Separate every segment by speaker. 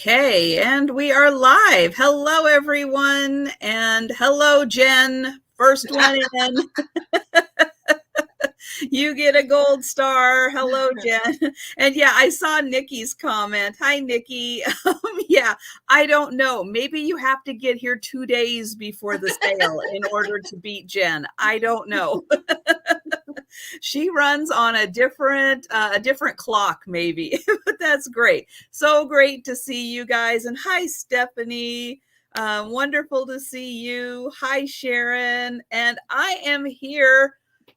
Speaker 1: Okay, and we are live. Hello, everyone, and hello, Jen. First one in. You get a gold star. Hello, Jen. And yeah, I saw Nikki's comment. Hi, Nikki. Yeah, I don't know. Maybe you have to get here 2 days before the sale in order to beat Jen. I don't know. She runs on a different clock, maybe. But that's great. So great to see you guys. And hi, Stephanie. Wonderful to see you. Hi, Sharon. And I am here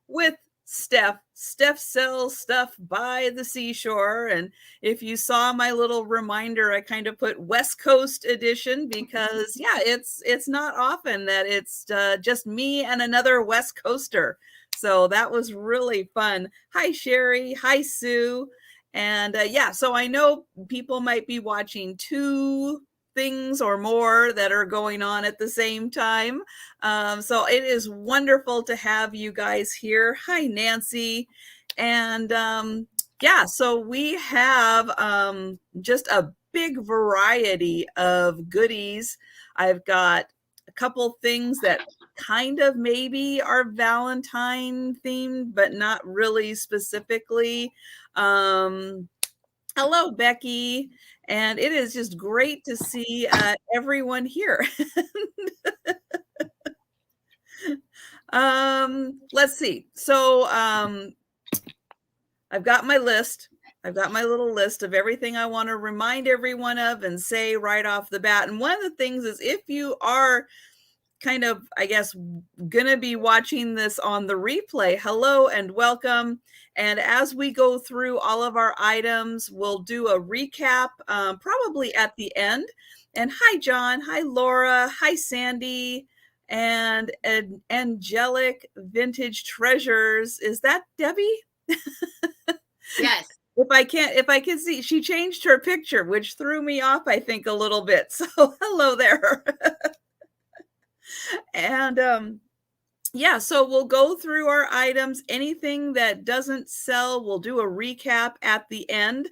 Speaker 1: with Steph. Steph sells stuff by the seashore. And if you saw my little reminder, I kind of put West Coast edition because yeah, it's not often that it's just me and another West Coaster. So that was really fun. Hi, Sherry. Hi, Sue. And yeah, so I know people might be watching two things or more that are going on at the same time. So it is wonderful to have you guys here. Hi, Nancy. And yeah, so we have just a big variety of goodies. I've got a couple things that kind of maybe are Valentine themed, but not really specifically. Hello, Becky. And it is just great to see everyone here. Let's see. So I've got my list. I've got my little list of everything I want to remind everyone of and say right off the bat. And one of the things is if you are kind of, I guess, gonna be watching this on the replay, hello and welcome. And as we go through all of our items, we'll do a recap probably at the end. And hi, John. Hi, Laura. Hi, Sandy. And Angelic Vintage Treasures. Is that Debbie?
Speaker 2: Yes.
Speaker 1: If I can see, she changed her picture, which threw me off, I think, a little bit. So hello there. And yeah, so we'll go through our items. Anything that doesn't sell, we'll do a recap at the end.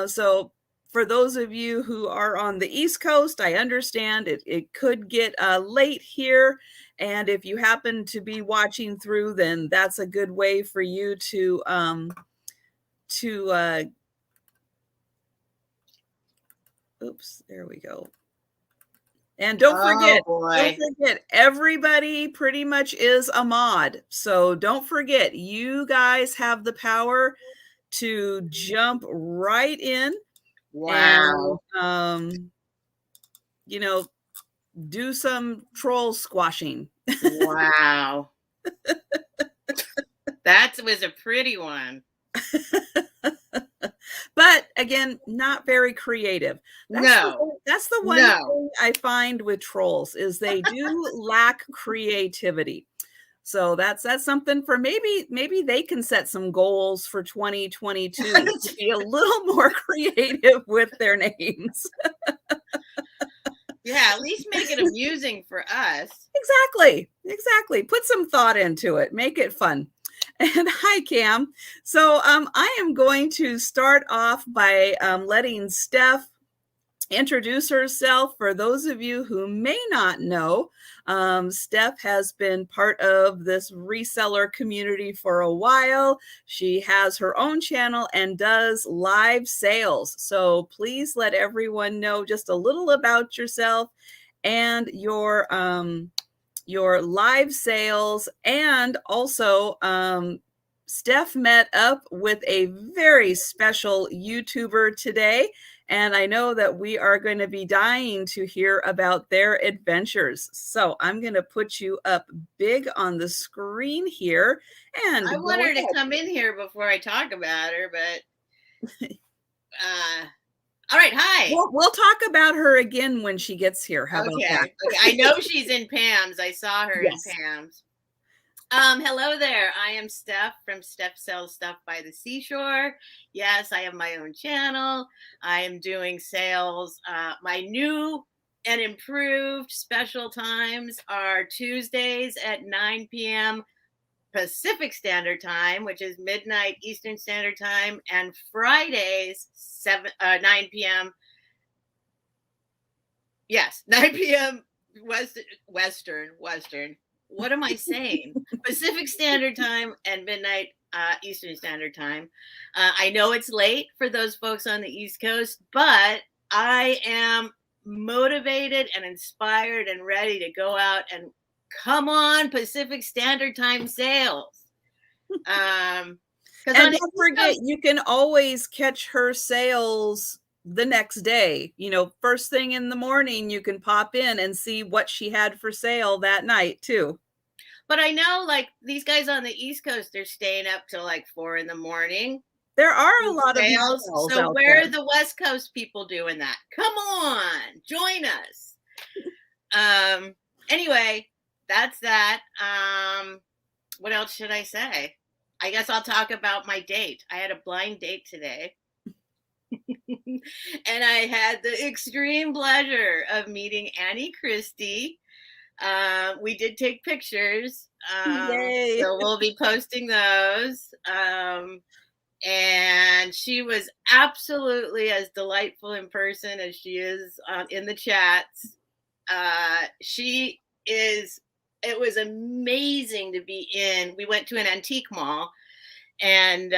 Speaker 1: So for those of you who are on the East Coast, I understand it could get late here. And if you happen to be watching through, then that's a good way for you to oops, there we go. And don't forget, everybody pretty much is a mod. So don't forget, you guys have the power to jump right in.
Speaker 2: Wow.
Speaker 1: And, you know, do some troll squashing.
Speaker 2: Wow. That was a pretty one.
Speaker 1: But again, not very creative. That's the one thing I find with trolls is they do lack creativity. So that's something for maybe they can set some goals for 2022 to be a little more creative with their names.
Speaker 2: Yeah, at least make it amusing for us.
Speaker 1: Exactly. Put some thought into it. Make it fun. And hi, Cam. So I am going to start off by letting Steph introduce herself. For those of you who may not know, Steph has been part of this reseller community for a while. She has her own channel and does live sales. So please let everyone know just a little about yourself and your live sales. And also, Steph met up with a very special YouTuber today. And I know that we are going to be dying to hear about their adventures. So I'm going to put you up big on the screen here. And
Speaker 2: I want her to come in here before I talk about her, but all right, hi.
Speaker 1: We'll talk about her again when she gets here. How about that?
Speaker 2: Okay. I know she's in Pam's. I saw her in Pam's. Hello there. I am Steph from Steph Sells Stuff by the Seashore. Yes, I have my own channel. I am doing sales. My new and improved special times are Tuesdays at 9 p.m. Pacific Standard Time, which is midnight Eastern Standard Time, and Fridays 9 p.m. Yes, 9 p.m. Western. What am I saying? Pacific Standard Time and midnight Eastern Standard Time. I know it's late for those folks on the East Coast, but I am motivated and inspired and ready to go out and come on Pacific Standard Time sales.
Speaker 1: And don't forget, you can always catch her sales the next day. You know, first thing in the morning, you can pop in and see what she had for sale that night too.
Speaker 2: But I know, like, these guys on the East Coast, they're staying up till like 4 a.m.
Speaker 1: There are a lot of
Speaker 2: sales. So where are the West Coast people doing that? Come on, join us. Anyway, that's that. What else should I say? I guess I'll talk about my date. I had a blind date today. And I had the extreme pleasure of meeting Annie Christie. We did take pictures. So we'll be posting those. And she was absolutely as delightful in person as she is in the chats. It was amazing to be in. We went to an antique mall, and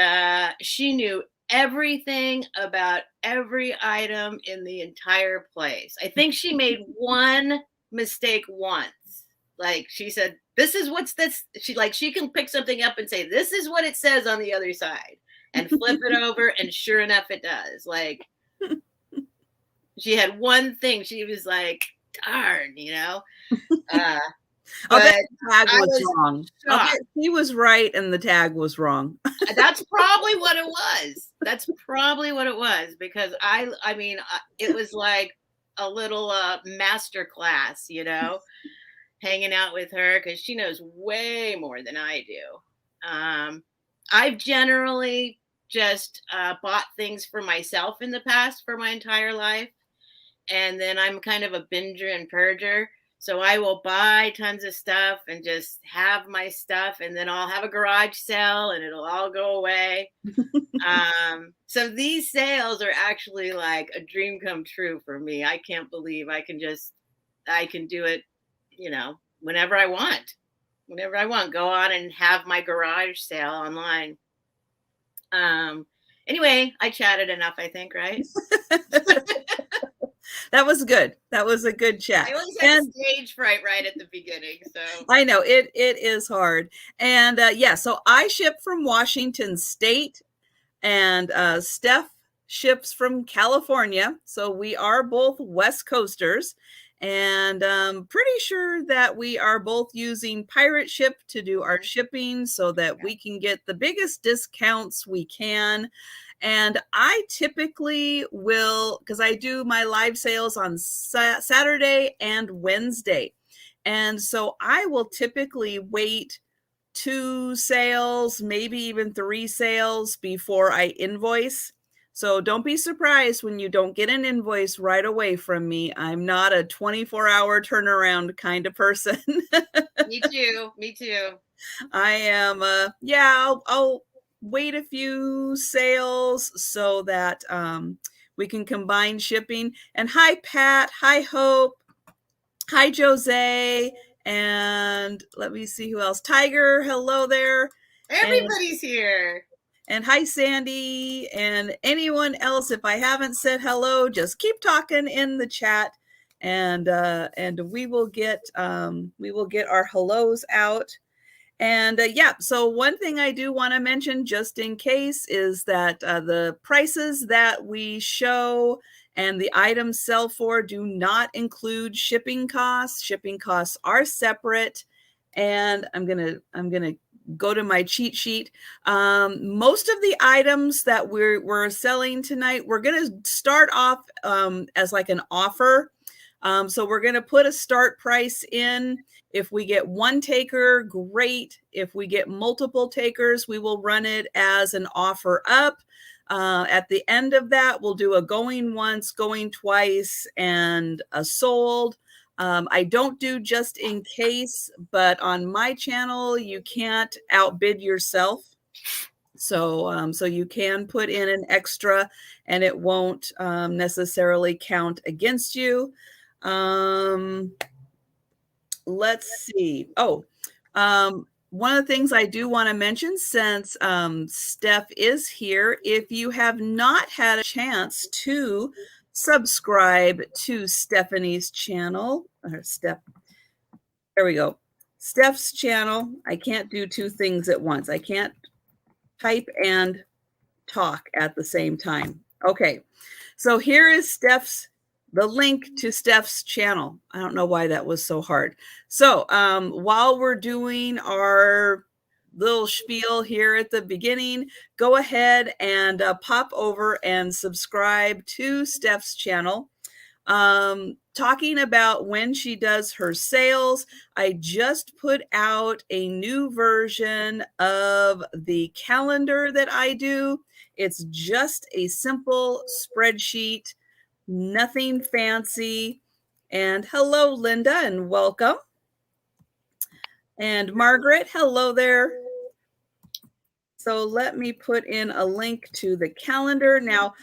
Speaker 2: she knew everything about every item in the entire place. I think she made one mistake once. Like, she said, this is what's this. She can pick something up and say, this is what it says on the other side, and flip it over, and sure enough, it does. Like, she had one thing. She was like, darn, you know.
Speaker 1: That tag was wrong. He was right, and the tag was wrong.
Speaker 2: That's probably what it was. That's probably what it was, because I mean, it was like a little master class, you know, hanging out with her, because she knows way more than I do. I've generally just bought things for myself in the past for my entire life, and then I'm kind of a binger and purger. So I will buy tons of stuff and just have my stuff, and then I'll have a garage sale and it'll all go away. So these sales are actually like a dream come true for me. I can't believe I can do it, you know, whenever I want. Go on and have my garage sale online. Anyway, I chatted enough, I think, right?
Speaker 1: That was good. That was a good chat.
Speaker 2: I always had stage fright right at the beginning, so
Speaker 1: I know it is hard. And so I ship from Washington State, and Steph ships from California. So we are both West Coasters, and pretty sure that we are both using Pirate Ship to do our shipping so that we can get the biggest discounts we can. And I typically will, because I do my live sales on Saturday and Wednesday. And so I will typically wait 2 sales, maybe even 3 sales before I invoice. So don't be surprised when you don't get an invoice right away from me. I'm not a 24-hour turnaround kind of person.
Speaker 2: Me too.
Speaker 1: I am, I'll wait a few sales so that we can combine shipping. And hi, Pat. Hi, Hope. Hi, Jose. And let me see who else. Tiger, hello there.
Speaker 2: Everybody's here.
Speaker 1: And hi, Sandy. And anyone else, if I haven't said hello, just keep talking in the chat, and we will get our hellos out. And so one thing I do want to mention, just in case, is that the prices that we show and the items sell for do not include shipping costs. Shipping costs are separate. And I'm gonna go to my cheat sheet. Most of the items that we're selling tonight, we're gonna start off as like an offer. So we're gonna put a start price in. If we get one taker, great. If we get multiple takers, we will run it as an offer up. At the end of that, we'll do a going once, going twice, and a sold. I don't do just in case, but on my channel, you can't outbid yourself. So you can put in an extra, and it won't necessarily count against you. Let's see. One of the things I do want to mention, since Steph is here, if you have not had a chance to subscribe to Stephanie's channel, or there we go. Steph's channel. I can't do two things at once. I can't type and talk at the same time. Okay. So here is the link to Steph's channel. I don't know why that was so hard. So while we're doing our little spiel here at the beginning, go ahead and pop over and subscribe to Steph's channel. Talking about when she does her sales, I just put out a new version of the calendar that I do. It's just a simple spreadsheet, nothing fancy. And hello, Linda, and welcome. And Margaret, hello there. So let me put in a link to the calendar. Now,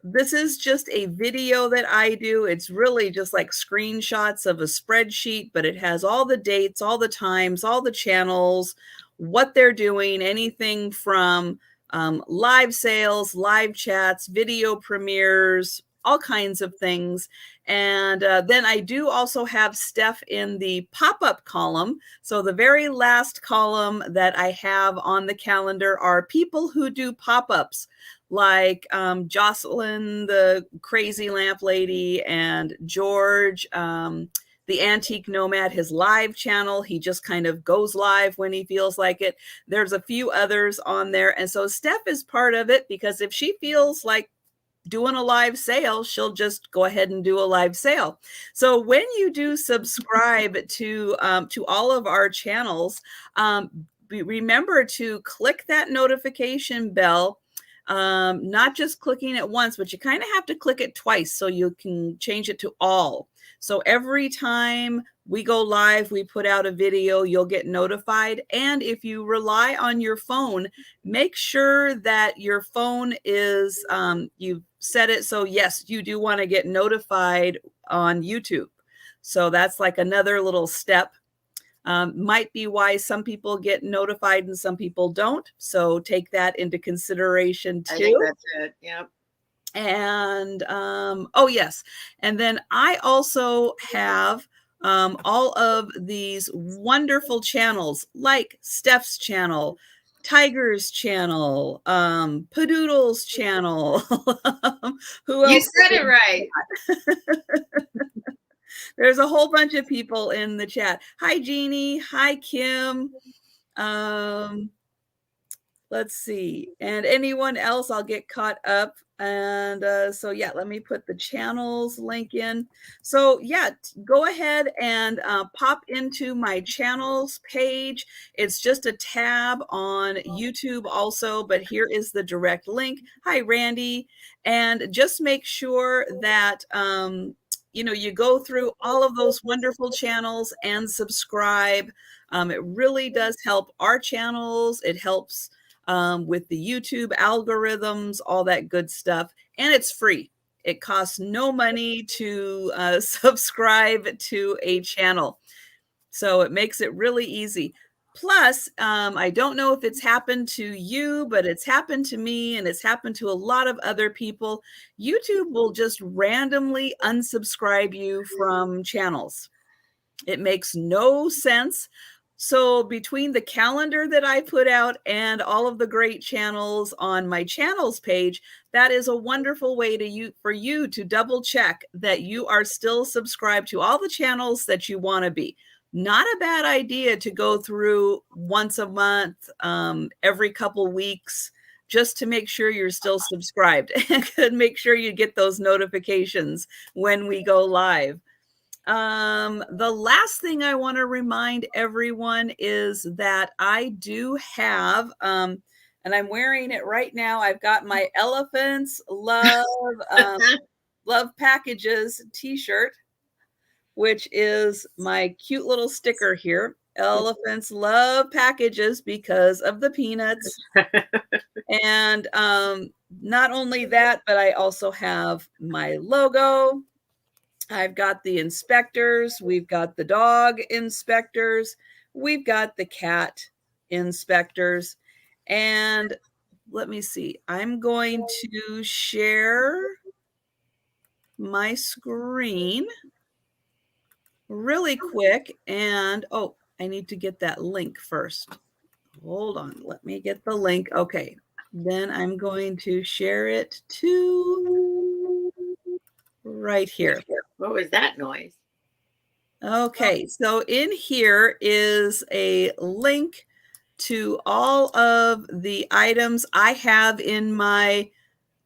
Speaker 1: this is just a video that I do. It's really just like screenshots of a spreadsheet, but it has all the dates, all the times, all the channels, what they're doing, anything from live sales, live chats, video premieres, all kinds of things. And then I do also have Steph in the pop-up column. So the very last column that I have on the calendar are people who do pop-ups, like Jocelyn, the crazy lamp lady, and George, the antique nomad, his live channel. He just kind of goes live when he feels like it. There's a few others on there. And so Steph is part of it, because if she feels like doing a live sale, she'll just go ahead and do a live sale. So when you do subscribe to all of our channels, remember to click that notification bell. Not just clicking it once, but you kind of have to click it twice so you can change it to all. So every time we go live, we put out a video, you'll get notified. And if you rely on your phone, make sure that your phone is, you've set it so, yes, you do want to get notified on YouTube. So that's like another little step. Might be why some people get notified and some people don't. So take that into consideration too.
Speaker 2: I think that's it. Yep.
Speaker 1: And oh yes, and then I also have all of these wonderful channels, like Steph's channel, Tiger's channel, Padoodle's channel. Who else?
Speaker 2: You said it right.
Speaker 1: There's a whole bunch of people in the chat. Hi, Jeannie. Hi, Kim. Let's see. And anyone else, I'll get caught up. And so, yeah, let me put the channels link in. So, yeah, go ahead and pop into my channels page. It's just a tab on YouTube also, but here is the direct link. Hi, Randy. And just make sure that, you know, you go through all of those wonderful channels and subscribe. It really does help our channels. It helps with the YouTube algorithms, all that good stuff. And it's free. It costs no money to subscribe to a channel. So it makes it really easy. Plus, I don't know if it's happened to you, but it's happened to me, and it's happened to a lot of other people. YouTube will just randomly unsubscribe you from channels. It makes no sense. So between the calendar that I put out and all of the great channels on my channels page, that is a wonderful way for you to double check that you are still subscribed to all the channels that you want to be. Not a bad idea to go through once a month, every couple weeks, just to make sure you're still subscribed and make sure you get those notifications when we go live. The last thing I want to remind everyone is that I do have, and I'm wearing it right now. I've got my Elephants Love, Love Packages t-shirt, which is my cute little sticker here. Elephants love packages because of the peanuts. And not only that, but I also have my logo. I've got the inspectors. We've got the dog inspectors. We've got the cat inspectors. And let me see. I'm going to share my screen really quick. And oh, I need to get that link first. Hold on. Let me get the link. Okay. Then I'm going to share it to right here.
Speaker 2: What was that noise?
Speaker 1: Okay, so in here is a link to all of the items I have in my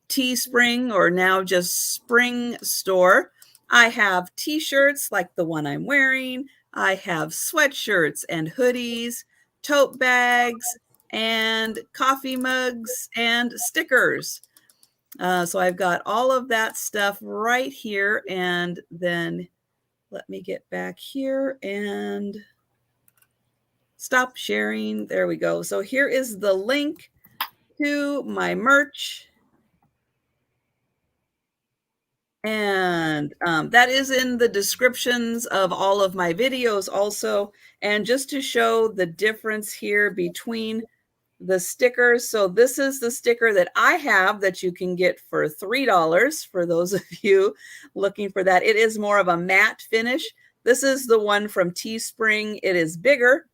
Speaker 1: Teespring, or now just Spring store. I have t-shirts like the one I'm wearing. I have sweatshirts and hoodies, tote bags, and coffee mugs and stickers. So I've got all of that stuff right here. And then let me get back here and stop sharing. There we go. So here is the link to my merch. And that is in the descriptions of all of my videos also. And just to show the difference here between the stickers. So this is the sticker that I have that you can get for $3 for those of you looking for that. It is more of a matte finish. This is the one from Teespring. It is bigger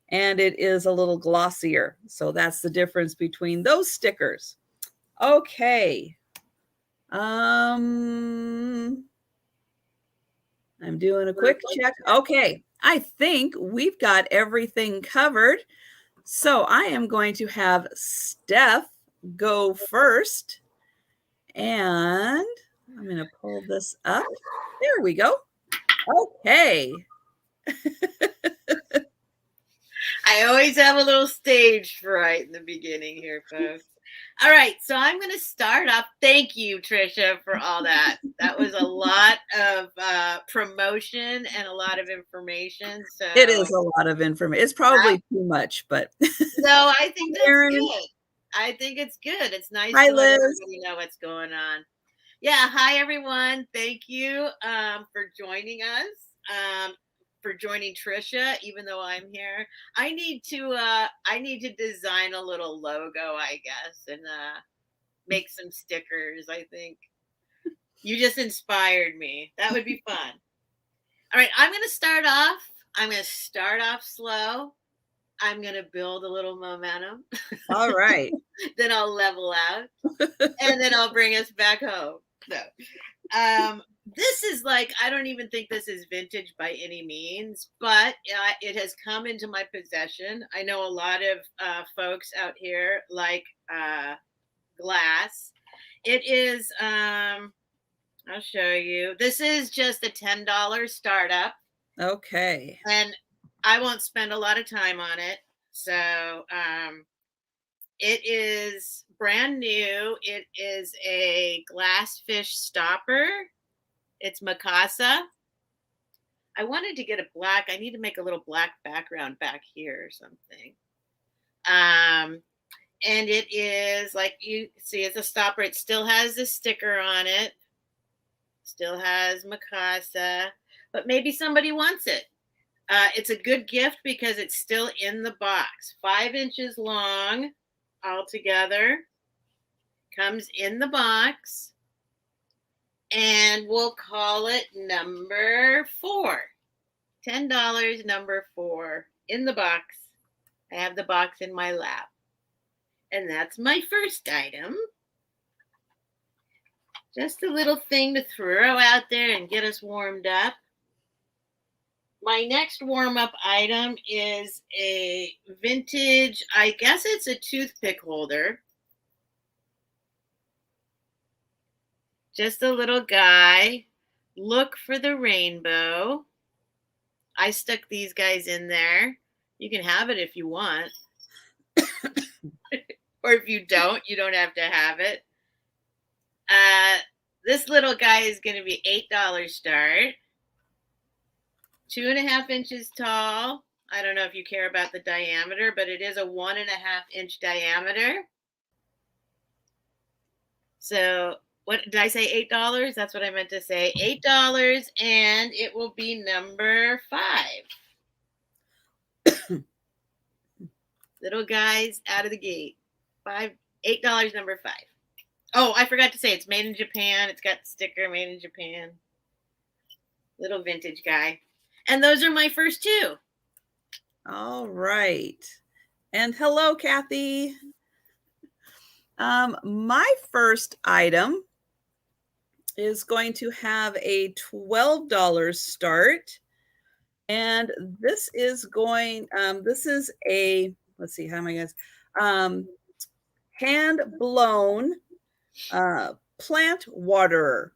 Speaker 1: and it is a little glossier. So that's the difference between those stickers. Okay. I'm doing a quick check. Okay. I think we've got everything covered. So I am going to have Steph go first. And I'm going to pull this up. There we go. Okay.
Speaker 2: I always have a little stage fright in the beginning here, folks. All right, so I'm going to start off. Thank you, Trisha, for all that. That was a lot of promotion and a lot of information. So
Speaker 1: it is a lot of information. It's probably too much, but
Speaker 2: no, I think that's good. I think it's good. It's nice
Speaker 1: hi,
Speaker 2: to let
Speaker 1: Liz.
Speaker 2: everybody know what's going on. Yeah, hi everyone. Thank you for joining us. For joining Trisha, even though I'm here. I need to design a little logo, I guess, and make some stickers. I think you just inspired me. That would be fun. All right, I'm gonna start off slow. I'm gonna build a little momentum.
Speaker 1: All right.
Speaker 2: Then I'll level out, and then I'll bring us back home. No. This is like, I don't even think this is vintage by any means, but it has come into my possession. I know a lot of folks out here like glass. It is, I'll show you. This is just a $10 startup.
Speaker 1: Okay.
Speaker 2: And I won't spend a lot of time on it. So it is brand new. It is a glass fish stopper. It's Mikasa. I wanted to get a black. I need to make a little black background back here or something. And it is, like you see, it's a stopper. It still has the sticker on it. Still has Mikasa, but maybe somebody wants it. It's a good gift because it's still in the box. 5 inches long altogether. Comes in the box. And we'll call it number 4. $10, number 4, in the box. I have the box in my lap. And that's my first item. Just a little thing to throw out there and get us warmed up. My next warm-up item is a vintage, I guess it's a toothpick holder. Just a little guy. Look for the rainbow. I stuck these guys in there. You can have it if you want. Or if you don't have to have it. This little guy is going to be $8 start. 2.5 inches tall. I don't know if you care about the diameter, but it is a 1.5 inch diameter. So What did I say? $8? That's what I meant to say. $8, and it will be number 5. Little guys out of the gate. $8, number 5. Oh, I forgot to say it's made in Japan. It's got the sticker made in Japan. Little vintage guy. And those are my first 2.
Speaker 1: All right. And hello, Kathy. My first item is going to have a $12 start. And this is going, this is a, let's see, how am I going to, hand blown plant waterer.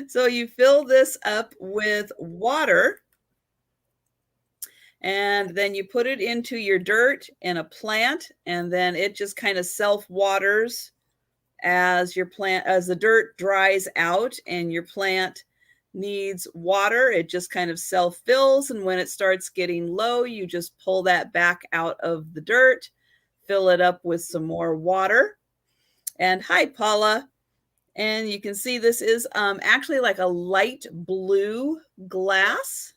Speaker 1: So you fill this up with water, and then you put it into your dirt in a plant, and then it just kind of self-waters as the dirt dries out and your plant needs water. It just kind of self-fills, and when it starts getting low, you just pull that back out of the dirt, fill it up with some more water. And hi, Paula. And you can see this is actually like a light blue glass.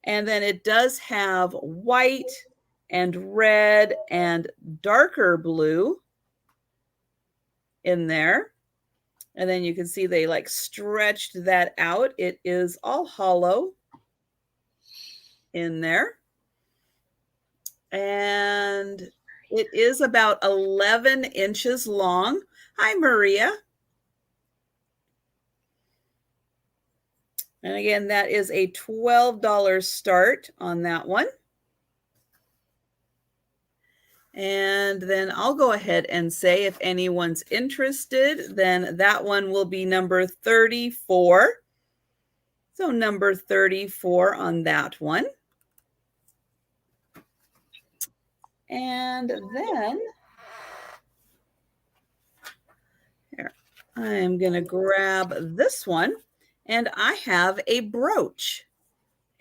Speaker 1: And then it does have white and red and darker blue in there. And then you can see they like stretched that out. It is all hollow in there. And it is about 11 inches long. Hi, Maria. And again, that is a $12 start on that one. And then I'll go ahead and say if anyone's interested, then that one will be number 34. So number 34 on that one. And then here, I am going to grab this one, and I have a brooch.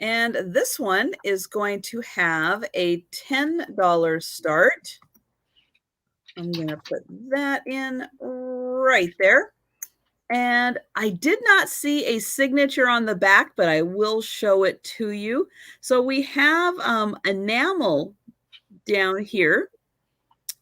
Speaker 1: And this one is going to have a $10 start. I'm going to put that in right there. And I did not see a signature on the back, but I will show it to you. So we have enamel down here.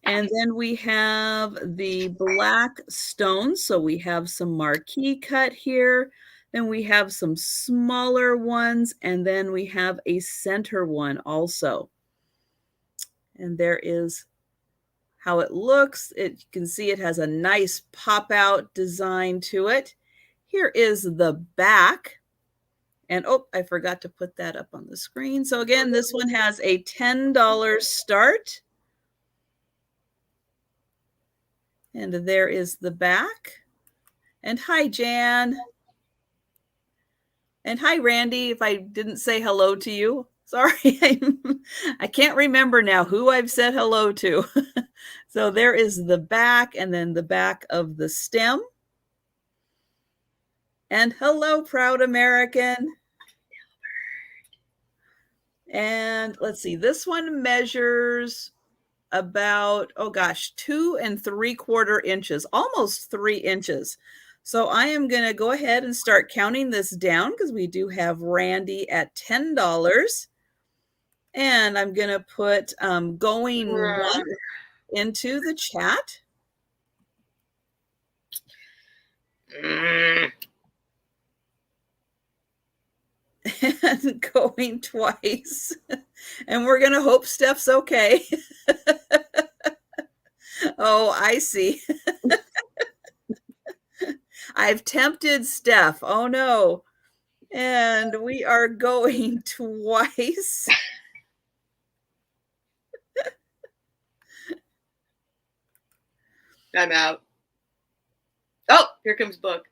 Speaker 1: And then we have the black stones. So we have some marquee cut here. Then we have some smaller ones, and then we have a center one also. And there is how it looks. You can see it has a nice pop-out design to it. Here is the back. And oh, I forgot to put that up on the screen. So again, this one has a $10 start. And there is the back. And hi, Jan. And hi, Randy, if I didn't say hello to you. Sorry, I can't remember now who I've said hello to. So there is the back, and then the back of the stem. And hello, Proud American. And let's see, this one measures about, oh gosh, 2 3/4 inches, almost 3 inches. So I am going to go ahead and start counting this down because we do have Randy at $10. And I'm going to put going one into the chat. And going twice. And we're going to hope Steph's okay. Oh, I see. I've tempted Steph. Oh, no. And we are going twice.
Speaker 2: I'm out. Oh, here comes Book.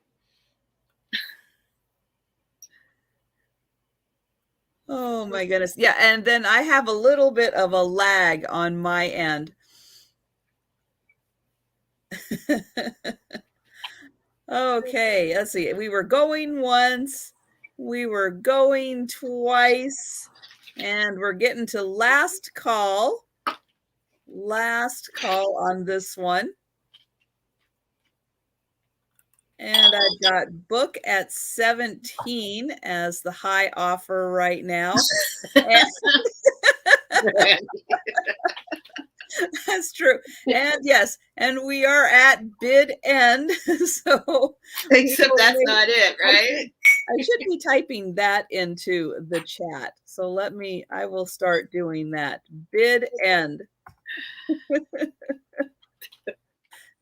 Speaker 1: Oh, my goodness. Yeah, and then I have a little bit of a lag on my end. Okay, let's see. We were going once, we were going twice, and we're getting to last call. Last call on this one. And I've got book at 17 as the high offer right now. And that's true. And yes, and we are at bid end. So
Speaker 2: except that's not it, right?
Speaker 1: I should be typing that into the chat. So I will start doing that. Bid end.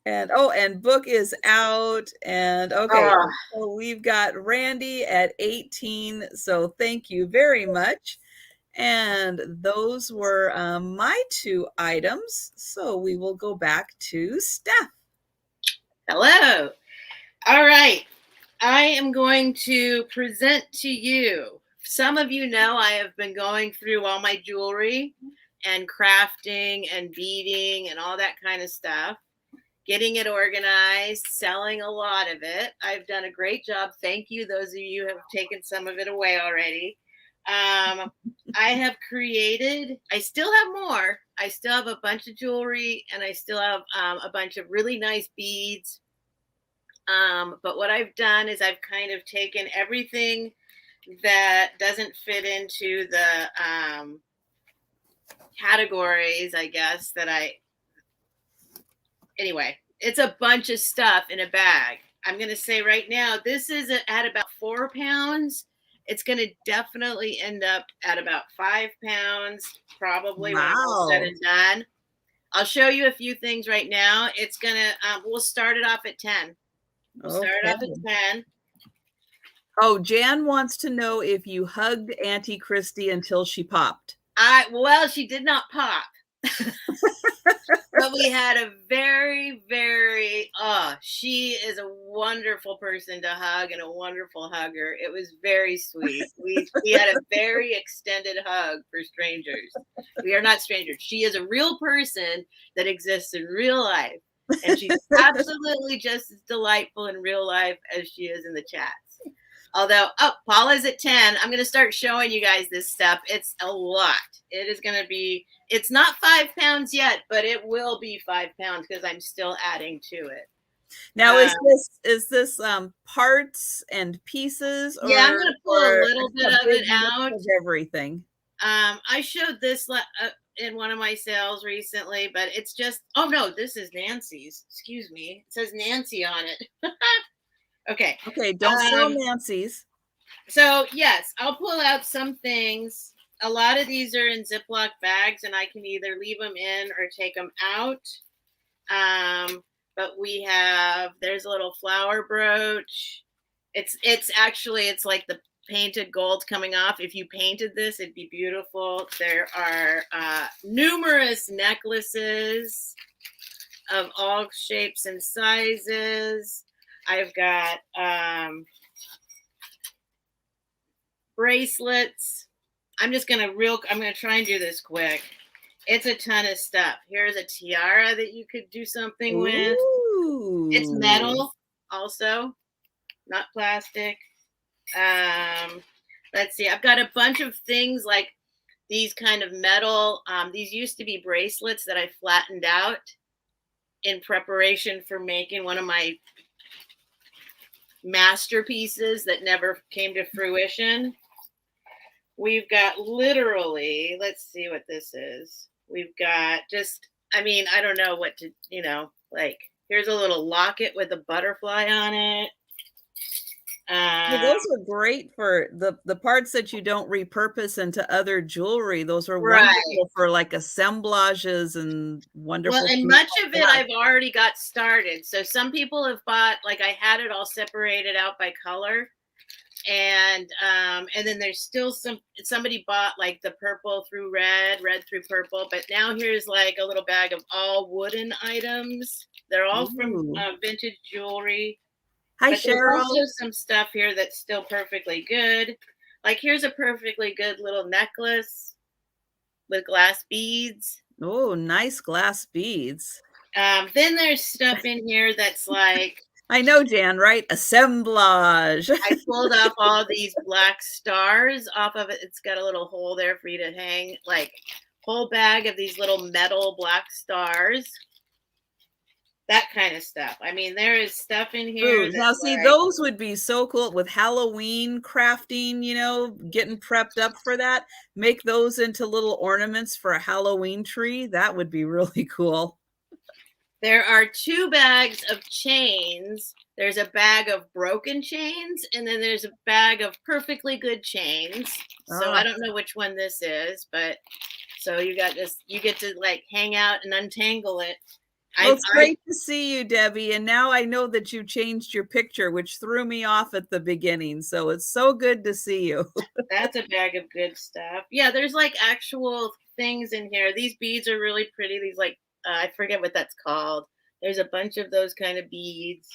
Speaker 1: And book is out. And okay, so we've got Randy at 18. So thank you very much. And those were my 2 items. So we will go back to Steph.
Speaker 2: Hello. All right. I am going to present to you. Some of you know I have been going through all my jewelry and crafting and beading and all that kind of stuff, getting it organized, selling a lot of it. I've done a great job. Thank you. Those of you who have taken some of it away already. I have created, I still have more. I still have a bunch of jewelry and I still have a bunch of really nice beads. But what I've done is I've kind of taken everything that doesn't fit into the categories, I guess, anyway, it's a bunch of stuff in a bag. I'm going to say right now, this is at about 4 pounds. It's going to definitely end up at about 5 pounds, probably when I'm all said and done. I'll show you a few things right now. It's going to, we'll start it off at 10. We'll start off at 10.
Speaker 1: Oh, Jan wants to know if you hugged Auntie Christy until she popped.
Speaker 2: Well, she did not pop. But we had a very, very, she is a wonderful person to hug and a wonderful hugger. It was very sweet. We had a very extended hug for strangers. We are not strangers. She is a real person that exists in real life. And she's absolutely just as delightful in real life as she is in the chats. Although, Paula's at 10. I'm going to start showing you guys this stuff. It's a lot. It is going to be, it's not 5 pounds yet, but it will be 5 pounds because I'm still adding to it.
Speaker 1: Now, is this parts and pieces? Or,
Speaker 2: yeah, I'm going to pull a little bit of it out.
Speaker 1: Of everything.
Speaker 2: I showed this in one of my sales recently, but it's just, oh no, this is Nancy's. Excuse me. It says Nancy on it. Okay.
Speaker 1: Okay, don't sell Nancy's.
Speaker 2: So, yes, I'll pull out some things. A lot of these are in Ziploc bags, and I can either leave them in or take them out. But there's a little flower brooch. It's like the painted gold coming off. If you painted this, it'd be beautiful. There are numerous necklaces of all shapes and sizes. I've got bracelets. I'm going to try and do this quick. It's a ton of stuff. Here's a tiara that you could do something with. It's metal also, not plastic. Let's see. I've got a bunch of things like these kind of metal. These used to be bracelets that I flattened out in preparation for making one of my masterpieces that never came to fruition. We've got literally, let's see what this is. We've got I don't know what to, here's a little locket with a butterfly on it.
Speaker 1: Those are great for the parts that you don't repurpose into other jewelry. Those are wonderful for like assemblages and wonderful.
Speaker 2: Well, and much of it I've already got started. So some people have bought, I had it all separated out by color. And then there's still somebody bought like the purple through red through purple. But now here's like a little bag of all wooden items. They're all from vintage jewelry.
Speaker 1: Hi,
Speaker 2: but
Speaker 1: Cheryl.
Speaker 2: There's also some stuff here that's still perfectly good. Like here's a perfectly good little necklace with glass beads.
Speaker 1: Oh, nice glass beads.
Speaker 2: Then there's stuff in here that's like,
Speaker 1: I know, Jan, right? Assemblage.
Speaker 2: I pulled off all these black stars off of it. It's got a little hole there for you to hang, like whole bag of these little metal black stars. that kind of stuff. I mean, there is stuff in here
Speaker 1: Ooh, now
Speaker 2: that's
Speaker 1: see,
Speaker 2: like,
Speaker 1: those would be so cool with Halloween crafting, you know, getting prepped up for that. Make those into little ornaments for a Halloween tree. That would be really cool.
Speaker 2: there are 2 bags of chains. There's a bag of broken chains, and then there's a bag of perfectly good chains. So I don't know which one this is, but so you got this, you get to like hang out and untangle it.
Speaker 1: Well, it's great to see you, Debbie. And now I know that you changed your picture, which threw me off at the beginning. So it's so good to see you.
Speaker 2: That's a bag of good stuff. Yeah, there's like actual things in here. These beads are really pretty. These like, I forget what that's called. There's a bunch of those kind of beads.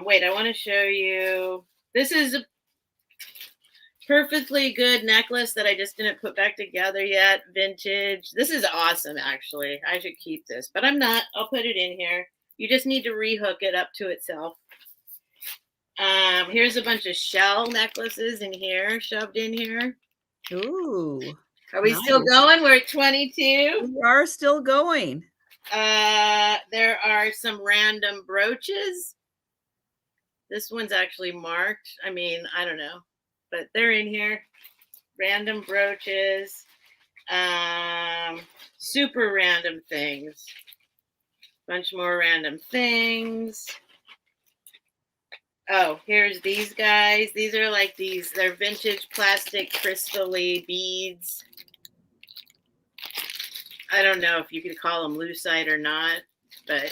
Speaker 2: Wait, I want to show you. This is a perfectly good necklace that I just didn't put back together yet. Vintage. This is awesome, actually. I should keep this, but I'm not. I'll put it in here. You just need to rehook it up to itself. Here's a bunch of shell necklaces in here, shoved in here.
Speaker 1: Ooh.
Speaker 2: Are we still going? We're at 22.
Speaker 1: We are still going.
Speaker 2: There are some random brooches. This one's actually marked. I mean, I don't know, but they're in here. Random brooches. Super random things. Bunch more random things. Oh, here's these guys. These are like these. They're vintage plastic crystal-y beads. I don't know if you could call them lucite or not, but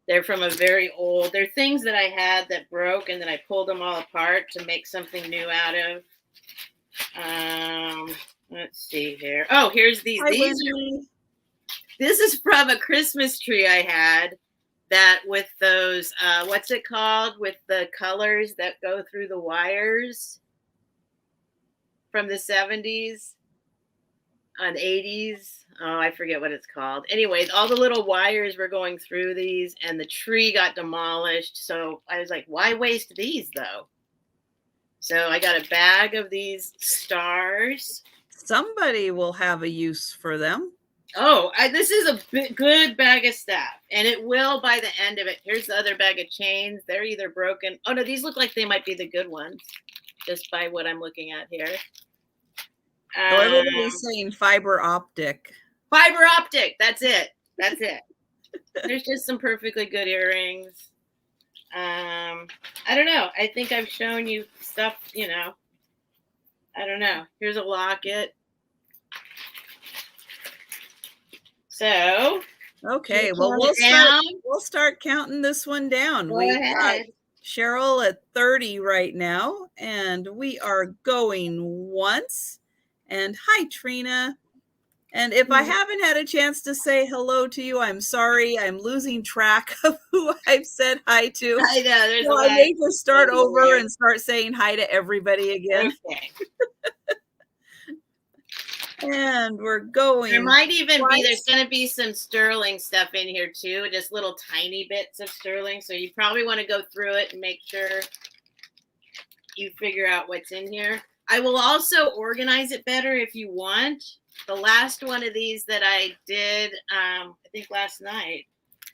Speaker 2: they're from a very old. They're things that I had that broke, and then I pulled them all apart to make something new out of. Let's see here. Oh, here's these. This is from a Christmas tree I had. That with those, what's it called? With the colors that go through the wires from the 70s and 80s. Oh, I forget what it's called. Anyways, all the little wires were going through these and the tree got demolished. So I was like, why waste these though? So I got a bag of these stars.
Speaker 1: Somebody will have a use for them.
Speaker 2: Oh, this is a good bag of stuff, and it will by the end of it. Here's the other bag of chains. They're either broken. Oh, no, these look like they might be the good ones, just by what I'm looking at here.
Speaker 1: Everybody's saying fiber optic.
Speaker 2: Fiber optic. That's it. That's it. There's just some perfectly good earrings. I don't know. I think I've shown you stuff, you know. I don't know. Here's a locket. So,
Speaker 1: okay, well, we'll start counting this one down.
Speaker 2: Go ahead.
Speaker 1: Cheryl at 30 right now, and we are going once. And hi, Trina. And if I haven't had a chance to say hello to you, I'm sorry. I'm losing track of who I've said hi to.
Speaker 2: I know.
Speaker 1: So I may just start over and start saying hi to everybody again.
Speaker 2: Okay.
Speaker 1: And we're going.
Speaker 2: There might even be, there's going to be some sterling stuff in here too, just little tiny bits of sterling. So you probably want to go through it and make sure you figure out what's in here. I will also organize it better if you want. The last one of these that I did, I think last night,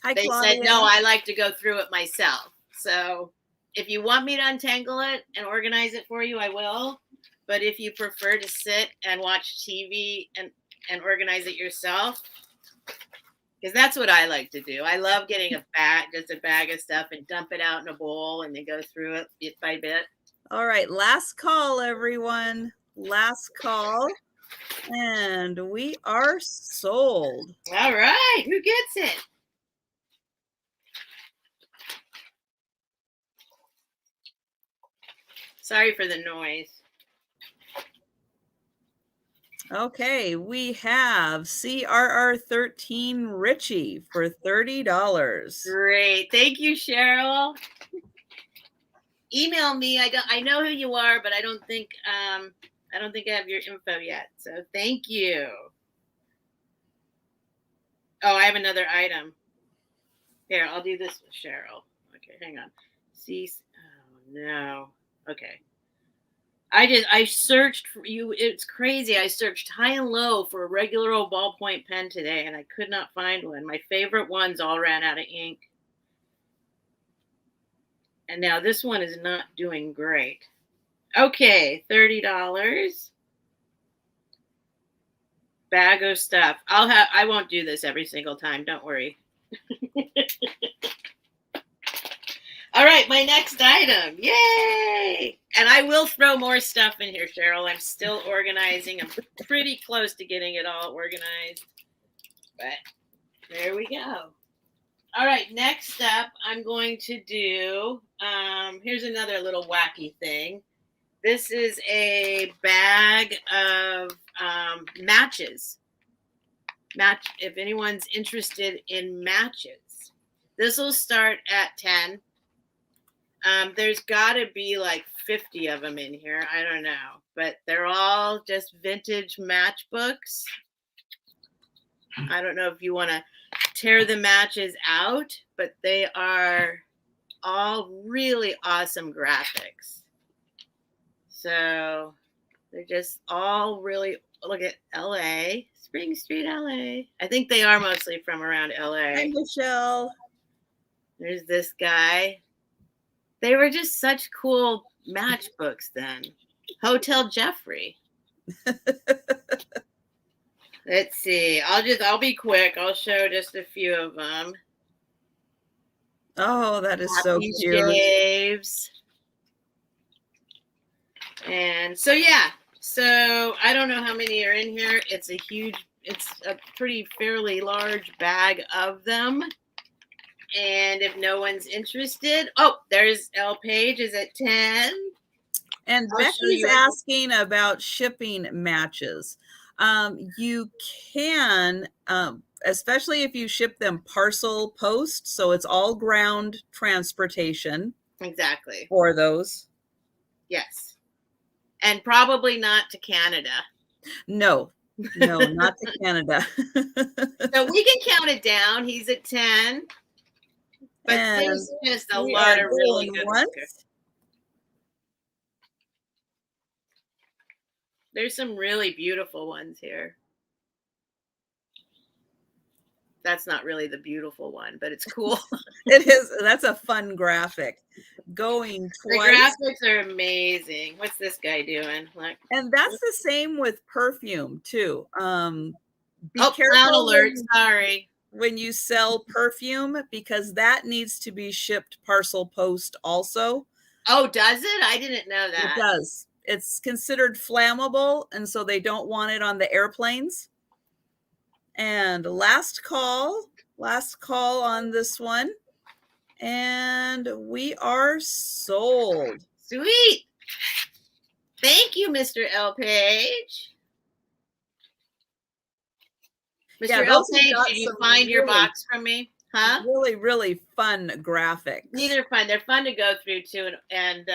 Speaker 2: they said, no, I like to go through it myself. So if you want me to untangle it and organize it for you, I will. But if you prefer to sit and watch TV and organize it yourself, because that's what I like to do. I love getting just a bag of stuff and dump it out in a bowl and then go through it bit by bit.
Speaker 1: All right, last call, everyone. Last call. And we are sold.
Speaker 2: All right, who gets it? Sorry for the noise.
Speaker 1: Okay, we have CRR13 Richie for $30.
Speaker 2: Great. Thank you, Cheryl. Email me. I know who you are, but I don't think I have your info yet. So thank you. Oh, I have another item. Here, I'll do this with Cheryl. Okay, hang on. Oh no. Okay. I searched for you. It's crazy. I searched high and low for a regular old ballpoint pen today, and I could not find one. My favorite ones all ran out of ink. And now this one is not doing great. Okay, $30. Bag of stuff. I won't do this every single time. Don't worry. All right, my next item. Yay! And I will throw more stuff in here, Cheryl. I'm still organizing. I'm pretty close to getting it all organized. But there we go. All right, next up, I'm going to do, here's another little wacky thing. This is a bag of matches. If anyone's interested in matches. This will start at 10. There's got to be like 50 of them in here. I don't know. But they're all just vintage matchbooks. I don't know if you want to tear the matches out, but they are all really awesome graphics. So they're just all really, look at LA, Spring Street, LA. I think they are mostly from around LA.
Speaker 1: Hi, Michelle.
Speaker 2: There's this guy. They were just such cool matchbooks then. Hotel Jeffrey. Let's see. I'll be quick. I'll show just a few of them.
Speaker 1: Oh, that is so cute.
Speaker 2: Shaves. And so, yeah. So I don't know how many are in here. It's a pretty fairly large bag of them. And if no one's interested, there's L Page is at 10.
Speaker 1: And Becky's asking about shipping matches. You can, especially if you ship them parcel post, so it's all ground transportation.
Speaker 2: Exactly.
Speaker 1: For those.
Speaker 2: Yes. And probably not to Canada.
Speaker 1: No, not to Canada.
Speaker 2: So we can count it down. He's at 10. But there's just a lot of really good ones. There's some really beautiful ones here. That's not really the beautiful one, but it's cool.
Speaker 1: It is. That's a fun graphic. Going twice.
Speaker 2: The graphics are amazing. What's this guy doing?
Speaker 1: And that's the same with perfume too. Be
Speaker 2: careful. Clown alert. Sorry.
Speaker 1: When you sell perfume, because that needs to be shipped parcel post also.
Speaker 2: Oh, does it? I didn't know that.
Speaker 1: It does. It's considered flammable, and so they don't want it on the airplanes. And last call on this one. And we are sold.
Speaker 2: Sweet. Thank you, Mr. L. Page. Mr. L. Page, did you find your box from me? Huh?
Speaker 1: Really, really fun graphics.
Speaker 2: These are fun. They're fun to go through too, and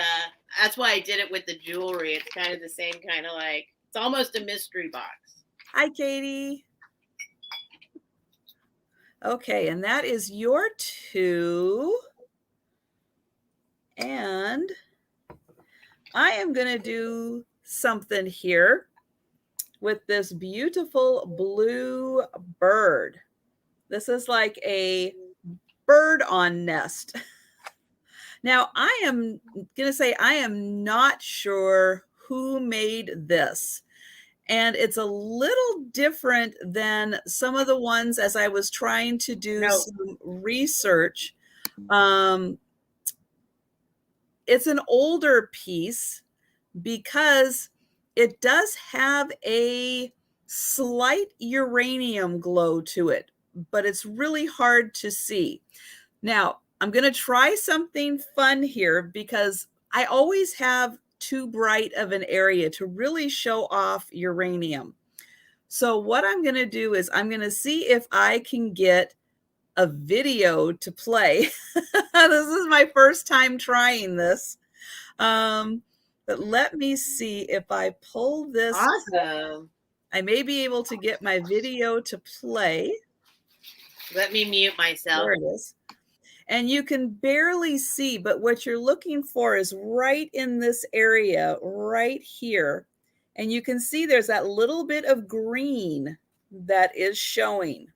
Speaker 2: that's why I did it with the jewelry. It's kind of the same kind of it's almost a mystery box.
Speaker 1: Hi, Katie. Okay, and that is your 2. And I am going to do something here with this beautiful blue bird. This is like a bird on nest. Now, I am going to say I am not sure who made this. And it's a little different than some of the ones as I was trying to do some research. It's an older piece because it does have a slight uranium glow to it, but it's really hard to see. Now, I'm going to try something fun here because I always have too bright of an area to really show off uranium. So what I'm going to do is I'm going to see if I can get a video to play. This is my first time trying this. But let me see if I pull this.
Speaker 2: Awesome.
Speaker 1: I may be able to get my video to play.
Speaker 2: Let me mute myself.
Speaker 1: There it is. And you can barely see, but what you're looking for is right in this area, right here. And you can see there's that little bit of green that is showing.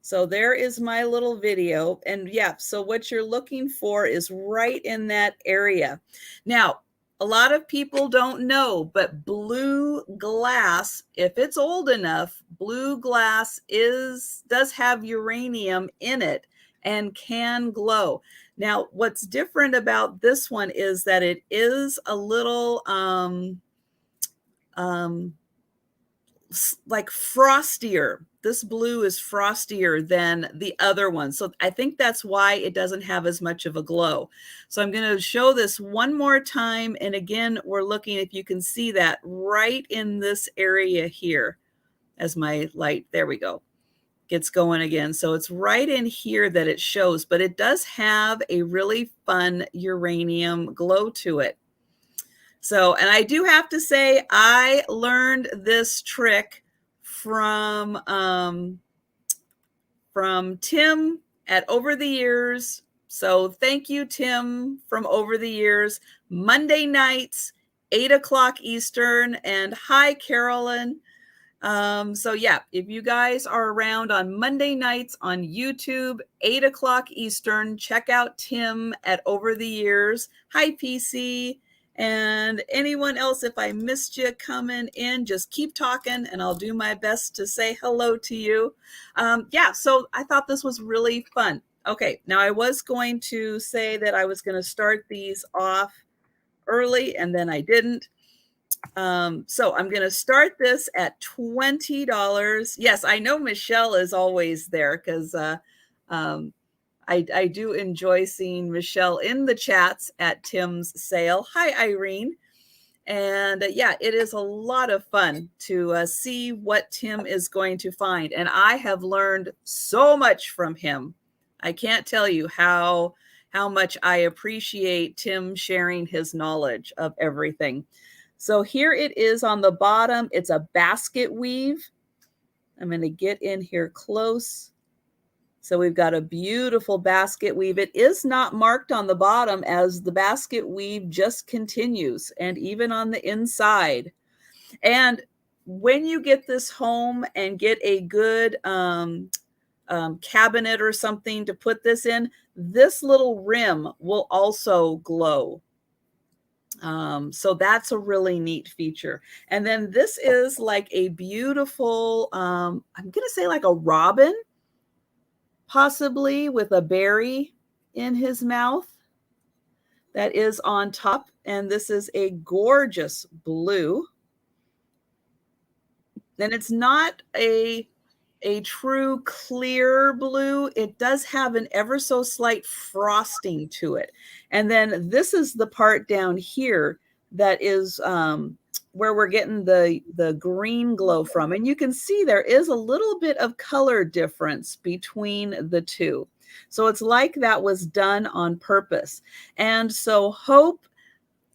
Speaker 1: So there is my little video. And yeah, so what you're looking for is right in that area. Now, a lot of people don't know, but blue glass, if it's old enough, blue glass does have uranium in it and can glow. Now, what's different about this one is that it is a little like frostier. This blue is frostier than the other one. So I think that's why it doesn't have as much of a glow. So I'm going to show this one more time. And again, we're looking, if you can see that right in this area here as my light, there we go, gets going again. So it's right in here that it shows, but it does have a really fun uranium glow to it. So, and I do have to say, I learned this trick from Tim at Over the Years. So thank you, Tim, from Over the Years. Monday nights, 8 o'clock Eastern. And hi, Carolyn. So yeah, if you guys are around on Monday nights on YouTube, 8 o'clock Eastern, check out Tim at Over the Years. Hi, PC. And anyone else, if I missed you coming in, just keep talking and I'll do my best to say hello to you. Yeah, so I thought this was really fun. Okay, now I was going to say that I was going to start these off early and then I didn't. So I'm going to start this at $20. Yes, I know Michelle is always there because I do enjoy seeing Michelle in the chats at Tim's sale. Hi, Irene. And yeah, it is a lot of fun to see what Tim is going to find. And I have learned so much from him. I can't tell you how much I appreciate Tim sharing his knowledge of everything. So here it is on the bottom. It's a basket weave. I'm going to get in here close. So we've got a beautiful basket weave. It is not marked on the bottom as the basket weave just continues, and even on the inside. And when you get this home and get a good cabinet or something to put this in, this little rim will also glow. So that's a really neat feature. And then this is like a beautiful, I'm going to say like a robin, possibly with a berry in his mouth that is on top. And this is a gorgeous blue. And it's not a true clear blue. It does have an ever so slight frosting to it. And then this is the part down here that is where we're getting the green glow from. And you can see there is a little bit of color difference between the two. So it's like that was done on purpose. And so Hope,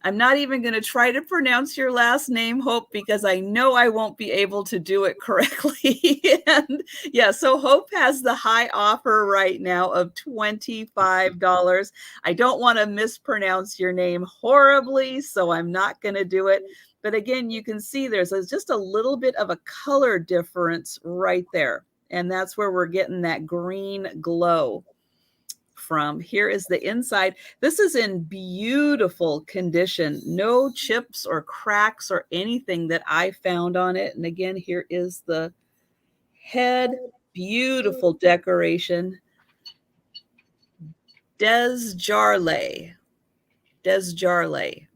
Speaker 1: I'm not even going to try to pronounce your last name, Hope, because I know I won't be able to do it correctly. And yeah, so Hope has the high offer right now of $25. I don't want to mispronounce your name horribly, so I'm not going to do it. But again, you can see there's just a little bit of a color difference right there. And that's where we're getting that green glow from. Here is the inside. This is in beautiful condition. No chips or cracks or anything that I found on it. And again, here is the head. Beautiful decoration. Des Jarley. Des Jarley.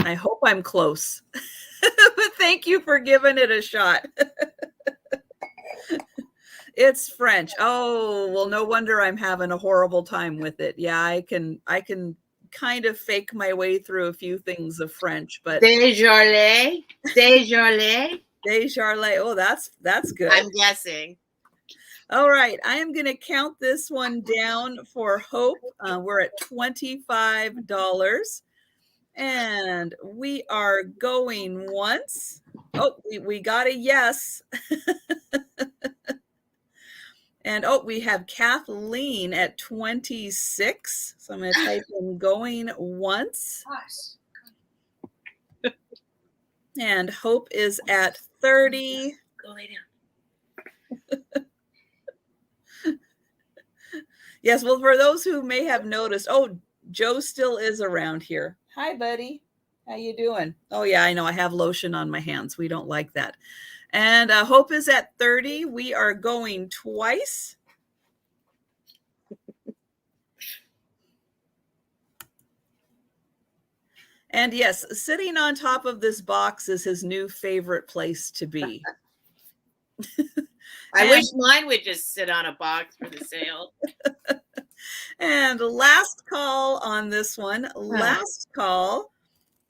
Speaker 1: I hope I'm close. But thank you for giving it a shot. It's French. Oh, well, no wonder I'm having a horrible time with it. Yeah, I can kind of fake my way through a few things of French, but
Speaker 2: Desjardins.
Speaker 1: Oh, that's good.
Speaker 2: I'm guessing.
Speaker 1: All right, I am going to count this one down for Hope. We're at $25. And we are going once. Oh, we got a yes. And oh, we have Kathleen at 26. So I'm going to type in going once. And Hope is at 30.
Speaker 2: Go lay down.
Speaker 1: Yes, well, for those who may have noticed, oh, Joe still is around here. Hi, buddy. How you doing? Oh, yeah, I know. I have lotion on my hands. We don't like that. And Hope is at 30. We are going twice. And yes, sitting on top of this box is his new favorite place to be.
Speaker 2: I wish mine would just sit on a box for the sale.
Speaker 1: And last call on this one. Last call.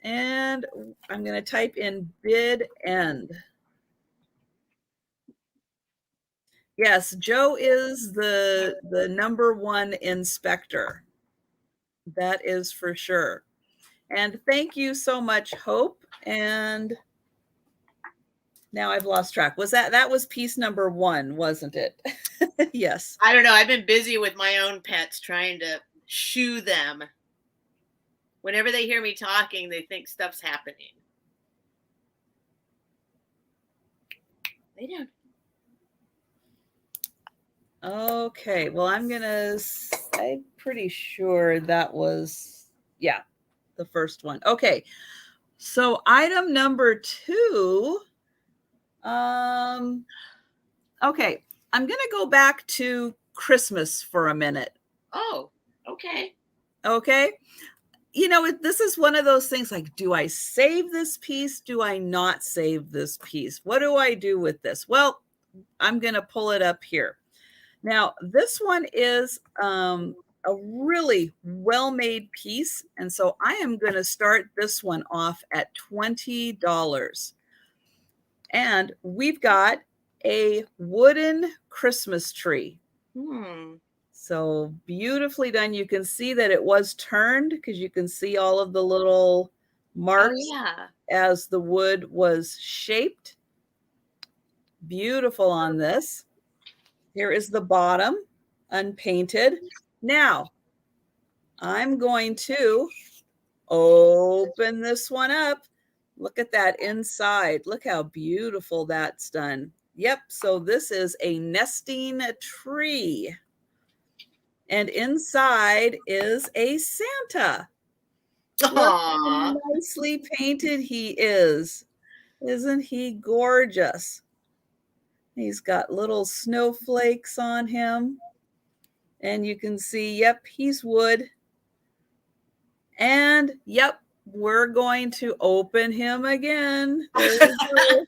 Speaker 1: And I'm going to type in bid end. Yes, Joe is the number one inspector. That is for sure. And thank you so much, Hope. And now I've lost track. That was piece number 1, wasn't it? Yes.
Speaker 2: I don't know. I've been busy with my own pets trying to shoo them. Whenever they hear me talking, they think stuff's happening. Lay down.
Speaker 1: Okay, well, I'm pretty sure that was, yeah, the first one. Okay, so item number 2, okay, I'm going to go back to Christmas for a minute.
Speaker 2: Oh, okay.
Speaker 1: Okay. You know, this is one of those things like, do I save this piece? Do I not save this piece? What do I do with this? Well, I'm going to pull it up here. Now, this one is a really well-made piece. And so I am going to start this one off at $20. And we've got a wooden Christmas tree. So beautifully done. You can see that it was turned because you can see all of the little marks as the wood was shaped. Beautiful on this. Here is the bottom, unpainted. Now, I'm going to open this one up. Look at that inside. Look how beautiful that's done. Yep, so this is a nesting tree. And inside is a Santa. Look how nicely painted he is. Isn't he gorgeous? He's got little snowflakes on him. And you can see, yep, he's wood. And yep, we're going to open him again. There we go.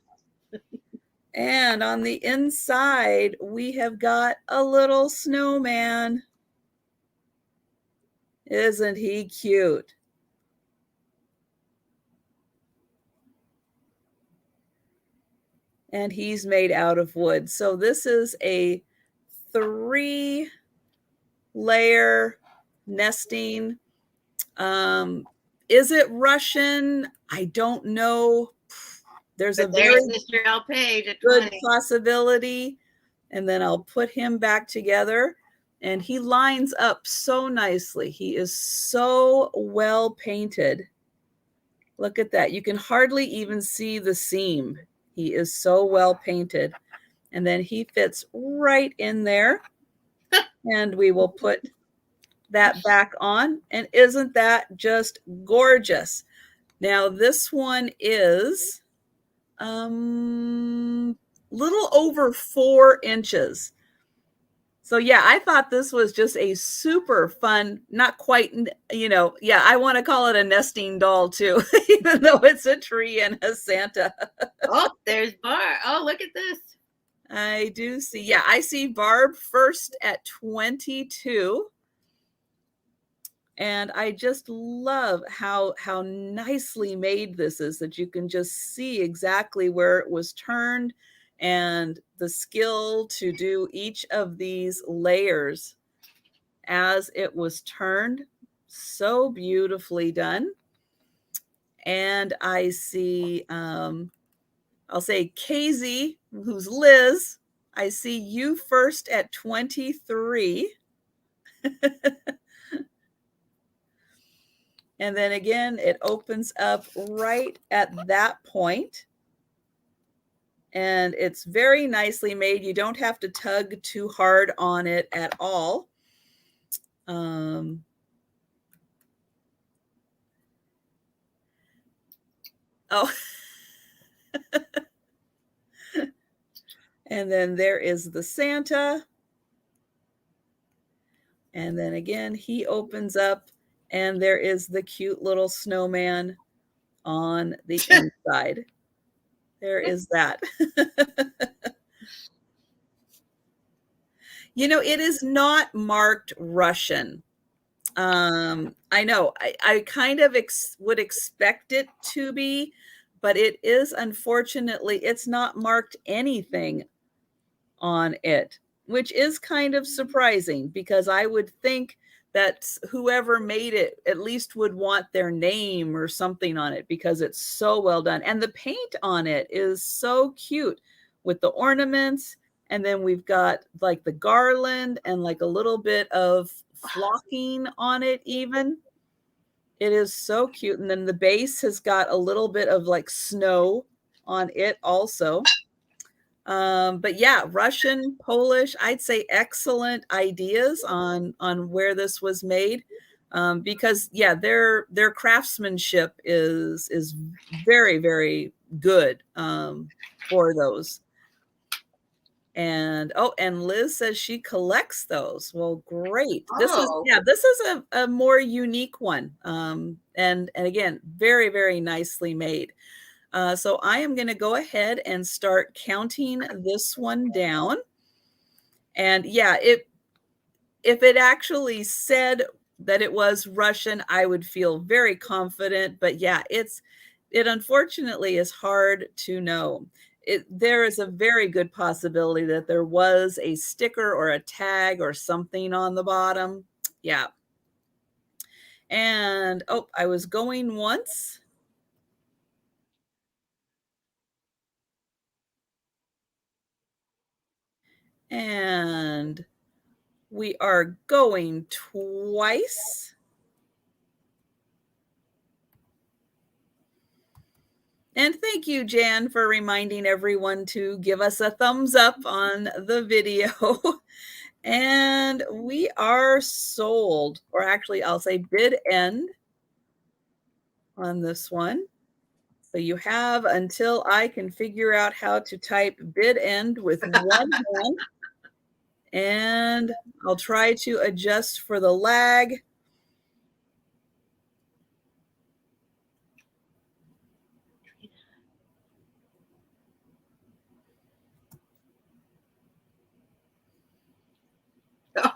Speaker 1: And on the inside, we have got a little snowman. Isn't he cute? And he's made out of wood. So this is a 3-layer nesting. Is it Russian? I don't know. There's a very good possibility. And then I'll put him back together. And he lines up so nicely. He is so well painted. Look at that. You can hardly even see the seam. He is so well painted. And then he fits right in there. And we will put that back on. And isn't that just gorgeous? Now, this one is little over 4 inches. So yeah, I thought this was just a super fun, not quite, you know, yeah, I want to call it a nesting doll too, even though it's a tree and a Santa.
Speaker 2: Oh, there's Barb. Oh, look at this.
Speaker 1: I do see. Yeah, I see Barb first at 22. And I just love how nicely made this is, that you can just see exactly where it was turned and the skill to do each of these layers as it was turned. So beautifully done. And I see, I'll say Casey, who's Liz, I see you first at 23. And then again, it opens up right at that point. And it's very nicely made. You don't have to tug too hard on it at all. Oh, and then there is the Santa. And then again, he opens up and there is the cute little snowman on the inside. There is that. You know, it is not marked Russian. I know I kind of would expect it to be, but it is, unfortunately, it's not marked anything on it, which is kind of surprising because I would think that whoever made it at least would want their name or something on it because it's so well done. And the paint on it is so cute with the ornaments. And then we've got like the garland and like a little bit of flocking on it even. It is so cute. And then the base has got a little bit of like snow on it also. But yeah, Russian, Polish, I'd say excellent ideas on where this was made. Because yeah, their craftsmanship is very, very good for those. And and Liz says she collects those. Well, great. This is a more unique one. And again, very, very nicely made. So I am going to go ahead and start counting this one down. And yeah, if it actually said that it was Russian, I would feel very confident. But yeah, it unfortunately is hard to know. There is a very good possibility that there was a sticker or a tag or something on the bottom. Yeah. And oh, I was going once. And we are going twice. And thank you, Jan, for reminding everyone to give us a thumbs up on the video. And we are sold, or actually I'll say bid end on this one. So you have until I can figure out how to type bid end with one hand. And I'll try to adjust for the lag.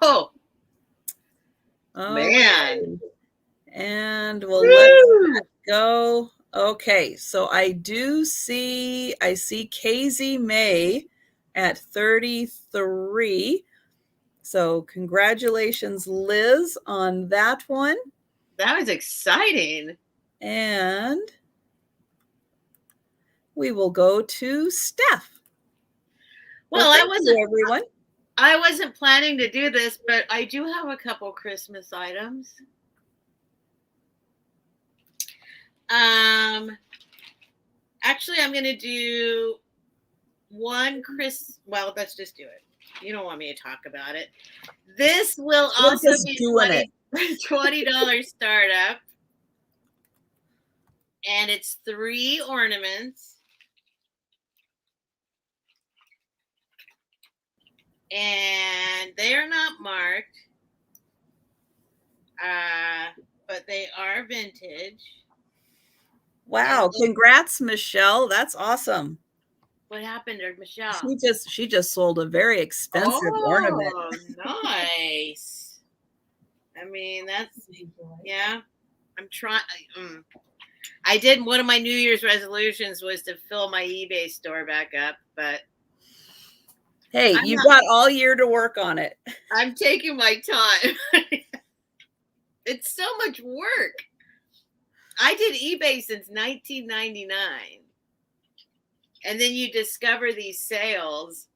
Speaker 2: Oh, man.
Speaker 1: And we'll let that go. Okay, so I see Casey May at 33. So congratulations, Liz, on that one.
Speaker 2: That was exciting.
Speaker 1: And we will go to Steph.
Speaker 2: Well,
Speaker 1: everyone.
Speaker 2: I wasn't planning to do this, but I do have a couple Christmas items. Actually, I'm going to do one well, let's just do it. You don't want me to talk about it. This will also be $20 startup. And it's 3 ornaments. And they are not marked. But they are vintage.
Speaker 1: Wow, congrats, Michelle. That's awesome.
Speaker 2: What happened to Michelle?
Speaker 1: She just sold a very expensive ornament.
Speaker 2: Nice. I mean, that's, yeah. I'm trying. I did, one of my New Year's resolutions was to fill my eBay store back up, but
Speaker 1: hey, you've got all year to work on it.
Speaker 2: I'm taking my time. It's so much work. I did eBay since 1999. And then you discover these sales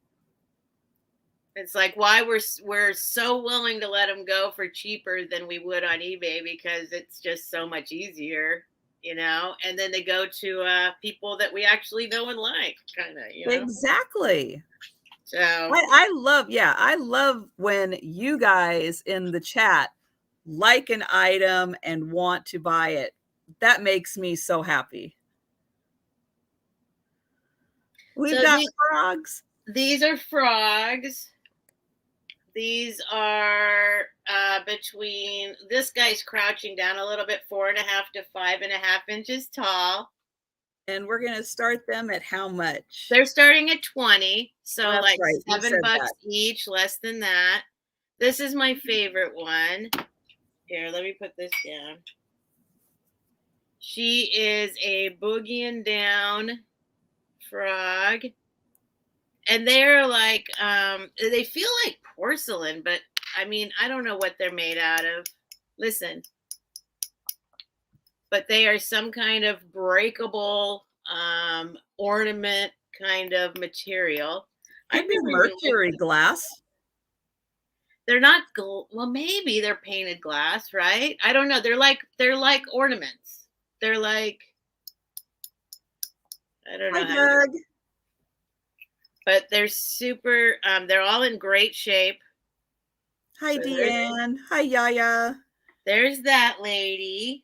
Speaker 2: It's like why we're so willing to let them go for cheaper than we would on eBay because it's just so much easier, you know. And then they go to people that we actually know and like, kind of, you know.
Speaker 1: Exactly.
Speaker 2: So
Speaker 1: I love when you guys in the chat like an item and want to buy it. That makes me so happy. We've
Speaker 2: so
Speaker 1: got frogs.
Speaker 2: these are frogs. These are between, this guy's crouching down a little bit, 4.5 to 5.5 inches tall.
Speaker 1: And we're going to start them at how much?
Speaker 2: They're starting at 20. So
Speaker 1: That's
Speaker 2: like
Speaker 1: right.
Speaker 2: $7 each, less than that. This is my favorite one. Here, let me put this down. She is a boogieing down frog. And they're like, they feel like porcelain, but I mean, I don't know what they're made out of. Listen. But they are some kind of breakable ornament kind of material.
Speaker 1: Could be mercury glass.
Speaker 2: They're not well, maybe they're painted glass, right? I don't know. They're like ornaments. They're like, I don't know.
Speaker 1: Hi, Doug.
Speaker 2: But they're super. They're all in great shape.
Speaker 1: Hi, so Deanne. Hi, Yaya.
Speaker 2: There's that lady.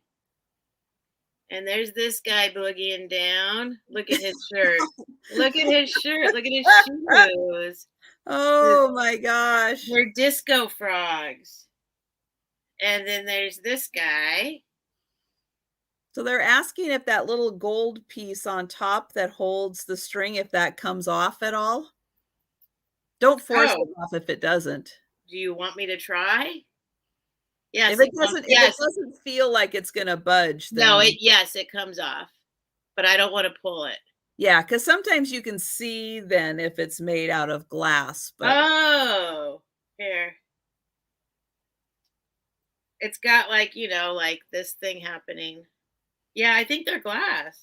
Speaker 2: And there's this guy boogieing down. Look at his shirt. Look at his shirt. Look at his shoes.
Speaker 1: Oh my gosh.
Speaker 2: They're disco frogs. And then there's this guy.
Speaker 1: So they're asking if that little gold piece on top that holds the string, if that comes off at all. Don't force it off if it doesn't.
Speaker 2: Do you want me to try? Yes.
Speaker 1: If it doesn't feel like it's going to budge, then
Speaker 2: no, it comes off. But I don't want to pull it.
Speaker 1: Yeah, because sometimes you can see then if it's made out of glass. But
Speaker 2: oh, here. It's got like, you know, like this thing happening. Yeah, I think they're glass.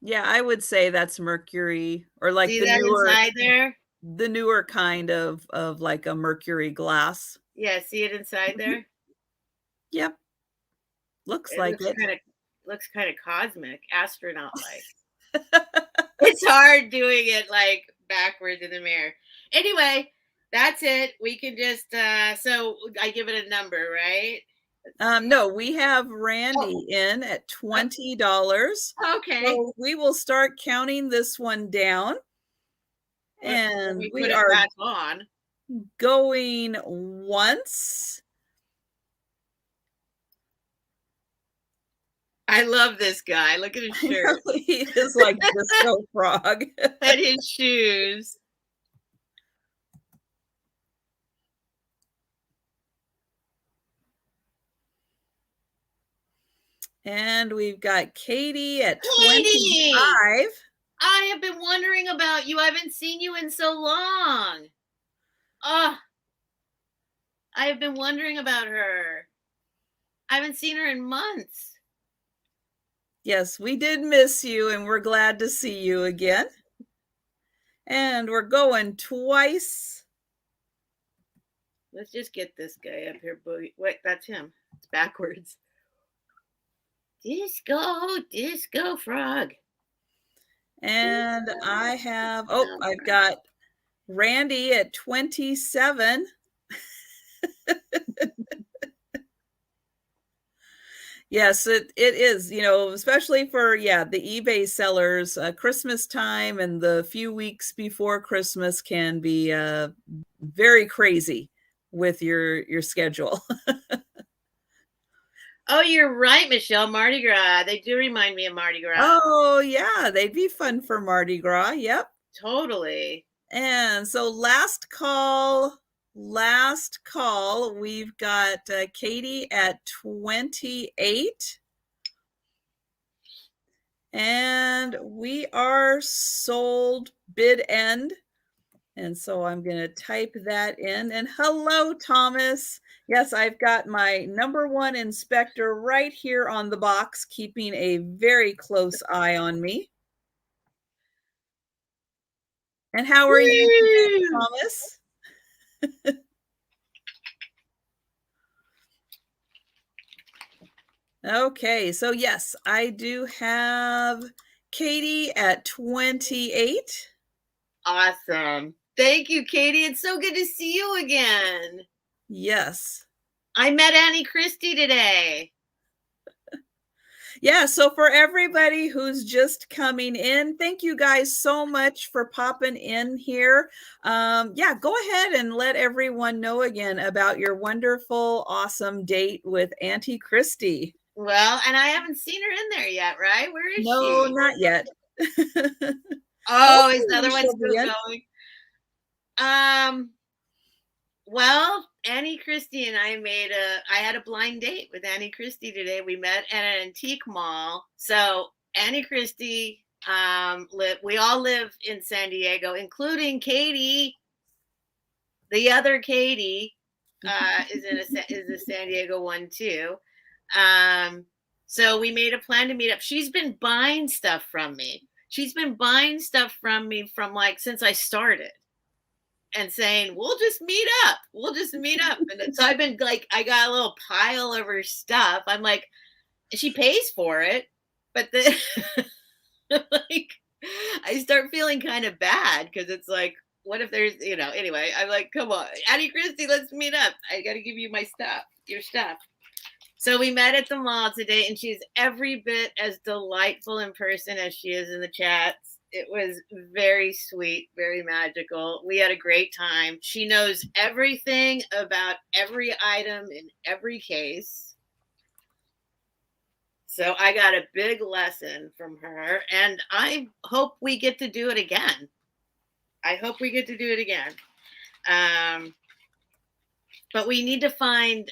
Speaker 1: Yeah, I would say that's mercury, or like
Speaker 2: see the newer inside there.
Speaker 1: The newer kind of like a mercury glass.
Speaker 2: Yeah, see it inside there?
Speaker 1: Yep. Looks like it.
Speaker 2: Looks kind of cosmic, astronaut like. It's hard doing it like backwards in the mirror. Anyway, that's it. We can just so I give it a number, right?
Speaker 1: No, we have Randy in at $20.
Speaker 2: Okay.
Speaker 1: So we will start counting this one down. And we are
Speaker 2: back on.
Speaker 1: Going once.
Speaker 2: I love this guy. Look at his shirt.
Speaker 1: He is like a disco frog.
Speaker 2: And his shoes.
Speaker 1: And we've got Katie at 25.
Speaker 2: I have been wondering about you. I haven't seen you in so long. Oh, I have been wondering about her. I haven't seen her in months.
Speaker 1: Yes, we did miss you, and we're glad to see you again. And we're going twice.
Speaker 2: Let's just get this guy up here. Wait, that's him. It's backwards. Disco frog.
Speaker 1: And I have, I've got Randy at 27. Yes, it is, you know, especially for, the eBay sellers, Christmas time and the few weeks before Christmas can be very crazy with your schedule.
Speaker 2: Oh, you're right, Michelle. Mardi Gras. They do remind me of Mardi Gras.
Speaker 1: Oh, yeah. They'd be fun for Mardi Gras. Yep.
Speaker 2: Totally.
Speaker 1: And so last call. We've got Katie at 28. And we are sold bid end. And so I'm going to type that in. And hello, Thomas. Yes, I've got my #1 inspector right here on the box, keeping a very close eye on me. And how are you today, Thomas? Okay, so yes, I do have Katie at 28.
Speaker 2: Awesome. Thank you, Katie. It's so good to see you again.
Speaker 1: Yes.
Speaker 2: I met Annie Christie today.
Speaker 1: Yeah, so for everybody who's just coming in, thank you guys so much for popping in here. Yeah, go ahead and let everyone know again about your wonderful, awesome date with Auntie Christie.
Speaker 2: Well, and I haven't seen her in there yet, right? Where is she?
Speaker 1: No, not yet.
Speaker 2: Oh, is the other one still going? Well, Annie Christie and I had a blind date with Annie Christie today. We met at an antique mall. So Annie Christie, we all live in San Diego, including Katie. The other Katie is a San Diego one too. So we made a plan to meet up. She's been buying stuff from me. She's been buying stuff from me from like since I started. And saying, we'll just meet up. We'll just meet up. And so I've been like, I got a little pile of her stuff. I'm like, she pays for it. But then like, I start feeling kind of bad because it's like, what if there's, anyway, I'm like, come on, Annie Christie, let's meet up. I got to give you my stuff, your stuff. So we met at the mall today, and she's every bit as delightful in person as she is in the chats. It was very sweet, very magical. We had a great time. She knows everything about every item in every case. So I got a big lesson from her, and I hope we get to do it again. But we need to find,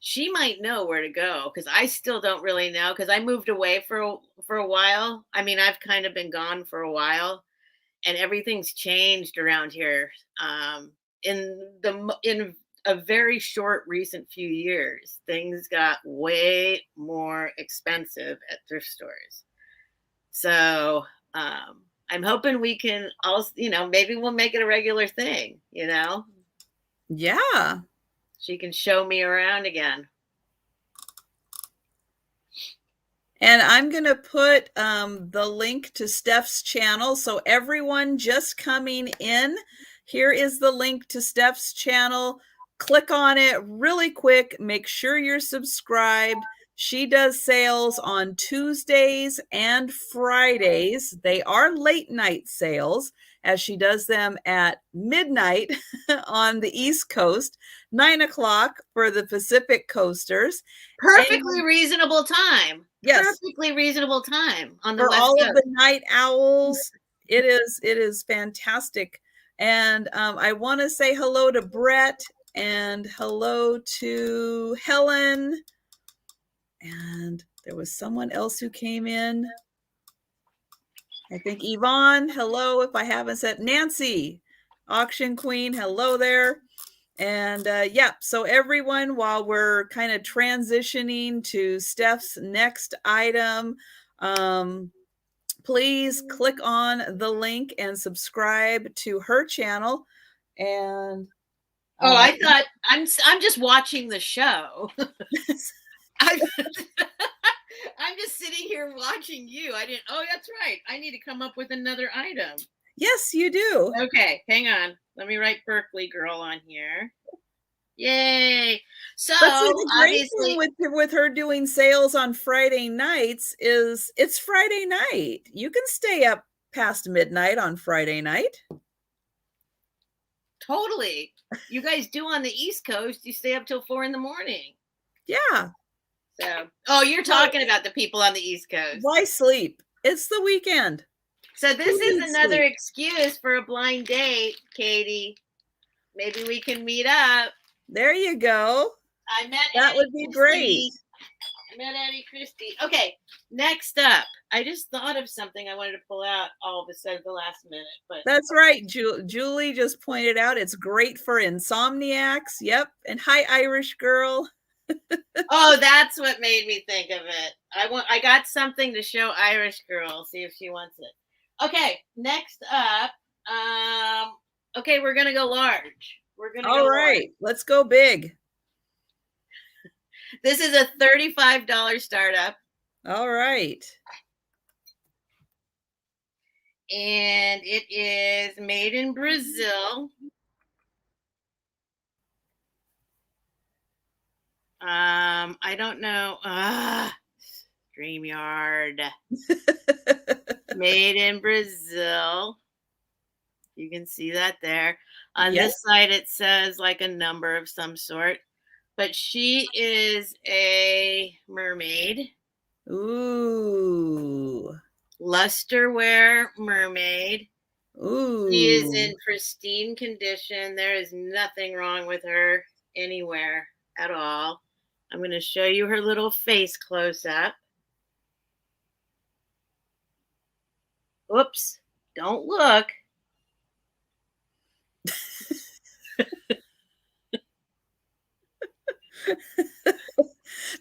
Speaker 2: she might know where to go because I still don't really know because I moved away for a while. I mean, I've kind of been gone for a while, and everything's changed around here in a very short recent few years. Things got way more expensive at thrift stores. So I'm hoping we can also, maybe we'll make it a regular thing,
Speaker 1: Yeah.
Speaker 2: She can show me around again.
Speaker 1: And I'm going to put the link to Steph's channel. So everyone just coming in, here is the link to Steph's channel. Click on it really quick. Make sure you're subscribed. She does sales on Tuesdays and Fridays. They are late night sales, as she does them at midnight on the East Coast, 9 o'clock for the Pacific coasters.
Speaker 2: Perfectly reasonable time.
Speaker 1: Yes.
Speaker 2: Perfectly reasonable time on the
Speaker 1: For
Speaker 2: West
Speaker 1: all
Speaker 2: Coast.
Speaker 1: of the night owls. It is fantastic. And I want to say hello to Brett and hello to Helen. And there was someone else who came in. I think Yvonne, hello, if I haven't said. Nancy, Auction Queen, hello there. And yeah, so everyone, while we're kind of transitioning to Steph's next item, please click on the link and subscribe to her channel. And
Speaker 2: I thought I'm just watching the show. I'm just sitting here watching you. Oh, that's right. I need to come up with another item.
Speaker 1: Yes, you do.
Speaker 2: Okay, hang on. Let me write Berkeley Girl on here. Yay. So
Speaker 1: the great thing with her doing sales on Friday nights is it's Friday night. You can stay up past midnight on Friday night.
Speaker 2: Totally. You guys do on the East Coast, you stay up till 4 a.m.
Speaker 1: Yeah.
Speaker 2: So, you're talking about the people on the East Coast.
Speaker 1: Why sleep? It's the weekend.
Speaker 2: So this is another excuse for a blind date, Katie. Maybe we can meet up.
Speaker 1: There you go.
Speaker 2: I met
Speaker 1: that would be great.
Speaker 2: I met Addie Christie. Okay, next up. I just thought of something I wanted to pull out all of a sudden at the last minute. But
Speaker 1: that's right. Julie just pointed out it's great for insomniacs. Yep. And hi, Irish girl.
Speaker 2: Oh, that's what made me think of it. I got something to show Irish girl. See if she wants it. Okay, next up. Okay, we're gonna go large. We're gonna
Speaker 1: All
Speaker 2: go
Speaker 1: right,
Speaker 2: large.
Speaker 1: let's go big.
Speaker 2: This is a $35 startup.
Speaker 1: All right.
Speaker 2: And it is made in Brazil. I don't know. StreamYard. Made in Brazil. You can see that there. On this side, it says like a number of some sort. But she is a mermaid.
Speaker 1: Ooh.
Speaker 2: Lusterware mermaid.
Speaker 1: Ooh.
Speaker 2: She is in pristine condition. There is nothing wrong with her anywhere at all. I'm going to show you her little face close up. Oops. Don't look.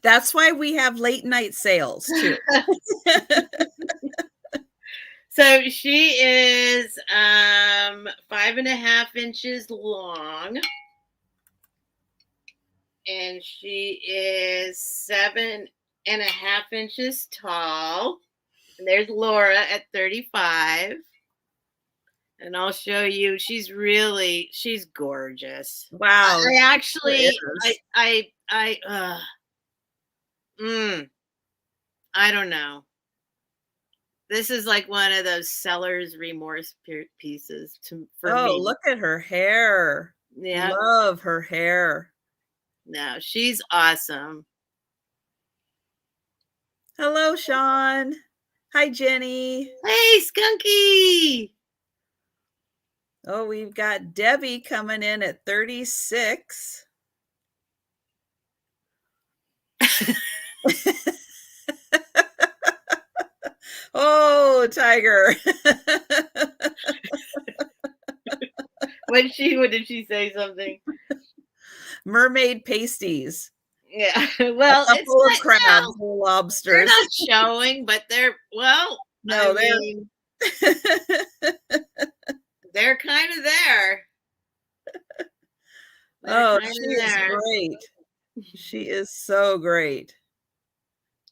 Speaker 1: That's why we have late night sales too.
Speaker 2: So she is 5.5 inches long. And she is 7.5 inches tall. And there's Laura at 35. And I'll show you. She's gorgeous.
Speaker 1: Wow.
Speaker 2: I actually, I don't know. This is like one of those seller's remorse pieces for me.
Speaker 1: Oh, look at her hair.
Speaker 2: Yeah.
Speaker 1: Love her hair.
Speaker 2: No, she's awesome.
Speaker 1: Hello, Sean. Hi, Jenny.
Speaker 2: Hey, Skunky.
Speaker 1: Oh, we've got Debbie coming in at 36. Oh, Tiger.
Speaker 2: What did she say something?
Speaker 1: Mermaid pasties.
Speaker 2: Yeah. Well,
Speaker 1: a couple of crabs and lobsters.
Speaker 2: They're not showing, but they're
Speaker 1: no,
Speaker 2: they're kind of there.
Speaker 1: She is great. She is so great.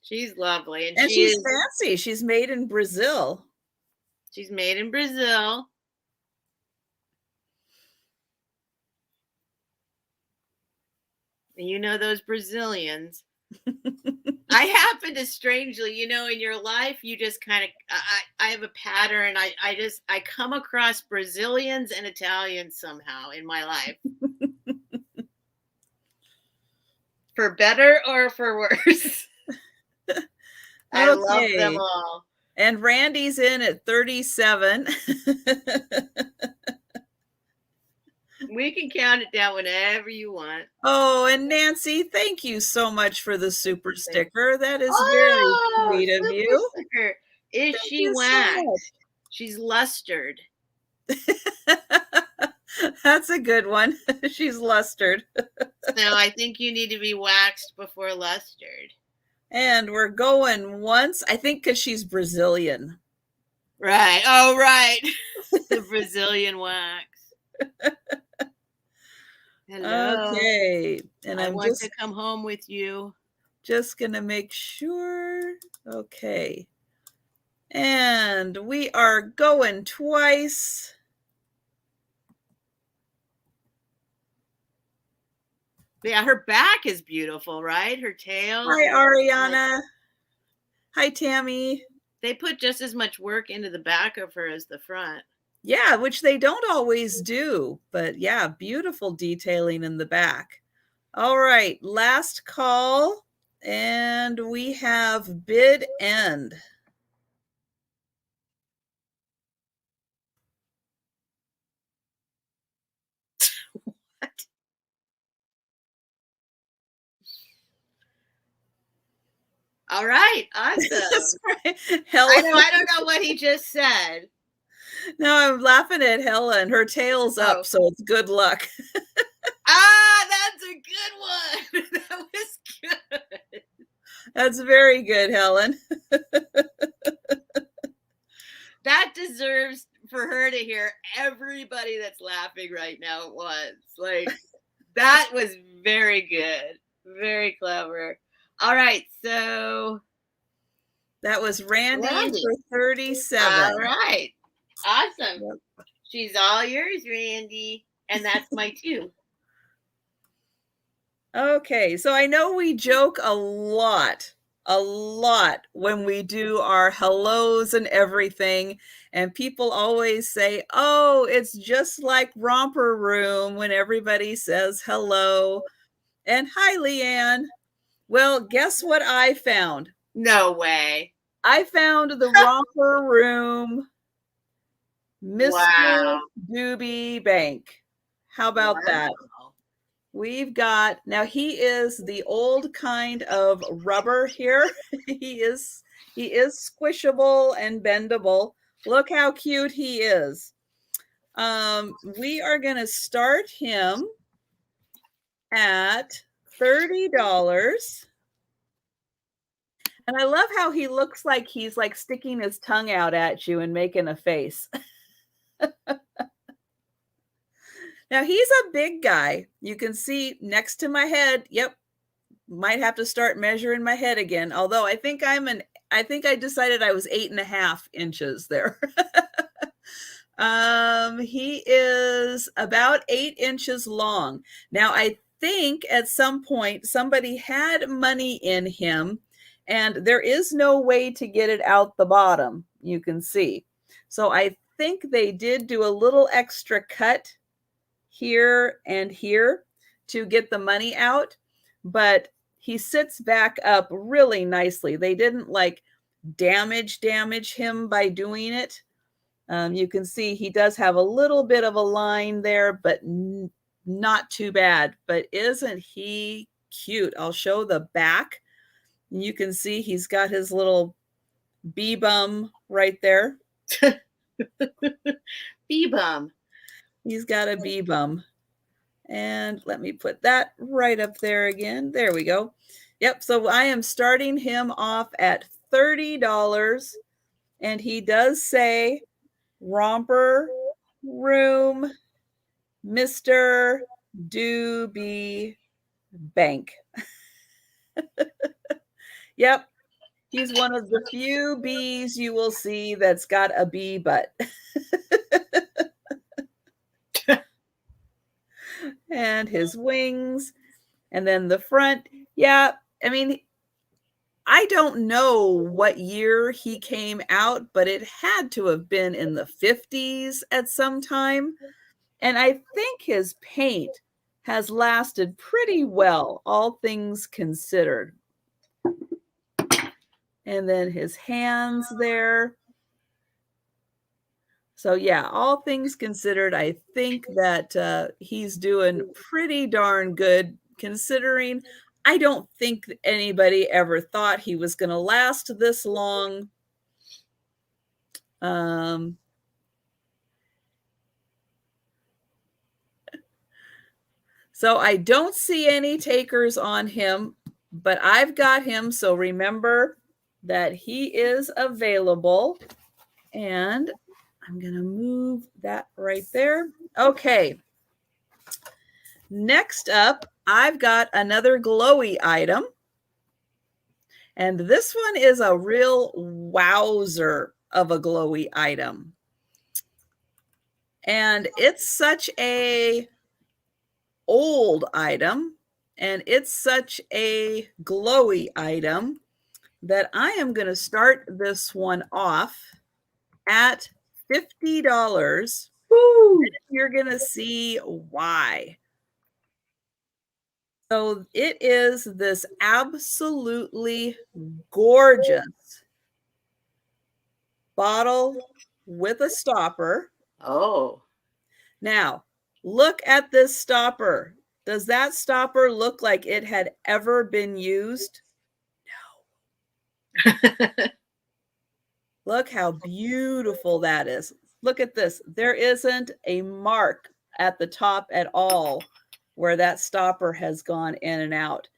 Speaker 2: She's lovely.
Speaker 1: And she's fancy. She's made in Brazil.
Speaker 2: She's made in Brazil. You know those Brazilians. I happen to strangely, in your life, you just kind of, I have a pattern. I come across Brazilians and Italians somehow in my life. For better or for worse. I love them all.
Speaker 1: And Randy's in at 37.
Speaker 2: We can count it down whenever you want.
Speaker 1: Oh, and Nancy, thank you so much for the super sticker. That is very sweet of you.
Speaker 2: Sticker. She waxed? So she's lustered.
Speaker 1: That's a good one. She's lustered.
Speaker 2: So I think you need to be waxed before lustered.
Speaker 1: And we're going once, I think because she's Brazilian.
Speaker 2: Right. Oh, right. The Brazilian wax. Hello.
Speaker 1: Okay. And
Speaker 2: I want to come home with you.
Speaker 1: Just going to make sure. Okay. And we are going twice.
Speaker 2: Yeah, her back is beautiful, right? Her tail.
Speaker 1: Hi, Ariana. Hi, Tammy.
Speaker 2: They put just as much work into the back of her as the front.
Speaker 1: Yeah, which they don't always do. But yeah, beautiful detailing in the back. All right, last call. And we have bid end.
Speaker 2: All right. Awesome.
Speaker 1: That's right. Helen.
Speaker 2: I don't know what he just said.
Speaker 1: No, I'm laughing at Helen. Her tail's up, so it's good luck.
Speaker 2: That's a good one. That was good.
Speaker 1: That's very good, Helen.
Speaker 2: That deserves for her to hear everybody that's laughing right now at once. Like, that was very good. Very clever. All right, so
Speaker 1: that was Randy for 37.
Speaker 2: All right. Awesome. Yep. She's all yours, Randy. And that's my 2.
Speaker 1: Okay, so I know we joke a lot when we do our hellos and everything, and people always say, oh, it's just like Romper Room when everybody says hello. And hi, Leanne. Well, guess what I found?
Speaker 2: No way.
Speaker 1: I found the Romper Room Mr. Doobie Bank. How about that? We've got, now he is the old kind of rubber here. he is squishable and bendable. Look how cute he is. We are going to start him at $30. And I love how he looks like he's like sticking his tongue out at you and making a face. Now he's a big guy. You can see next to my head. Yep. Might have to start measuring my head again. Although I think I decided I was 8.5 inches there. He is about 8 inches long. Now I think at some point somebody had money in him and there is no way to get it out the bottom. You can see. So I think they did do a little extra cut here and here to get the money out, but he sits back up really nicely. They didn't like damage him by doing it. You can see he does have a little bit of a line there, but not too bad. But isn't he cute? I'll show the back. You can see he's got his little bee bum right there.
Speaker 2: Bee bum.
Speaker 1: He's got a bee bum. And let me put that right up there again. There we go. Yep. So I am starting him off at $30. And he does say Romper Room Mr. Doobie Bank. Yep. He's one of the few bees you will see that's got a bee butt. And his wings, and then the front. Yeah, I mean, I don't know what year he came out, but it had to have been in the 50s at some time. And I think his paint has lasted pretty well, all things considered. And then his hands there. So yeah, all things considered, I think that he's doing pretty darn good considering. I don't think anybody ever thought he was going to last this long. So I don't see any takers on him, but I've got him. So remember that he is available. And I'm going to move that right there. Okay. Next up, I've got another glowy item. And this one is a real wowzer of a glowy item. And it's such a old item, and it's such a glowy item that I am going to start this one off at $50. Woo! You're going to see why. So it is this absolutely gorgeous bottle with a stopper.
Speaker 2: Oh.
Speaker 1: Now, look at this stopper. Does that stopper look like it had ever been used? No. Look how beautiful that is. Look at this. There isn't a mark at the top at all where that stopper has gone in and out.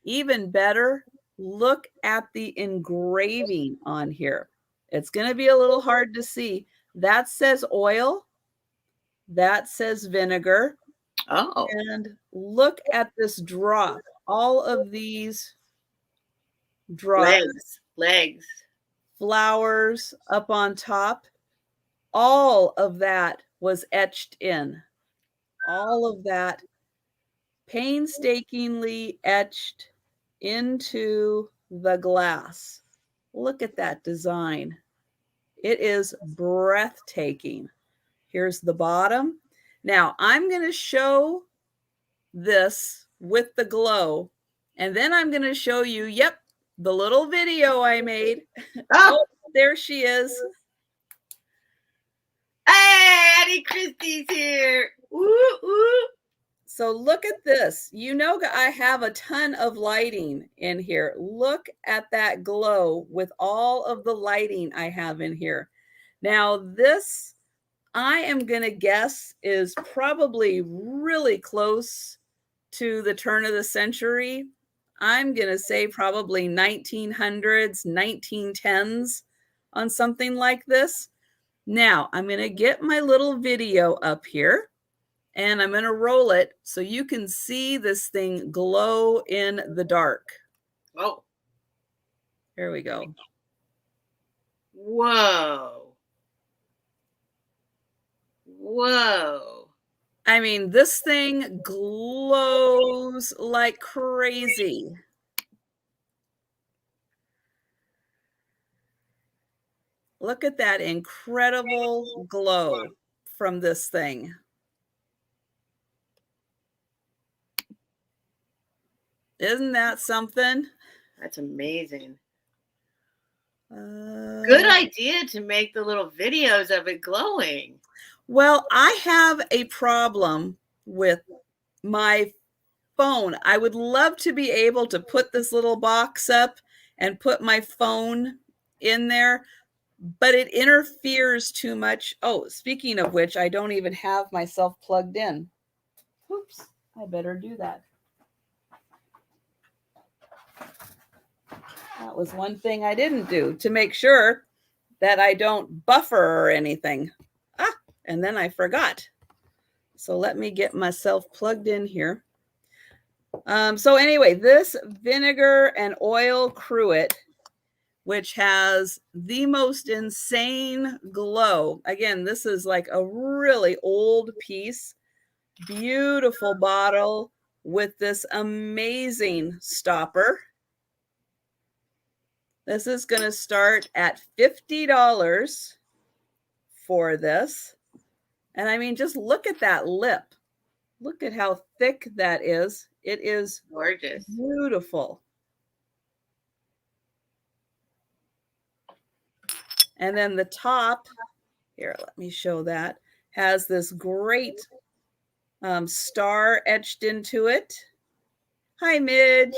Speaker 1: Even better, look at the engraving on here. It's going to be a little hard to see. That says oil. That says vinegar.
Speaker 2: Oh.
Speaker 1: And look at this drop. All of these drops.
Speaker 2: Legs.
Speaker 1: Flowers up on top. All of that was etched in. All of that painstakingly etched into the glass. Look at that design. It is breathtaking. Here's the bottom. Now, I'm going to show this with the glow, and then I'm going to show you, yep, the little video I made. Oh, there she is.
Speaker 2: Hey, Auntie Christie's here. Woo, woo.
Speaker 1: So look at this. You know, I have a ton of lighting in here. Look at that glow with all of the lighting I have in here. Now, this, I am going to guess, is probably really close to the turn of the century. I'm going to say probably 1900s, 1910s on something like this. Now, I'm going to get my little video up here. And I'm going to roll it so you can see this thing glow in the dark.
Speaker 2: Oh.
Speaker 1: Here we go.
Speaker 2: Whoa. Whoa.
Speaker 1: I mean, this thing glows like crazy. Look at that incredible glow from this thing. Isn't that something?
Speaker 2: That's amazing. Good idea to make the little videos of it glowing.
Speaker 1: Well, I have a problem with my phone. I would love to be able to put this little box up and put my phone in there, but it interferes too much. Oh, speaking of which, I don't even have myself plugged in. Oops, I better do that. That was one thing I didn't do to make sure that I don't buffer or anything. And then I forgot. So let me get myself plugged in here. So anyway, this vinegar and oil cruet, which has the most insane glow. Again, this is like a really old piece. Beautiful bottle with this amazing stopper. This is going to start at $50 for this. And I mean, just look at that lip. Look at how thick that is. It is
Speaker 2: gorgeous.
Speaker 1: Beautiful. And then the top, here, let me show that, has this great star etched into it. Hi, Midge.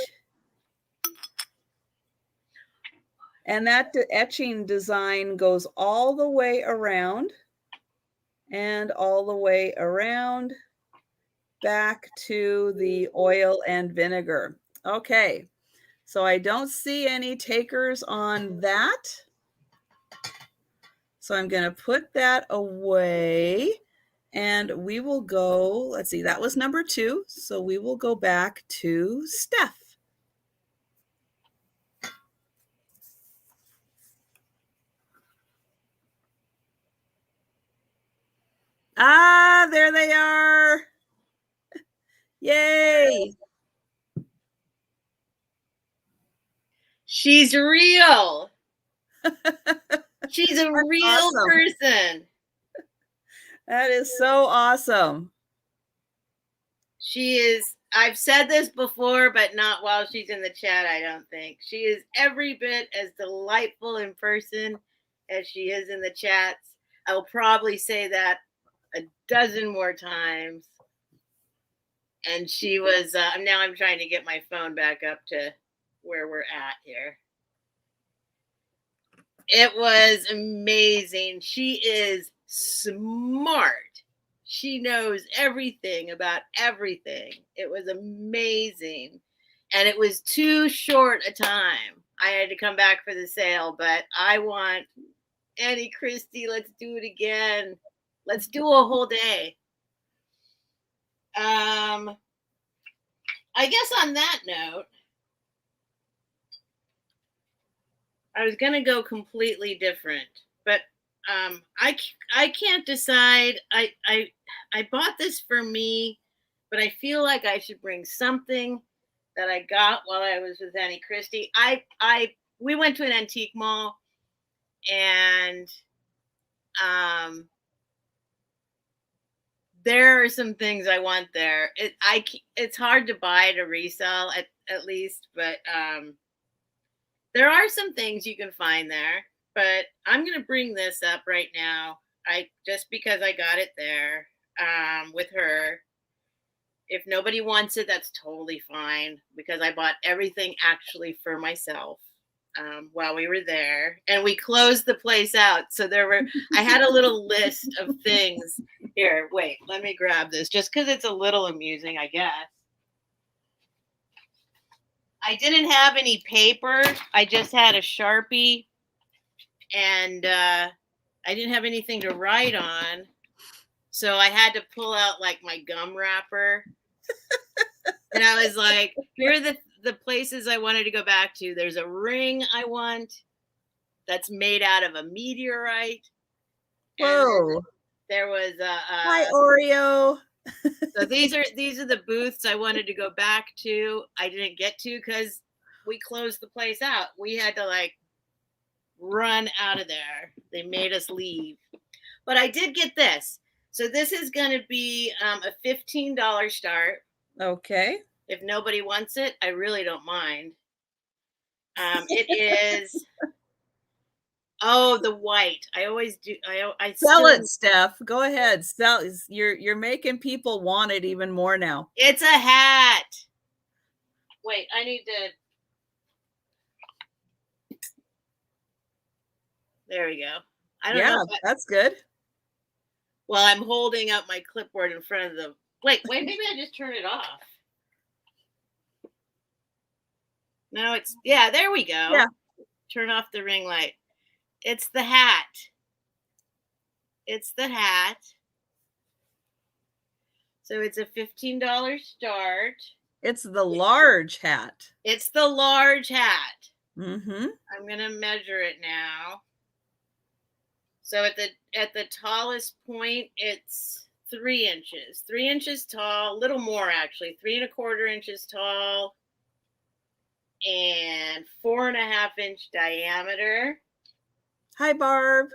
Speaker 1: And that etching design goes all the way around and all the way around back to the oil and vinegar. Okay, so I don't see any takers on that. So I'm going to put that away and we will go, let's see, that was number 2. So we will go back to Steph. Ah, there they are. Yay.
Speaker 2: She's real. She's a real
Speaker 1: awesome.
Speaker 2: person.
Speaker 1: That is so awesome.
Speaker 2: She is, I've said this before, but not while she's in the chat, I don't think. She is every bit as delightful in person as she is in the chats. I'll probably say that a dozen more times. And she was, now I'm trying to get my phone back up to where we're at here. It was amazing. She is smart. She knows everything about everything. It was amazing. And it was too short a time. I had to come back for the sale, but I want Annie Christie. Let's do it again. Let's do a whole day. I guess on that note, I was going to go completely different, but I can't decide. I bought this for me, but I feel like I should bring something that I got while I was with Annie Christie. We went to an antique mall, and there are some things I want there. It's hard to buy to resell at least, but there are some things you can find there. But I'm going to bring this up right now. Just because I got it there with her. If nobody wants it, that's totally fine, because I bought everything actually for myself while we were there, and we closed the place out. So I had a little list of things. Here, wait, let me grab this just because it's a little amusing, I guess. I didn't have any paper. I just had a Sharpie, and I didn't have anything to write on. So I had to pull out like my gum wrapper. And I was like, here are the places I wanted to go back to. There's a ring I want that's made out of a meteorite.
Speaker 1: Whoa.
Speaker 2: There was
Speaker 1: Hi, Oreo.
Speaker 2: So these are the booths I wanted to go back to. I didn't get to because we closed the place out. We had to like run out of there. They made us leave. But I did get this. So this is going to be a $15 start.
Speaker 1: Okay.
Speaker 2: If nobody wants it, I really don't mind. It is. Oh, the white. I always do. I
Speaker 1: sell it, Steph. Go ahead. Sell. You're making people want it even more now.
Speaker 2: It's a hat. Wait, I need to. There we go. I don't know.
Speaker 1: That's good.
Speaker 2: Well, I'm holding up my clipboard in front of the. Wait. Maybe I just turn it off. No, it's there we go.
Speaker 1: Yeah.
Speaker 2: Turn off the ring light. It's the hat. It's the hat. So it's a $15 start.
Speaker 1: It's the large hat.
Speaker 2: It's the large hat.
Speaker 1: Mm-hmm.
Speaker 2: I'm gonna measure it now. So at the tallest point, it's 3 inches. 3 inches tall, a little more actually, 3¼ inches tall, and 4.5-inch diameter.
Speaker 1: Hi, Barb.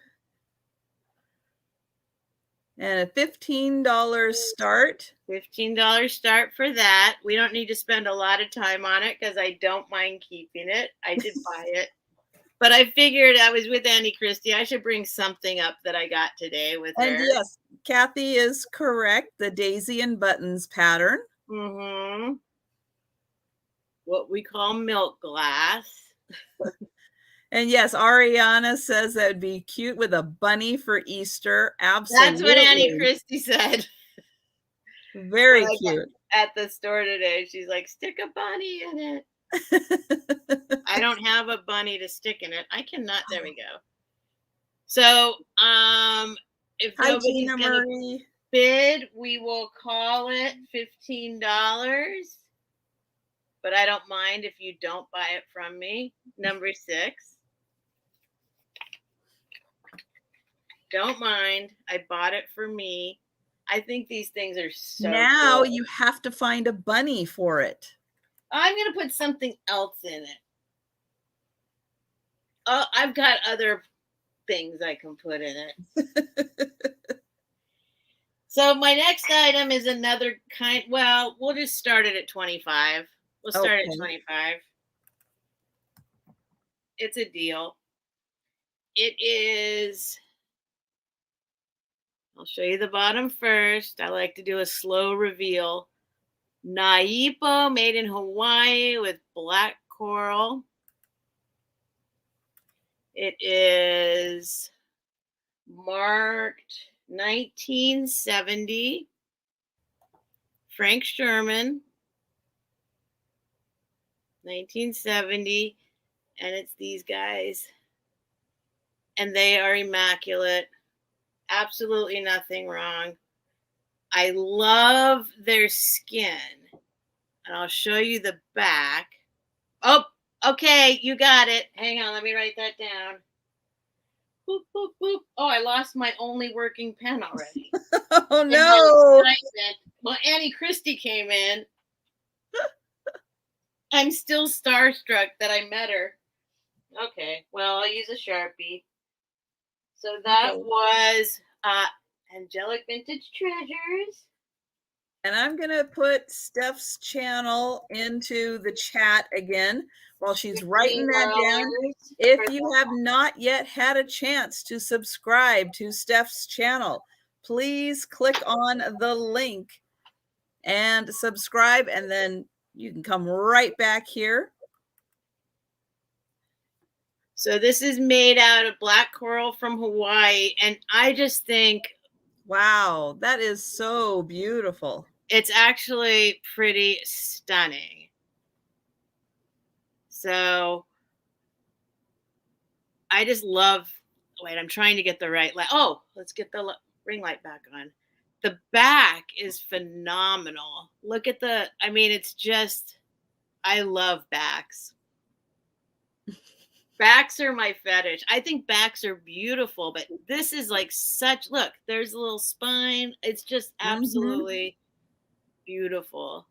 Speaker 1: And a $15 start.
Speaker 2: $15 start for that. We don't need to spend a lot of time on it because I don't mind keeping it. I did buy it. But I figured I was with Annie Christie. I should bring something up that I got today with her.
Speaker 1: And yes, Kathy is correct. The daisy and buttons pattern.
Speaker 2: Mm-hmm. What we call milk glass.
Speaker 1: And yes, Ariana says that would be cute with a bunny for Easter. Absolutely.
Speaker 2: That's what Annie Christie said.
Speaker 1: Very cute.
Speaker 2: At the store today, she's like, stick a bunny in it. I don't have a bunny to stick in it. I cannot. There we go. So, if nobody's gonna bid, we will call it $15. But I don't mind if you don't buy it from me. Number 6. Don't mind. I bought it for me. I think these things are so
Speaker 1: now
Speaker 2: cool.
Speaker 1: You have to find a bunny for it.
Speaker 2: I'm going to put something else in it. Oh, I've got other things I can put in it. So my next item is another kind. Well, we'll just start it at 25. We'll start at 25. It's a deal. It is. I'll show you the bottom first. I like to do a slow reveal. Naipo, made in Hawaii with black coral. It is marked 1970. Frank Sherman, 1970. And it's these guys. And they are immaculate. Absolutely nothing wrong. I love their skin. And I'll show you the back. Oh, okay, you got it. Hang on, let me write that down. Boop, boop, boop. Oh, I lost my only working pen already.
Speaker 1: Oh, no.
Speaker 2: Well, Annie Christie came in. I'm still starstruck that I met her. Okay, well, I'll use a Sharpie. So that was Angelic Vintage Treasures.
Speaker 1: And I'm going to put Steph's channel into the chat again while she's writing that down. If you have not yet had a chance to subscribe to Steph's channel, please click on the link and subscribe, and then you can come right back here.
Speaker 2: So this is made out of black coral from Hawaii, and I just think,
Speaker 1: wow, that is so beautiful.
Speaker 2: It's actually pretty stunning. So I just love, wait, I'm trying to get the right light. Oh, let's get the ring light back on. The back is phenomenal. Look at it's just, I love backs. Backs are my fetish. I think backs are beautiful, but this is like look, there's a little spine. It's just absolutely beautiful.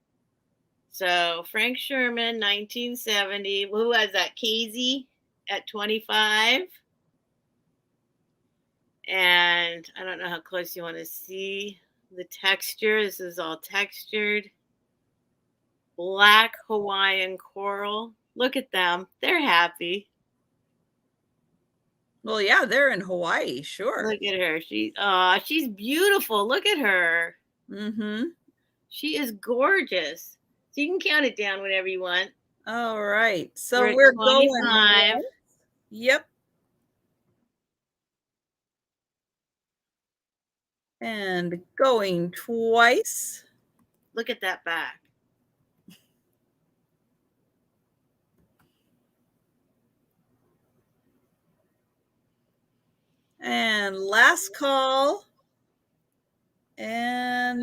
Speaker 2: So Frank Sherman, 1970. Who has that? Casey at 25. And I don't know how close you want to see the texture. This is all textured. Black Hawaiian coral. Look at them. They're happy.
Speaker 1: Well, yeah, they're in Hawaii, sure.
Speaker 2: Look at her. She's beautiful. Look at her. She is gorgeous. So you can count it down whenever you want.
Speaker 1: All right. So we're going. Yep. And going twice.
Speaker 2: Look at that back.
Speaker 1: And last call. And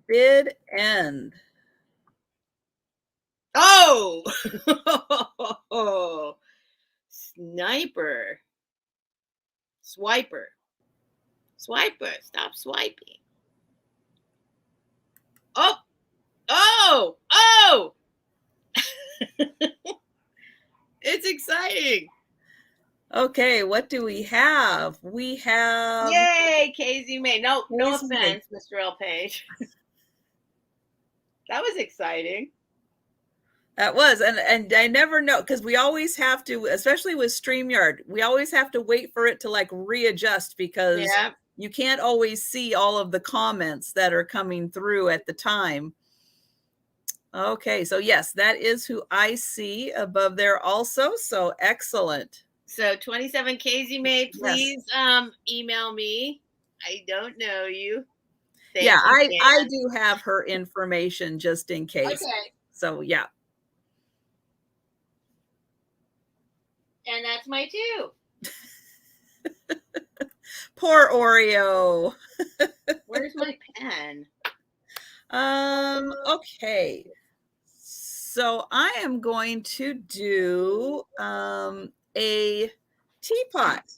Speaker 1: bid end.
Speaker 2: Oh! Sniper. Swiper. Swiper. Stop swiping. Oh! Oh! Oh! It's exciting.
Speaker 1: Okay, what do we have? We have...
Speaker 2: Yay, Casey May. No offense, Mr. L. Page. That was exciting.
Speaker 1: That was, and I never know, because we always have to, especially with StreamYard, we always have to wait for it to like readjust, because you can't always see all of the comments that are coming through at the time. Okay, so yes, that is who I see above there also. So excellent.
Speaker 2: So 27 Casey May, please email me. I don't know you.
Speaker 1: Thank you, I do have her information just in case.
Speaker 2: Okay.
Speaker 1: So yeah.
Speaker 2: And that's my two.
Speaker 1: Poor Oreo.
Speaker 2: Where's my pen?
Speaker 1: Okay. So I am going to do a teapot.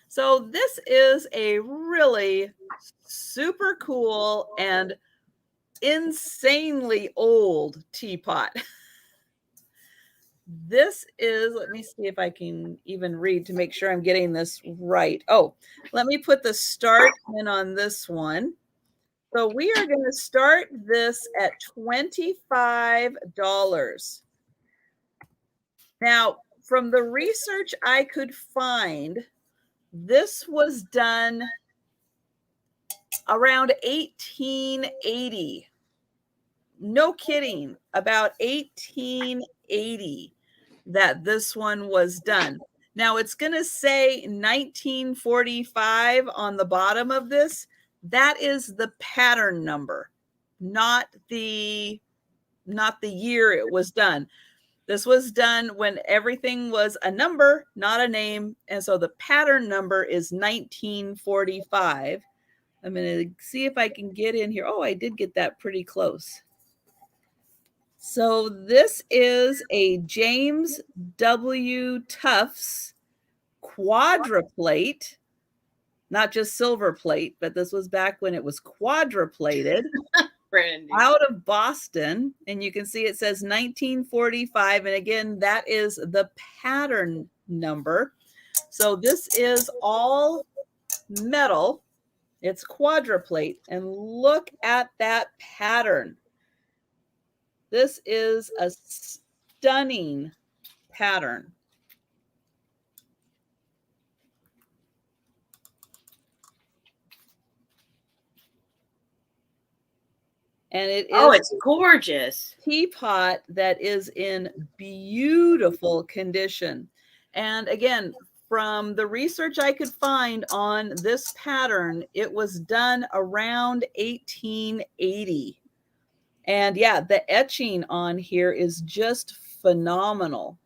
Speaker 1: So this is a really super cool and insanely old teapot. This is, let me see if I can even read to make sure I'm getting this right. Oh, let me put the start in on this one. So we are going to start this at $25. Now, from the research I could find, this was done around 1880. No kidding, about 1880. that this one was done. Now it's going to say 1945 on the bottom of this. That is the pattern number, not the year it was done. This was done when everything was a number, not a name. And so the pattern number is 1945. I'm going to see if I can get in here. Oh, I did get that pretty close. So this is a James W. Tufts quadruplate, not just silver plate, but this was back when it was quadruplated. Out of Boston, and you can see it says 1945, and again, that is the pattern number. So this is all metal. It's quadruplate, and look at that pattern. This is a stunning pattern. And it is,
Speaker 2: oh, it's gorgeous.
Speaker 1: Teapot that is in beautiful condition. And again, from the research I could find on this pattern, it was done around 1880. And yeah, the etching on here is just phenomenal.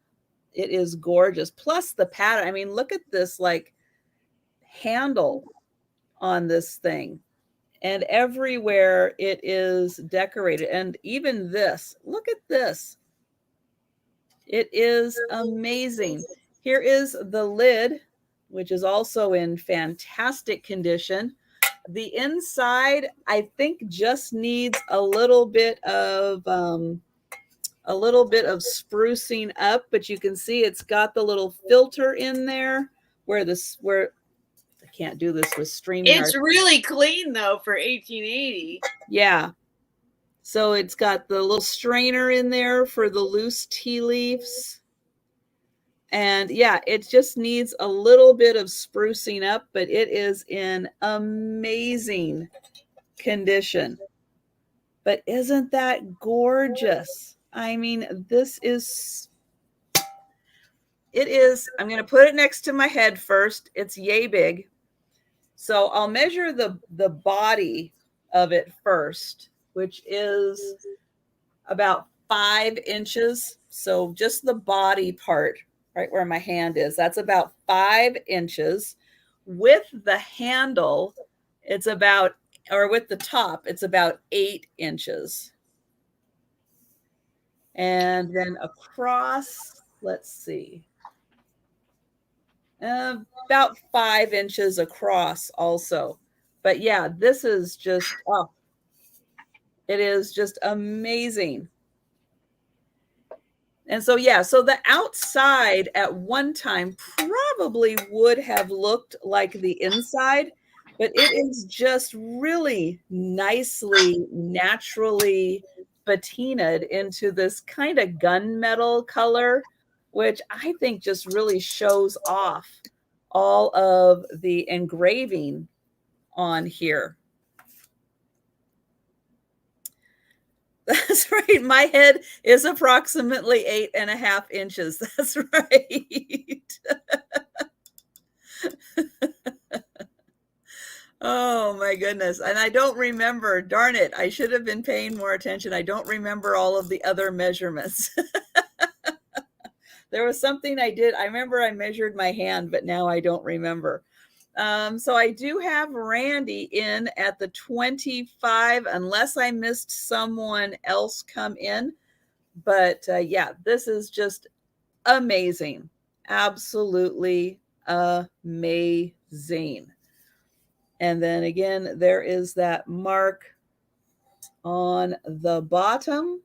Speaker 1: It is gorgeous. Plus the pattern. I mean, look at this like handle on this thing. And everywhere it is decorated. And even this, look at this. It is amazing. Here is the lid, which is also in fantastic condition. The inside, I think, just needs a little bit of sprucing up, but you can see it's got the little filter in there where I can't do this with StreamYard.
Speaker 2: It's really clean though for 1880.
Speaker 1: Yeah. So it's got the little strainer in there for the loose tea leaves. And yeah, it just needs a little bit of sprucing up, but it is in amazing condition. But isn't that gorgeous? I mean, I'm going to put it next to my head first. It's yay big. So I'll measure the body of it first, which is about 5 inches. So just the body part, right where my hand is, that's about 5 inches. With the handle, it's about, or with the top, it's about 8 inches. And then across, let's see, about 5 inches across also. But yeah, this is just, oh, it is just amazing. And so, yeah, so the outside at one time probably would have looked like the inside, but it is just really nicely, naturally patinaed into this kind of gunmetal color, which I think just really shows off all of the engraving on here. That's right. My head is approximately 8.5 inches. That's right. Oh my goodness. And I don't remember, darn it, I should have been paying more attention. I don't remember all of the other measurements. There was something I did. I remember I measured my hand, but now I don't remember. So I do have Randy in at the 25, unless I missed someone else come in. But yeah, this is just amazing. Absolutely amazing. And then again, there is that mark on the bottom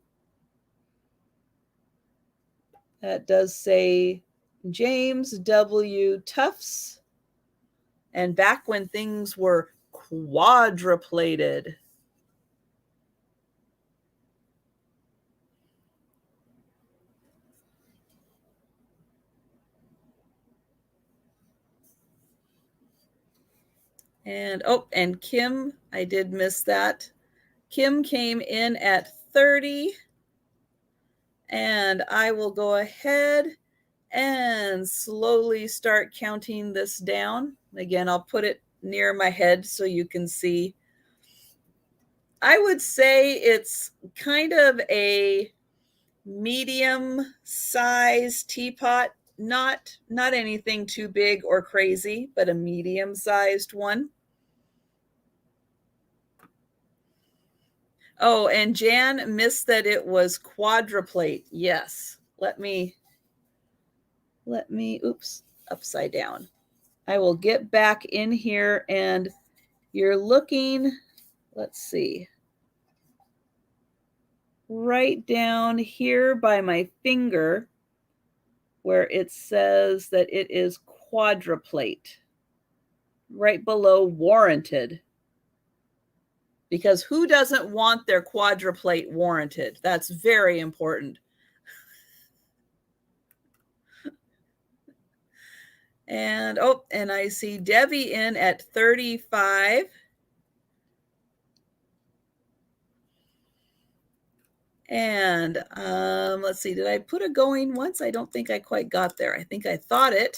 Speaker 1: that does say James W. Tufts. And back when things were quadruplated. And oh, and Kim, I did miss that. Kim came in at 30. And I will go ahead and slowly start counting this down. Again, I'll put it near my head so you can see. I would say it's kind of a medium size teapot, not anything too big or crazy, but a medium sized one. Oh, and Jan missed that it was quadruplate. Yes. Let me, oops, upside down. I will get back in here and you're looking, let's see, right down here by my finger where it says that it is quadruplate, right below warranted. Because who doesn't want their quadruplate warranted? That's very important. And oh, and I see Debbie in at 35. And let's see, did I put a going once? I don't think I quite got there. I think I thought it.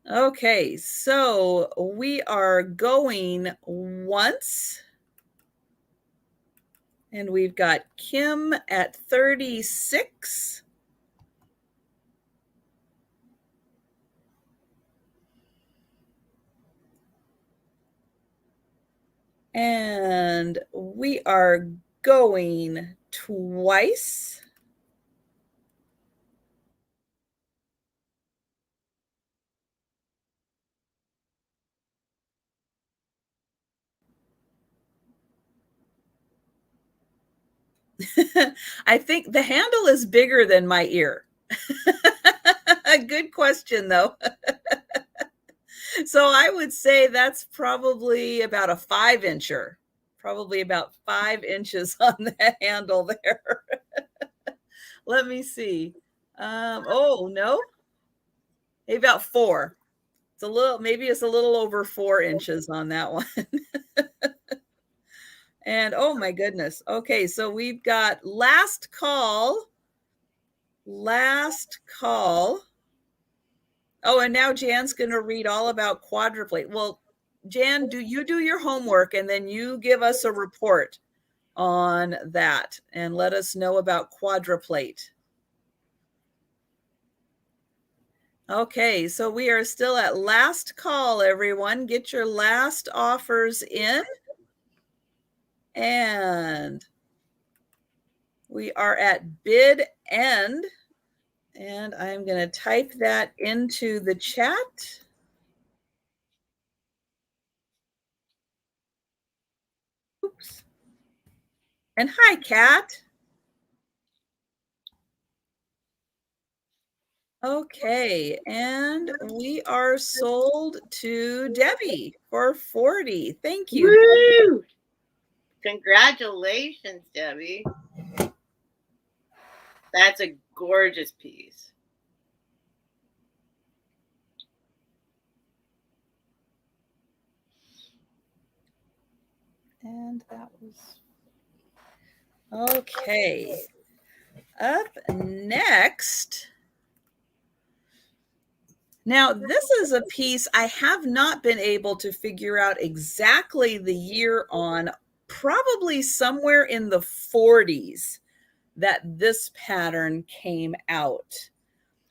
Speaker 1: Okay, so we are going once. And we've got Kim at 36. And we are going twice. I think the handle is bigger than my ear. Good question, though. So I would say that's probably about a 5-incher, probably about 5 inches on the handle there. Let me see. Oh, no, maybe about 4. It's a little, maybe it's a little over 4 inches on that one. And oh my goodness. Okay, so we've got last call. Last call. Oh, and now Jan's going to read all about quadruplate. Well, Jan, do you do your homework and then you give us a report on that and let us know about quadruplate. Okay, so we are still at last call, everyone. Get your last offers in. And we are at bid end. And I'm going to type that into the chat. Oops. And hi, Kat. Okay, and we are sold to Debbie for 40. Thank you.
Speaker 2: Woo! Congratulations, Debbie. That's a gorgeous piece.
Speaker 1: And that was okay. Up next. Now, this is a piece I have not been able to figure out exactly the year on, probably somewhere in the 40s that this pattern came out.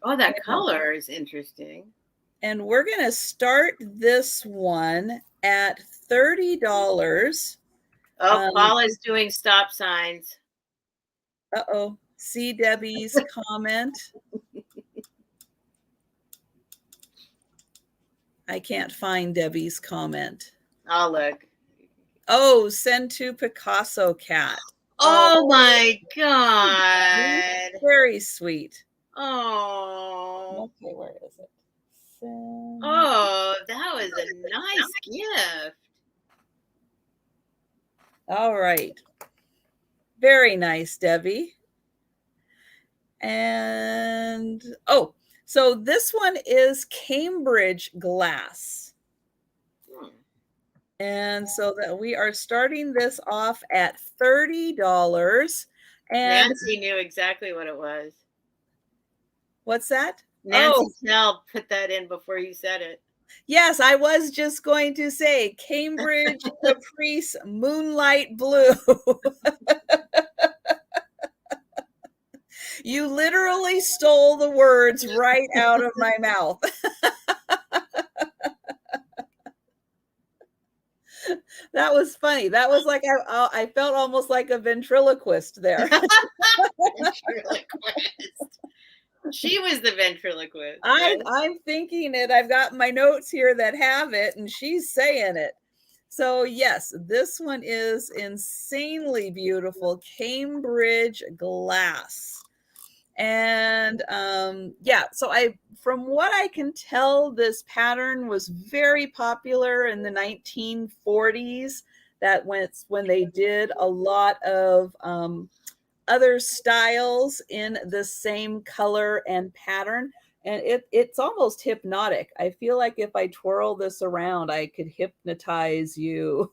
Speaker 2: Oh, that color is interesting.
Speaker 1: And we're going to start this one at $30.
Speaker 2: Oh, Paul is doing stop signs.
Speaker 1: Uh-oh. See Debbie's comment. I can't find Debbie's comment.
Speaker 2: I'll look.
Speaker 1: Oh, send to Picasso Cat.
Speaker 2: Oh my God.
Speaker 1: Very sweet.
Speaker 2: Oh.
Speaker 1: Okay, where is it?
Speaker 2: Oh, that was a nice gift.
Speaker 1: All right. Very nice, Debbie. And, oh, so this one is Cambridge glass. And so that we are starting this off at $30. And
Speaker 2: Nancy knew exactly what it was.
Speaker 1: what's that?
Speaker 2: Nancy Snell put that in before you said it.
Speaker 1: Yes, I was just going to say Cambridge Caprice Moonlight Blue. You literally stole the words right out of my mouth. That was funny. That was like I felt almost like a ventriloquist there.
Speaker 2: Ventriloquist. She was the ventriloquist. Right?
Speaker 1: I'm thinking it. I've got my notes here that have it, and she's saying it. So yes, this one is insanely beautiful. Cambridge glass. And yeah, so from what I can tell, this pattern was very popular in the 1940s. That when they did a lot of other styles in the same color and pattern. And it's almost hypnotic. I feel like if I twirl this around, I could hypnotize you.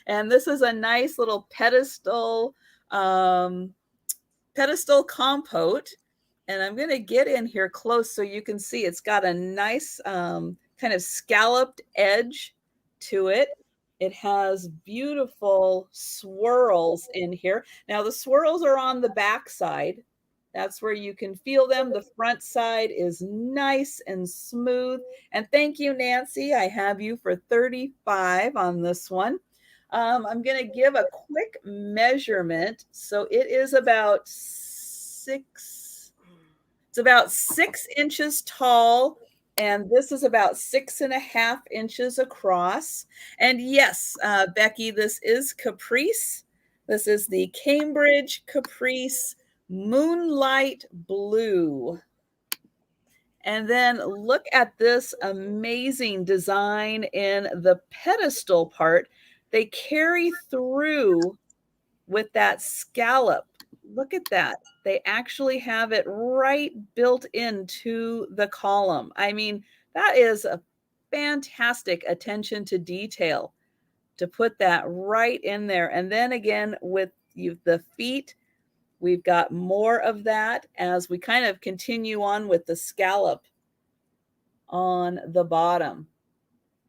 Speaker 1: And this is a nice little pedestal compote. And I'm going to get in here close so you can see it's got a nice kind of scalloped edge to it. It has beautiful swirls in here. Now the swirls are on the back side. That's where you can feel them. The front side is nice and smooth. And thank you, Nancy. I have you for 35 on this one. I'm going to give a quick measurement. So it is about 6 inches tall. And this is about 6.5 inches across. And yes, Becky, this is Caprice. This is the Cambridge Caprice Moonlight Blue. And then look at this amazing design in the pedestal part. They carry through with that scallop. Look at that. They actually have it right built into the column. I mean, that is a fantastic attention to detail to put that right in there. And then again, with the feet, we've got more of that as we kind of continue on with the scallop on the bottom.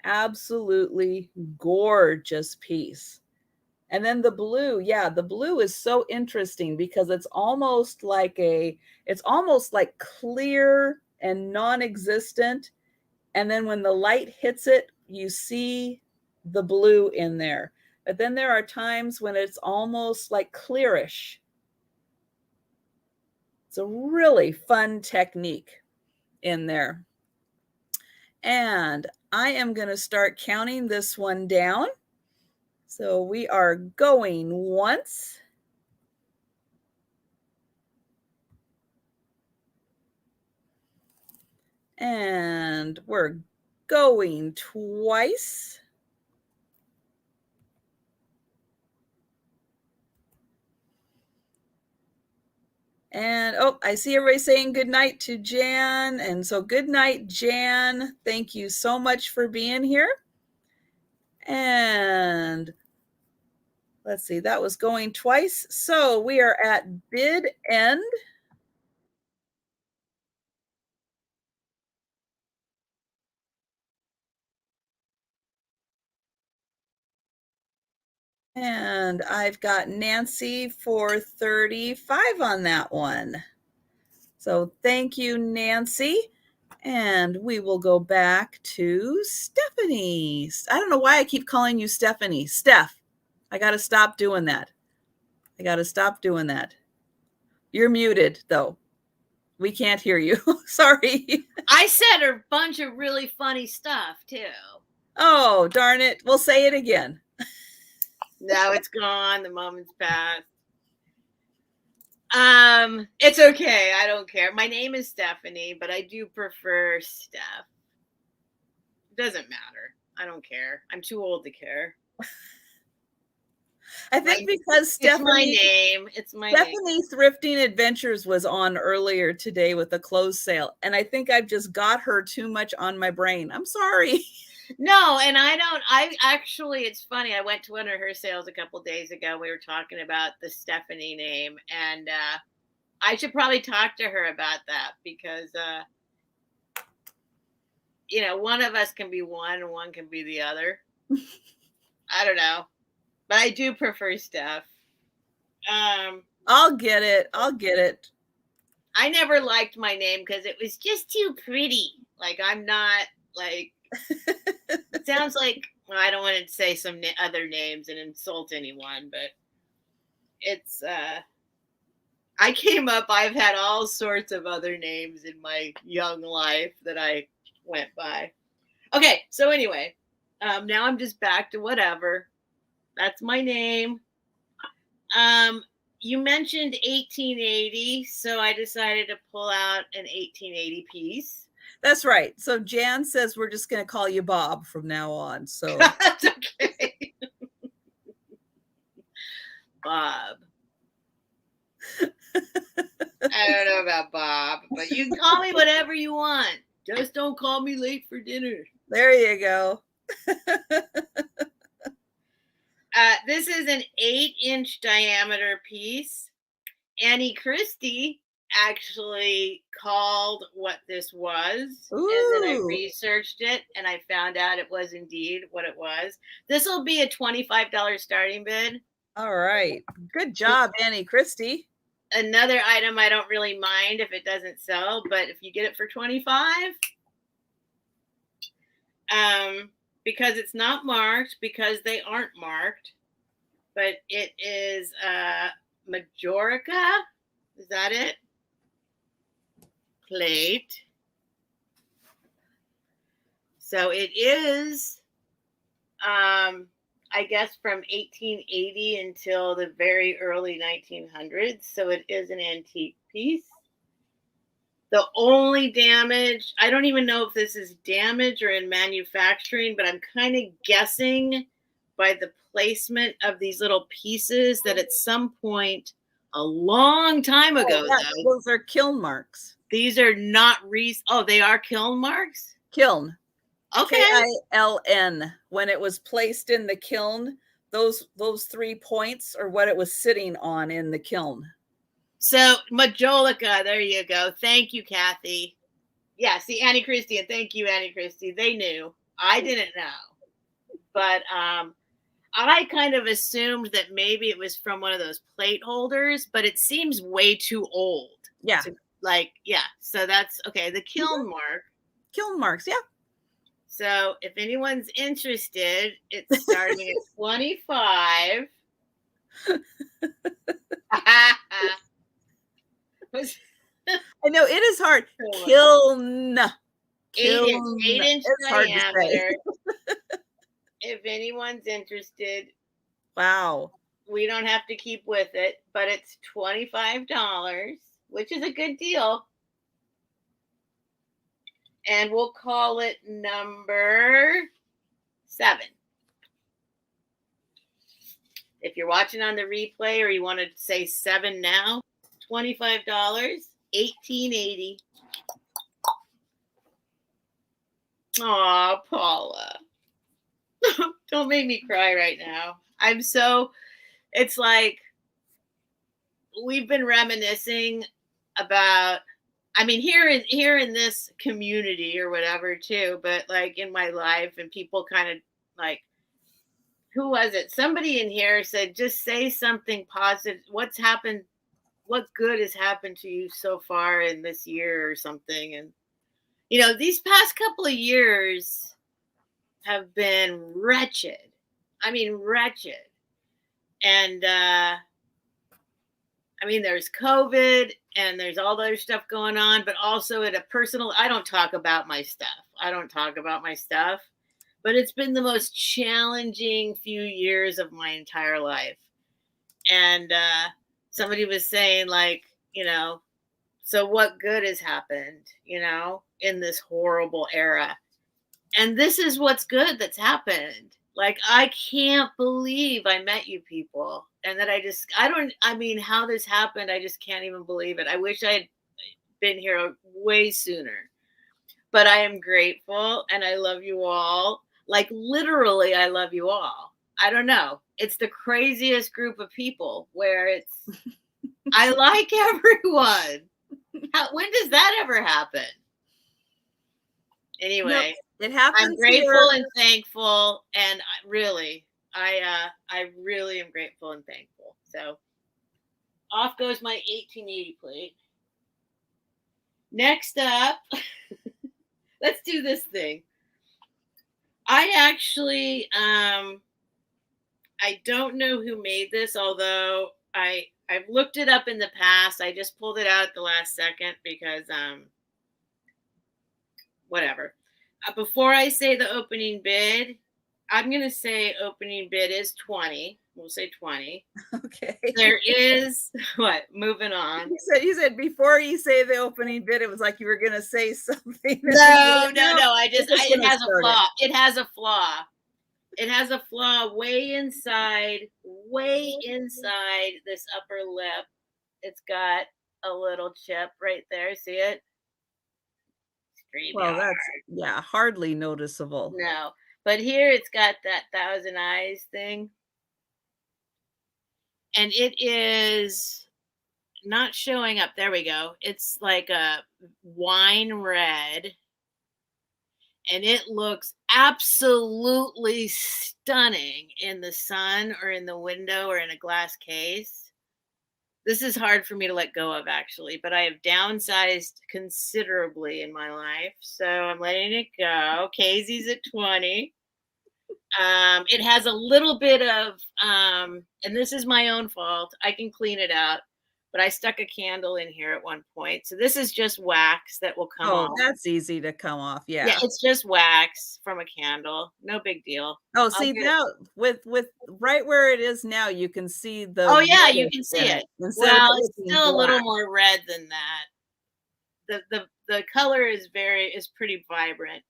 Speaker 1: Absolutely gorgeous piece. And then the blue, yeah, the blue is so interesting because it's almost like clear and non-existent. And then when the light hits it, you see the blue in there. But then there are times when it's almost like clearish. It's a really fun technique in there. And I am going to start counting this one down. So we are going once. And we're going twice. And oh, I see everybody saying good night to Jan. And so good night, Jan. Thank you so much for being here. And let's see, that was going twice. So we are at bid end. And I've got Nancy for 35 on that one. So thank you, Nancy. And we will go back to Stephanie. I don't know why I keep calling you Stephanie. Steph, I got to stop doing that. You're muted, though. We can't hear you. Sorry.
Speaker 2: I said a bunch of really funny stuff, too.
Speaker 1: Oh, darn it. We'll say it again.
Speaker 2: Now it's gone. The moment's passed. It's okay. I don't care. My name is Stephanie, but I do prefer Steph. It doesn't matter. I don't care. I'm too old to care.
Speaker 1: I think because Stephanie,
Speaker 2: it's my
Speaker 1: name. Thrifting Adventures was on earlier today with the clothes sale. And I think I've just got her too much on my brain. I'm sorry.
Speaker 2: No, and I actually, it's funny. I went to one of her sales a couple days ago. We were talking about the Stephanie name, and I should probably talk to her about that because, one of us can be one and one can be the other. I don't know, but I do prefer Steph.
Speaker 1: I'll get it. I'll get it.
Speaker 2: I never liked my name because it was just too pretty. Like, I'm not like, it sounds like, well, I don't want to say some other names and insult anyone, but it's, I've had all sorts of other names in my young life that I went by. Okay, so anyway, now I'm just back to whatever. That's my name. You mentioned 1880, so I decided to pull out an 1880 piece.
Speaker 1: That's right. So Jan says we're just going to call you Bob from now on. So
Speaker 2: That's okay. Bob. I don't know about Bob, but you can call me whatever you want. Just don't call me late for dinner.
Speaker 1: There you go.
Speaker 2: This is an 8-inch diameter piece. Annie Christie actually called what this was.
Speaker 1: Ooh.
Speaker 2: And then I researched it and I found out it was indeed what it was. This will be a $25 starting bid.
Speaker 1: All right. Good job, Annie Christie.
Speaker 2: Another item I don't really mind if it doesn't sell, but if you get it for $25, because it's not marked, because they aren't marked, but it is Majorica. Is that it? Plate. So it is, I guess, from 1880 until the very early 1900s. So it is an antique piece. The only damage, I don't even know if this is damage or in manufacturing, but I'm kind of guessing by the placement of these little pieces that at some point a long time ago,
Speaker 1: those are kiln marks.
Speaker 2: These are not they are kiln marks?
Speaker 1: Kiln.
Speaker 2: Okay.
Speaker 1: Kiln. When it was placed in the kiln, those 3 points are what it was sitting on in the kiln.
Speaker 2: So Majolica, there you go. Thank you, Kathy. Yeah, see, Annie Christie, and thank you, Annie Christie. They knew. I didn't know. But I kind of assumed that maybe it was from one of those plate holders, but it seems way too old.
Speaker 1: Yeah.
Speaker 2: So that's okay. The kiln mark.
Speaker 1: Kiln marks, yeah.
Speaker 2: So if anyone's interested, it's starting at 25.
Speaker 1: I know it is hard. Kiln.
Speaker 2: 8-inch diameter. If anyone's interested,
Speaker 1: wow,
Speaker 2: we don't have to keep with it, but it's $25, which is a good deal. And we'll call it number 7. If you're watching on the replay or you want to say 7 now, $25, 1880. Aw, Paula. Don't make me cry right now. It's like we've been reminiscing about, I mean, here in this community or whatever too, but like in my life, and people kind of like, who was it? Somebody in here said, just say something positive. What's happened? What good has happened to you so far in this year or something? And, these past couple of years have been wretched. I mean, wretched. And, there's COVID and there's all the other stuff going on, but also at a personal, I don't talk about my stuff, but it's been the most challenging few years of my entire life. And somebody was saying, like, so what good has happened, in this horrible era? And this is what's good that's happened. Like, I can't believe I met you people. And that how this happened, I just can't even believe it. I wish I had been here way sooner. But I am grateful and I love you all. Like literally, I love you all. I don't know. It's the craziest group of people where it's, I like everyone. When does that ever happen? Anyway,
Speaker 1: it
Speaker 2: I'm
Speaker 1: happens
Speaker 2: grateful
Speaker 1: here.
Speaker 2: and thankful, and I really am grateful and thankful. So off goes my 1880 plate. Next up, let's do this thing. I actually, I don't know who made this, although I've looked it up in the past. I just pulled it out at the last second because whatever. Before I say the opening bid, I'm going to say opening bid is 20. We'll say 20.
Speaker 1: Okay.
Speaker 2: There is what? Moving on.
Speaker 1: You said before you say the opening bid, it was like you were going to say something.
Speaker 2: No. It has a flaw.
Speaker 1: It.
Speaker 2: It has a flaw. It has a flaw way inside this upper lip. It's got a little chip right there. See it?
Speaker 1: Well, that's hardly noticeable.
Speaker 2: No, but here it's got that thousand eyes thing, and it is not showing up. There we go. It's like a wine red, and it looks absolutely stunning in the sun or in the window or in a glass case. This is hard for me to let go of, actually, but I have downsized considerably in my life, so I'm letting it go. Casey's at 20. It has a little bit of, and this is my own fault. I can clean it out, but I stuck a candle in here at one point. So this is just wax that will come off.
Speaker 1: Oh, that's easy to come off. Yeah.
Speaker 2: Yeah, it's just wax from a candle. No big deal.
Speaker 1: Oh, see now with right where it is now, you can see the.
Speaker 2: Oh yeah, you can see it. Well, it's still a little more red than that. The color is pretty vibrant,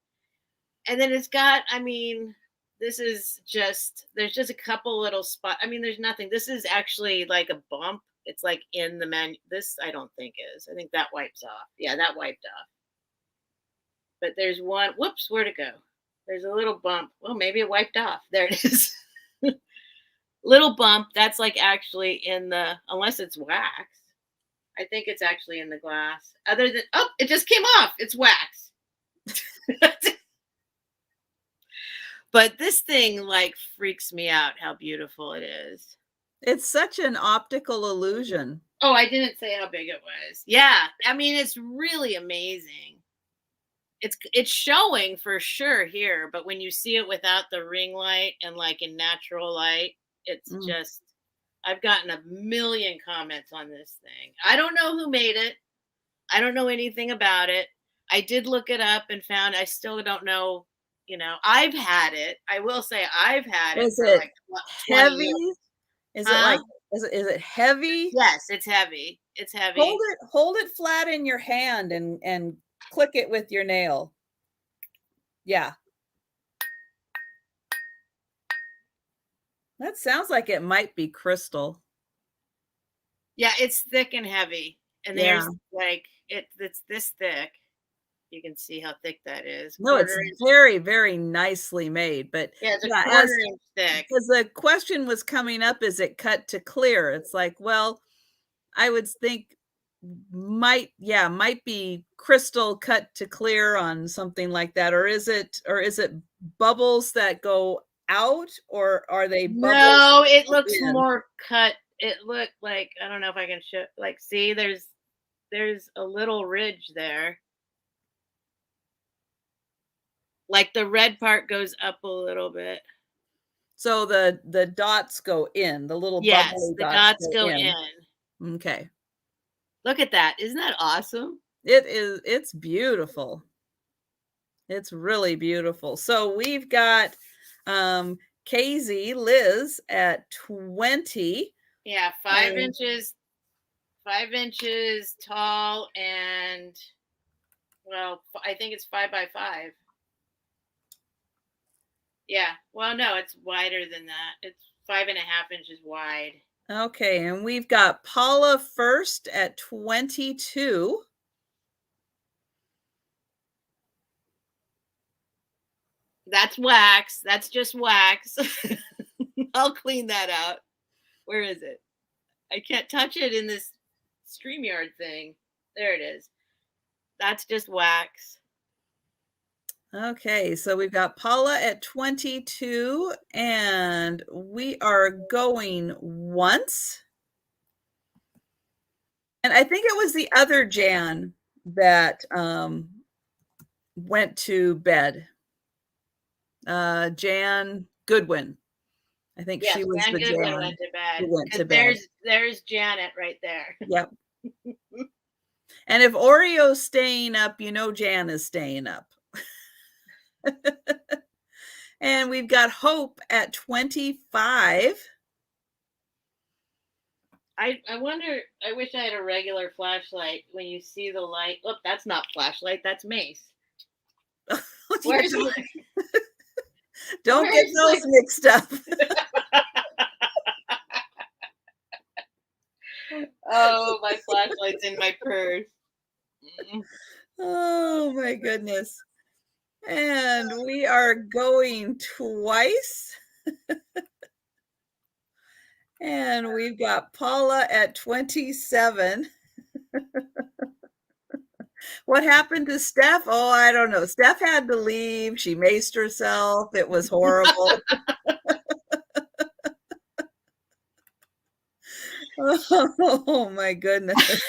Speaker 2: and then it's got. I mean, this is just there's just a couple little spots. I mean, there's nothing. This is actually like a bump. It's like in the menu. This I don't think is. I think that wipes off. Yeah, that wiped off. But there's one. Whoops, where'd it go? There's a little bump. Well, maybe it wiped off. There it is. Little bump. That's like actually in the, unless it's wax. I think it's actually in the glass. Other than, oh, it just came off. It's wax. But this thing like freaks me out how beautiful it is.
Speaker 1: It's such an optical illusion.
Speaker 2: Oh, I didn't say how big it was. Yeah. I mean, it's really amazing. It's showing for sure here, but when you see it without the ring light and like in natural light, it's just, I've gotten a million comments on this thing. I don't know who made it. I don't know anything about it. I did look it up and found I still don't know, I've had it. I will say I've had it.
Speaker 1: Is it like heavy? Is it like, is it heavy?
Speaker 2: Yes, it's heavy. It's heavy.
Speaker 1: Hold it flat in your hand and click it with your nail. Yeah. That sounds like it might be crystal.
Speaker 2: Yeah, it's thick and heavy. And there's like, it's this thick. You can see how thick that is.
Speaker 1: No, it's very, very nicely made. But
Speaker 2: yeah, it's a quarter inch thick.
Speaker 1: Because the question was coming up, is it cut to clear? It's like, well, I would think might be crystal cut to clear on something like that, or is it bubbles that go out, or are they bubbles?
Speaker 2: No, it looks more cut. It looked like, I don't know if I can show, like, see, there's a little ridge there. Like the red part goes up a little bit.
Speaker 1: So the dots go in, the little
Speaker 2: bubble dots go in.
Speaker 1: Okay.
Speaker 2: Look at that. Isn't that awesome?
Speaker 1: It is. It's beautiful. It's really beautiful. So we've got KZ Liz at 20.
Speaker 2: Yeah, 5 inches tall, and well, I think it's 5 by 5. Yeah. Well, no, it's wider than that. It's 5.5 inches wide.
Speaker 1: Okay, and we've got Paula first at 22.
Speaker 2: That's wax. That's just wax. I'll clean that out. Where is it? I can't touch it in this StreamYard thing. There it is. That's just wax.
Speaker 1: Okay, so we've got Paula at 22, and we are going once. And I think it was the other Jan that went to bed. Jan Goodwin. I think
Speaker 2: Yes,
Speaker 1: she was
Speaker 2: Jan
Speaker 1: the
Speaker 2: Goodwin
Speaker 1: Jan
Speaker 2: went to bed.
Speaker 1: who went to bed.
Speaker 2: There's Janet right there.
Speaker 1: Yep. And if Oreo's staying up, you know Jan is staying up. And we've got Hope at 25.
Speaker 2: I wonder, I wish I had a regular flashlight. When you see the light, oh, that's not flashlight, that's mace. Where's
Speaker 1: Don't get those mixed up.
Speaker 2: Oh, my flashlight's in my purse.
Speaker 1: Oh my goodness. And we are going twice. And we've got Paula at 27. What happened to Steph? Oh, I don't know. Steph had to leave. She maced herself. It was horrible. Oh my goodness.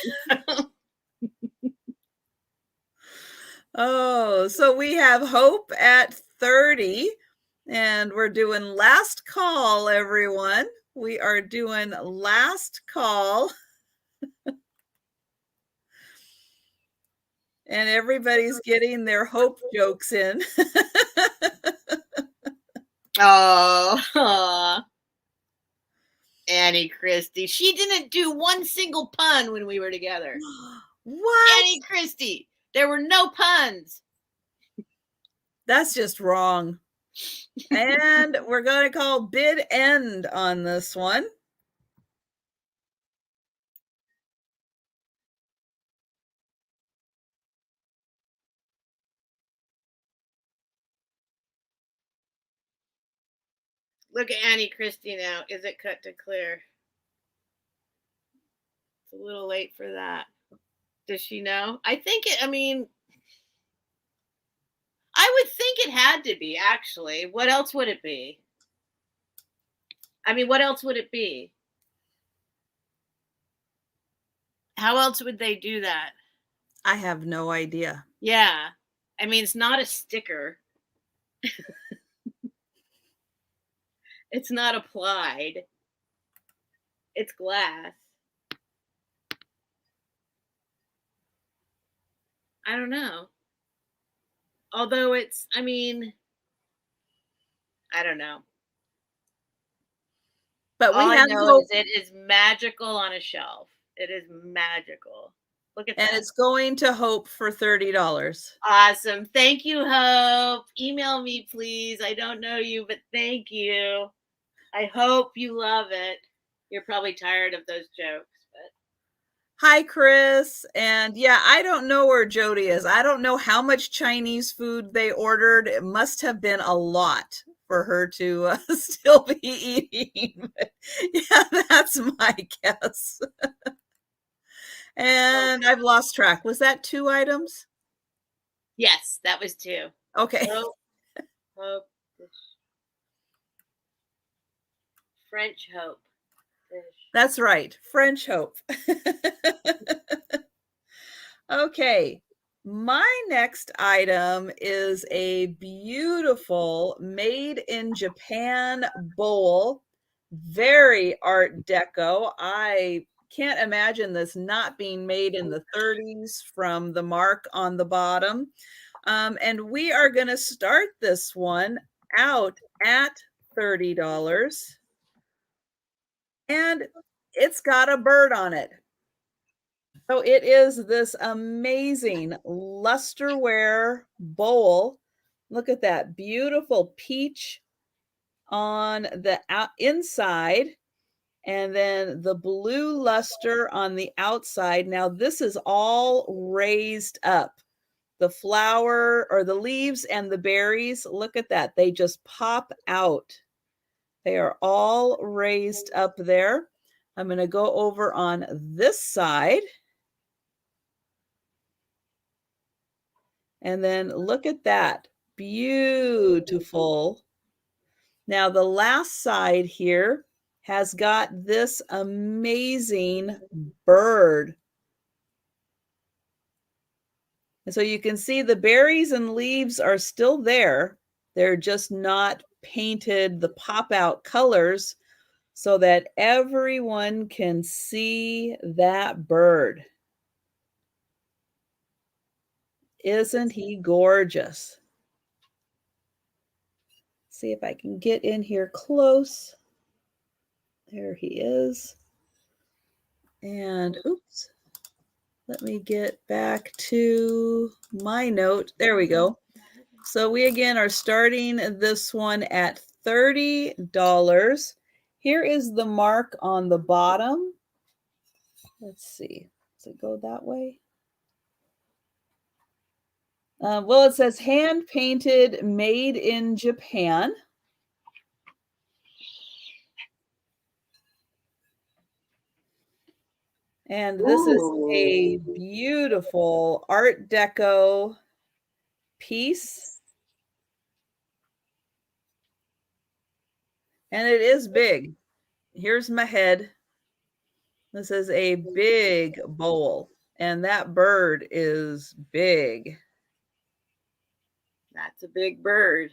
Speaker 1: Oh, so we have Hope at 30, and we're doing last call, everyone. We are doing last call. And everybody's getting their Hope jokes in.
Speaker 2: Oh, Annie Christie. She didn't do one single pun when we were together.
Speaker 1: What?
Speaker 2: Annie Christie. There were no puns.
Speaker 1: That's just wrong. And we're going to call bid end on this one.
Speaker 2: Look at Annie Christie now. Is it cut to clear? It's a little late for that. Does she know? I think it, I mean, I would think it had to be, actually. What else would it be? I mean, what else would it be? How else would they do that?
Speaker 1: I have no idea.
Speaker 2: Yeah. I mean, it's not a sticker. It's not applied. It's glass. I don't know. Although it's, I mean, I don't know.
Speaker 1: But we
Speaker 2: all
Speaker 1: have
Speaker 2: I know
Speaker 1: Hope.
Speaker 2: is it is magical on a shelf. It is magical. Look at that.
Speaker 1: And it's going to Hope for $30.
Speaker 2: Awesome. Thank you, Hope. Email me, please. I don't know you, but thank you. I hope you love it. You're probably tired of those jokes. But
Speaker 1: hi, Chris. And yeah, I don't know where Jody is. I don't know how much Chinese food they ordered. It must have been a lot for her to still be eating. But yeah, that's my guess. And I've lost track. Was that 2 items?
Speaker 2: yes, that was 2.
Speaker 1: Okay.
Speaker 2: Hope. French Hope.
Speaker 1: That's right. French Hope. Okay. My next item is a beautiful made in Japan bowl. Very Art Deco. I can't imagine this not being made in the 30s from the mark on the bottom. And we are going to start this one out at $30. And it's got a bird on it. So it is this amazing lusterware bowl. Look at that beautiful peach on the inside, and then the blue luster on the outside. Now this is all raised up. the flower or the leaves and the berries, look at that. They just pop out. They are all raised up there. I'm going to go over on this side. And then look at that. Beautiful. Now the last side here has got this amazing bird. And so you can see the berries and leaves are still there. They're just not painted the pop out colors so that everyone can see that bird. Isn't he gorgeous? See if I can get in here close. There he is. And oops, let me get back to my note. There we go. So we again are starting this one at $30. Here is the mark on the bottom. Let's see. Does it go that way? Well, it says hand painted, made in Japan. And this is a beautiful Art Deco piece. And it is big. Here's my head. This is a big bowl. And that bird is big.
Speaker 2: That's a big bird.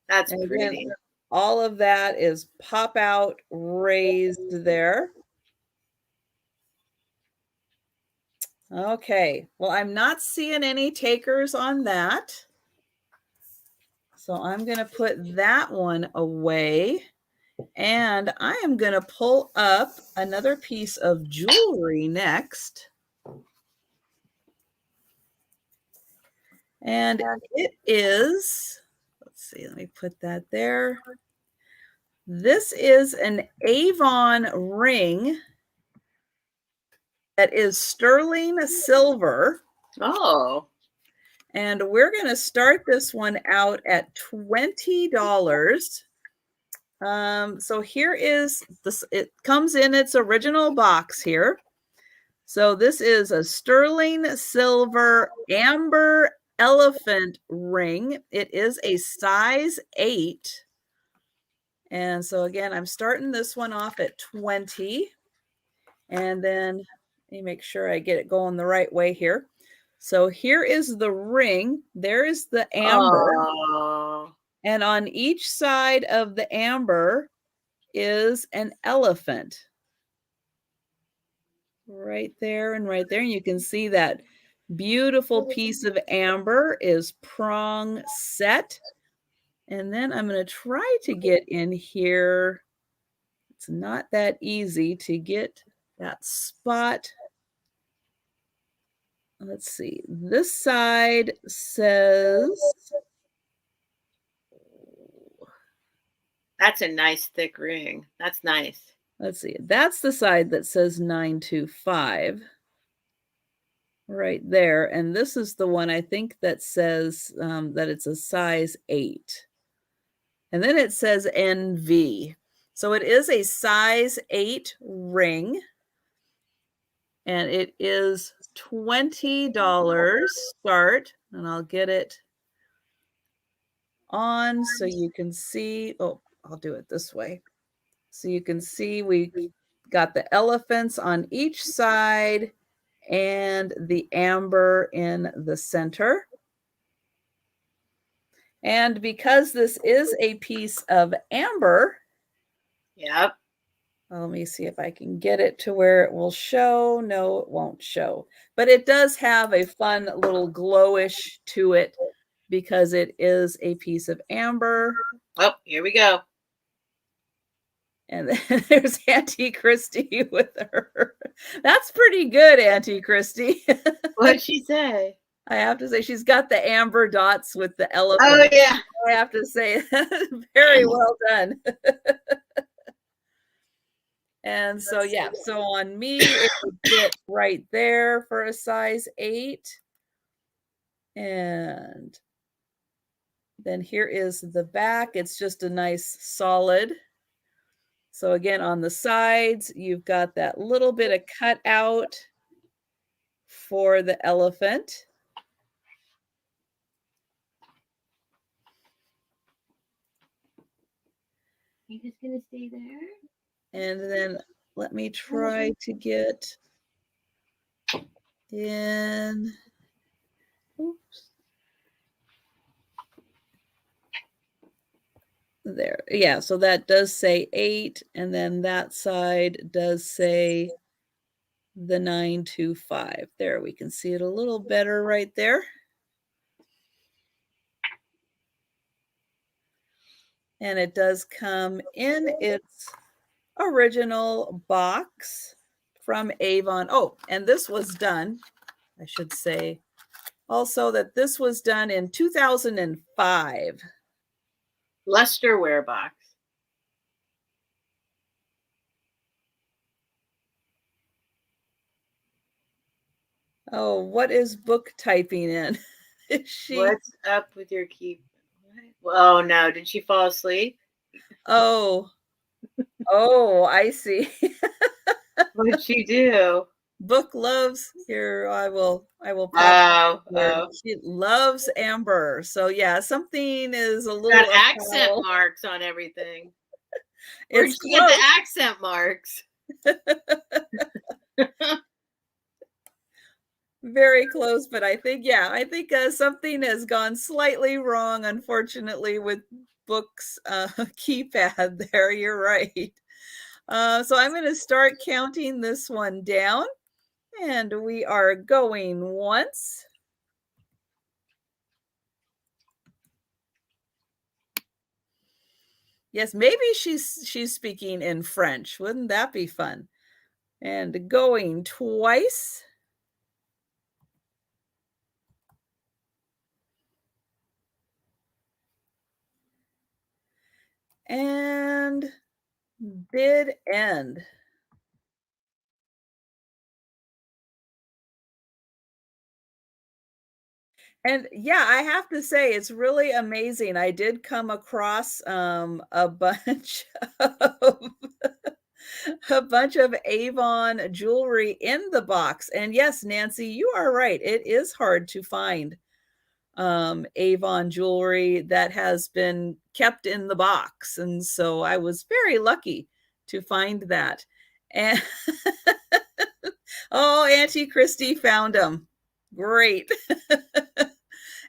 Speaker 2: That's
Speaker 1: and
Speaker 2: pretty.
Speaker 1: Again, all of that is pop out raised there. Okay, well, I'm not seeing any takers on that. So I'm going to put that one away. And I am going to pull up another piece of jewelry next. And it is, let's see, let me put that there. This is an Avon ring that is sterling silver.
Speaker 2: Oh.
Speaker 1: And we're going to start this one out at $20. So here is this, it comes in its original box here. So this is a sterling silver amber elephant ring. It is a size 8. And so again, I'm starting this one off at 20. And then let me make sure I get it going the right way here. So here is the ring. There is the amber.
Speaker 2: Oh.
Speaker 1: And on each side of the amber is an elephant. Right there and right there. And you can see that beautiful piece of amber is prong set. And then I'm going to try to get in here. It's not that easy to get that spot. Let's see. This side says...
Speaker 2: That's a nice thick ring. That's nice.
Speaker 1: Let's see. That's the side that says 925. Right there. And this is the one I think that says that it's a size 8. And then it says NV. So it is a size 8 ring. And it is $20 start. And I'll get it on so you can see. Oh, I'll do it this way. So you can see we got the elephants on each side and the amber in the center. And because this is a piece of amber,
Speaker 2: yep.
Speaker 1: Let me see if I can get it to where it will show. No, it won't show. But it does have a fun little glowish to it because it is a piece of amber.
Speaker 2: Oh, here we go.
Speaker 1: And then there's Auntie Christy with her. That's pretty good, Auntie Christy.
Speaker 2: What'd she say?
Speaker 1: I have to say, she's got the amber dots with the elephant.
Speaker 2: Oh, yeah.
Speaker 1: I have to say, very well done. And so, yeah, so on me, it would fit right there for a size 8. And then here is the back. It's just a nice solid. So again, on the sides, you've got that little bit of cutout for the elephant.
Speaker 2: You just gonna stay there?
Speaker 1: And then let me try to get in. Oops. There. Yeah, so that does say 8, and then that side does say the 925. There, we can see it a little better right there. And it does come in its original box from Avon. Oh, and this was done, I should say also that this was done in 2005.
Speaker 2: Lusterware box.
Speaker 1: Oh, what is book typing in? Is she?
Speaker 2: What's up with your key? Oh no, did she fall asleep?
Speaker 1: Oh. Oh, I see.
Speaker 2: What did she do?
Speaker 1: Book loves here. I will
Speaker 2: Oh.
Speaker 1: She loves amber. So yeah, something is a little
Speaker 2: Got accent marks on everything. Where'd
Speaker 1: It's
Speaker 2: she get the accent marks?
Speaker 1: Very close, but I think something has gone slightly wrong, unfortunately, with Book's keypad there. You're right. So I'm going to start counting this one down, and we are going once. Yes, maybe she's speaking in French. Wouldn't that be fun? And going twice. And bid end. And yeah, I have to say it's really amazing. I did come across a bunch of a bunch of Avon jewelry in the box. And yes, Nancy, you are right. It is hard to find Avon jewelry that has been kept in the box. And so I was very lucky to find that. And oh, Auntie Christy found them. Great.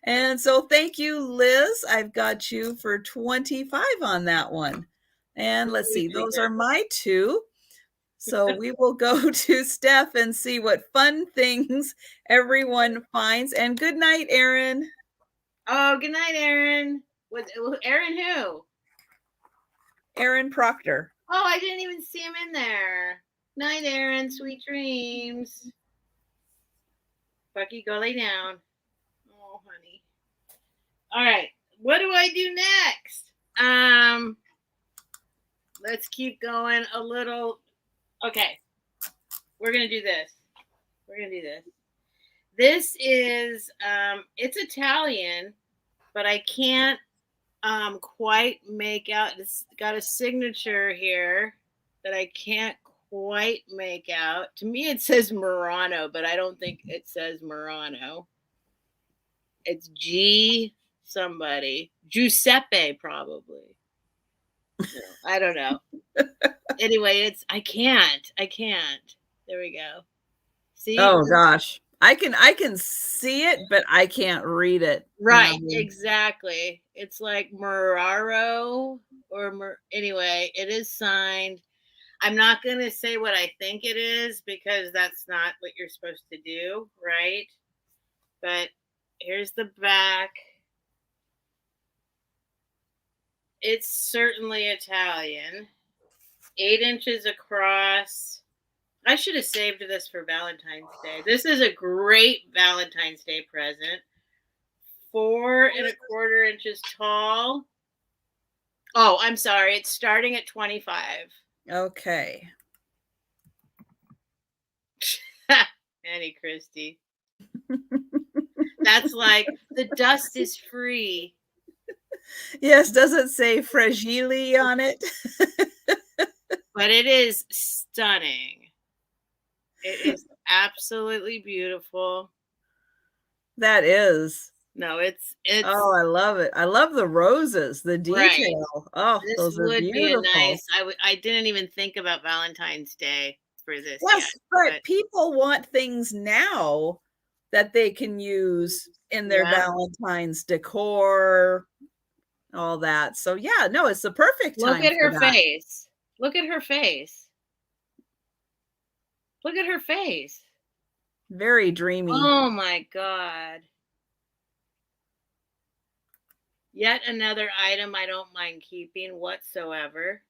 Speaker 1: And so thank you, Liz. I've got you for 25 on that one. And let's see, those are my 2. So we will go to Steph and see what fun things everyone finds. And good night, Erin.
Speaker 2: Oh, good night, Erin. Erin who?
Speaker 1: Erin Proctor.
Speaker 2: Oh, I didn't even see him in there. Night, Erin. Sweet dreams. Bucky, go lay down. Oh, honey. All right. What do I do next? Let's keep going a little. Okay. We're going to do this. This is, it's Italian, but I can't quite make out. It's got a signature here that I can't quite make out. To me, it says Murano, but I don't think it says Murano. It's G somebody. Giuseppe, probably. No, I don't know. Anyway, I can't. There we go. See?
Speaker 1: Oh gosh. I can see it, but I can't read it.
Speaker 2: Right, exactly. It's like Muraro anyway, it is signed. I'm not going to say what I think it is because that's not what you're supposed to do, right? But here's the back. It's certainly Italian. 8 inches across. I should have saved this for Valentine's Day. This is a great Valentine's Day present. 4 1/4 inches tall. Oh, I'm sorry. It's starting at 25.
Speaker 1: Okay.
Speaker 2: funny, Christy. That's like, the dust is free.
Speaker 1: Yes, does it say fragile on it?
Speaker 2: But it is stunning. It is absolutely beautiful.
Speaker 1: That is.
Speaker 2: No, it's
Speaker 1: Oh, I love it. I love the roses, the
Speaker 2: right.
Speaker 1: detail. Oh,
Speaker 2: This
Speaker 1: those are
Speaker 2: would be a
Speaker 1: beautiful.
Speaker 2: nice. I didn't even think about Valentine's Day for this yet.
Speaker 1: Yes, but people want things now that they can use in their
Speaker 2: Yeah.
Speaker 1: Valentine's decor, all that. So yeah, no, it's the perfect
Speaker 2: Look
Speaker 1: time
Speaker 2: at
Speaker 1: for
Speaker 2: her
Speaker 1: that.
Speaker 2: face. Look at her face. Look at her face.
Speaker 1: Very dreamy.
Speaker 2: Oh my God. Yet another item I don't mind keeping whatsoever.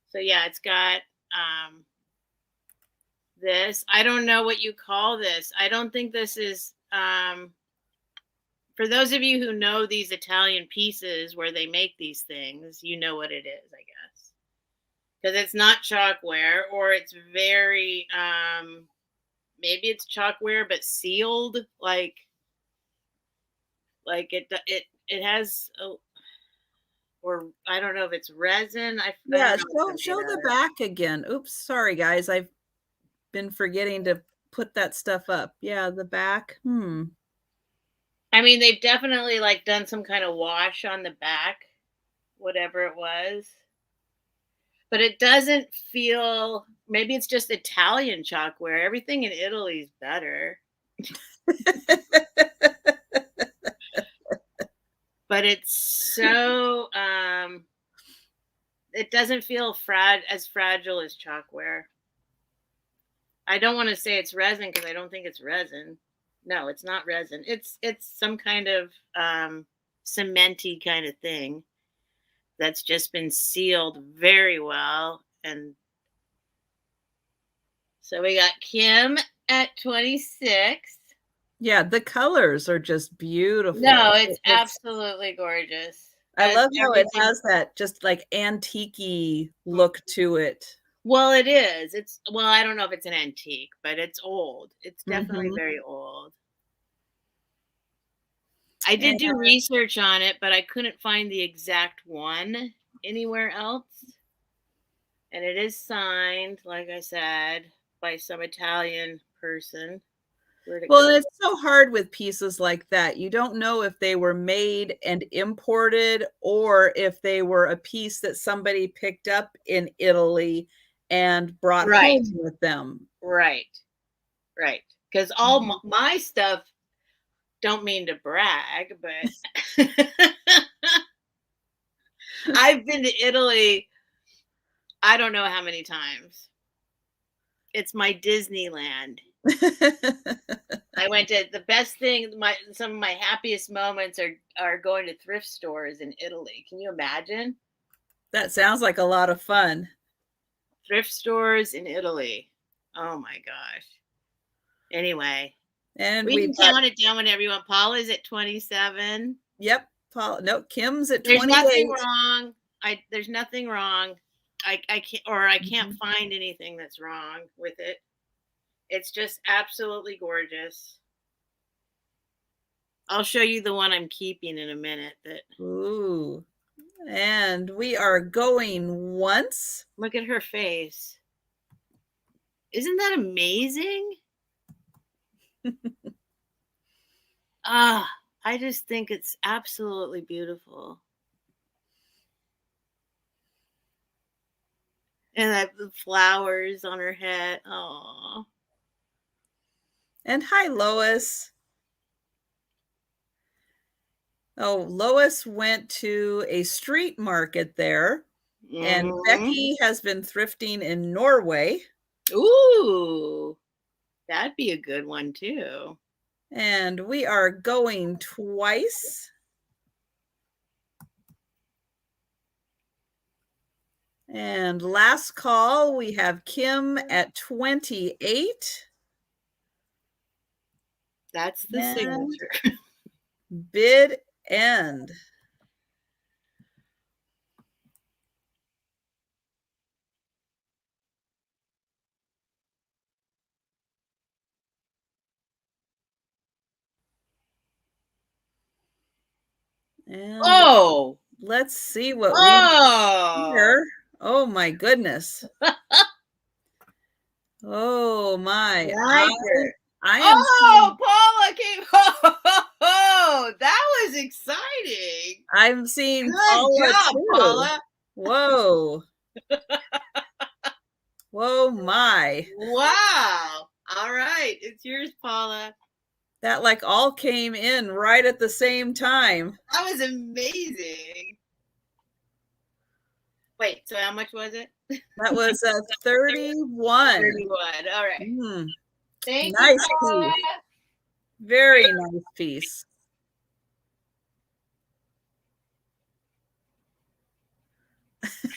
Speaker 2: So yeah, it's got this. I don't know what you call this. I don't think this is for those of you who know these Italian pieces where they make these things, you know what it is, I guess. Because it's not chalkware, or it's very maybe it's chalkware but sealed, like it has a, or I don't know if it's resin. I
Speaker 1: Yeah,
Speaker 2: don't know what it's
Speaker 1: show
Speaker 2: made
Speaker 1: the
Speaker 2: out of.
Speaker 1: back again. Oops, sorry guys. I've been forgetting to put that stuff up. Yeah, the back.
Speaker 2: I mean, they've definitely like done some kind of wash on the back, whatever it was. But it doesn't feel, maybe it's just Italian chalkware. Everything in Italy is better. But it's so it doesn't feel as fragile as chalkware. I don't want to say it's resin because I don't think it's resin. No, it's not resin. It's some kind of cementy kind of thing that's just been sealed very well. And so we got Kim at 26.
Speaker 1: Yeah, the colors are just beautiful.
Speaker 2: No, it's absolutely gorgeous.
Speaker 1: I love how it
Speaker 2: Everything.
Speaker 1: has that just like antique-y look to it.
Speaker 2: Well, it is. Well, I don't know if it's an antique, but it's old. It's definitely very old. I did do research on it, but I couldn't find the exact one anywhere else. And it is signed, like I said, by some Italian person.
Speaker 1: Well, it's so hard with pieces like that. You don't know if they were made and imported or if they were a piece that somebody picked up in Italy and brought home with them.
Speaker 2: Right. Because all my stuff, don't mean to brag, but I've been to Italy I don't know how many times. It's my Disneyland. I went to the best thing, some of my happiest moments are going to thrift stores in Italy. Can you imagine?
Speaker 1: That sounds like a lot of fun.
Speaker 2: Thrift stores in Italy. Oh my gosh. Anyway,
Speaker 1: and
Speaker 2: we can count it down whenever you want. Paula's at 27.
Speaker 1: Yep. Paul, no, Kim's at
Speaker 2: 28.
Speaker 1: There's nothing
Speaker 2: wrong. There's nothing wrong. I can't find anything that's wrong with it. It's just absolutely gorgeous. I'll show you the one I'm keeping in a minute.
Speaker 1: Ooh. And we are going once.
Speaker 2: Look at her face. Isn't that amazing? I just think it's absolutely beautiful. And the flowers on her head. Oh.
Speaker 1: And hi, Lois. Oh, Lois went to a street market there. And Becky has been thrifting in Norway.
Speaker 2: Ooh, that'd be a good one too.
Speaker 1: And we are going twice. And last call, we have Kim at 28.
Speaker 2: That's the signature.
Speaker 1: Bid end. And let's see what we have here. Oh my goodness. Oh my. I am
Speaker 2: Paula came. Oh, that was exciting.
Speaker 1: I'm seeing
Speaker 2: Good job,
Speaker 1: too.
Speaker 2: Paula.
Speaker 1: Whoa. Whoa my.
Speaker 2: Wow. All right. It's yours, Paula.
Speaker 1: That like all came in right at the same time.
Speaker 2: That was amazing. Wait, so how much was it?
Speaker 1: That was 31.
Speaker 2: 31. All right. Thank
Speaker 1: nice
Speaker 2: you, Paula.
Speaker 1: piece. Very nice piece.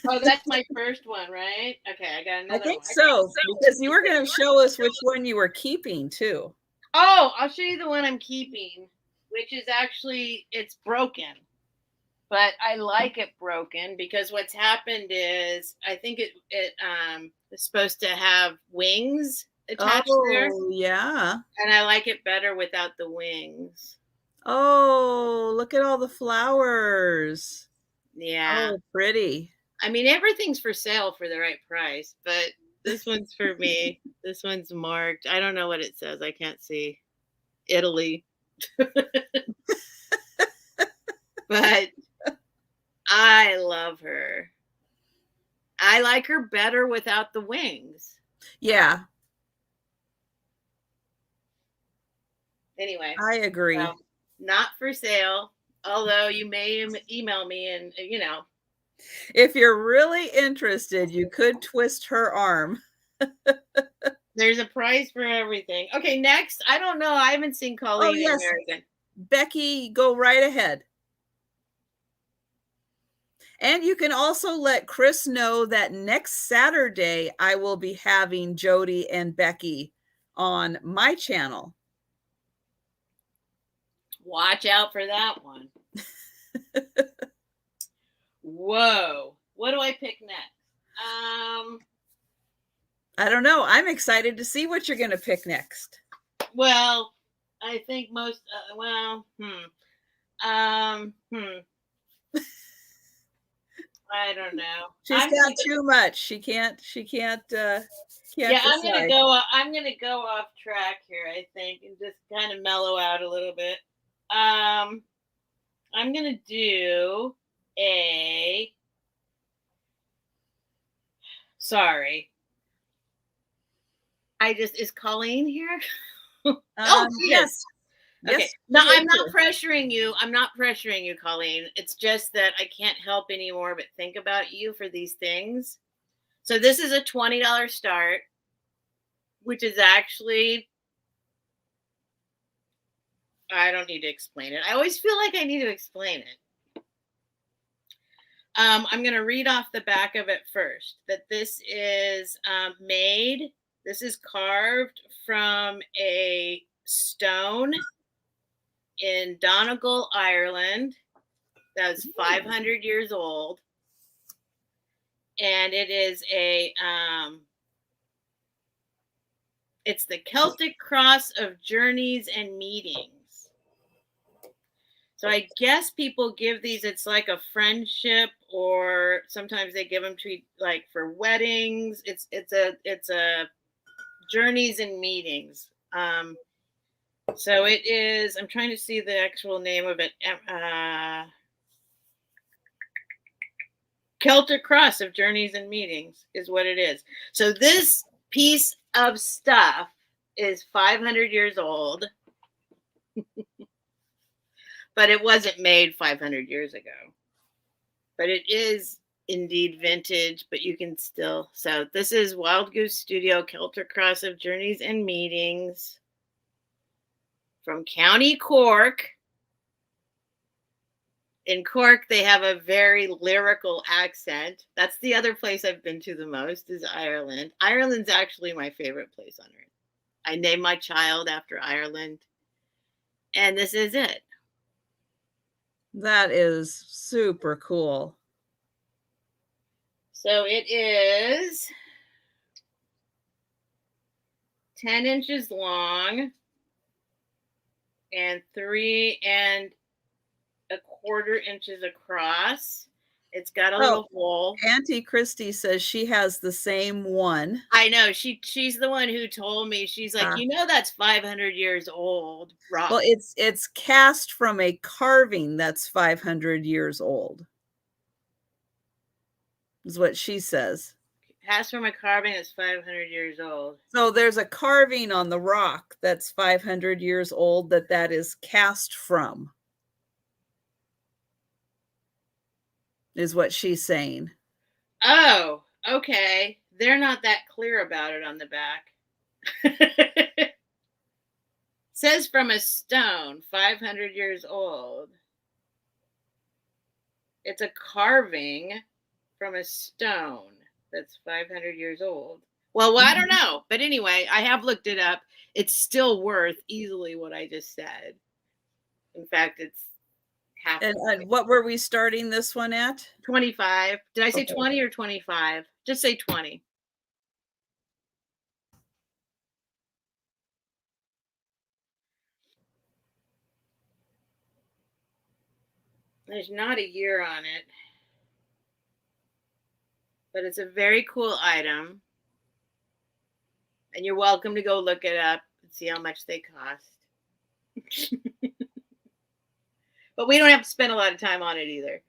Speaker 2: Oh, that's my first one, right? Okay, I got another one.
Speaker 1: I think so, because you were going to show us which one you were keeping too.
Speaker 2: Oh, I'll show you the one I'm keeping, which is actually, it's broken. But I like it broken because what's happened is I think it is supposed to have wings attached there.
Speaker 1: Oh, yeah.
Speaker 2: And I like it better without the wings.
Speaker 1: Oh, look at all the flowers.
Speaker 2: Yeah.
Speaker 1: Oh, pretty.
Speaker 2: I mean, everything's for sale for the right price, but this one's for me. This one's marked. I don't know what it says. I can't see. Italy. But I love her. I like her better without the wings.
Speaker 1: Yeah.
Speaker 2: Anyway.
Speaker 1: I agree.
Speaker 2: So, not for sale, although you may email me and,
Speaker 1: If you're really interested, you could twist her arm.
Speaker 2: There's a price for everything. Okay, next. I don't know. I haven't seen Colleen in American.
Speaker 1: Becky, go right ahead. And you can also let Chris know that next Saturday, I will be having Jody and Becky on my channel.
Speaker 2: Watch out for that one. Whoa. What do I pick next?
Speaker 1: I don't know. I'm excited to see what you're going to pick next.
Speaker 2: Well, I think most, I don't know.
Speaker 1: She's got too much. She can't
Speaker 2: yeah, decide. I'm gonna go off track here, I think, and just kind of mellow out a little bit. I'm gonna do a is Colleen here?
Speaker 1: Yes.
Speaker 2: Okay.
Speaker 1: Yes,
Speaker 2: no, I'm not pressuring you. I'm not pressuring you, Colleen. It's just that I can't help anymore but think about you for these things. So this is a $20 start, which is actually, I don't need to explain it. I always feel like I need to explain it. I'm going to read off the back of it first, that this is this is carved from a stone in Donegal, Ireland. That's 500 years old. And it is it's the Celtic cross of journeys and meetings. So I guess people give these, it's like a friendship, or sometimes they give them to like for weddings. It's a journeys and meetings. So it is, I'm trying to see the actual name of it. Celtic cross of journeys and meetings is what it is. So this piece of stuff is 500 years old. But it wasn't made 500 years ago. But it is indeed vintage, but you can still. So this is Wild Goose Studio Celtic Cross of Journeys and Meetings from County Cork. In Cork, they have a very lyrical accent. That's the other place I've been to the most is Ireland. Ireland's actually my favorite place on earth. I named my child after Ireland. And this is it.
Speaker 1: That is super cool.
Speaker 2: So it is 10 inches long and 3 1/4 1/4 inches across. It's got a
Speaker 1: Oh,
Speaker 2: little hole.
Speaker 1: Auntie Christy says she has the same one.
Speaker 2: I know. She's the one who told me. She's like, that's 500 years old. Rock.
Speaker 1: Well, it's cast from a carving that's 500 years old. Is what she says.
Speaker 2: Cast from a carving that's 500 years old.
Speaker 1: So there's a carving on the rock that's 500 years old that is cast from. Is what she's saying.
Speaker 2: Oh, okay. They're not that clear about it on the back. Says from a stone, 500 years old. It's a carving from a stone that's 500 years old. Well, I don't know. But anyway, I have looked it up. It's still worth easily what I just said. In fact, it's half.
Speaker 1: And what were we starting this one at?
Speaker 2: 25. Did I say 20 or 25? Just say 20. There's not a year on it, but it's a very cool item. And you're welcome to go look it up and see how much they cost. But we don't have to spend a lot of time on it either.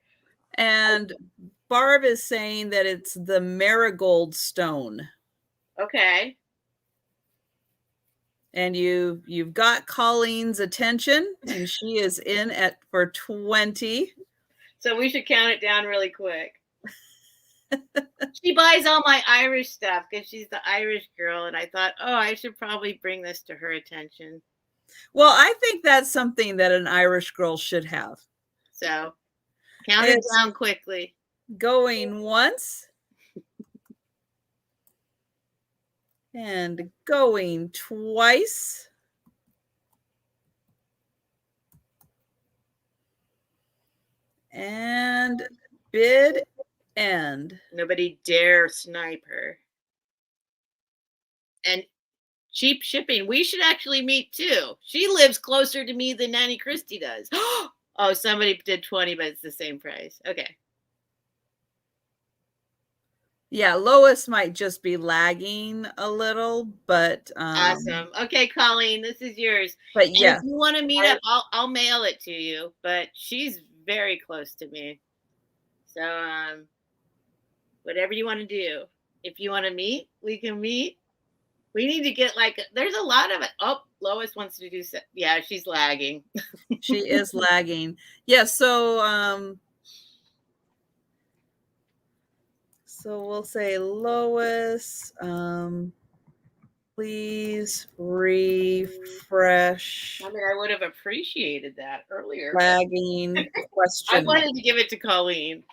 Speaker 1: And Barb is saying that it's the marigold stone.
Speaker 2: Okay.
Speaker 1: And you've got Colleen's attention, and she is in for 20.
Speaker 2: So we should count it down really quick. She buys all my Irish stuff because she's the Irish girl, and I thought, I should probably bring this to her attention.
Speaker 1: Well, I think that's something that an Irish girl should have.
Speaker 2: So count it down quickly.
Speaker 1: Going once. And going twice. And bid end.
Speaker 2: Nobody dare snipe her. And cheap shipping. We should actually meet too. She lives closer to me than Nanny Christie does. Oh, somebody did 20, but it's the same price. Okay.
Speaker 1: Yeah, Lois might just be lagging a little, but
Speaker 2: awesome. Okay, Colleen, this is yours.
Speaker 1: But yeah,
Speaker 2: if you want to meet up, I'll mail it to you. But she's very close to me, so whatever you want to do. If you want to meet, we can meet. We need to get there's a lot of it. Oh, Lois wants to do. Yeah, she's lagging.
Speaker 1: She is lagging. Yeah, so we'll say Lois, please refresh.
Speaker 2: I mean, I would have appreciated that earlier.
Speaker 1: Lagging question.
Speaker 2: I wanted to give it to Colleen.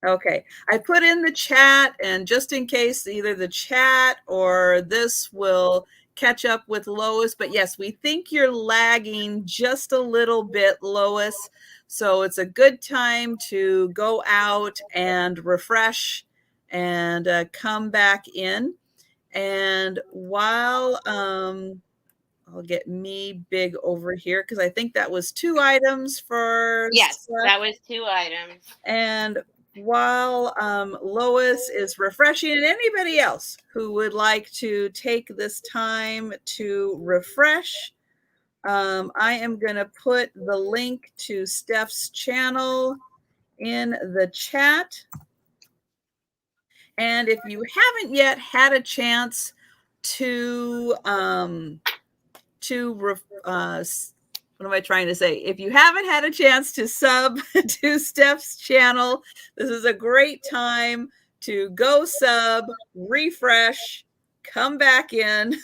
Speaker 1: Okay, I put in the chat, and just in case either the chat or this will catch up with Lois, but yes, we think you're lagging just a little bit, Lois. So it's a good time to go out and refresh and come back in. And while I'll get me big over here, because I think that was 2 items for
Speaker 2: yes, that was 2 items.
Speaker 1: And while Lois is refreshing, and anybody else who would like to take this time to refresh, I am going to put the link to Steph's channel in the chat. And if you haven't yet had a chance to what am I trying to say? If you haven't had a chance to sub to Steph's channel, this is a great time to go sub, refresh, come back in,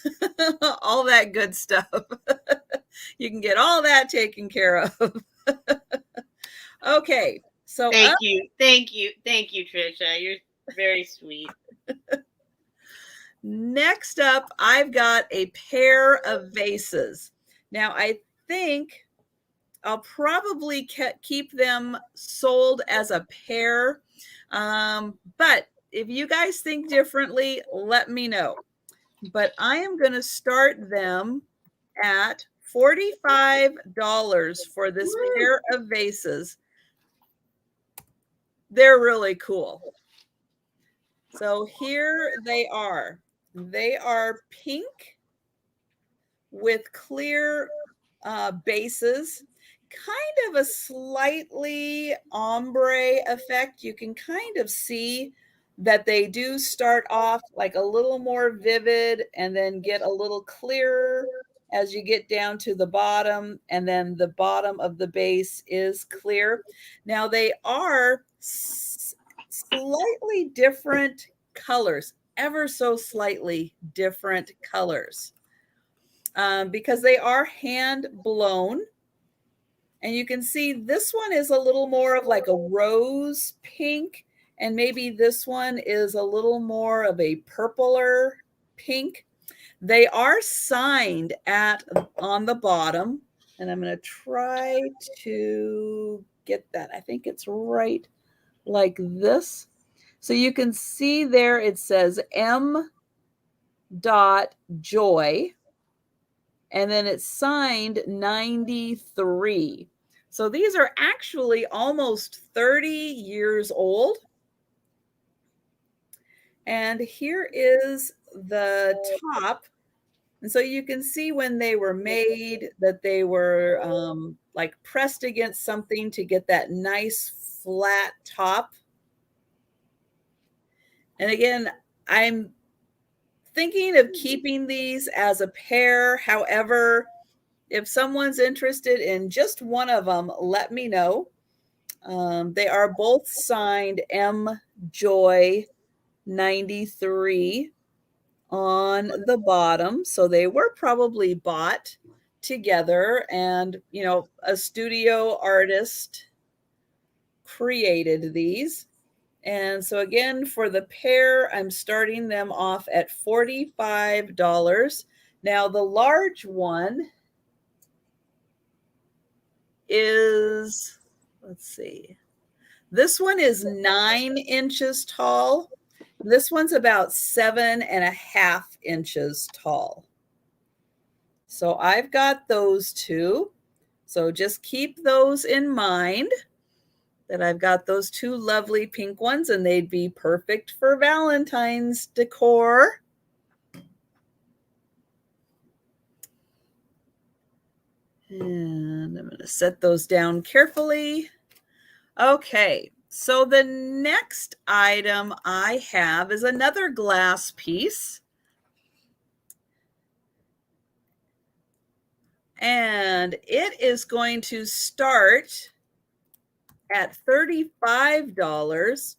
Speaker 1: all that good stuff. You can get all that taken care of. Okay. So
Speaker 2: thank you, Trisha. You're very sweet.
Speaker 1: Next up, I've got a pair of vases. Now, I think I'll probably keep them sold as a pair. But if you guys think differently, let me know. But I am going to start them at $45 for this pair of vases. They're really cool. So here they are. They are pink with clear bases, kind of a slightly ombre effect. You can kind of see that they do start off like a little more vivid and then get a little clearer as you get down to the bottom, and then the bottom of the base is clear. Now they are slightly different colors, ever so slightly different colors, because they are hand blown. And you can see this one is a little more of like a rose pink, and maybe this one is a little more of a purpler pink. They are signed on the bottom, and I'm going to try to get that. I think it's right like this. So you can see there it says M. Joy, and then it's signed 93. So these are actually almost 30 years old. And here is the top. And so you can see when they were made that they were like pressed against something to get that nice flat top. And again, I'm thinking of keeping these as a pair. However, if someone's interested in just one of them, let me know. They are both signed M. Joy 93 on the bottom. So they were probably bought together, and, you know, a studio artist created these. And so again, for the pair, I'm starting them off at $45. Now the large one is, let's see, this one is 9 inches tall. This one's about 7.5 inches tall. So I've got those two. So just keep those in mind, that I've got those two lovely pink ones, and they'd be perfect for Valentine's decor. And I'm going to set those down carefully. Okay, so the next item I have is another glass piece. And it is going to start at $35.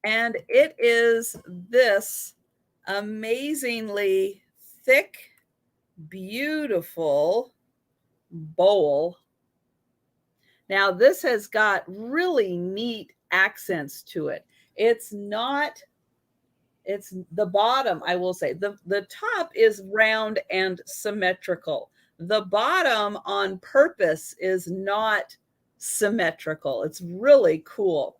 Speaker 1: And it is this amazingly thick, beautiful bowl. Now, this has got really neat accents to it. It's the bottom, I will say. The top is round and symmetrical. The bottom on purpose is not symmetrical. It's really cool.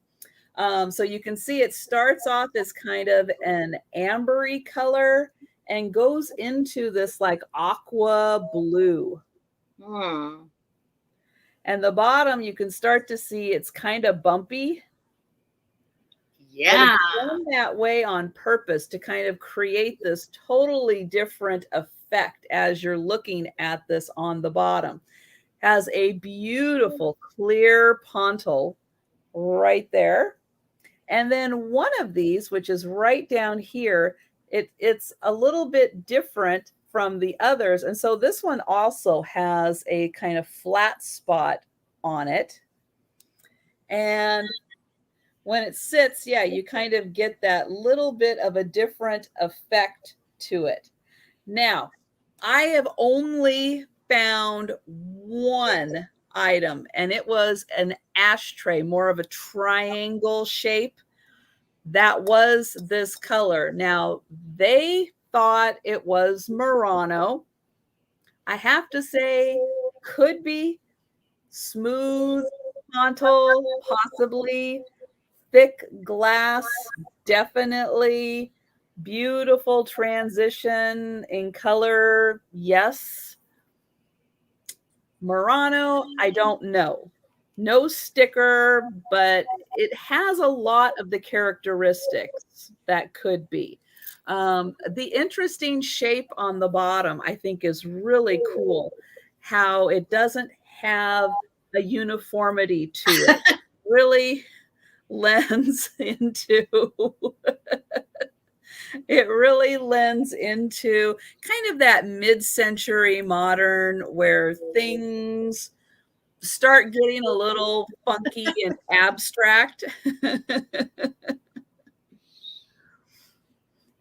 Speaker 1: So you can see it starts off as kind of an ambery color and goes into this like aqua blue. And the bottom, you can start to see it's kind of bumpy.
Speaker 2: Yeah.
Speaker 1: It's done that way on purpose to kind of create this totally different effect as you're looking at this on the bottom. Has a beautiful clear pontil right there. And then one of these, which is right down here, it's a little bit different from the others. And so this one also has a kind of flat spot on it. And when it sits, yeah, you kind of get that little bit of a different effect to it. Now, I have only found one item, and it was an ashtray, more of a triangle shape. That was this color. Now, they thought it was Murano. I have to say, could be smooth pontil, possibly thick glass, definitely. Beautiful transition in color. Yes. Murano, I don't know. No sticker, but it has a lot of the characteristics that could be. The interesting shape on the bottom, I think, is really cool. How it doesn't have a uniformity to it. Really lends into it really lends into kind of that mid-century modern where things start getting a little funky and abstract.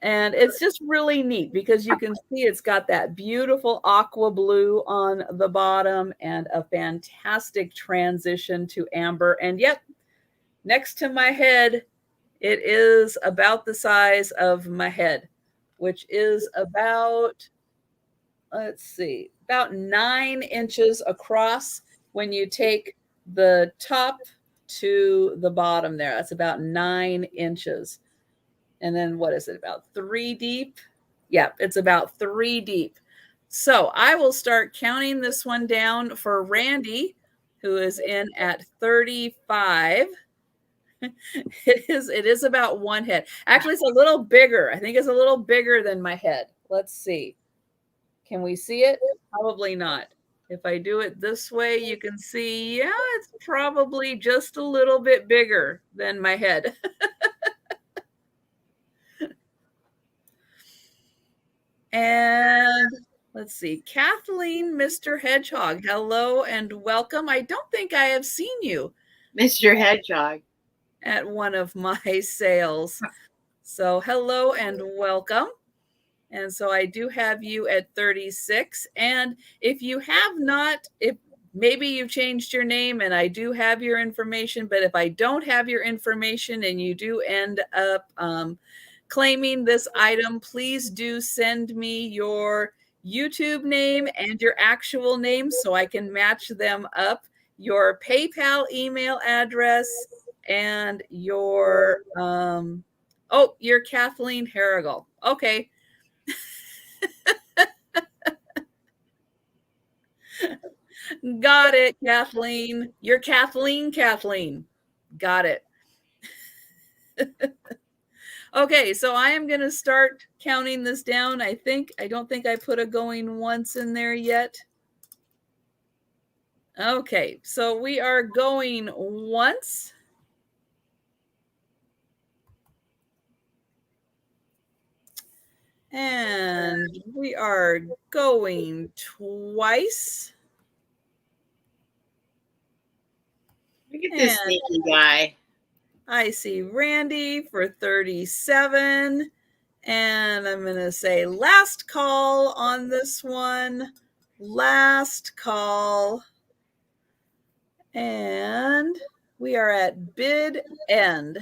Speaker 1: And it's just really neat because you can see it's got that beautiful aqua blue on the bottom and a fantastic transition to amber. And yep, next to my head, it is about the size of my head, which is about, let's see, about 9 inches across when you take the top to the bottom there. That's about 9 inches. And then what is it, about 3 deep? Yeah, it's about 3 deep. So I will start counting this one down for Randy, who is in at 35. It is about 1 head. Actually, it's a little bigger. I think it's a little bigger than my head. Let's see. Can we see it? Probably not. If I do it this way, you can see, yeah, it's probably just a little bit bigger than my head. And let's see, Kathleen, Mr. Hedgehog, hello and welcome. I don't think I have seen you,
Speaker 2: Mr. Hedgehog,
Speaker 1: at one of my sales. So hello and welcome. And so I do have you at 36. And if you have not, if maybe you've changed your name and I do have your information, but if I don't have your information and you do end up claiming this item, please do send me your YouTube name and your actual name so I can match them up, your PayPal email address, and your, oh, you're Kathleen Harrigal. Okay. Got it, Kathleen. You're Kathleen. Got it. Okay, so I am going to start counting this down. I don't think I put a going once in there yet. Okay, so we are going once. And we are going twice.
Speaker 2: look at this sneaky guy.
Speaker 1: I see Randy for 37. And I'm going to say last call on this one. Last call. And we are at bid end.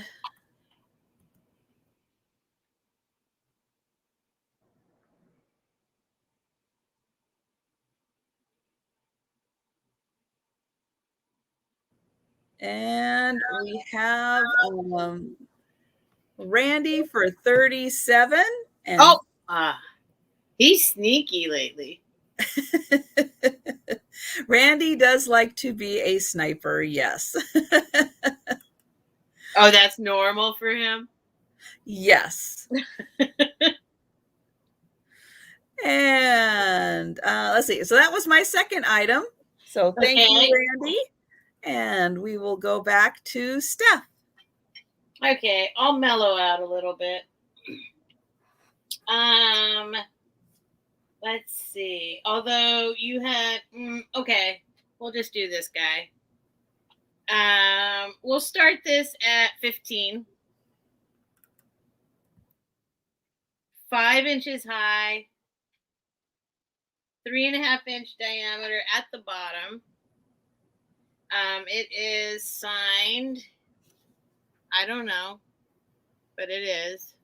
Speaker 1: And we have Randy for 37. And
Speaker 2: he's sneaky lately.
Speaker 1: Randy does like to be a sniper, yes.
Speaker 2: Oh, that's normal for him?
Speaker 1: Yes. And let's see. So that was my second item. So thank you, Randy. And we will go back to Steph.
Speaker 2: Okay, I'll mellow out a little bit. Let's see. Although you had, okay, we'll just do this guy. We'll start this at 15. 5 inches high, 3.5 inch diameter at the bottom. It is signed, I don't know, but it is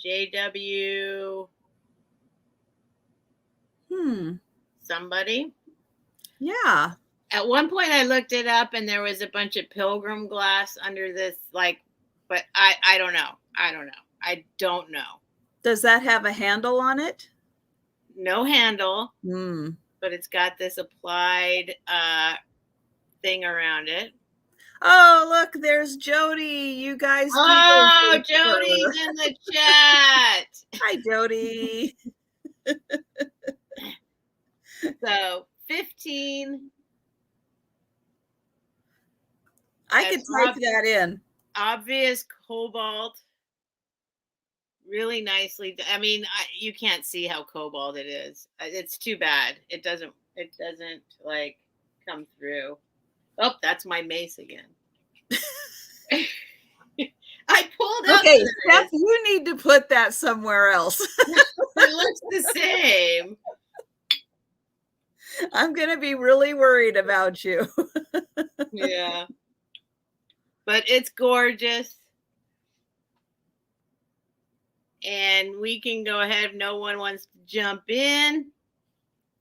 Speaker 2: JW somebody.
Speaker 1: Yeah.
Speaker 2: At one point I looked it up and there was a bunch of pilgrim glass under this like but I don't know. I don't know.
Speaker 1: Does that have a handle on it?
Speaker 2: No handle,
Speaker 1: but
Speaker 2: it's got this applied thing around it.
Speaker 1: Oh, look, there's Jody. You guys.
Speaker 2: Oh, Jody's in the chat.
Speaker 1: Hi, Jody.
Speaker 2: So 15.
Speaker 1: I could type that in.
Speaker 2: Obvious cobalt. Really nicely. I mean, you can't see how cobalt it is. It's too bad. It doesn't like come through. Oh, that's my mace again. I pulled out.
Speaker 1: Okay, Steph, you need to put that somewhere else.
Speaker 2: It looks the same.
Speaker 1: I'm going to be really worried about you.
Speaker 2: Yeah. But it's gorgeous. And we can go ahead. No one wants to jump in.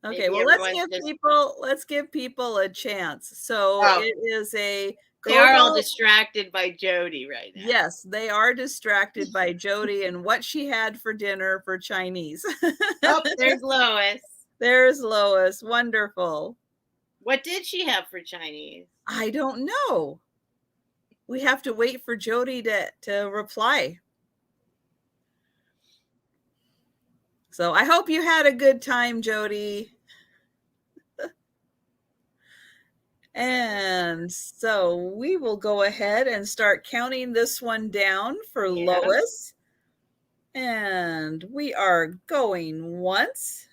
Speaker 1: Okay, well, let's give people a chance. So it is a
Speaker 2: They are all distracted by Jody right now.
Speaker 1: Yes, they are distracted by Jody and what she had for dinner for Chinese.
Speaker 2: Oh, there's Lois.
Speaker 1: There's Lois. Wonderful.
Speaker 2: What did she have for Chinese?
Speaker 1: I don't know. We have to wait for Jody to reply. So I hope you had a good time, Jody. And so we will go ahead and start counting this one down for Lois. And we are going once.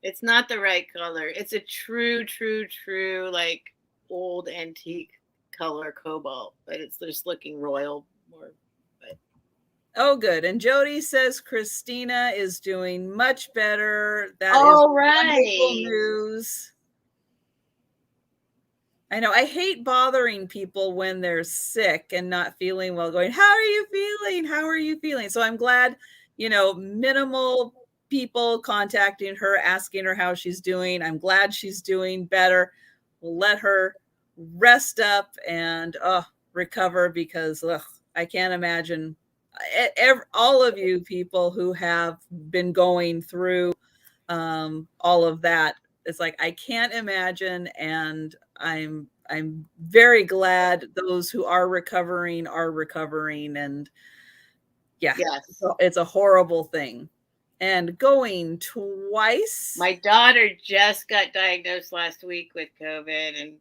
Speaker 2: It's not the right color. It's a true, like old antique color cobalt, but it's just looking royal more. But.
Speaker 1: Oh, good. And Jody says Christina is doing much better. That is wonderful news. I know. I hate bothering people when they're sick and not feeling well, going, how are you feeling? How are you feeling? So I'm glad, minimal people contacting her, asking her how she's doing. I'm glad she's doing better. We'll let her rest up and recover, because I can't imagine all of you people who have been going through all of that. It's like, I can't imagine. And I'm very glad those who are recovering. And yes. It's a horrible thing. And going twice.
Speaker 2: My daughter just got diagnosed last week with COVID,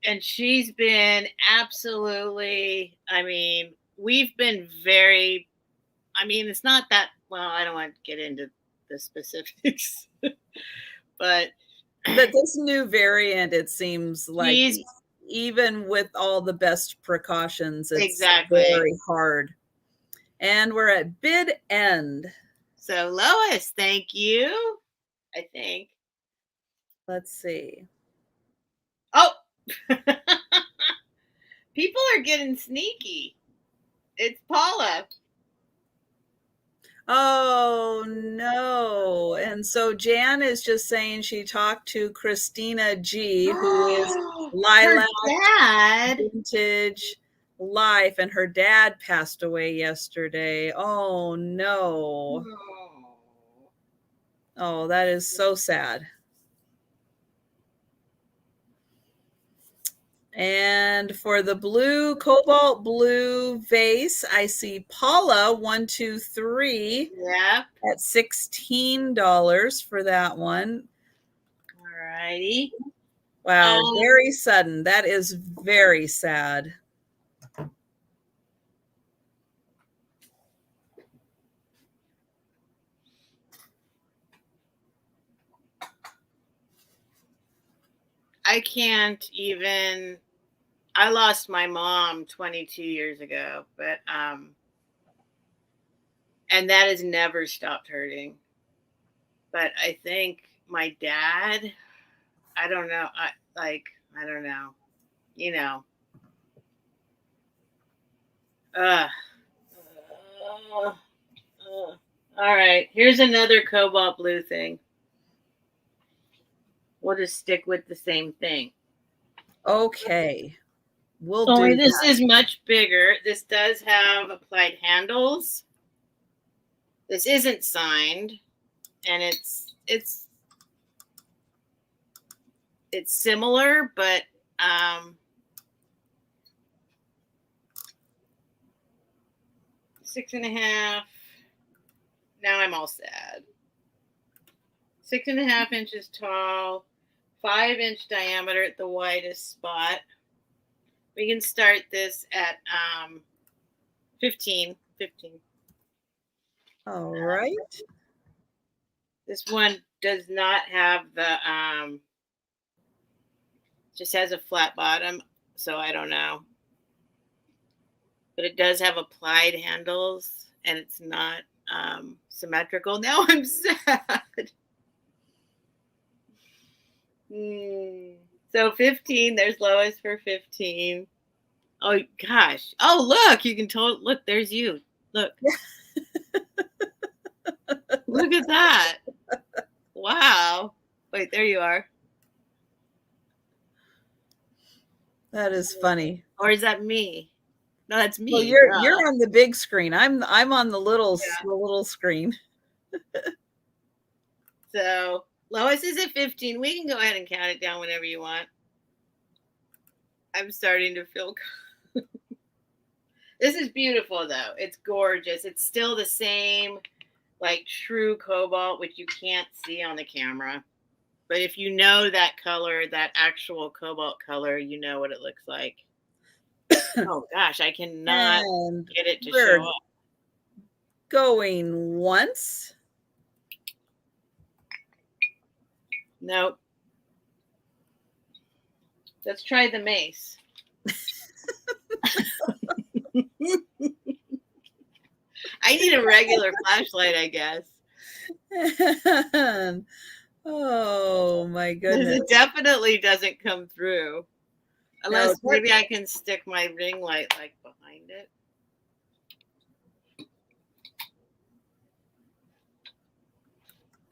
Speaker 2: and she's been absolutely, we've been very, it's not that, well, I don't want to get into the specifics, but
Speaker 1: this new variant, it seems like even with all the best precautions, it's very hard. And we're at bid end.
Speaker 2: So Lois, thank you. I think.
Speaker 1: Let's see.
Speaker 2: Oh, people are getting sneaky. It's Paula.
Speaker 1: Oh, no. And so Jan is just saying she talked to Christina G, who is Lilac Vintage Life, and her dad passed away yesterday. Oh, no. Oh, that is so sad. And for the blue, cobalt blue vase, I see Paula 123.
Speaker 2: Yeah.
Speaker 1: At $16 for that one.
Speaker 2: All righty.
Speaker 1: Wow, very sudden. That is very sad.
Speaker 2: I can't even. I lost my mom 22 years ago, but and that has never stopped hurting. But I think my dad, I don't know. I don't know. All right. Here's another cobalt blue thing. We'll just stick with the same thing.
Speaker 1: Okay. we'll do
Speaker 2: this
Speaker 1: that.
Speaker 2: is much bigger. This does have applied handles. This isn't signed, and it's similar, but 6.5. Now I'm all sad. 6.5 inches tall, 5-inch diameter at the widest spot. We can start this at 15.
Speaker 1: All right.
Speaker 2: This one does not have the just has a flat bottom, so I don't know. But it does have applied handles, and it's not symmetrical. Now I'm sad. So 15, there's Lois for 15. Oh gosh. Oh, look, you can look, there's you. Look. Look at that. Wow. Wait, there you are.
Speaker 1: That is funny.
Speaker 2: Or is that me? No, that's me.
Speaker 1: Well, you're on the big screen. I'm on the little screen.
Speaker 2: So Lois is at 15. We can go ahead and count it down whenever you want. I'm starting to feel this is beautiful though. It's gorgeous. It's still the same like true cobalt, which you can't see on the camera. But if you know that color, that actual cobalt color, you know what it looks like. Oh gosh, I cannot get it to show up.
Speaker 1: Going once.
Speaker 2: Nope. Let's try the mace. I need a regular flashlight, I guess.
Speaker 1: Oh my goodness.
Speaker 2: It definitely doesn't come through. Unless maybe I can stick my ring light like behind it.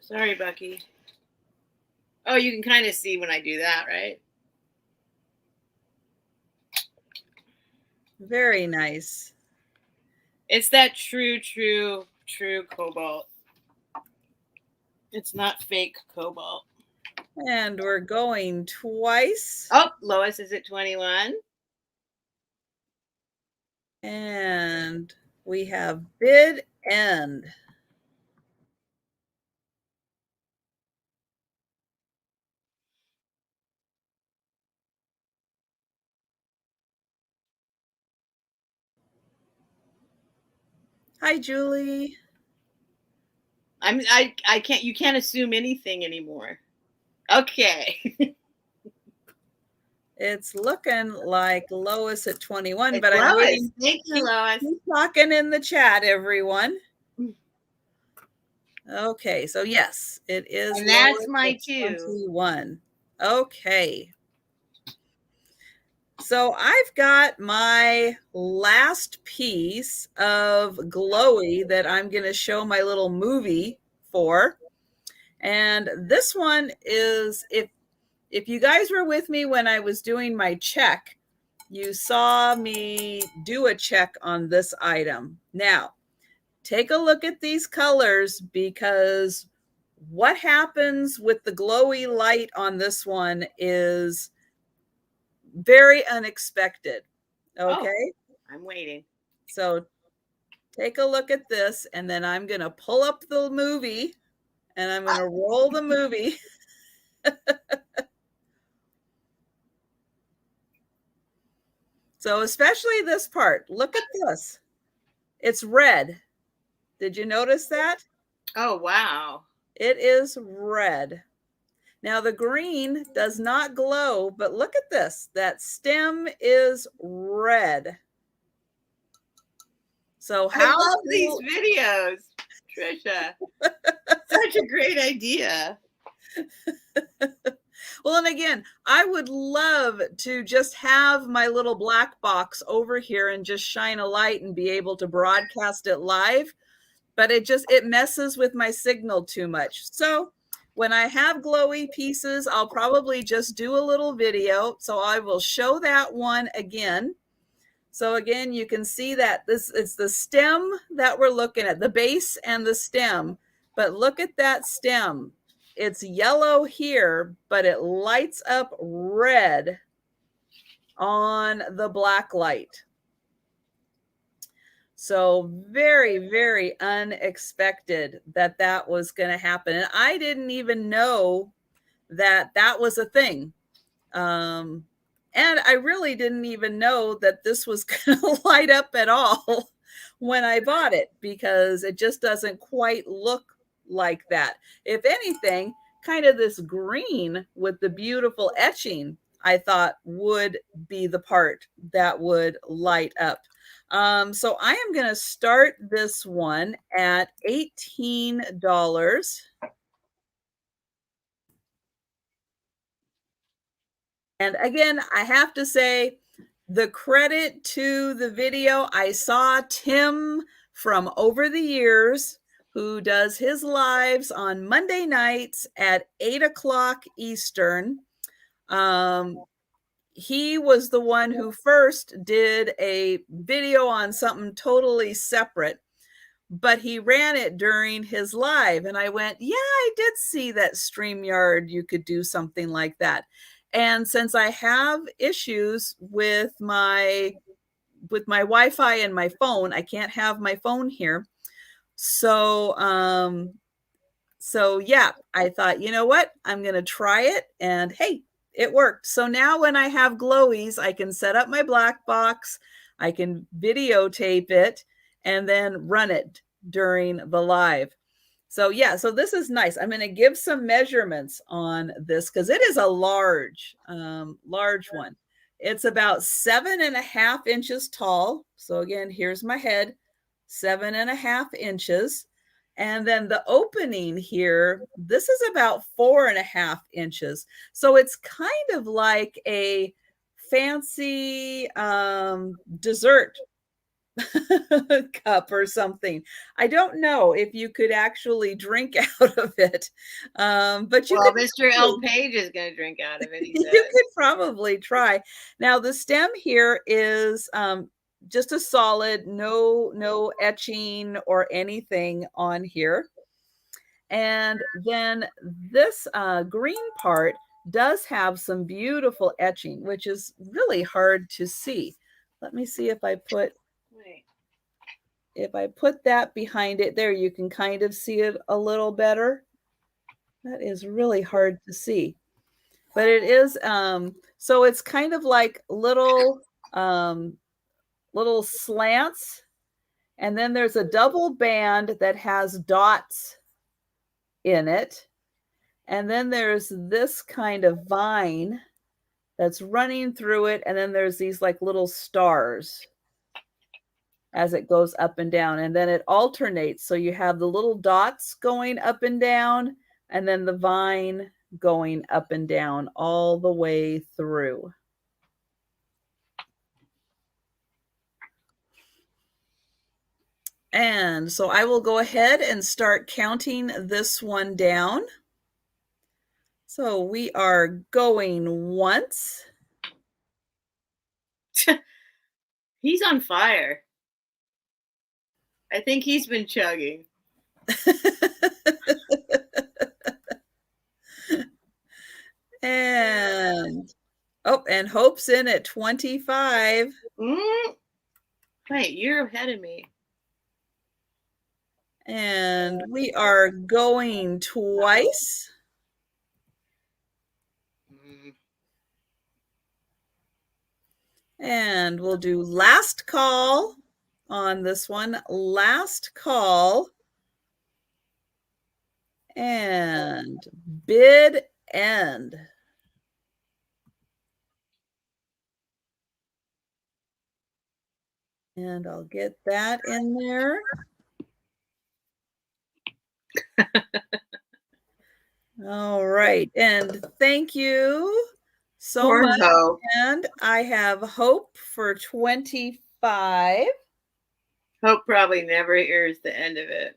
Speaker 2: Sorry, Bucky. Oh, you can kind of see when I do that, right?
Speaker 1: Very nice.
Speaker 2: It's that true cobalt. It's not fake cobalt.
Speaker 1: And we're going twice.
Speaker 2: Oh, Lois is at 21.
Speaker 1: And we have bid end. Hi, Julie.
Speaker 2: I can't. You can't assume anything anymore. Okay.
Speaker 1: It's looking like Lois at 21,
Speaker 2: it's
Speaker 1: but
Speaker 2: Lois.
Speaker 1: I'm waiting.
Speaker 2: Thank you, Lois.
Speaker 1: Keep talking in the chat, everyone. Okay, so yes, it is.
Speaker 2: And that's my
Speaker 1: 21. Okay. So I've got my last piece of glowy that I'm going to show my little movie for. And this one is, if you guys were with me when I was doing my check, you saw me do a check on this item. Now, take a look at these colors, because what happens with the glowy light on this one is very unexpected. Okay.
Speaker 2: Oh, I'm waiting.
Speaker 1: So take a look at this, and then I'm going to pull up the movie and I'm going to roll the movie. So especially this part, look at this. It's red. Did you notice that?
Speaker 2: Oh, wow.
Speaker 1: It is red. Now the green does not glow, but look at this. That stem is red. So
Speaker 2: I love these videos, Trisha. Such a great idea.
Speaker 1: Well, and again, I would love to just have my little black box over here and just shine a light and be able to broadcast it live, but it messes with my signal too much. So when I have glowy pieces, I'll probably just do a little video. So I will show that one again. So again, you can see that this is the stem that we're looking at, the base and the stem. But look at that stem. It's yellow here, but it lights up red on the black light. So very, very unexpected that that was going to happen. And I didn't even know that that was a thing. And I really didn't even know that this was going to light up at all when I bought it, because it just doesn't quite look like that. If anything, kind of this green with the beautiful etching, I thought would be the part that would light up. So I am going to start this one at $18. And again, I have to say the credit to the video. I saw Tim from Over the Years, who does his lives on Monday nights at 8 o'clock Eastern. He was the one who first did a video on something totally separate, but he ran it during his live. And I went, yeah, I did see that StreamYard. You could do something like that. And since I have issues with my Wi-Fi and my phone, I can't have my phone here. So yeah, I thought, you know what? I'm going to try it, and hey, it worked. So now when I have glowies, I can set up my black box, I can videotape it, and then run it during the live. So yeah, so this is nice. I'm going to give some measurements on this because it is a large one. It's about 7.5 inches tall. So again, here's my head, 7.5 inches. And then the opening here, this is about 4.5 inches. So it's kind of like a fancy dessert cup or something. I don't know if you could actually drink out of it, but you
Speaker 2: well,
Speaker 1: could.
Speaker 2: Mr. L. Page is going to drink out of it. He says.
Speaker 1: You could probably try. Now the stem here is just a solid, no etching or anything on here. And then this green part does have some beautiful etching, which is really hard to see. Let me see if I put. If I put that behind it there, you can kind of see it a little better. That is really hard to see. But it is, so it's kind of like little slants. And then there's a double band that has dots in it. And then there's this kind of vine that's running through it. And then there's these like little stars as it goes up and down, and then it alternates. So you have the little dots going up and down, and then the vine going up and down all the way through. And so I will go ahead and start counting this one down. So we are going once.
Speaker 2: He's on fire. I think he's been chugging.
Speaker 1: And and Hope's in at 25.
Speaker 2: Wait, you're ahead of me.
Speaker 1: And we are going twice. And we'll do last call on this one. Last call. And bid end. And I'll get that in there. All right. And thank you so much.
Speaker 2: Hope.
Speaker 1: And I have Hope for 25.
Speaker 2: Hope probably never hears the end of it.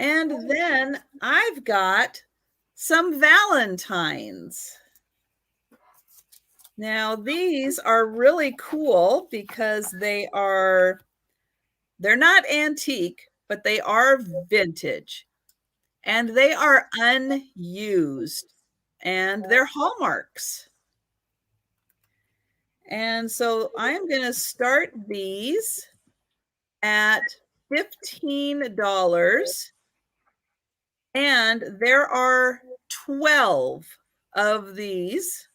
Speaker 1: And then I've got some Valentines. Now, these are really cool because they're not antique, but they are vintage. And they are unused. And they're hallmarks. And so I'm going to start these at $15. And there are 12 of these.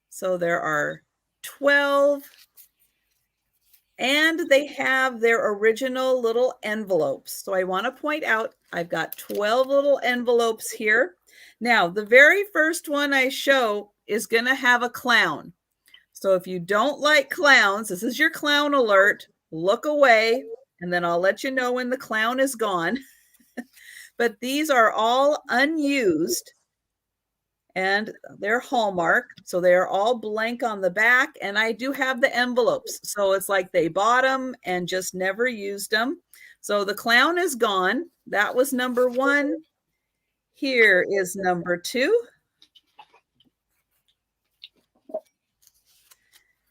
Speaker 1: So there are 12. And they have their original little envelopes. So I want to point out, I've got 12 little envelopes here. Now, the very first one I show is going to have a clown. So if you don't like clowns, this is your clown alert. Look away, and then I'll let you know when the clown is gone. But these are all unused. And they're Hallmark, so they're all blank on the back, and I do have the envelopes, so it's like they bought them and just never used them. So the clown is gone. That was number 1. Here is number 2.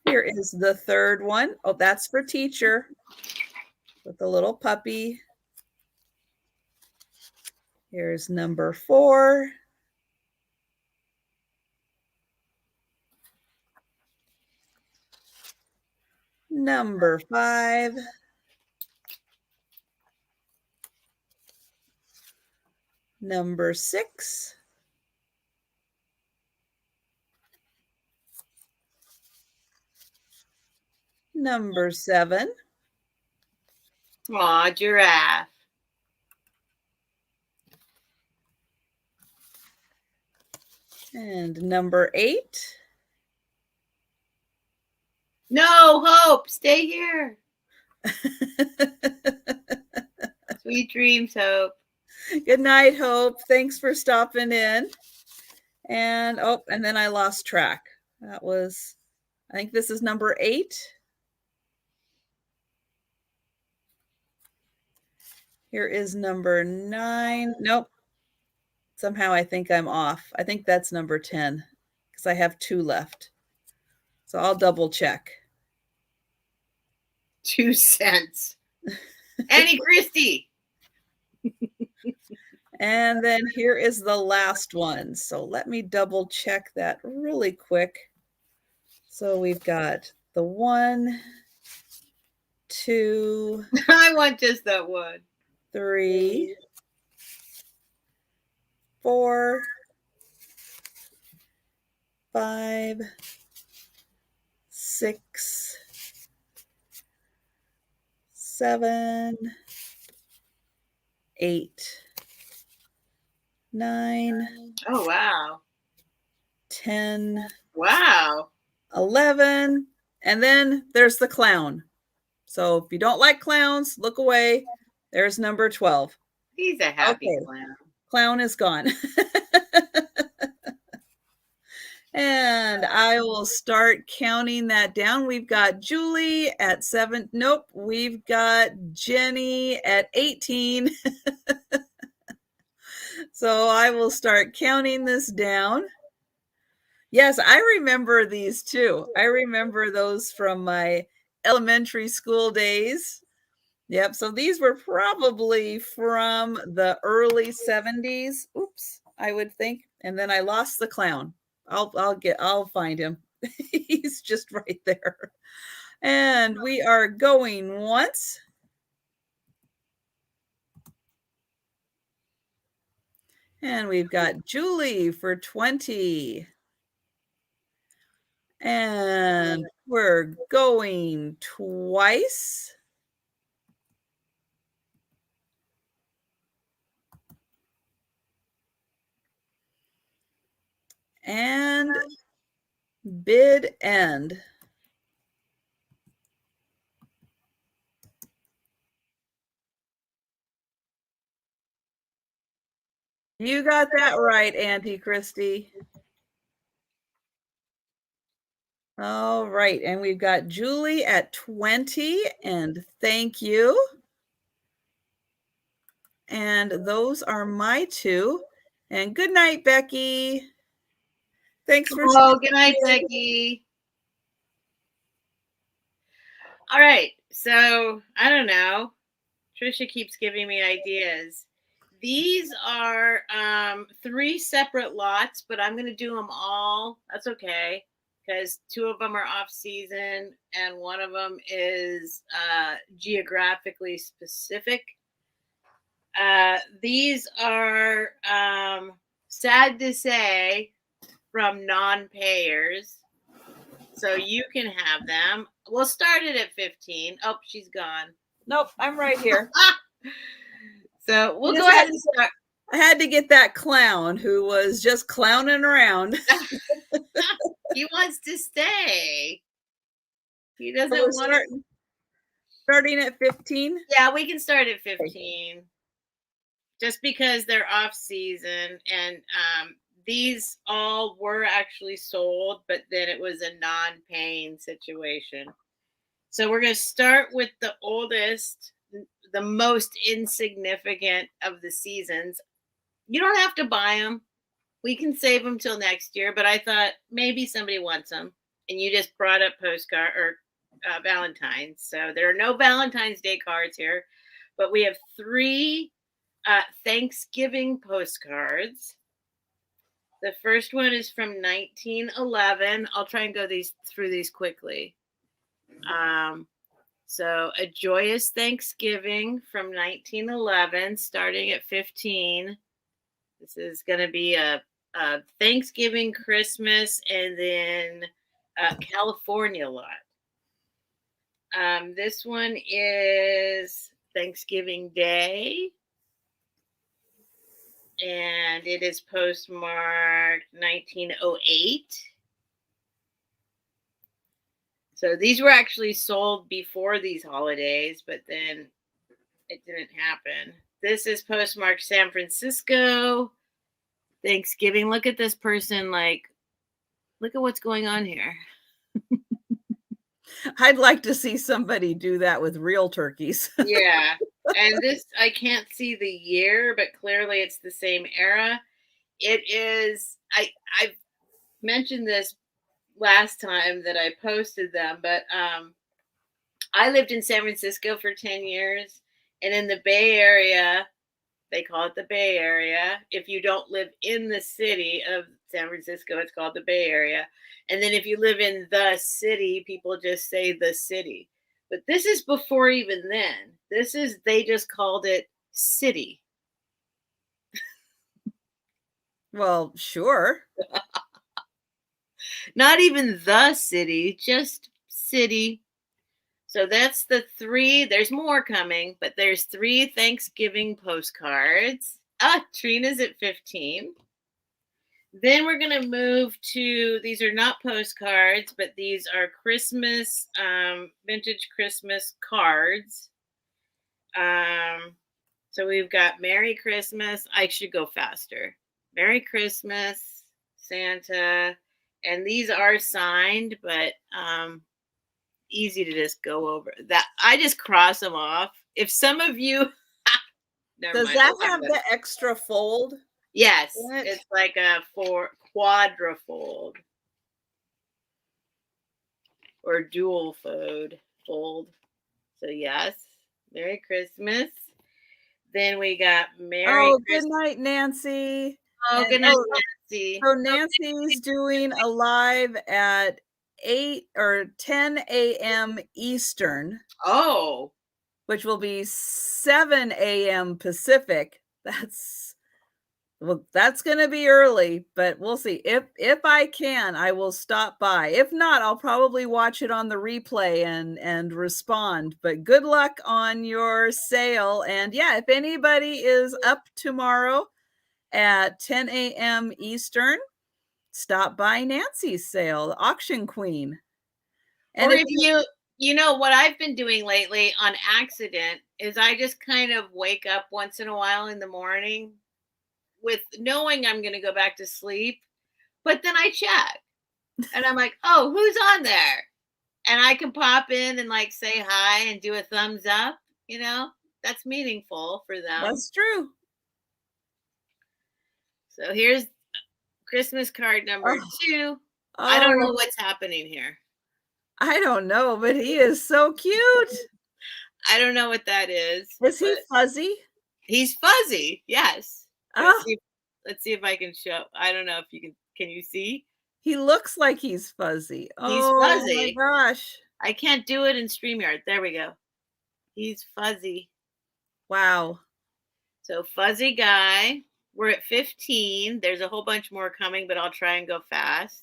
Speaker 1: Here is the third one. Oh, that's for teacher with the little puppy. Here's number 4. Number 5. Number 6. Number 7.
Speaker 2: Aw, giraffe.
Speaker 1: And number 8.
Speaker 2: No, Hope, stay here. Sweet dreams, Hope.
Speaker 1: Good night, Hope. Thanks for stopping in. And and then I lost track. That was, I think this is number 8. Here is number 9. Nope. Somehow I think I'm off. I think that's number 10 because I have 2 left. So I'll double check.
Speaker 2: 2 cents. Annie Christie.
Speaker 1: And then here is the last one. So let me double check that really quick. So we've got the 1, 2.
Speaker 2: I want just that one.
Speaker 1: 3, 4, 5, 6, 7, 8, 9.
Speaker 2: Oh, wow.
Speaker 1: 10.
Speaker 2: Wow.
Speaker 1: 11. And then there's the clown. So if you don't like clowns, look away. There's number 12.
Speaker 2: He's a happy clown.
Speaker 1: Clown is gone. And I will start counting that down. We've got Julie at 7. Nope. We've got Jenny at 18. So I will start counting this down. Yes, I remember these too. I remember those from my elementary school days. Yep. So these were probably from the early 70s. Oops, I would think. And then I lost the clown. I'll find him. He's just right there. And we are going once. And we've got Julie for 20. And we're going twice. And bid end. You got that right, Auntie Christy. All right, and we've got Julie at 20, and thank you. And those are my two. And good night, Becky. Thanks for
Speaker 2: good night, Becky. All right. So I don't know. Trisha keeps giving me ideas. These are 3 separate lots, but I'm going to do them all. That's okay, because 2 of them are off season and 1 of them is geographically specific. These are sad to say from non-payers, so you can have them. We'll start it at 15. Oh, she's gone.
Speaker 1: Nope, I'm right here.
Speaker 2: So we'll go ahead and start.
Speaker 1: I had to get that clown who was just clowning around.
Speaker 2: He wants to stay. He doesn't want
Speaker 1: starting at 15?
Speaker 2: Yeah, we can start at 15. Just because they're off season, and these all were actually sold, but then it was a non-paying situation. So we're going to start with the oldest, the most insignificant of the seasons. You don't have to buy them. We can save them till next year, but I thought maybe somebody wants them, and you just brought up postcard or Valentine's. So there are no Valentine's Day cards here, but we have 3 Thanksgiving postcards. The first one is from 1911. I'll try and go through these quickly. So A Joyous Thanksgiving from 1911, starting at 15. This is going to be a Thanksgiving, Christmas, and then California lot. This one is Thanksgiving Day, and it is postmarked 1908. So these were actually sold before these holidays, but then it didn't happen. This is postmarked San Francisco, Thanksgiving. Look at this person, like, look at what's going on here.
Speaker 1: I'd like to see somebody do that with real turkeys.
Speaker 2: Yeah. And this, I can't see the year, but clearly it's the same era. It is, I've mentioned this last time that I posted them, but I lived in San Francisco for 10 years, and in the Bay Area, they call it the Bay Area. If you don't live in the city of San Francisco, it's called the Bay Area. And then if you live in the city, people just say the city. But this is before even then. They just called it city.
Speaker 1: Well, sure.
Speaker 2: Not even the city, just city. So that's the 3. There's more coming, but there's 3 Thanksgiving postcards. Trina's at 15. Then we're going to move to, these are not postcards, but these are Christmas, vintage Christmas cards. So we've got Merry Christmas. I should go faster. Merry Christmas, Santa. And these are signed, but easy to just go over. That I just cross them off. If some of you
Speaker 1: does that have the extra fold?
Speaker 2: Yes, it's like a quadrifold or dual fold. So yes, Merry Christmas. Then we got Merry Christmas.
Speaker 1: Good night, Nancy.
Speaker 2: Good night, Nancy.
Speaker 1: So Nancy's doing a live at 8 or 10 a.m. Eastern.
Speaker 2: Oh.
Speaker 1: Which will be 7 a.m. Pacific. That's going to be early, but we'll see. If I can, I will stop by. If not, I'll probably watch it on the replay and respond. But good luck on your sale. And yeah, if anybody is up tomorrow at 10 a.m. Eastern, stop by Nancy's sale, the Auction Queen.
Speaker 2: And if you know what I've been doing lately on accident is I just kind of wake up once in a while in the morning with knowing I'm going to go back to sleep, but then I check and I'm like, oh, who's on there? And I can pop in and like say hi and do a thumbs up, you know? That's meaningful for them.
Speaker 1: That's true.
Speaker 2: So here's Christmas card number
Speaker 1: Oh,
Speaker 2: 2. I don't
Speaker 1: oh,
Speaker 2: know what's happening here.
Speaker 1: I don't know, but he is so cute.
Speaker 2: I don't know what that is,
Speaker 1: Is he
Speaker 2: but
Speaker 1: fuzzy?
Speaker 2: he's fuzzy. Yes.
Speaker 1: Oh,
Speaker 2: Let's see if I can show. I don't know if you can you see?
Speaker 1: he looks like he's fuzzy.
Speaker 2: He's
Speaker 1: Oh my
Speaker 2: fuzzy.
Speaker 1: gosh.
Speaker 2: I can't do it in StreamYard. There we go. He's fuzzy.
Speaker 1: Wow.
Speaker 2: So fuzzy guy. We're at 15. There's a whole bunch more coming, but I'll try and go fast.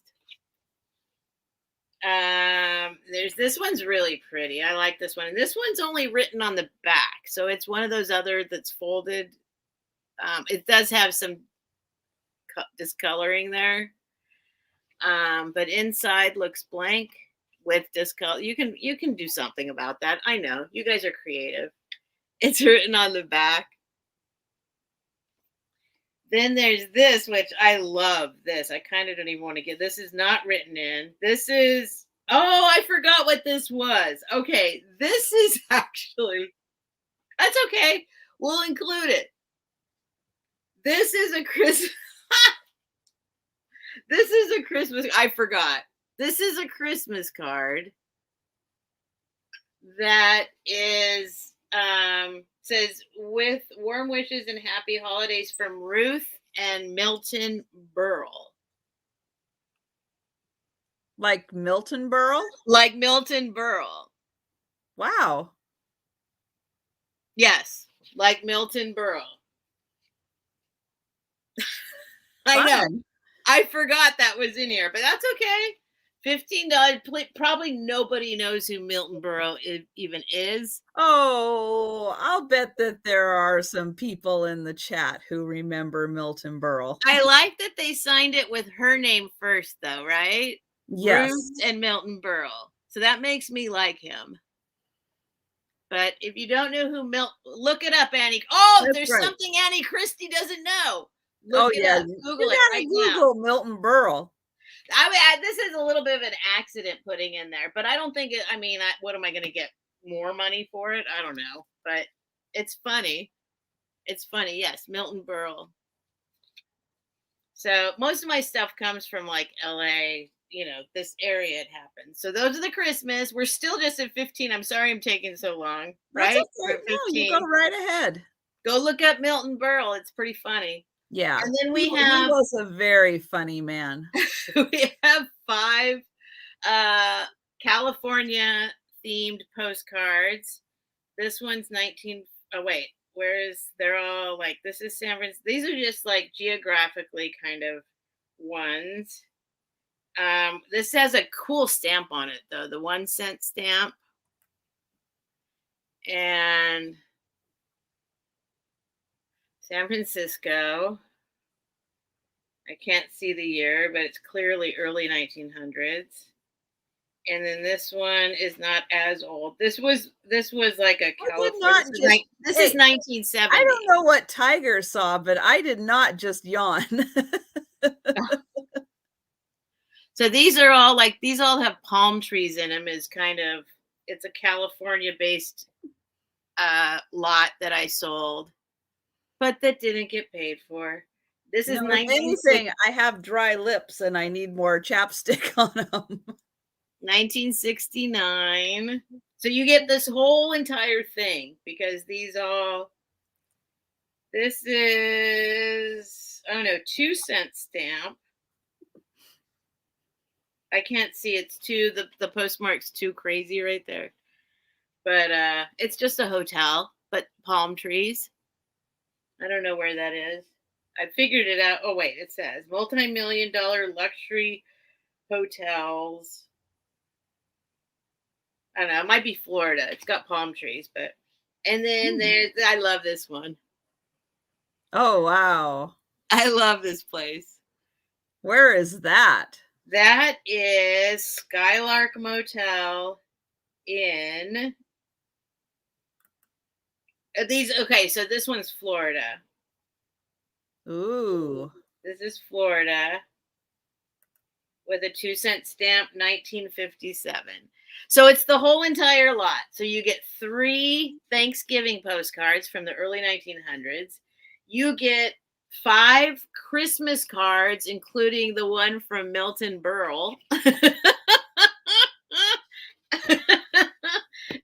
Speaker 2: There's this one's really pretty. I like this one. And this one's only written on the back. So it's one of those other that's folded. It does have some discoloring there. But inside looks blank with discolor. You can do something about that. I know. You guys are creative. It's written on the back. Then there's this, which I love this. I kind of don't even want to get. This is not written in. This is, oh, I forgot what this was. Okay, this is actually, that's okay. We'll include it. This is a Christmas. This is a Christmas. I forgot. This is a Christmas card that is says with warm wishes and happy holidays from Ruth and Milton Berle.
Speaker 1: Like Milton Berle?
Speaker 2: Like Milton Berle.
Speaker 1: Wow.
Speaker 2: Yes, like Milton Berle. I know. I forgot that was in here, but that's okay. $15. Probably nobody knows who Milton Berle even is.
Speaker 1: Oh, I'll bet that there are some people in the chat who remember Milton Berle.
Speaker 2: I like that they signed it with her name first, though, right?
Speaker 1: Yes.
Speaker 2: Ruth and Milton Berle. So that makes me like him. But if you don't know who look it up, Annie. Oh,
Speaker 1: That's
Speaker 2: there's
Speaker 1: right.
Speaker 2: Something Annie Christie doesn't know.
Speaker 1: Look it up.
Speaker 2: Google it right
Speaker 1: Google
Speaker 2: now.
Speaker 1: Milton Berle.
Speaker 2: I mean, this is a little bit of an accident putting in there, but I don't think it. I mean, what am I going to get more money for it? I don't know, but it's funny. It's funny. Yes, Milton Berle. So most of my stuff comes from like LA, this area it happens. So those are the Christmas. We're still just at 15. I'm sorry I'm taking so long.
Speaker 1: That's
Speaker 2: right?
Speaker 1: okay. No, you go right ahead.
Speaker 2: Go look up Milton Berle. It's pretty funny.
Speaker 1: Yeah.
Speaker 2: And then he
Speaker 1: was a very funny man.
Speaker 2: We have 5 California themed postcards. This one's 19. Oh, wait. They're all like, this is San Francisco. These are just like geographically kind of ones. This has a cool stamp on it, though, the 1-cent stamp. And San Francisco. I can't see the year, but it's clearly early 1900s. And then this one is not as old. This was like a California. This is 1970.
Speaker 1: I don't know what Tiger saw, but I did not just yawn.
Speaker 2: So these are all like, these all have palm trees in them. It's a California-based lot that I sold, but that didn't get paid for. This is
Speaker 1: 1960. I have dry lips and I need more chapstick on them.
Speaker 2: 1969. So you get this whole entire thing because this is, I don't know, 2-cent stamp. I can't see. It's the postmark's too crazy right there. But it's just a hotel, but palm trees. I don't know where that is. I figured it out. Oh, wait, it says multi-million-dollar luxury hotels. I don't know. It might be Florida. It's got palm trees, but. And then I love this one.
Speaker 1: Oh, wow.
Speaker 2: I love this place.
Speaker 1: Where is that?
Speaker 2: That is Skylark Motel in okay, so this one's Florida.
Speaker 1: Ooh.
Speaker 2: This is Florida with a 2-cent stamp, 1957. So it's the whole entire lot. So you get 3 Thanksgiving postcards from the early 1900s. You get 5 Christmas cards, including the one from Milton Berle.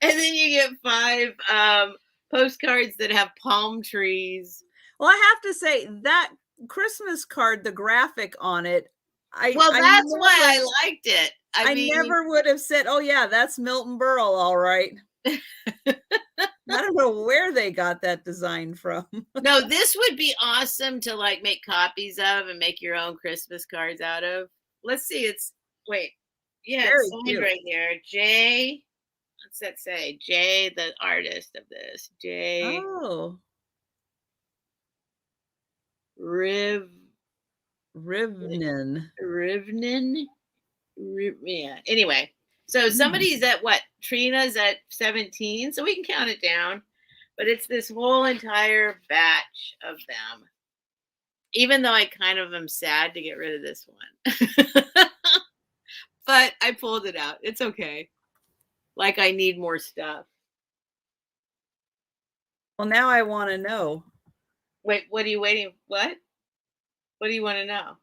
Speaker 2: And then you get 5 postcards that have palm trees.
Speaker 1: Well, I have to say that Christmas card, the graphic on it,
Speaker 2: Well, that's why I liked it.
Speaker 1: I never would have said, "Oh yeah, that's Milton Berle, all right." I don't know where they got that design from.
Speaker 2: No, this would be awesome to like make copies of and make your own Christmas cards out of. Let's see. Yeah,
Speaker 1: Very
Speaker 2: it's signed
Speaker 1: cute.
Speaker 2: right here. Jay, what's that say? Jay, the artist of this. Jay
Speaker 1: Oh,
Speaker 2: Rivnen.
Speaker 1: Rivnen.
Speaker 2: Yeah. Anyway, so somebody's at what? Trina's at 17, so we can count it down. But it's this whole entire batch of them. Even though I kind of am sad to get rid of this one. But I pulled it out. It's okay. Like I need more stuff.
Speaker 1: Well, now I want to know.
Speaker 2: Wait, what are you waiting? What? What do you want to know?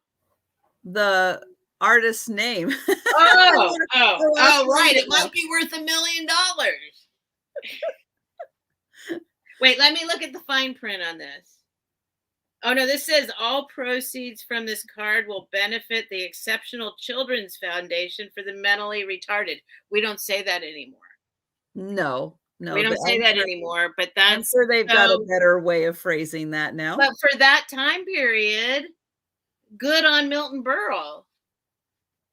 Speaker 1: The artist's name.
Speaker 2: Oh, right. It might be worth $1 million. Wait, let me look at the fine print on this. Oh, no, this says all proceeds from this card will benefit the Exceptional Children's Foundation for the Mentally Retarded. We don't say that anymore.
Speaker 1: No.
Speaker 2: We don't say that anymore, but that's...
Speaker 1: I'm sure they've got a better way of phrasing that now.
Speaker 2: But for that time period, good on Milton Berle,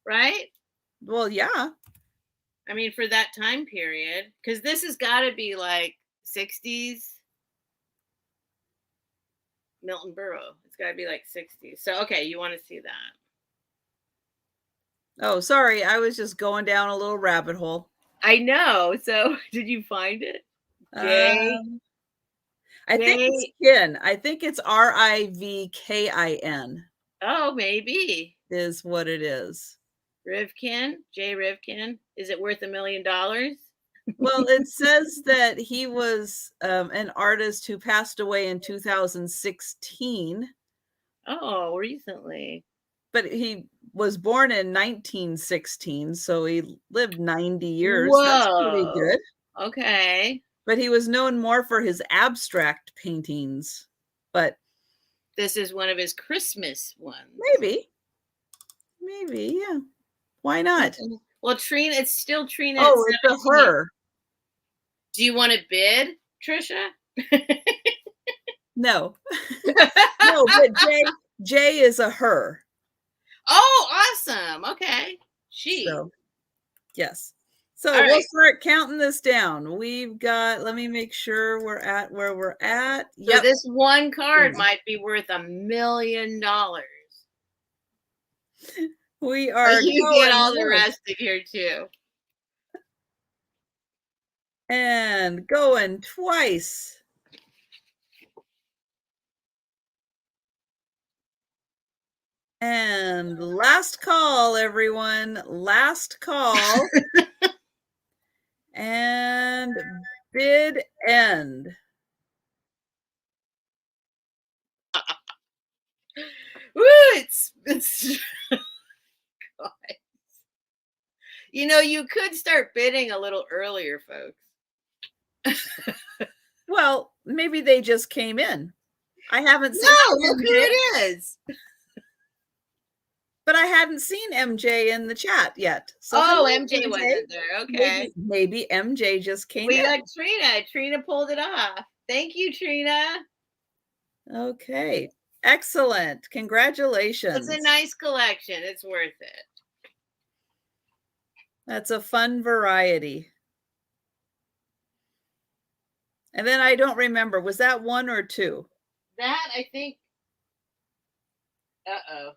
Speaker 2: right?
Speaker 1: Well, yeah.
Speaker 2: I mean, for that time period, because this has got to be like 60s. Milton Berle. It's got to be like 60s. So, okay, you want to see that.
Speaker 1: Oh, sorry. I was just going down a little rabbit hole.
Speaker 2: I know. So, did you find it? Jay?
Speaker 1: I think it's Kin. I think it's Rivkin.
Speaker 2: Oh, maybe.
Speaker 1: Is what it is.
Speaker 2: Rivkin? Jay Rivkin? Is it worth $1 million?
Speaker 1: Well, it says that he was an artist who passed away in 2016.
Speaker 2: Oh, recently.
Speaker 1: But he was born in 1916, so he lived 90 years.
Speaker 2: Whoa.
Speaker 1: That's pretty good.
Speaker 2: Okay.
Speaker 1: But he was known more for his abstract paintings. But
Speaker 2: this is one of his Christmas ones.
Speaker 1: Maybe, yeah. Why not?
Speaker 2: Well, Trina, it's still Trina.
Speaker 1: Oh, it's a her.
Speaker 2: Do you want to bid, Trisha?
Speaker 1: No. No, but Jay is a her.
Speaker 2: Oh, awesome. Okay.
Speaker 1: So, yes. So we'll start counting this down. We've got, let me make sure we're at where we're at.
Speaker 2: So this one card might be worth $1 million.
Speaker 1: We are.
Speaker 2: You get all the rest of here too.
Speaker 1: And going twice. And last call, everyone. Last call. And bid end.
Speaker 2: Woo, it's God. You know, you could start bidding a little earlier, folks.
Speaker 1: Well, maybe they just came in. I haven't seen.
Speaker 2: No, look who it is.
Speaker 1: But I hadn't seen MJ in the chat yet. So
Speaker 2: MJ wasn't there. Okay.
Speaker 1: Maybe MJ just came in.
Speaker 2: We got Trina. Trina pulled it off. Thank you, Trina.
Speaker 1: Okay. Excellent. Congratulations.
Speaker 2: It's a nice collection. It's worth it.
Speaker 1: That's a fun variety. And then I don't remember. Was that 1 or 2?
Speaker 2: That, I think. Uh-oh.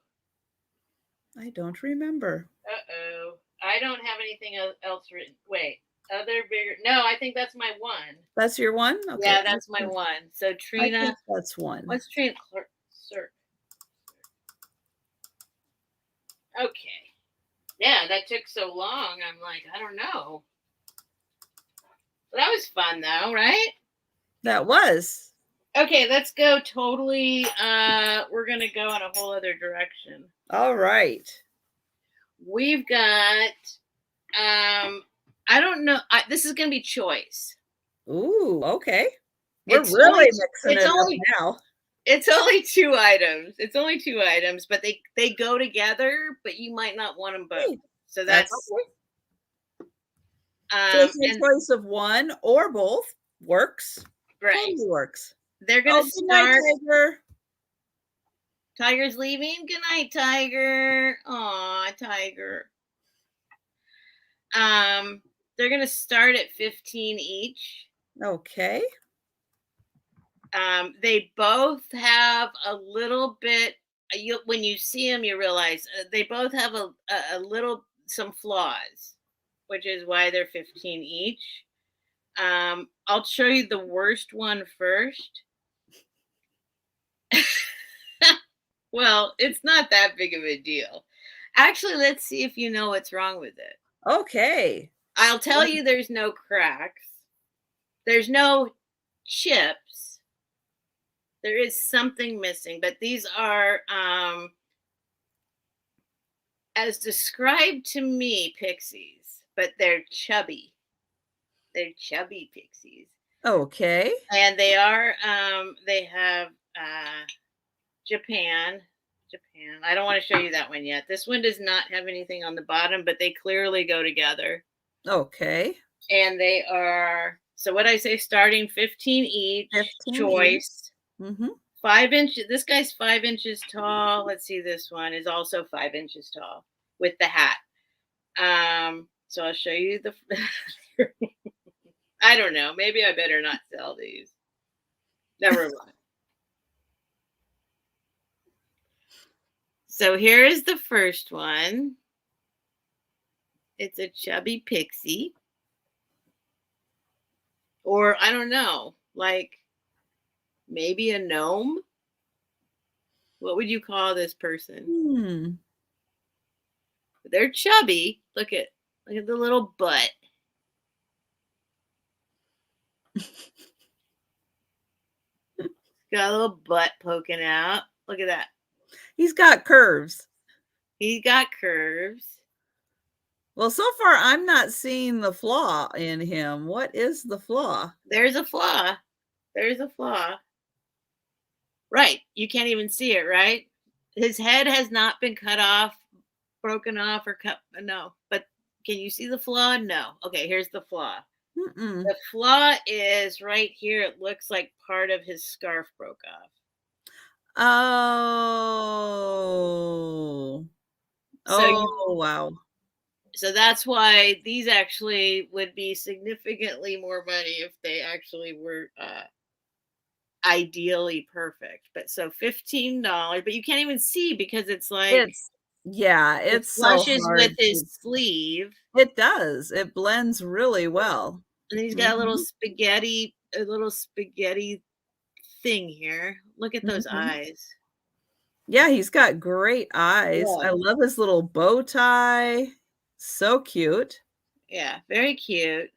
Speaker 1: I don't remember.
Speaker 2: Uh-oh. I don't have anything else written. Wait. Other bigger. No, I think that's my 1.
Speaker 1: That's your 1? Okay.
Speaker 2: Yeah, that's my 1. So Trina.
Speaker 1: I think that's 1.
Speaker 2: What's Trina? Sir. Okay. Yeah, that took so long. I'm like, I don't know. That was fun though, right?
Speaker 1: That was.
Speaker 2: Okay, let's go totally, we're going to go in a whole other direction.
Speaker 1: All right.
Speaker 2: We've got, I don't know. This is going to be choice.
Speaker 1: Ooh, okay. We're really mixing it up now.
Speaker 2: It's only 2 items. It's only 2 items, but they go together, but you might not want them both. So that's
Speaker 1: okay. So it's a choice of one or both. Works.
Speaker 2: Right.
Speaker 1: Totally works.
Speaker 2: They're going to
Speaker 1: start. Good night, Tiger.
Speaker 2: Tiger's leaving. Good night, Tiger. Aw, Tiger. They're going to start at 15 each.
Speaker 1: Okay.
Speaker 2: They both have a little bit, when you see them, you realize they both have some flaws, which is why they're 15 each. I'll show you the worst one first. Well, it's not that big of a deal. Actually, let's see if you know what's wrong with it.
Speaker 1: Okay.
Speaker 2: I'll tell you there's no cracks. There's no chips. There is something missing, but these are, as described to me, pixies, but they're chubby. They're chubby pixies.
Speaker 1: Okay.
Speaker 2: And they are, they have Japan. I don't want to show you that one yet. This one does not have anything on the bottom, but they clearly go together.
Speaker 1: Okay.
Speaker 2: And they are, so what I say, starting 15 each, 15 choice.
Speaker 1: Each. Mm-hmm.
Speaker 2: 5 inches. This guy's 5 inches tall. Let's see, this one is also 5 inches tall with the hat. So I'll show you the. I don't know. Maybe I better not sell these. Never mind. So here is the first one. It's a chubby pixie. Or I don't know, like maybe a gnome. What would you call this person? They're chubby. Look at the little butt. Got a little butt poking out. Look at that.
Speaker 1: He's got curves.
Speaker 2: He's got curves.
Speaker 1: Well, so far I'm not seeing the flaw in him. What is the flaw?
Speaker 2: There's a flaw. There's a flaw. Right. You can't even see it, right? His head has not been cut off, broken off, or cut. No. But can you see the flaw? No. Okay, here's the flaw. The flaw is right here. It looks like part of his scarf broke off.
Speaker 1: Oh. Wow. So
Speaker 2: that's why these actually would be significantly more money if they actually were ideally perfect. But so $15, but you can't even see because it's like
Speaker 1: it
Speaker 2: flushes so with his sleeve.
Speaker 1: It does. It blends really well.
Speaker 2: And he's got a little spaghetti thing here. Look at those eyes.
Speaker 1: Yeah, he's got great eyes. Yeah. I love his little bow tie. So cute.
Speaker 2: Yeah, very cute.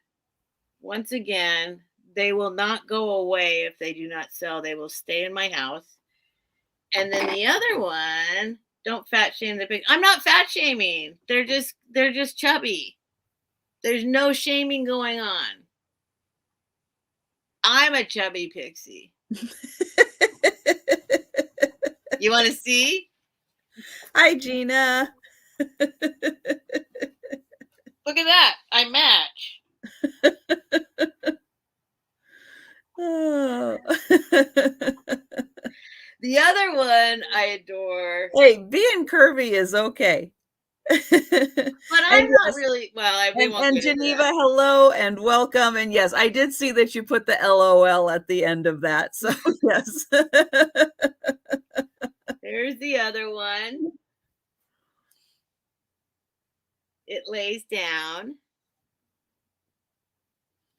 Speaker 2: Once again, they will not go away if they do not sell. They will stay in my house. And then the other one, don't fat shame the pig. I'm not fat shaming. They're just chubby. There's no shaming going on. I'm a chubby pixie. You want to see?
Speaker 1: Hi, Gina.
Speaker 2: Look at that. I match.
Speaker 1: Oh.
Speaker 2: The other one I adore.
Speaker 1: Hey, being curvy is okay.
Speaker 2: But I'm not really, well,
Speaker 1: and Geneva, hello and welcome. And yes, I did see that you put the LOL at the end of that. So yes.
Speaker 2: There's the other one. It lays down.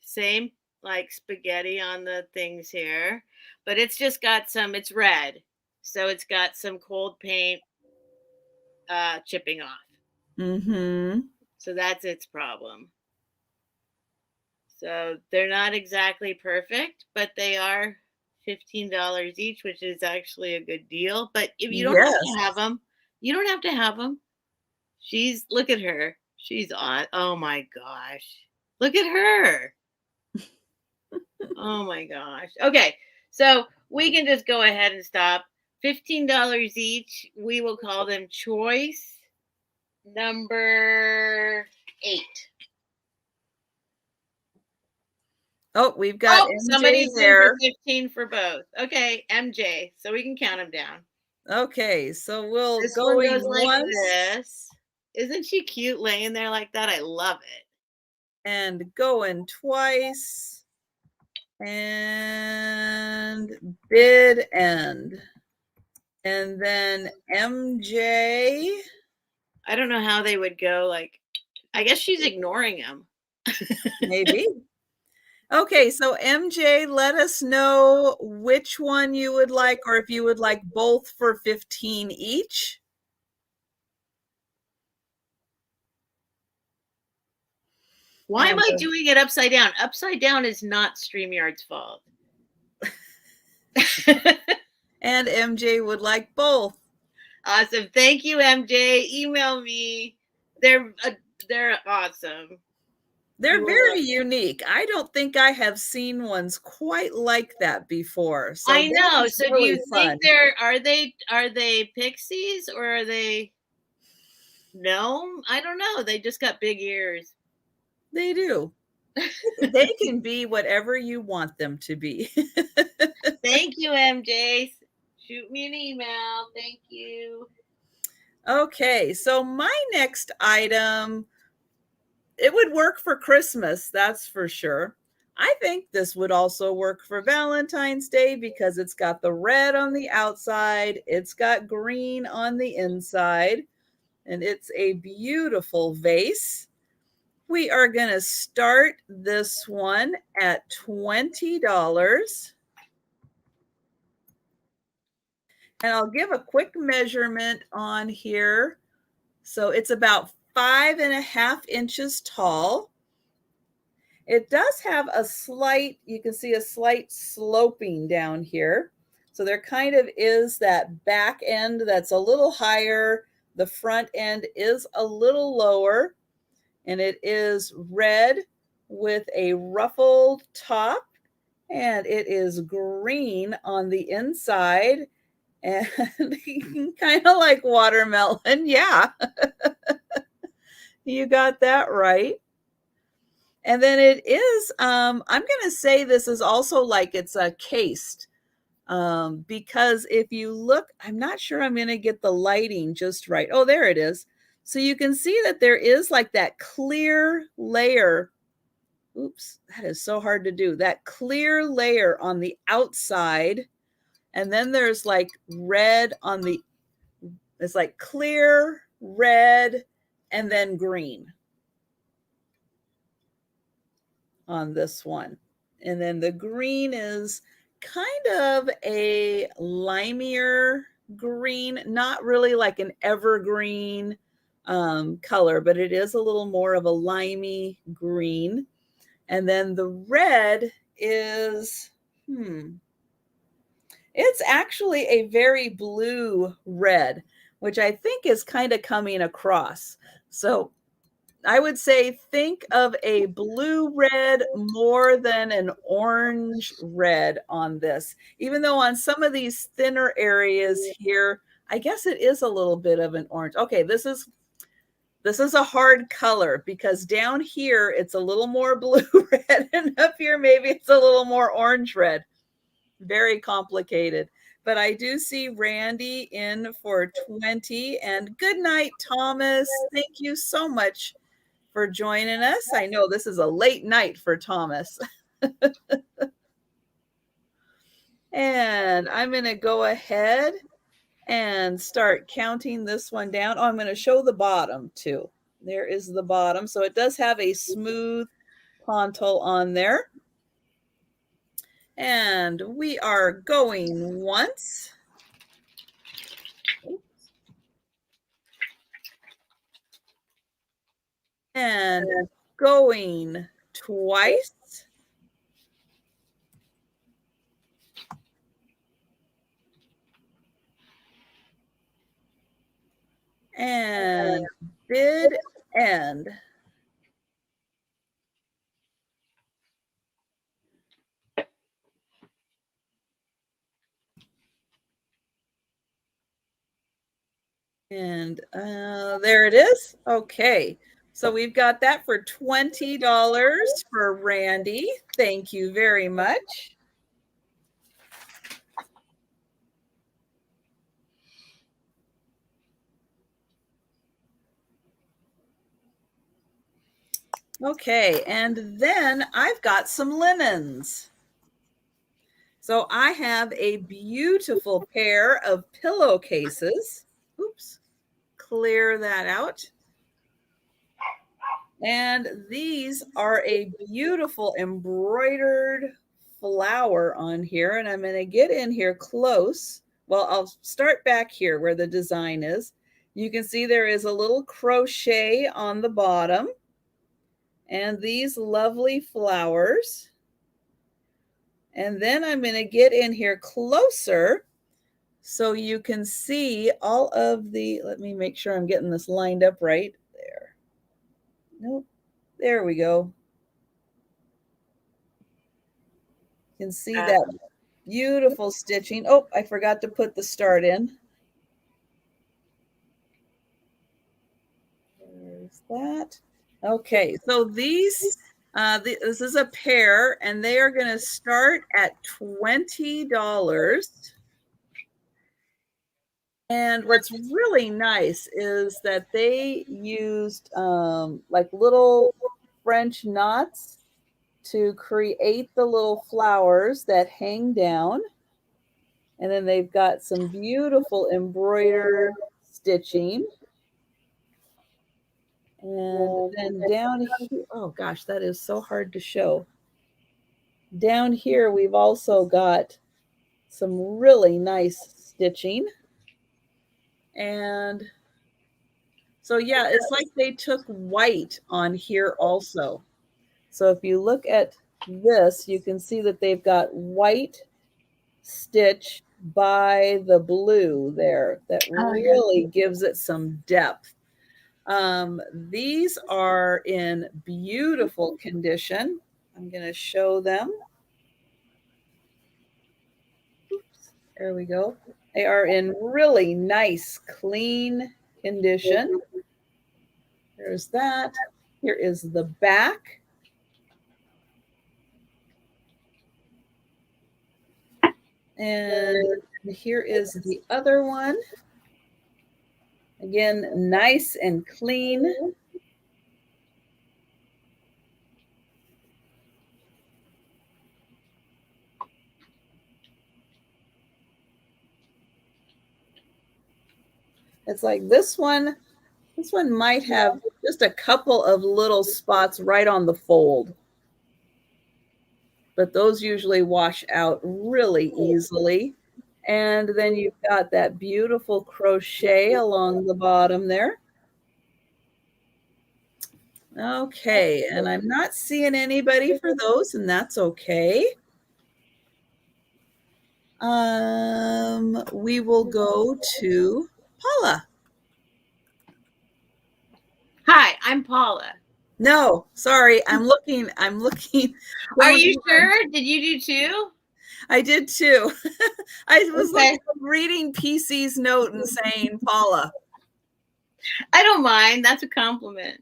Speaker 2: Same like spaghetti on the things here, but it's just got some, it's red. So it's got some cold paint chipping off. So that's its problem. So they're not exactly perfect, but they are $15 each, which is actually a good deal. But if you don't have
Speaker 1: Yes.
Speaker 2: to have them, you don't have to have them. Look at her. She's on. Oh my gosh. Look at her. Oh my gosh. Okay. So we can just go ahead and stop. $15 each. We will call them choice number 8.
Speaker 1: Oh, we've got MJ
Speaker 2: somebody's
Speaker 1: there.
Speaker 2: in for 15 for both. Okay, MJ. So we can count them down.
Speaker 1: Okay, so we'll
Speaker 2: This
Speaker 1: go
Speaker 2: one goes like
Speaker 1: once.
Speaker 2: this. Isn't she cute laying there like that? I love it.
Speaker 1: And going twice. And bid end. And then MJ.
Speaker 2: I don't know how they would go. Like, I guess she's ignoring him.
Speaker 1: Maybe. Okay, so MJ, let us know which one you would like, or if you would like both for 15 each.
Speaker 2: Why am I doing it upside down? Upside down is not StreamYard's fault.
Speaker 1: And MJ would like both.
Speaker 2: Awesome. Thank you, MJ. Email me. They're awesome.
Speaker 1: They're very unique. I don't think I have seen ones quite like that before. So
Speaker 2: I know. So
Speaker 1: really
Speaker 2: do you think are they pixies or are they gnome? I don't know. They just got big ears.
Speaker 1: They do. They can be whatever you want them to be.
Speaker 2: Thank you, MJ. Shoot me an email. Thank you.
Speaker 1: Okay, so my next item, it would work for Christmas, that's for sure. I think this would also work for Valentine's Day because it's got the red on the outside, it's got green on the inside, and it's a beautiful vase. We are going to start this one at $20. And I'll give a quick measurement on here. So it's about 5.5 inches tall. It does have a slight, you can see a slight sloping down here. So there kind of is that back end that's a little higher. The front end is a little lower. And it is red with a ruffled top. And it is green on the inside. And kind of like watermelon. Yeah. You got that right. And then it is, I'm going to say this is also like it's a cased, because if you look, I'm not sure I'm going to get the lighting just right. Oh, there it is. So you can see that there is like that clear layer. Oops, that is so hard to do. That clear layer on the outside. And then there's like red on the, it's like clear, red, and then green on this one. And then the green is kind of a limier green, not really like an evergreen color, but it is a little more of a limey green. And then the red is, it's actually a very blue red, which I think is kind of coming across. So I would say think of a blue red more than an orange red on this. Even though on some of these thinner areas here, I guess it is a little bit of an orange. Okay, this is a hard color because down here it's a little more blue red and up here maybe it's a little more orange red. Very complicated. But I do see Randy in for 20. And good night, Thomas. Thank you so much for joining us. I know this is a late night for Thomas. And I'm going to go ahead and start counting this one down. Oh, I'm going to show the bottom too. There is the bottom. So it does have a smooth pontil on there. And we are going once. And going twice. And bid end. And there it is. Okay. So we've got that for $20 for Randy. Thank you very much. Okay, and then I've got some linens. So I have a beautiful pair of pillowcases. Oops, clear that out. And these are a beautiful embroidered flower on here. And I'm going to get in here close. Well, I'll start back here where the design is. You can see there is a little crochet on the bottom. And these lovely flowers. And then I'm going to get in here closer so you can see all of the, let me make sure I'm getting this lined up right there. Nope. There we go. You can see that beautiful stitching. Oh, I forgot to put the start in. There's that. Okay, so these, this is a pair, and they are going to start at $20. And what's really nice is that they used like little French knots to create the little flowers that hang down. And then they've got some beautiful embroidered stitching. And then down here, oh gosh, that is so hard to show. Down here, we've also got some really nice stitching. And so, yeah, it's like they took white on here also. So if you look at this, you can see that they've got white stitch by the blue there that really gives it some depth. These are in beautiful condition. I'm going to show them. Oops, there we go. They are in really nice, clean condition. There's that. Here is the back. And here is the other one. Again, nice and clean. It's like this one might have just a couple of little spots right on the fold. But those usually wash out really easily. And then you've got that beautiful crochet along the bottom there. Okay, and I'm not seeing anybody for those, and that's okay. We will go to Paula.
Speaker 2: Hi, I'm Paula.
Speaker 1: No, sorry, I'm looking.
Speaker 2: Are you sure? Did you do two?
Speaker 1: I did too. I was reading PC's note and saying Paula.
Speaker 2: I don't mind. That's a compliment.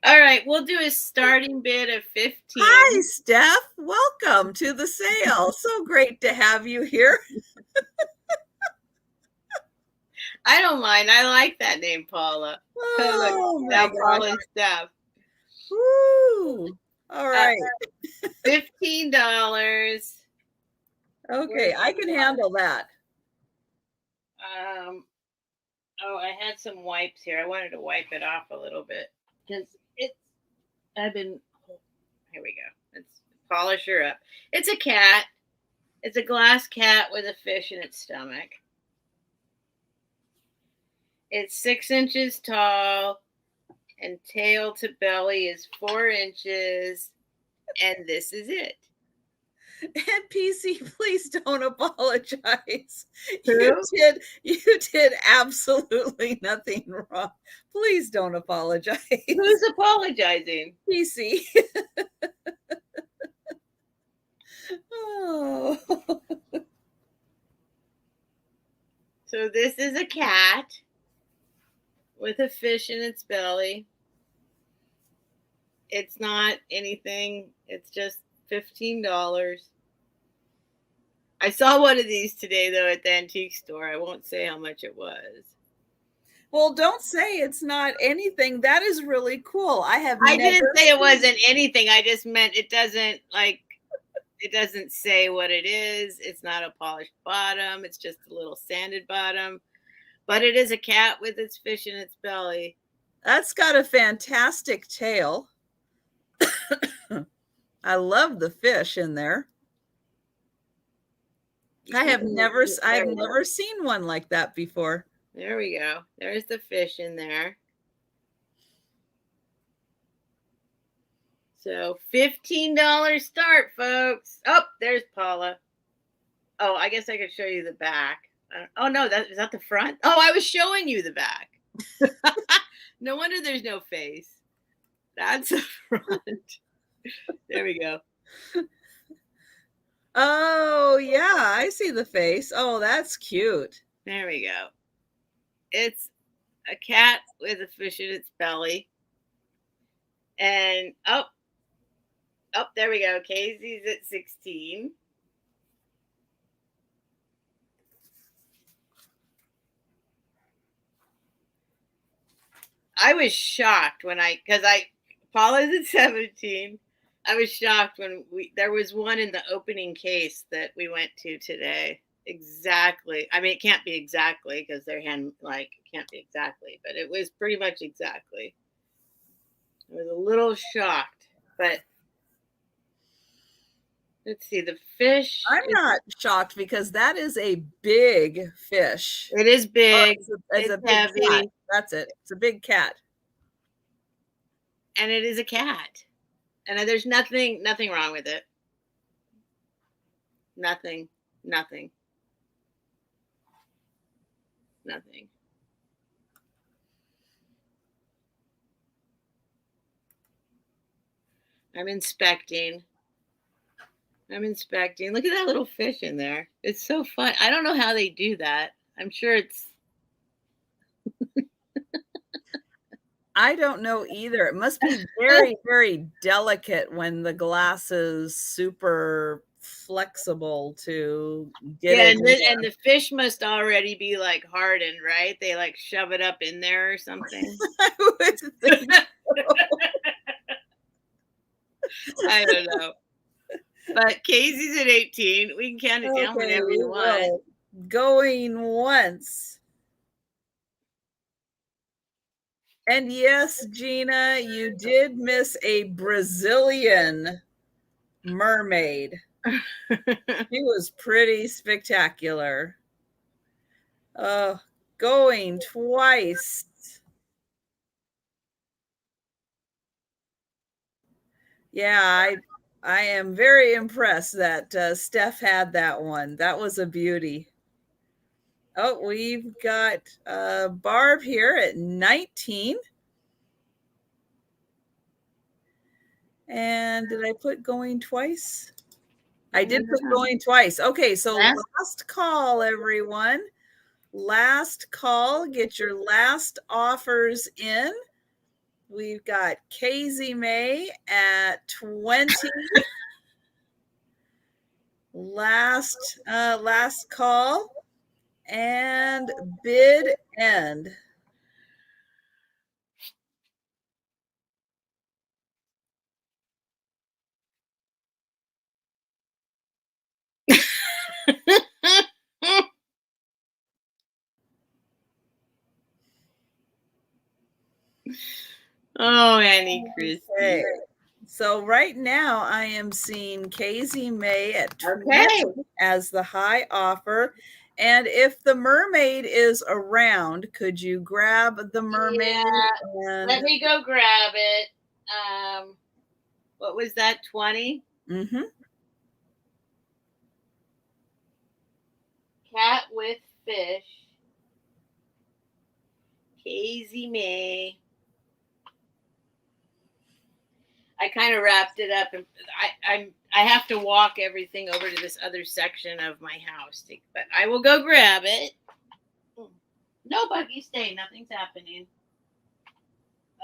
Speaker 2: All right, we'll do a starting bid of 15.
Speaker 1: Hi, Steph. Welcome to the sale. So great to have you here.
Speaker 2: I don't mind. I like that name, Paula.
Speaker 1: Oh,
Speaker 2: now Paula and Steph.
Speaker 1: Woo! All right.
Speaker 2: $15.
Speaker 1: Okay, I can handle that.
Speaker 2: Oh, I had some wipes here. I wanted to wipe it off a little bit because here we go. Let's polish her up. It's a cat. It's a glass cat with a fish in its stomach. It's 6 inches tall, And tail to belly is 4 inches. And this is it.
Speaker 1: And PC, please don't apologize.
Speaker 2: Who?
Speaker 1: You did absolutely nothing wrong. Please don't apologize.
Speaker 2: Who's apologizing?
Speaker 1: PC. Oh.
Speaker 2: So this is a cat with a fish in its belly. It's not anything. It's just $15. I saw one of these today, though, at the antique store. I won't say how much it was.
Speaker 1: Well, don't say it's not anything. That is really cool. I
Speaker 2: didn't say it wasn't anything. I just meant it doesn't say what it is. It's not a polished bottom. It's just a little sanded bottom. But it is a cat with its fish in its belly.
Speaker 1: That's got a fantastic tail. I love the fish in there. I've never seen one like that before.
Speaker 2: There we go. There's the fish in there. So $15 start, folks. Oh, there's Paula. Oh, I guess I could show you the back. Oh, no, is that the front? Oh, I was showing you the back. No wonder there's no face. That's the front. There we go.
Speaker 1: Oh, yeah, I see the face. Oh, that's cute.
Speaker 2: There we go. It's a cat with a fish in its belly. And, oh, there we go. Casey's at 16. I was shocked because Paula's at 17. I was shocked when there was one in the opening case that we went to today. Exactly. I mean, it can't be exactly because they're it can't be exactly, but it was pretty much exactly. I was a little shocked, but let's see the fish.
Speaker 1: I'm not shocked because that is a big fish.
Speaker 2: It is big.
Speaker 1: It's a big heavy cat. That's it. It's a big cat.
Speaker 2: And it is a cat. And there's nothing wrong with it. Nothing. I'm inspecting. Look at that little fish in there. It's so fun. I don't know how they do that. I'm sure it's.
Speaker 1: I don't know either. It must be very, very delicate when the glass is super flexible to get
Speaker 2: it. And the fish must already be hardened, right? They shove it up in there or something.
Speaker 1: I would think so.
Speaker 2: I don't know. But Casey's at 18. We can count it down whenever you want.
Speaker 1: Going once. And yes, Gina, you did miss a Brazilian mermaid. She was pretty spectacular. Going twice. Yeah, I am very impressed that Steph had that one. That was a beauty. Oh, we've got Barb here at 19. And did I put going twice? I did put going twice. Okay, so last call, everyone. Last call. Get your last offers in. We've got Casey May at 20. Last call. And bid end.
Speaker 2: Oh, Annie Christie.
Speaker 1: Okay. So right now I am seeing Casey May at 20 as the high offer. And if the mermaid is around, could you grab the mermaid?
Speaker 2: Yeah, let me go grab it. What was that, 20?
Speaker 1: Mm-hmm.
Speaker 2: Cat with fish. Casey May. I kind of wrapped it up, and I have to walk everything over to this other section of my house, but I will go grab it. No, Buggy, stay. Nothing's happening.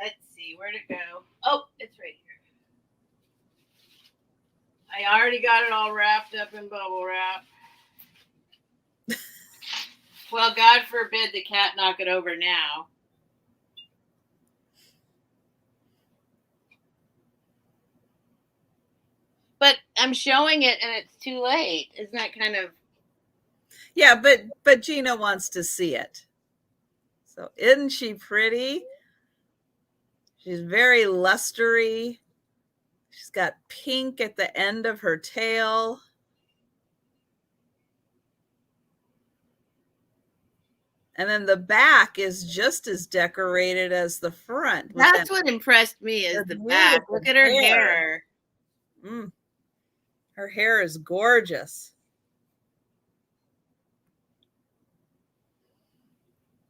Speaker 2: Let's see, where'd it go? Oh, it's right here. I already got it all wrapped up in bubble wrap. Well, God forbid the cat knock it over now. But I'm showing it and it's too late. Isn't that kind of...
Speaker 1: Yeah, but Gina wants to see it. So isn't she pretty? She's very lustery. She's got pink at the end of her tail. And then the back is just as decorated as the front.
Speaker 2: That's what impressed me, is the back. Look at her hair.
Speaker 1: Her hair is gorgeous.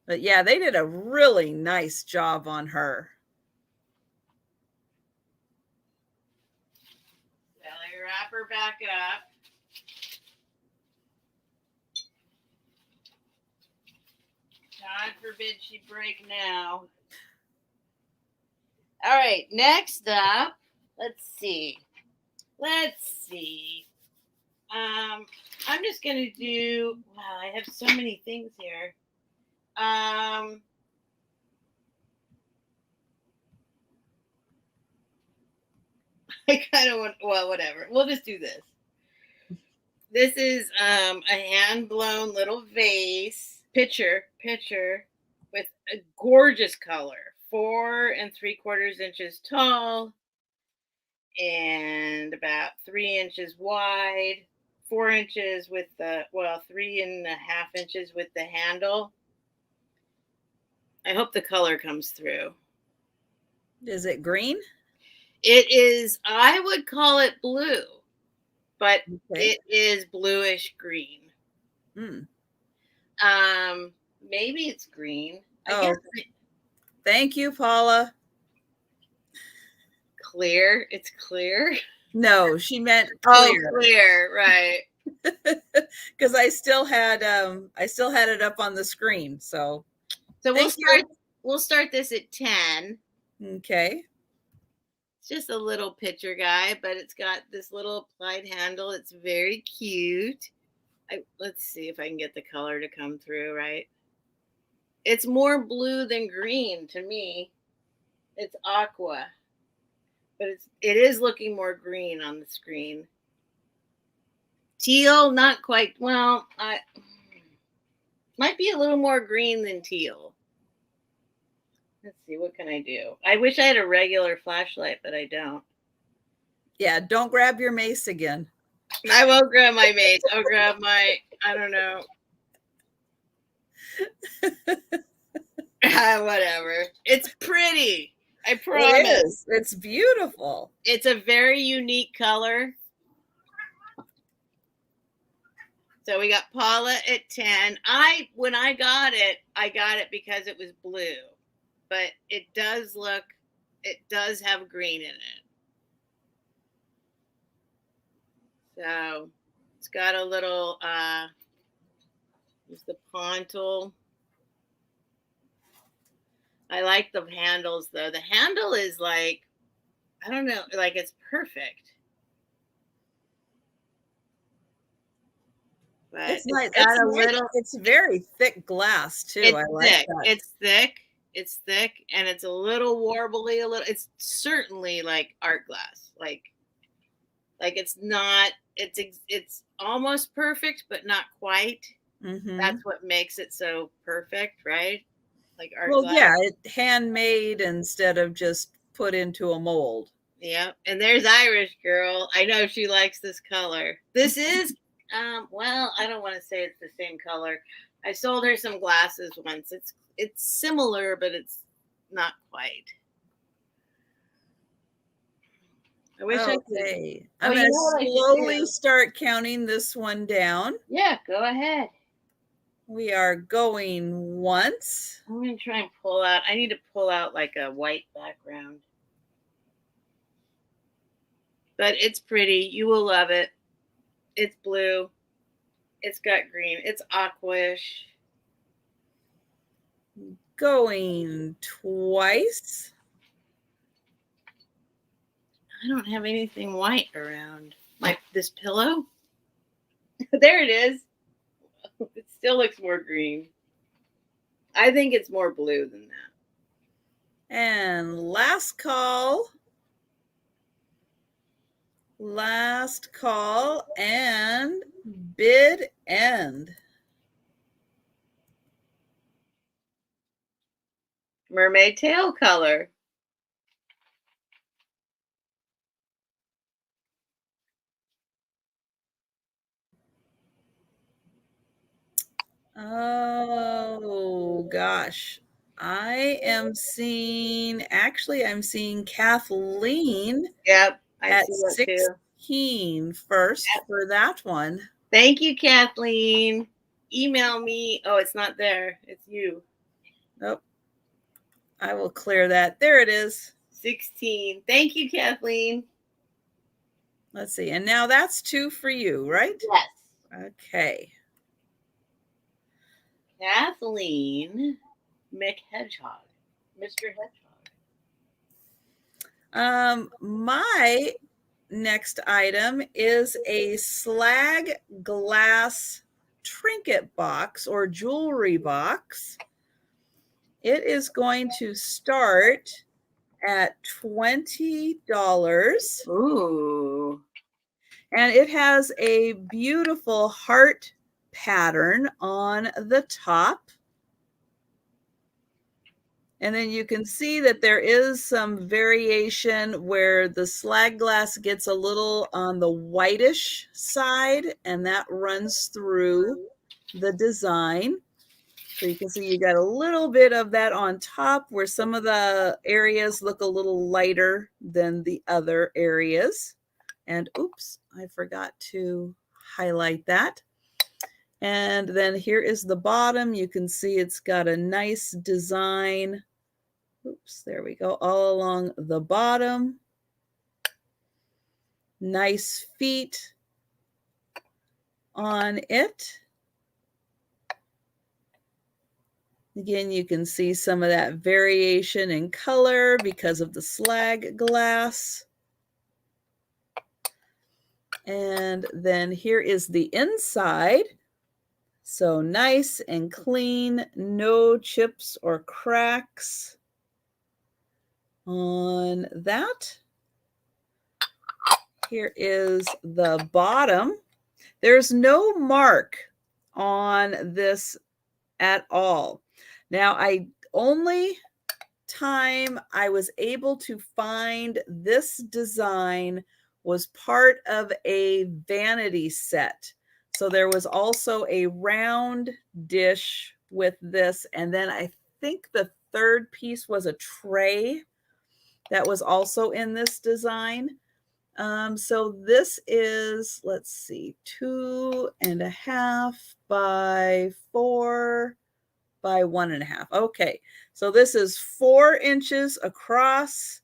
Speaker 1: But yeah, they did a really nice job on her.
Speaker 2: Well, I wrap her back up. God forbid she break now. All right, next up, let's see. I'm just going to do, wow, I have so many things here. I kind of want, well, whatever. We'll just do this. This is a hand-blown little vase, pitcher with a gorgeous color. 4 3/4 inches tall and about 3 inches wide. 4 inches with the, well, 3.5 inches with the handle. I hope the color comes through.
Speaker 1: Is it green?
Speaker 2: It is, I would call it blue, but it is bluish green. Maybe it's green. I guess.
Speaker 1: Thank you, Paula.
Speaker 2: Clear. It's clear.
Speaker 1: No, she meant clear.
Speaker 2: Oh, clear, right.
Speaker 1: Because I still had it up on the screen. So
Speaker 2: we'll start this at 10.
Speaker 1: Okay.
Speaker 2: It's just a little pitcher guy, but it's got this little applied handle. It's very cute. Let's see if I can get the color to come through, right? It's more blue than green to me. It's aqua, but it is looking more green on the screen. Teal, not quite. Well, might be a little more green than teal. Let's see, what can I do? I wish I had a regular flashlight, but I don't.
Speaker 1: Yeah, don't grab your mace again.
Speaker 2: I won't grab my mace. I'll grab my, I don't know. Whatever. It's pretty. I promise.
Speaker 1: It is. It's beautiful.
Speaker 2: It's a very unique color. So we got Paula at 10. When I got it because it was blue. But it does have green in it. So it's got a little, there's the pontal. I like the handles though. The handle is like, I don't know, like it's perfect. But
Speaker 1: it's nice. It's very thick glass too. I like that.
Speaker 2: It's thick. It's thick and it's a little warbly, it's certainly like art glass. Like it's not, it's almost perfect, but not quite.
Speaker 1: Mm-hmm.
Speaker 2: That's what makes it so perfect, right? Like art glass.
Speaker 1: Yeah, it's handmade instead of just put into a mold.
Speaker 2: Yeah. And there's Irish girl. I know she likes this color. This is Well, I don't want to say it's the same color. I sold her some glasses once. It's similar, but it's not quite. I wish I could.
Speaker 1: Okay.
Speaker 2: Oh,
Speaker 1: I'm
Speaker 2: you
Speaker 1: going
Speaker 2: know what
Speaker 1: to
Speaker 2: I should
Speaker 1: slowly
Speaker 2: do?
Speaker 1: start counting this one down.
Speaker 2: Yeah, go ahead.
Speaker 1: We are going once.
Speaker 2: I'm going to try and pull out. I need to pull out like a white background. But it's pretty. You will love it. It's blue. It's got green. It's aquish.
Speaker 1: Going twice.
Speaker 2: I don't have anything white around. Like this pillow. There it is. It still looks more green. I think it's more blue than that.
Speaker 1: And last call. Last call and bid end.
Speaker 2: Mermaid tail color.
Speaker 1: Oh gosh. I'm seeing Kathleen.
Speaker 2: Yep, I
Speaker 1: At
Speaker 2: see that too.
Speaker 1: 16 first
Speaker 2: Yep.
Speaker 1: for that one.
Speaker 2: Thank you, Kathleen. Email me. Oh, it's not there. It's you.
Speaker 1: Nope. I will clear that. There it is.
Speaker 2: 16. Thank you, Kathleen.
Speaker 1: Let's see. And now that's 2 for you, right?
Speaker 2: Yes.
Speaker 1: Okay.
Speaker 2: Kathleen McHedgehog. Mr.
Speaker 1: Hedgehog. My next item is a slag glass trinket box or jewelry box. It is going to start at $20.
Speaker 2: Ooh.
Speaker 1: And it has a beautiful heart pattern on the top. And then you can see that there is some variation where the slag glass gets a little on the whitish side, and that runs through the design. So you can see you got a little bit of that on top where some of the areas look a little lighter than the other areas. And oops, I forgot to highlight that. And then here is the bottom. You can see it's got a nice design. Oops, there we go, all along the bottom. Nice feet on it. Again, you can see some of that variation in color because of the slag glass. And then here is the inside. So nice and clean, no chips or cracks on that. Here is the bottom. There's no mark on this at all. Now, only time I was able to find this design was part of a vanity set. So there was also a round dish with this, and then I think the third piece was a tray that was also in this design. So this is, let's see, 2.5 by 4 by 1.5. Okay, so this is 4 inches across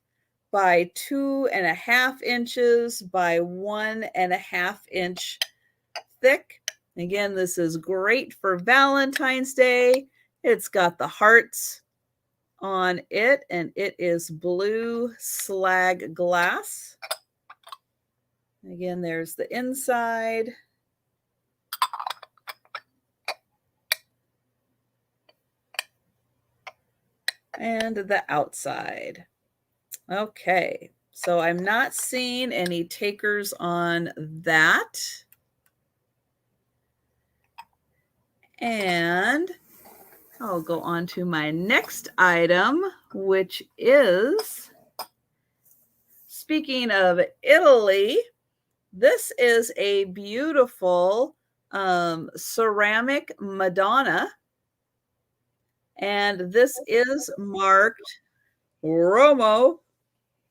Speaker 1: by 2.5 inches by 1.5 inch thick. Again, this is great for Valentine's Day. It's got the hearts on it, and it is blue slag glass. Again, there's the inside. And the outside. Okay, so I'm not seeing any takers on that. And I'll go on to my next item, which is, speaking of Italy, This is a beautiful ceramic Madonna. And this is marked Romo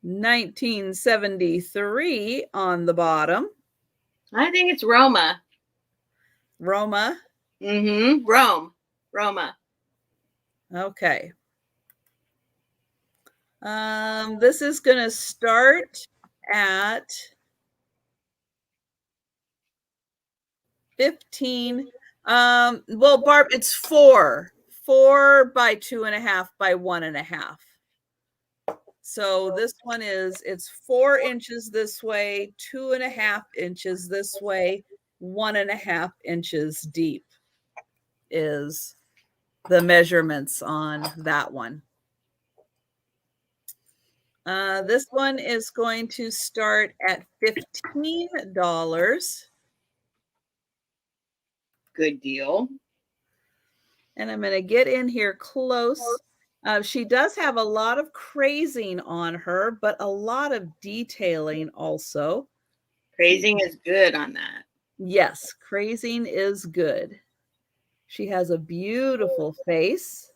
Speaker 1: 1973 on the bottom.
Speaker 2: I think it's Roma.
Speaker 1: Roma.
Speaker 2: Mm-hmm. Roma.
Speaker 1: Okay. This is going to start at 15. Well, Barb, it's 4 by 2.5 by 1.5. So this one it's 4 inches this way, 2.5 inches this way, 1.5 inches deep is the measurements on that one. This one is going to start at $15.
Speaker 2: Good deal.
Speaker 1: And I'm going to get in here close. She does have a lot of crazing on her, but a lot of detailing also.
Speaker 2: Crazing is good on that.
Speaker 1: Yes, crazing is good. She has a beautiful face.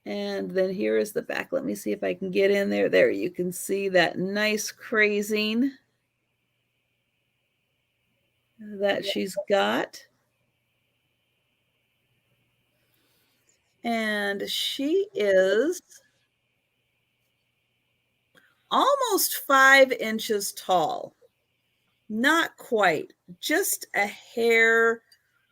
Speaker 1: And then here is the back. Let me see if I can get in there. There, you can see that nice crazing that she's got. And she is almost 5 inches tall. Not quite, just a hair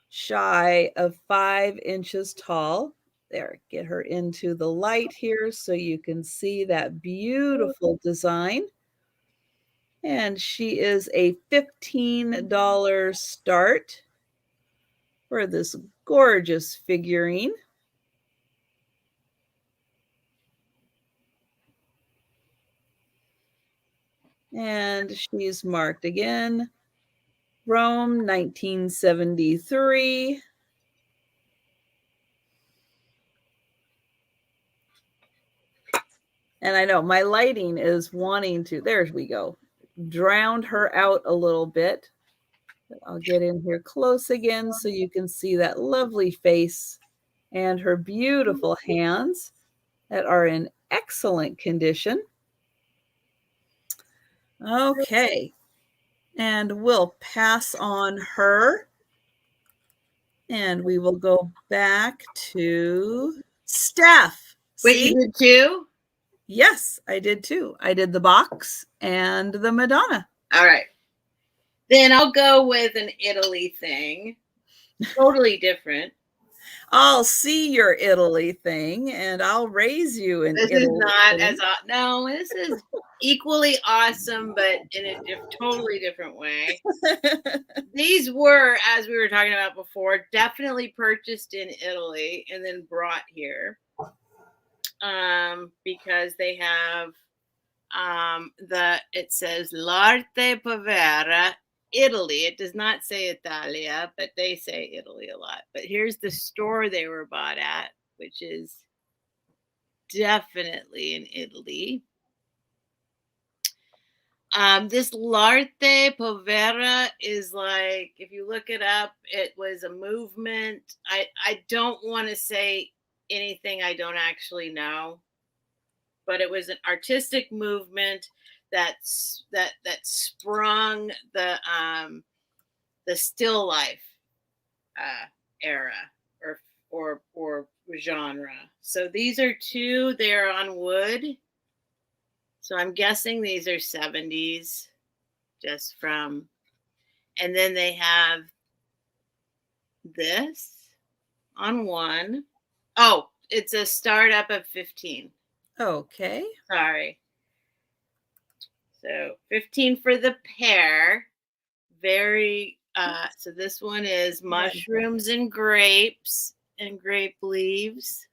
Speaker 1: shy of 5 inches tall. There, get her into the light here so you can see that beautiful design. And she is a $15 start for this gorgeous figurine. And she's marked again, Rome 1973. And I know my lighting is wanting to, there we go, drowned her out a little bit. I'll get in here close again so you can see that lovely face and her beautiful hands that are in excellent condition. Okay. And we'll pass on her. And we will go back to Steph.
Speaker 2: Wait, you did too?
Speaker 1: Yes, I did too. I did the box and the Madonna.
Speaker 2: All right. Then I'll go with an Italy thing. Totally different.
Speaker 1: I'll see your Italy thing and I'll raise you in Italy.
Speaker 2: This is not as no, this is equally awesome, but in a totally different way. These were, as we were talking about before, definitely purchased in Italy and then brought here. Because they have it says L'arte povera Italy. It does not say Italia, but they say Italy a lot. But here's the store they were bought at, which is definitely in Italy. This L'arte povera is like, if you look it up, it was a movement. I don't want to say anything I don't actually know, but it was an artistic movement that sprung the still life era or genre. So these are two. They're on wood. So I'm guessing these are 70s, just from. And then they have this on one. Oh, it's a startup of 15.
Speaker 1: Okay.
Speaker 2: Sorry. So 15 for the pair. Very, so this one is mushrooms and grapes and grape leaves.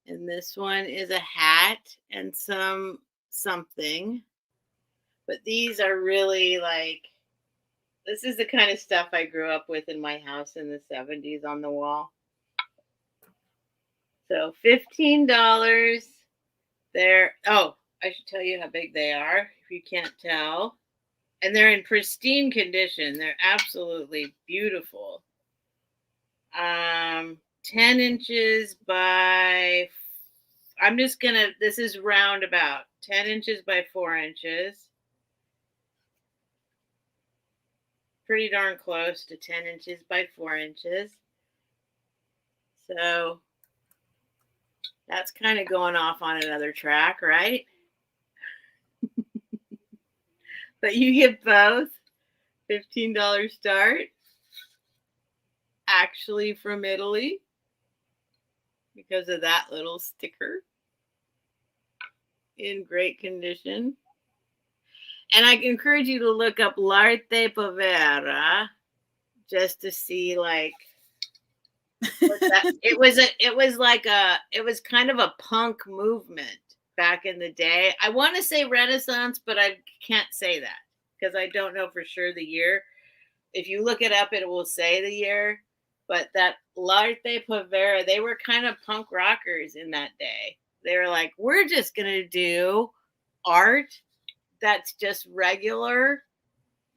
Speaker 2: And this one is a hat and something. But these are really like, this is the kind of stuff I grew up with in my house in the 70s on the wall. So $15 there. Oh, I should tell you how big they are if you can't tell. And they're in pristine condition. They're absolutely beautiful. 10 inches by, I'm just gonna, this is roundabout, 10 inches by 4 inches. Pretty darn close to 10 inches by 4 inches. So that's kind of going off on another track, right? But you get both. $15 start. Actually from Italy because of that little sticker. In great condition. And I encourage you to look up L'Arte Povera just to see like it was kind of a punk movement back in the day. I want to say Renaissance, but I can't say that because I don't know for sure the year. If you look it up, it will say the year. But that L'Arte Povera, they were kind of punk rockers in that day. They were like, we're just going to do art that's just regular,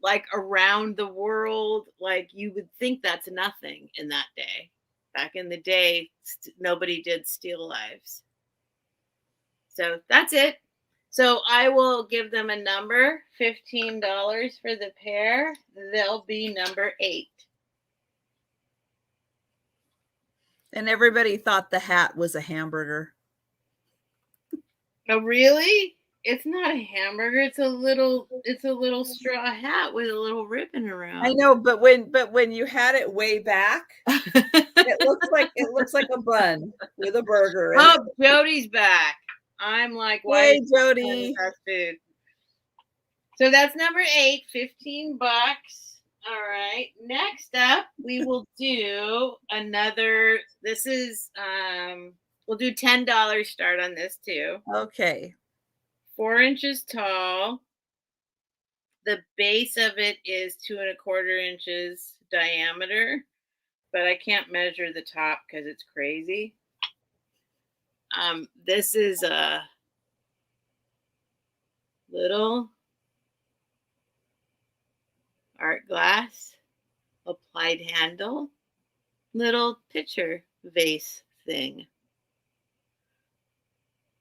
Speaker 2: like around the world. Like you would think that's nothing in that day. Back in the day, nobody did still lives. So that's it. So I will give them a number, $15 for the pair. They'll be number 8.
Speaker 1: And everybody thought the hat was a hamburger.
Speaker 2: Oh, really? It's not a hamburger. It's a little straw hat with a little ribbon around.
Speaker 1: I know, but when you had it way back, it looks like a bun with a burger.
Speaker 2: Oh, Jody's back. I'm like, why?
Speaker 1: Hey, Jody.
Speaker 2: Fast food. So that's number 8, $15. All right. Next up, we will do another. This is we'll do $10 start on this too.
Speaker 1: Okay.
Speaker 2: 4 inches tall. The base of it is 2 1/4 inches diameter, but I can't measure the top because it's crazy. This is a little art glass, applied handle, little picture vase thing.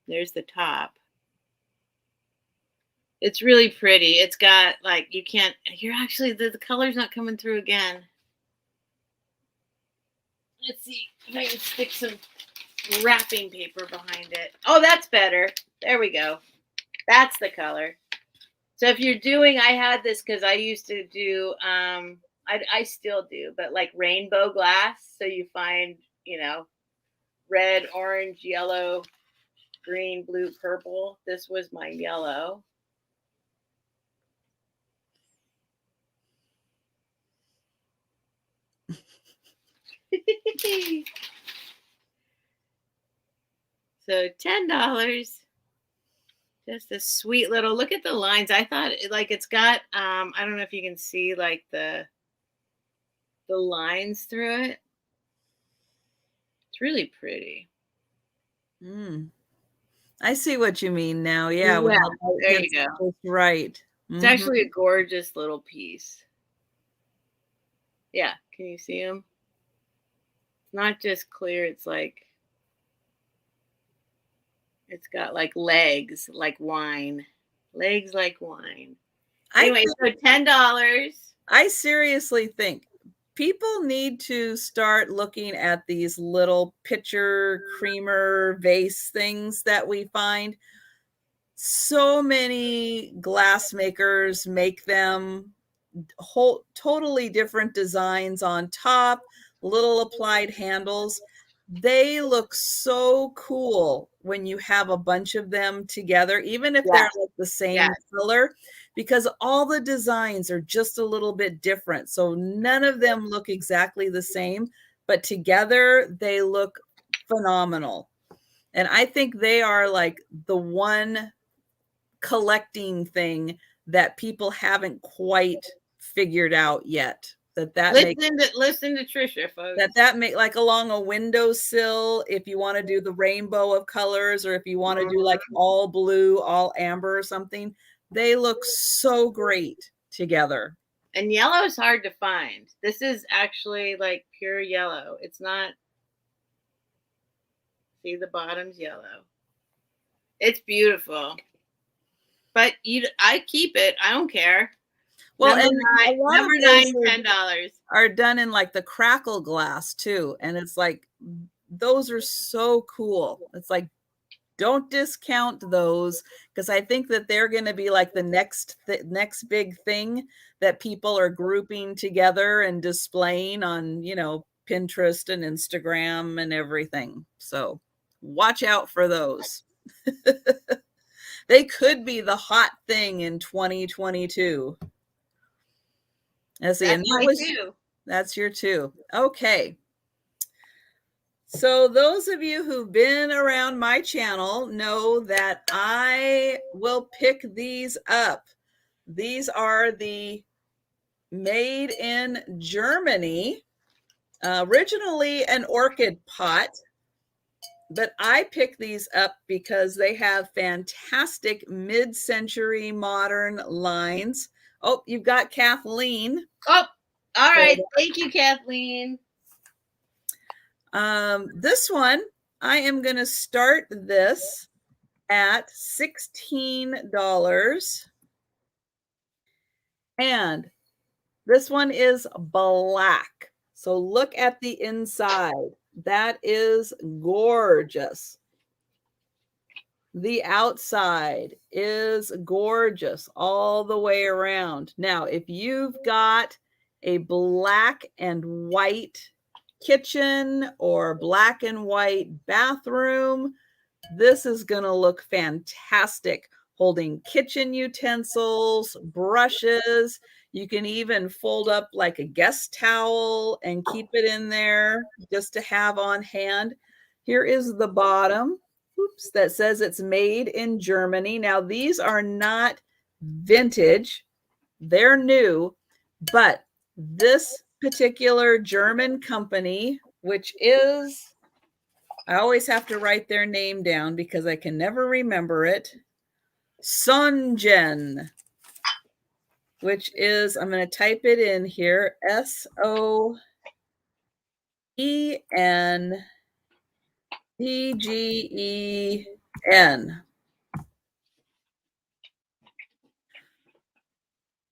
Speaker 2: There's the top. It's really pretty. It's got like, you're actually, the color's not coming through again. Let's see if I can stick some wrapping paper behind it. Oh, that's better. There we go. That's the color. So if you're doing, I had this because I used to do, I still do, but like rainbow glass. So you find, red, orange, yellow, green, blue, purple. This was my yellow. So $10. Just a sweet little, look at the lines. I thought like it's got, I don't know if you can see like the lines through it. It's really pretty.
Speaker 1: I see what you mean now. Yeah.
Speaker 2: There you go.
Speaker 1: Right.
Speaker 2: It's actually a gorgeous little piece. Yeah. Can you see them? It's not just clear. It's like, it's got like legs, like wine. Legs like wine. Anyway, so $10.
Speaker 1: I seriously think people need to start looking at these little pitcher creamer vase things that we find. So many glass makers make them totally different designs on top, little applied handles. They look so cool when you have a bunch of them together, even if they're like the same color, because all the designs are just a little bit different. So none of them look exactly the same, but together they look phenomenal. And I think they are like the one collecting thing that people haven't quite figured out yet.
Speaker 2: listen to Trisha, folks.
Speaker 1: That make like along a windowsill, if you want to do the rainbow of colors, or if you want to do like all blue, all amber or something, they look so great together.
Speaker 2: And yellow is hard to find. This is actually like pure yellow. It's not. See, the bottom's yellow. It's beautiful. But I keep it. I don't care.
Speaker 1: Well,
Speaker 2: number nine, $10
Speaker 1: are done in like the crackle glass too, and it's like those are so cool. It's like, don't discount those, because I think that they're going to be like the next big thing that people are grouping together and displaying on, you know, Pinterest and Instagram and everything. So watch out for those. They could be the hot thing in 2022. Let's see. That's your two. Okay. So those of you who've been around my channel know that I will pick these up. These are the made in Germany, originally an orchid pot, but I pick these up because they have fantastic mid-century modern lines. Oh, you've got Kathleen.
Speaker 2: Oh, all right. Thank you, Kathleen.
Speaker 1: This one, I am going to start this at $16. And this one is black. So look at the inside. That is gorgeous. The outside is gorgeous all the way around. Now, if you've got a black and white kitchen or black and white bathroom, this is going to look fantastic. Holding kitchen utensils, brushes. You can even fold up like a guest towel and keep it in there just to have on hand. Here is the bottom. Oops, that says it's made in Germany. Now, these are not vintage. They're new, but this particular German company, which is, I always have to write their name down because I can never remember it, Songen, which is, I'm going to type it in here, SOENDGEN.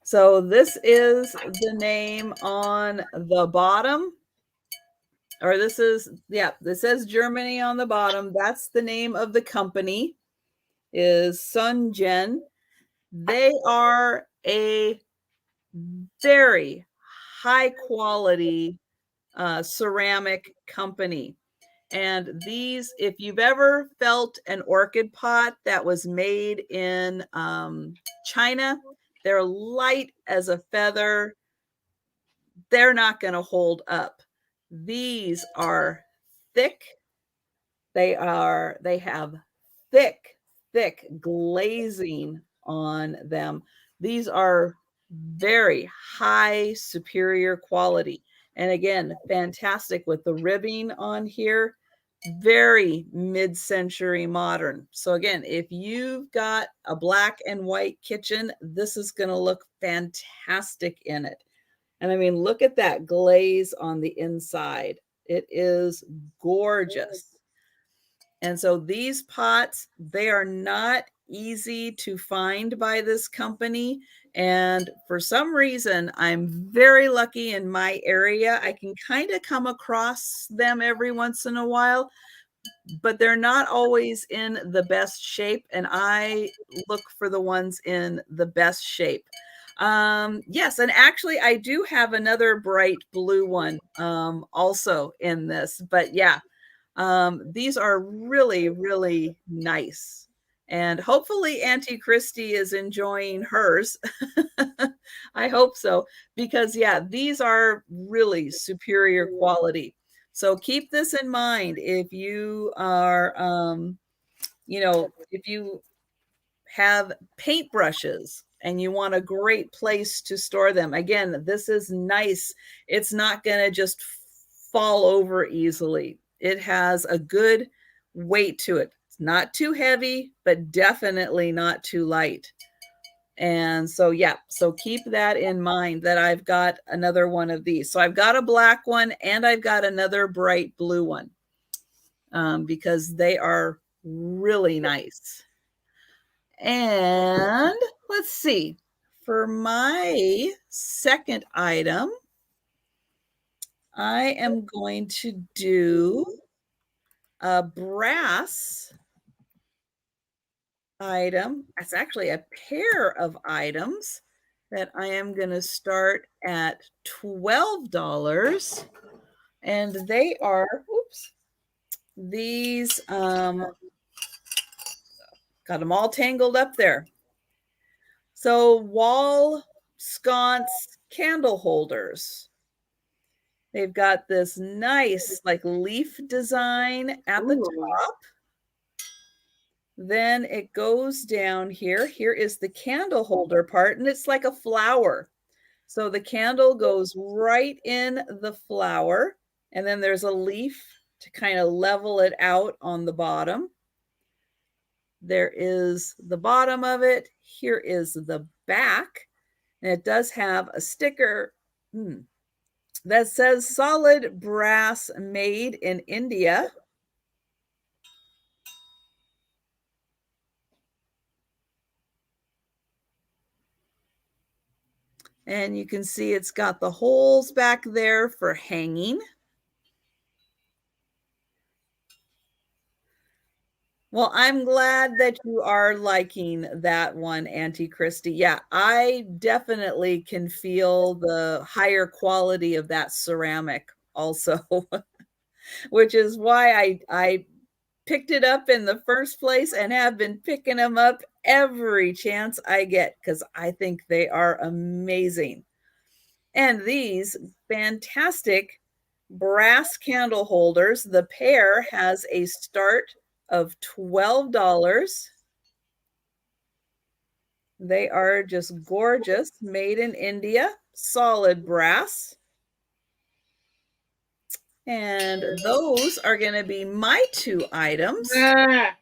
Speaker 1: So this is the name on the bottom, or this is, yeah, this says Germany on the bottom. That's the name of the company, is Songen. They are a very high quality ceramic company. And these, if you've ever felt an orchid pot that was made in China, they're light as a feather. They're not going to hold up. These are thick. They have thick glazing on them. These are very high superior quality. And again, fantastic with the ribbing on here. Very mid-century modern. So again, if you've got a black and white kitchen, this is going to look fantastic in it. And I mean, look at that glaze on the inside. It is gorgeous. And so these pots, they are not easy to find by this company. And for some reason, I'm very lucky in my area. I can kind of come across them every once in a while, but they're not always in the best shape. And I look for the ones in the best shape. Yes, and actually I do have another bright blue one also in this, but yeah, these are really, really nice. And hopefully Auntie Christy is enjoying hers. I hope so, because yeah, these are really superior quality. So keep this in mind if you are, you know, if you have paintbrushes and you want a great place to store them. Again, this is nice. It's not going to just fall over easily. It has a good weight to it. It's not too heavy, but definitely not too light. And so, yeah, so keep that in mind that I've got another one of these. So I've got a black one and I've got another bright blue one because they are really nice. And let's see, for my second item, I am going to do a brass item. It's actually a pair of items that I am going to start at $12. And they are, oops, these, got them all tangled up there. So wall sconce candle holders. They've got this nice like leaf design at the top. Then it goes down here. Here is the candle holder part, and it's like a flower. So the candle goes right in the flower, and then there's a leaf to kind of level it out on the bottom. There is the bottom of it. Here is the back, and it does have a sticker that says solid brass made in India. And you can see it's got the holes back there for hanging. Well, I'm glad that you are liking that one, Auntie Christy. Yeah, I definitely can feel the higher quality of that ceramic also, which is why I picked it up in the first place and have been picking them up every chance I get because I think they are amazing. And these fantastic brass candle holders, the pair has a start of $12. They are just gorgeous, made in India, solid brass. And those are going to be my two items.
Speaker 2: Hang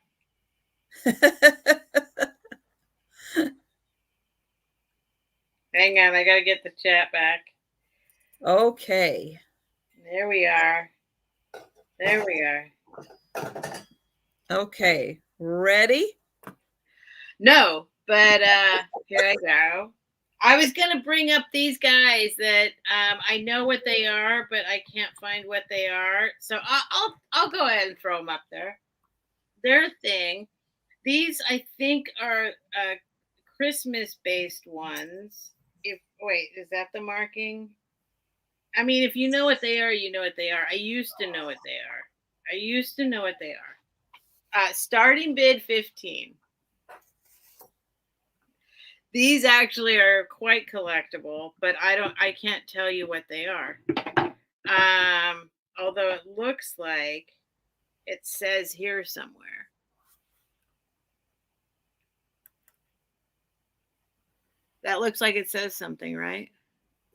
Speaker 2: on, I got to get the chat back.
Speaker 1: Okay.
Speaker 2: There we are. There we are.
Speaker 1: Okay. Ready?
Speaker 2: No, but here I go. I was going to bring up these guys that I know what they are, but I can't find what they are. So I'll go ahead and throw them up there. They're a thing. These, I think, are Christmas-based ones. Wait, is that the marking? I mean, if you know what they are, you know what they are. I used to know what they are. Starting bid 15. These actually are quite collectible, but I can't tell you what they are. Although it looks like it says here somewhere. That looks like it says something, right?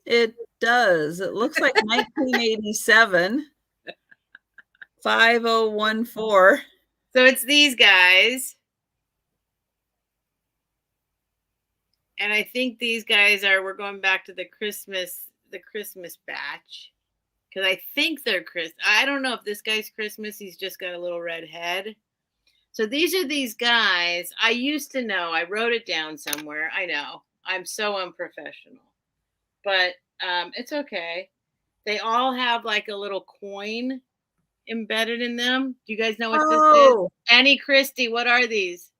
Speaker 1: It does. It looks like 1987. 5014.
Speaker 2: So it's these guys. And I think these guys we're going back to the Christmas batch. Because I think they're I don't know if this guy's Christmas. He's just got a little red head. So these are these guys. I used to know. I wrote it down somewhere. I know. I'm so unprofessional. But it's okay. They all have like a little coin embedded in them. Do you guys know what this is? Annie Christie, what are these?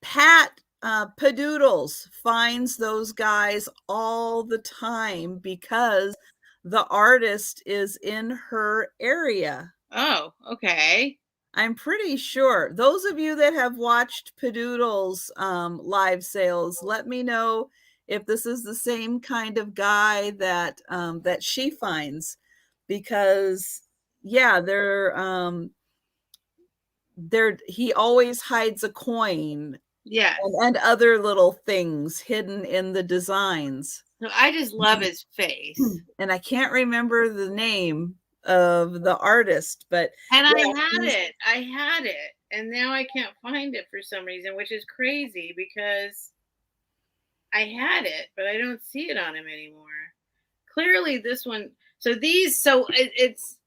Speaker 1: Pat Padoodles finds those guys all the time because the artist is in her area.
Speaker 2: Oh, okay.
Speaker 1: I'm pretty sure. Those of you that have watched Padoodles live sales, let me know if this is the same kind of guy that that she finds, because yeah, he always hides a coin
Speaker 2: Yes.
Speaker 1: and other little things hidden in the designs.
Speaker 2: So I just love his face.
Speaker 1: And I can't remember the name of the artist, but
Speaker 2: And
Speaker 1: yeah,
Speaker 2: I had it, and now I can't find it for some reason, which is crazy because I had it, but I don't see it on him anymore. Clearly, this one. It's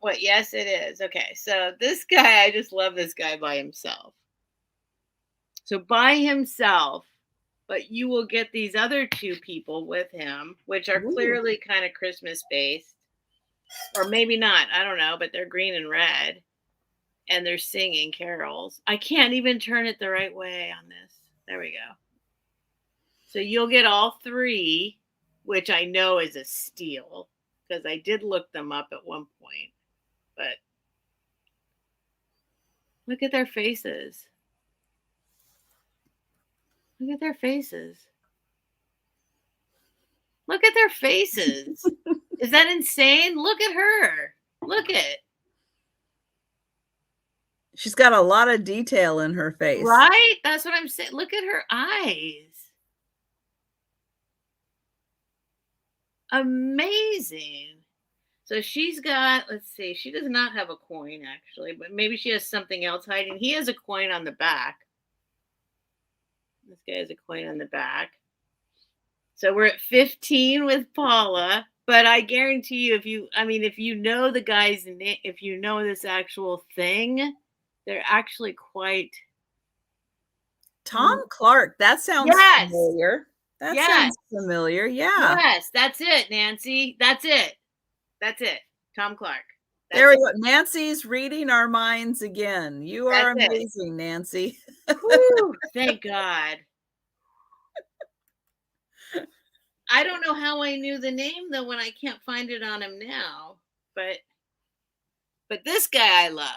Speaker 2: what? Yes, it is. Okay, so this guy, I just love this guy by himself. So by himself, but you will get these other two people with him, which are
Speaker 1: ooh,
Speaker 2: clearly kind of Christmas based, or maybe not. I don't know, but they're green and red, and they're singing carols. I can't even turn it the right way on this. There we go. So you'll get all three, which I know is a steal because I did look them up at one point. But look at their faces. Look at their faces. Look at their faces. Is that insane? Look at her. Look at.
Speaker 1: she's got a lot of detail in her face.
Speaker 2: Right? That's what I'm saying. Look at her eyes. Amazing. So she's got, let's see, she does not have a coin actually, but maybe she has something else hiding. He has a coin on the back. This guy has a coin on the back. So we're at 15 with Paula, but I guarantee you, if you know the guy's name, if you know this actual thing, they're actually quite.
Speaker 1: Tom Clark, that sounds
Speaker 2: Yes.
Speaker 1: familiar. That
Speaker 2: Yes.
Speaker 1: sounds familiar. Yeah.
Speaker 2: Yes. That's it, Nancy. That's it. That's it. Tom Clark. That's
Speaker 1: There we
Speaker 2: it.
Speaker 1: go. Nancy's reading our minds again. You are
Speaker 2: That's it.
Speaker 1: amazing, Nancy.
Speaker 2: Whew, thank God. I don't know how I knew the name though when I can't find it on him now. But this guy I love.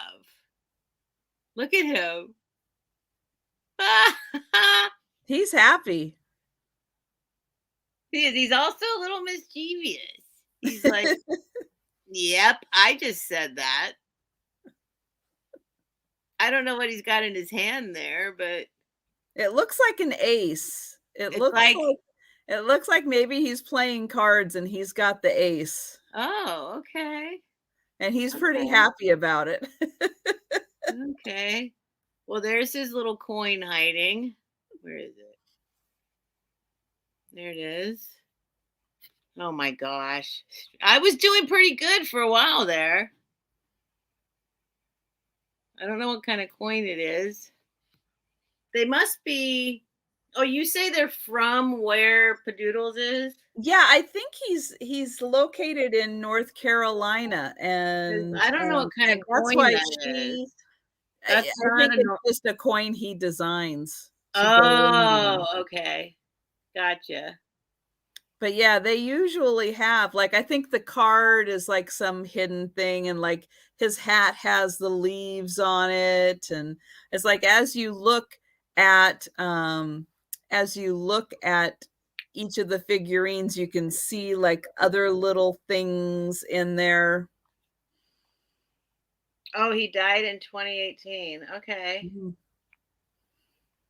Speaker 2: Look at him.
Speaker 1: He's happy.
Speaker 2: He's also a little mischievous. He's like, yep, I just said that. I don't know what he's got in his hand there, but
Speaker 1: It looks like an ace.
Speaker 2: it's like,
Speaker 1: It looks like maybe he's playing cards and he's got the ace.
Speaker 2: oh, okay.
Speaker 1: And he's pretty
Speaker 2: Okay.
Speaker 1: happy about it.
Speaker 2: Okay. Well, there's his little coin hiding. Where is it? There it is. Oh my gosh. I was doing pretty good for a while there. I don't know what kind of coin it is. They must be. Oh, you say they're from where Padoodles is?
Speaker 1: Yeah, I think he's located in North Carolina, and
Speaker 2: I don't know what kind of
Speaker 1: that's
Speaker 2: coin
Speaker 1: why
Speaker 2: that is.
Speaker 1: I
Speaker 2: That's
Speaker 1: think
Speaker 2: not
Speaker 1: it's
Speaker 2: a.
Speaker 1: just a coin he designs to go in.
Speaker 2: Oh, okay. Gotcha.
Speaker 1: But yeah, they usually have, like, I think the card is like some hidden thing, and like his hat has the leaves on it, and it's like as you look at each of the figurines, you can see like other little things in there.
Speaker 2: Oh, he died in 2018. Okay.
Speaker 1: Mhm.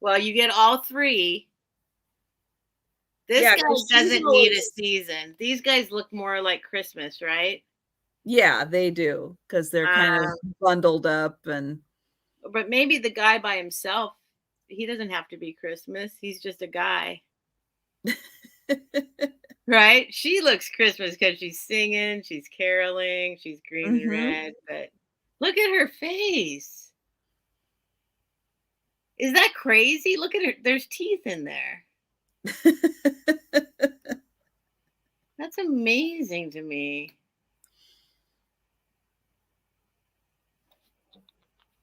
Speaker 2: Well, you get all three. This
Speaker 1: Yeah,
Speaker 2: guy
Speaker 1: 'cause she's
Speaker 2: doesn't need a
Speaker 1: always
Speaker 2: season. These guys look more like Christmas, right?
Speaker 1: yeah, they do, because they're kind of
Speaker 2: Um,
Speaker 1: bundled up and
Speaker 2: but maybe the guy by himself, he doesn't have to be Christmas. He's just a guy, right? She looks Christmas because she's singing, she's caroling, she's green and
Speaker 1: Mhm.
Speaker 2: red. But look at her face. Is that crazy? Look at her. There's teeth in there. That's amazing to me.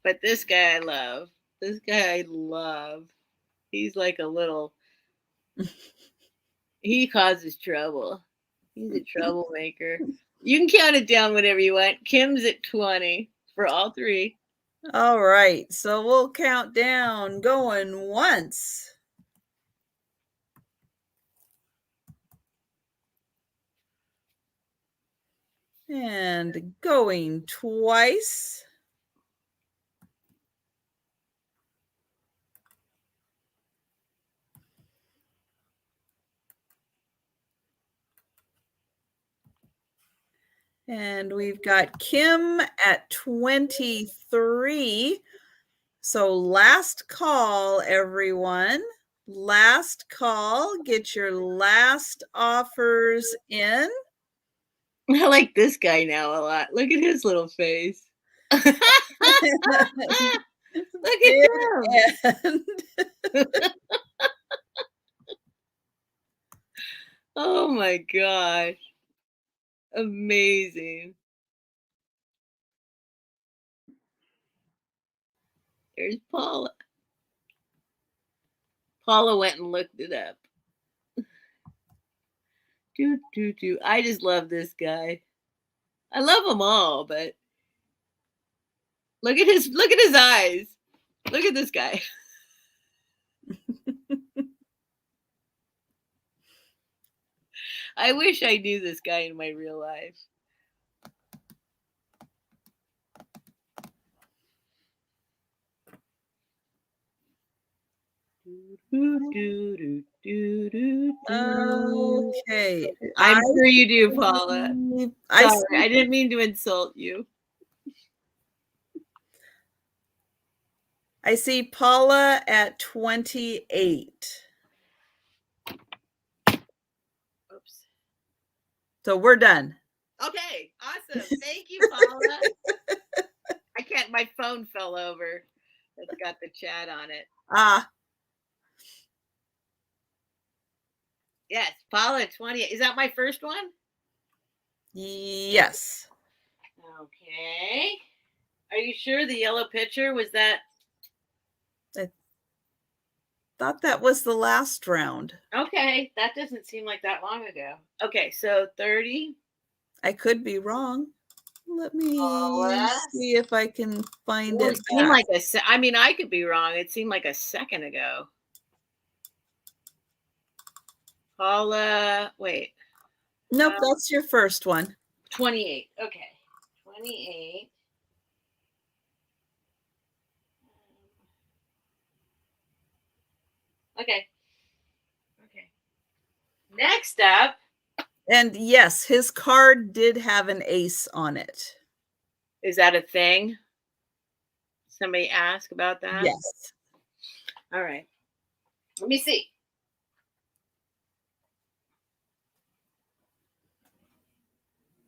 Speaker 2: But this guy I love. This guy I love. He's like a little, he causes trouble. He's a troublemaker. You can count it down whenever you want. Kim's at 20 for all three.
Speaker 1: All right, so we'll count down, going once. And going twice. And we've got Kim at 23. So last call, everyone. Last call. Get your last offers in.
Speaker 2: I like this guy now a lot. Look at his little face. Look at him. Oh my gosh. Amazing. There's Paula. Paula went and looked it up. I just love this guy. I love them all, but look at his eyes. Look at this guy. I wish I knew this guy in my real life.
Speaker 1: Okay.
Speaker 2: I'm sure you do, Paula. Sorry, I didn't mean to insult you.
Speaker 1: I see Paula at 28.
Speaker 2: Oops.
Speaker 1: So we're done.
Speaker 2: Okay, awesome. Thank you, Paula. I can't, my phone fell over. It's got the chat on it. Yes, Paula 28. Is that my first one?
Speaker 1: Yes.
Speaker 2: Okay. Are you sure the yellow picture was that?
Speaker 1: I thought that was the last round.
Speaker 2: Okay, that doesn't seem like that long ago. Okay, so 30.
Speaker 1: I could be wrong. Let me see if I can find it.
Speaker 2: It seemed like I mean, I could be wrong. It seemed like a second ago. Paula, wait.
Speaker 1: Nope, that's your first one.
Speaker 2: 28. Okay. 28. Okay. Okay. Next up.
Speaker 1: And yes, his card did have an ace on it.
Speaker 2: Is that a thing? Somebody asked about that?
Speaker 1: Yes.
Speaker 2: All right. Let me see.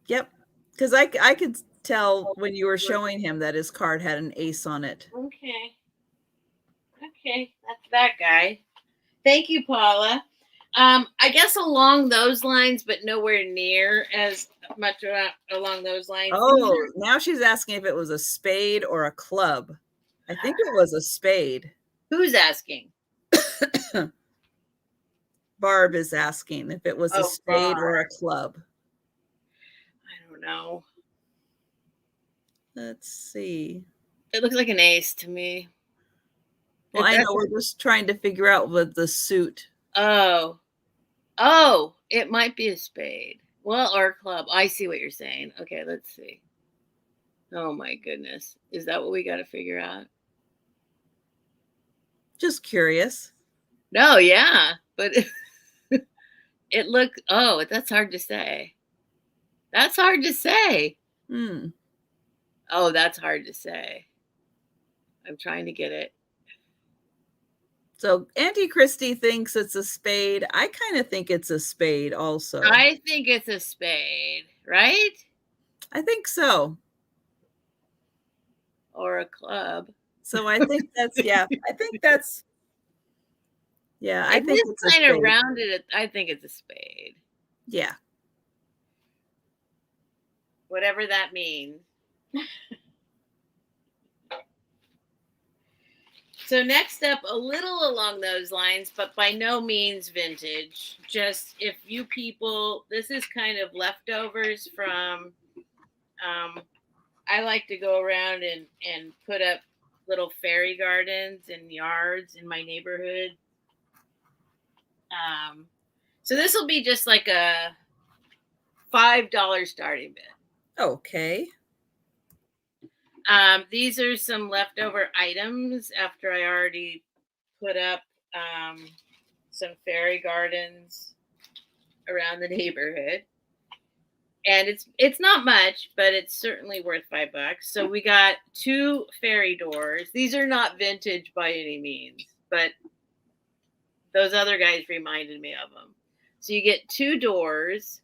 Speaker 1: Yep. Because I could tell when you were showing him that his card had an ace on it.
Speaker 2: Okay. Okay. That's that guy. Thank you, Paula. I guess along those lines, but nowhere near as much along those lines.
Speaker 1: Oh, now she's asking if it was a spade or a club. I think it was a spade.
Speaker 2: Who's asking?
Speaker 1: Barb is asking if it was a spade or a club.
Speaker 2: I don't know.
Speaker 1: Let's see.
Speaker 2: It looks like an ace to me.
Speaker 1: Well, I know we're just trying to figure out with the suit.
Speaker 2: Oh, it might be a spade. Well, or a club. I see what you're saying. Okay, let's see. Oh my goodness. Is that what we got to figure out?
Speaker 1: Just curious.
Speaker 2: No, yeah, but it looked, that's hard to say. That's hard to say. Oh, that's hard to say. I'm trying to get it.
Speaker 1: So Auntie Christy thinks it's a spade. I kind of think it's a spade also.
Speaker 2: I think it's a spade, right?
Speaker 1: I think so.
Speaker 2: Or a club.
Speaker 1: So I think that's, yeah, I think that's, yeah, I think it's
Speaker 2: kind of rounded. I think it's a spade.
Speaker 1: Yeah.
Speaker 2: Whatever that means. So next up, a little along those lines, but by no means vintage. Just if you people, this is kind of leftovers from, I like to go around and put up little fairy gardens and yards in my neighborhood. So this will be just like a $5 starting bid.
Speaker 1: Okay.
Speaker 2: These are some leftover items after I already put up some fairy gardens around the neighborhood. And it's not much, but it's certainly worth $5. So we got 2 fairy doors. These are not vintage by any means, but those other guys reminded me of them. So you get 2 doors.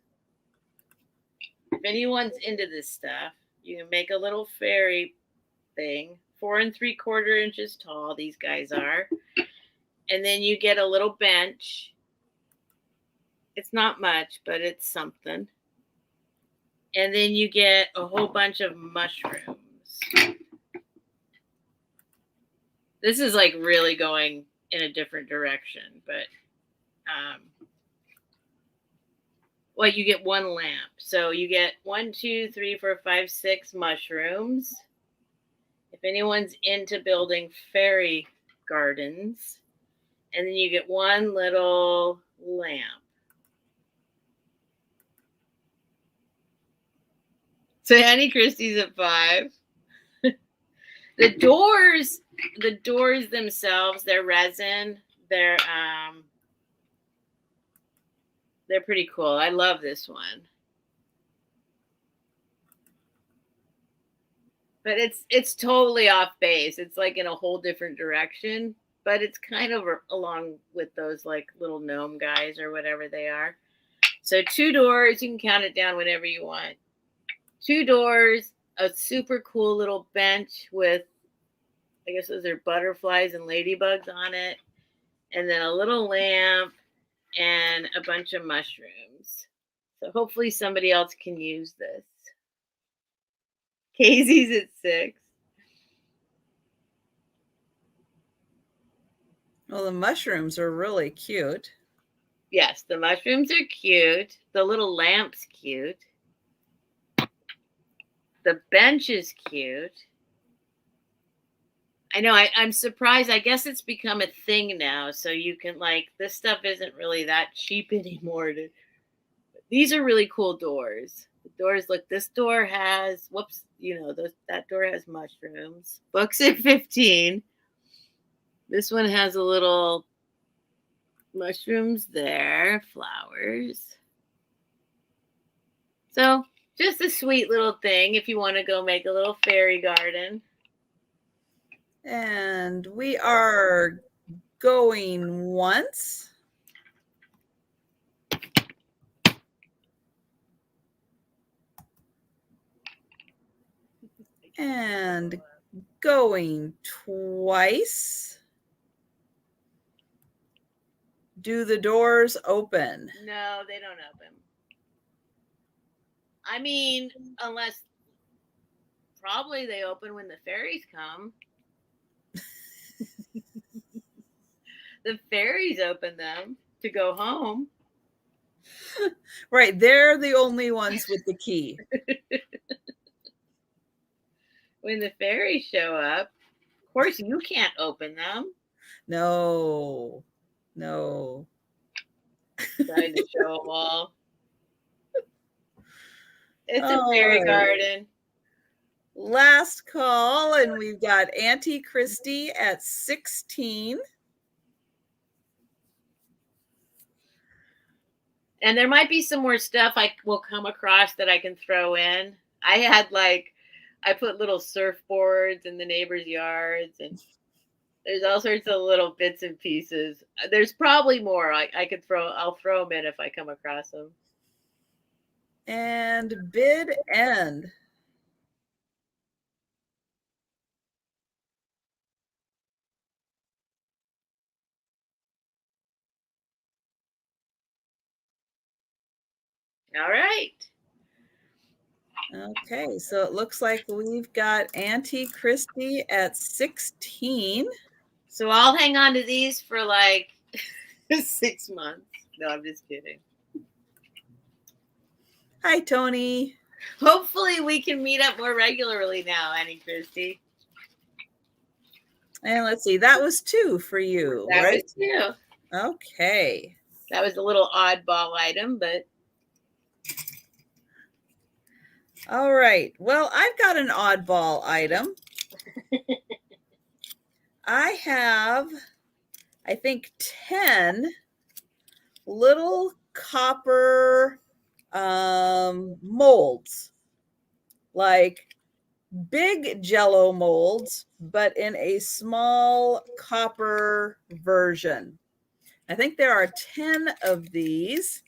Speaker 2: If anyone's into this stuff, you can make a little fairy thing, 4 3/4 inches tall. These guys are, and then you get a little bench. It's not much, but it's something. And then you get a whole bunch of mushrooms. This is like really going in a different direction, but well, you get 1 lamp. So you get 1, 2, 3, 4, 5, 6 mushrooms. If anyone's into building fairy gardens, and then you get 1 little lamp. So Annie Christie's at 5. The doors themselves, they're resin. They're pretty cool. I love this one. But it's totally off base. It's like in a whole different direction, but it's kind of along with those like little gnome guys or whatever they are. So 2 doors, you can count it down whenever you want. 2 doors, a super cool little bench with, I guess those are butterflies and ladybugs on it, and then a little lamp and a bunch of mushrooms. So hopefully somebody else can use this. Casey's at 6.
Speaker 1: Well, the mushrooms are really cute.
Speaker 2: Yes, the mushrooms are cute. The little lamp's cute. The bench is cute. I know, I'm surprised. I guess it's become a thing now. So you can, like, this stuff isn't really that cheap anymore. These are really cool doors. The doors, look, this door has, that door has mushrooms. Books at 15. This one has a little mushrooms there, flowers. So just a sweet little thing if you want to go make a little fairy garden.
Speaker 1: And we are going once. And going twice. Do the doors open?
Speaker 2: No, they don't open. I mean, unless probably they open when the fairies come. The fairies open them to go home.
Speaker 1: Right, they're the only ones with the key.
Speaker 2: When the fairies show up, of course you can't open them.
Speaker 1: No.
Speaker 2: Trying to show them all. It's a fairy garden.
Speaker 1: Last call, and we've got Auntie Christie at 16.
Speaker 2: And there might be some more stuff I will come across that I can throw in. I put little surfboards in the neighbors' yards, and there's all sorts of little bits and pieces. There's probably more I'll throw them in if I come across them.
Speaker 1: And bid end.
Speaker 2: All right.
Speaker 1: Okay, so it looks like we've got Auntie Christie at 16.
Speaker 2: So I'll hang on to these for like 6 months. No, I'm just kidding.
Speaker 1: Hi, Tony.
Speaker 2: Hopefully we can meet up more regularly now, Annie Christie.
Speaker 1: And let's see, that was 2 for you,
Speaker 2: that
Speaker 1: right?
Speaker 2: Was 2.
Speaker 1: Okay.
Speaker 2: That was a little oddball item, but.
Speaker 1: All right. Well, I've got an oddball item. I have, I think, 10 little copper molds, like big Jello molds, but in a small copper version. I think there are 10 of these,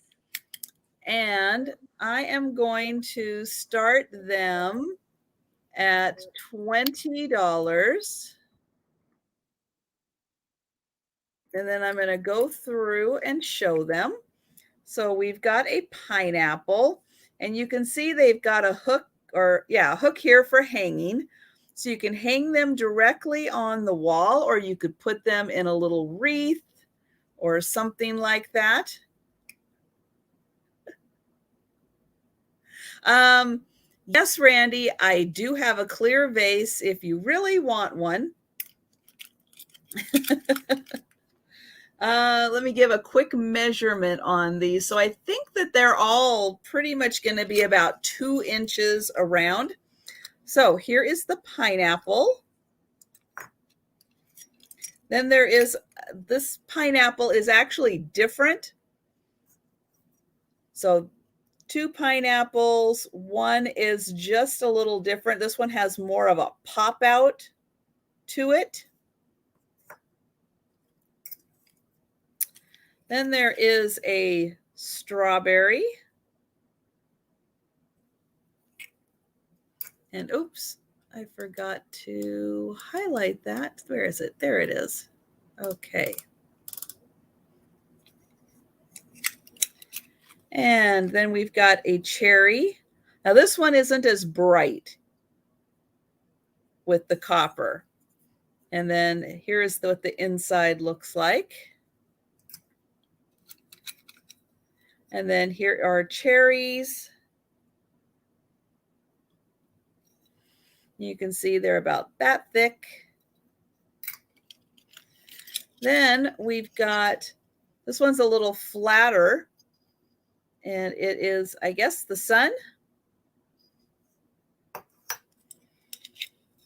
Speaker 1: and I am going to start them at $20. And then I'm going to go through and show them. So we've got a pineapple, and you can see they've got a hook, or a hook here for hanging. So you can hang them directly on the wall, or you could put them in a little wreath or something like that. Yes, Randy, I do have a clear vase if you really want one. Let me give a quick measurement on these. So I think that they're all pretty much going to be about 2 inches around. So here is the pineapple. Then there is, this pineapple is actually different. So 2 pineapples, one is just a little different. This one has more of a pop out to it. Then there is a strawberry. And oops, I forgot to highlight that. Where is it? There it is. Okay. And then we've got a cherry. Now this one isn't as bright with the copper. And then here's what the inside looks like. And then here are cherries. You can see they're about that thick. Then we've got, this one's a little flatter, and it is, I guess, the sun.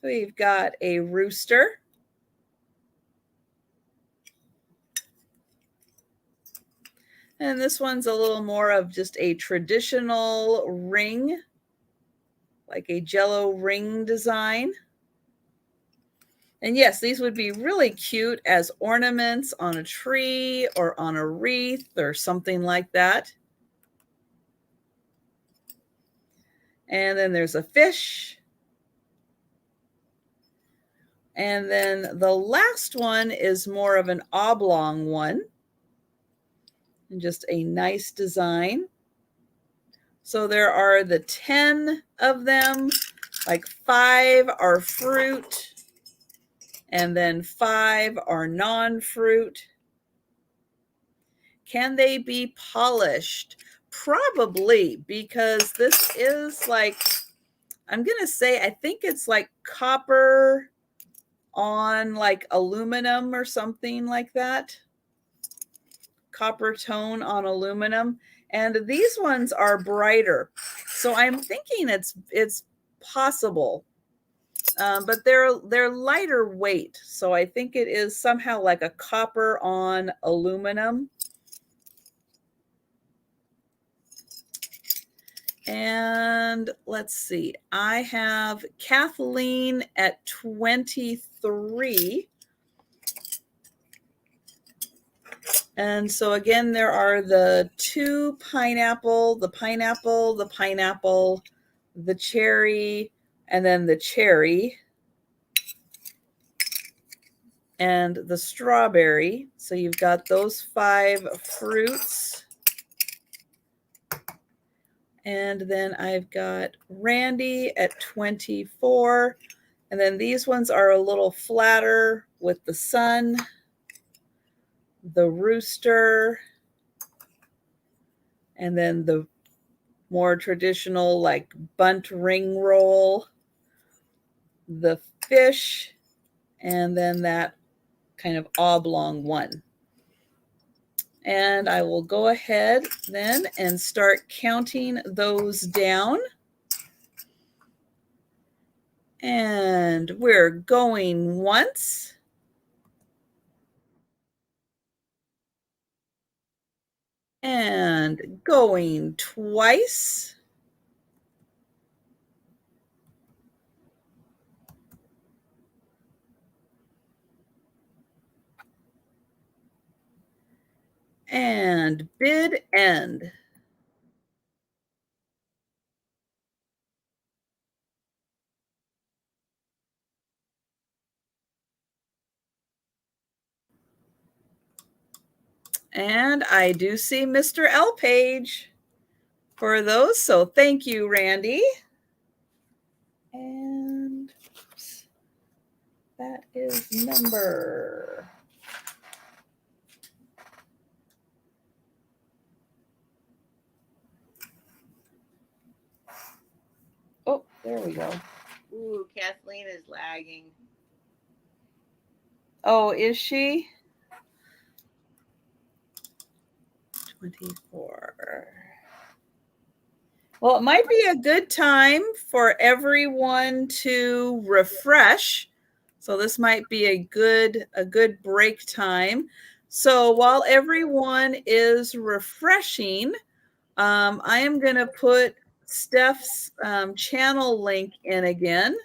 Speaker 1: We've got a rooster. And this one's a little more of just a traditional ring, like a Jello ring design. And yes, these would be really cute as ornaments on a tree or on a wreath or something like that. And then there's a fish. And then the last one is more of an oblong one. And just a nice design. So there are the 10 of them, like 5 are fruit, and then 5 are non-fruit. Can they be polished? Probably, because this is like, I'm going to say, I think it's like copper on like aluminum or something like that. Copper tone on aluminum. And these ones are brighter. So I'm thinking it's possible. But they're lighter weight. So I think it is somehow like a copper on aluminum. And let's see, I have Kathleen at 23. And so again, there are the 2 pineapple, the pineapple, the pineapple, the cherry, and then the cherry, and the strawberry. So you've got those 5 fruits. And then I've got Randy at 24. And then these ones are a little flatter with the sun, the rooster, and then the more traditional like bunt ring roll, the fish, and then that kind of oblong one. And I will go ahead then and start counting those down. And we're going once. And going twice. And bid end. And I do see Mr. L Page for those. So thank you, Randy. And oops, that is number. Oh, there we go.
Speaker 2: Ooh, Kathleen is lagging.
Speaker 1: Oh, is she? 24. Well, it might be a good time for everyone to refresh. So this might be a good break time. So while everyone is refreshing, I am going to put Steph's channel link in again.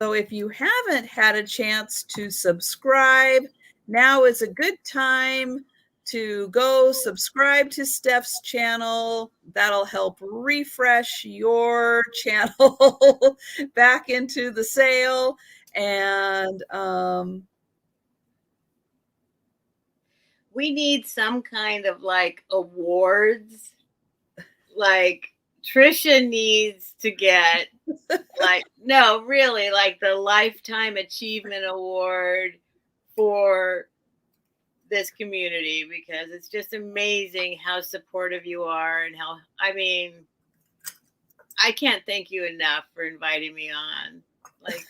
Speaker 1: So if you haven't had a chance to subscribe, now is a good time to go subscribe to Steph's channel. That'll help refresh your channel back into the sale. And
Speaker 2: we need some kind of like awards. Like Trisha needs to get like, no, really, like the Lifetime Achievement Award for this community, because it's just amazing how supportive you are and how, I mean, I can't thank you enough for inviting me on. Like,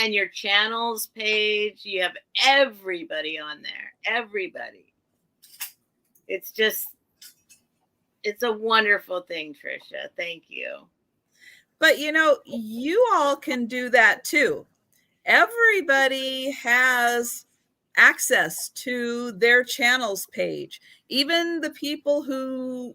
Speaker 2: and your channels page, you have everybody on there. Everybody. It's just, it's a wonderful thing, Trisha. Thank you.
Speaker 1: But you know, you all can do that too. Everybody has access to their channels page. Even the people who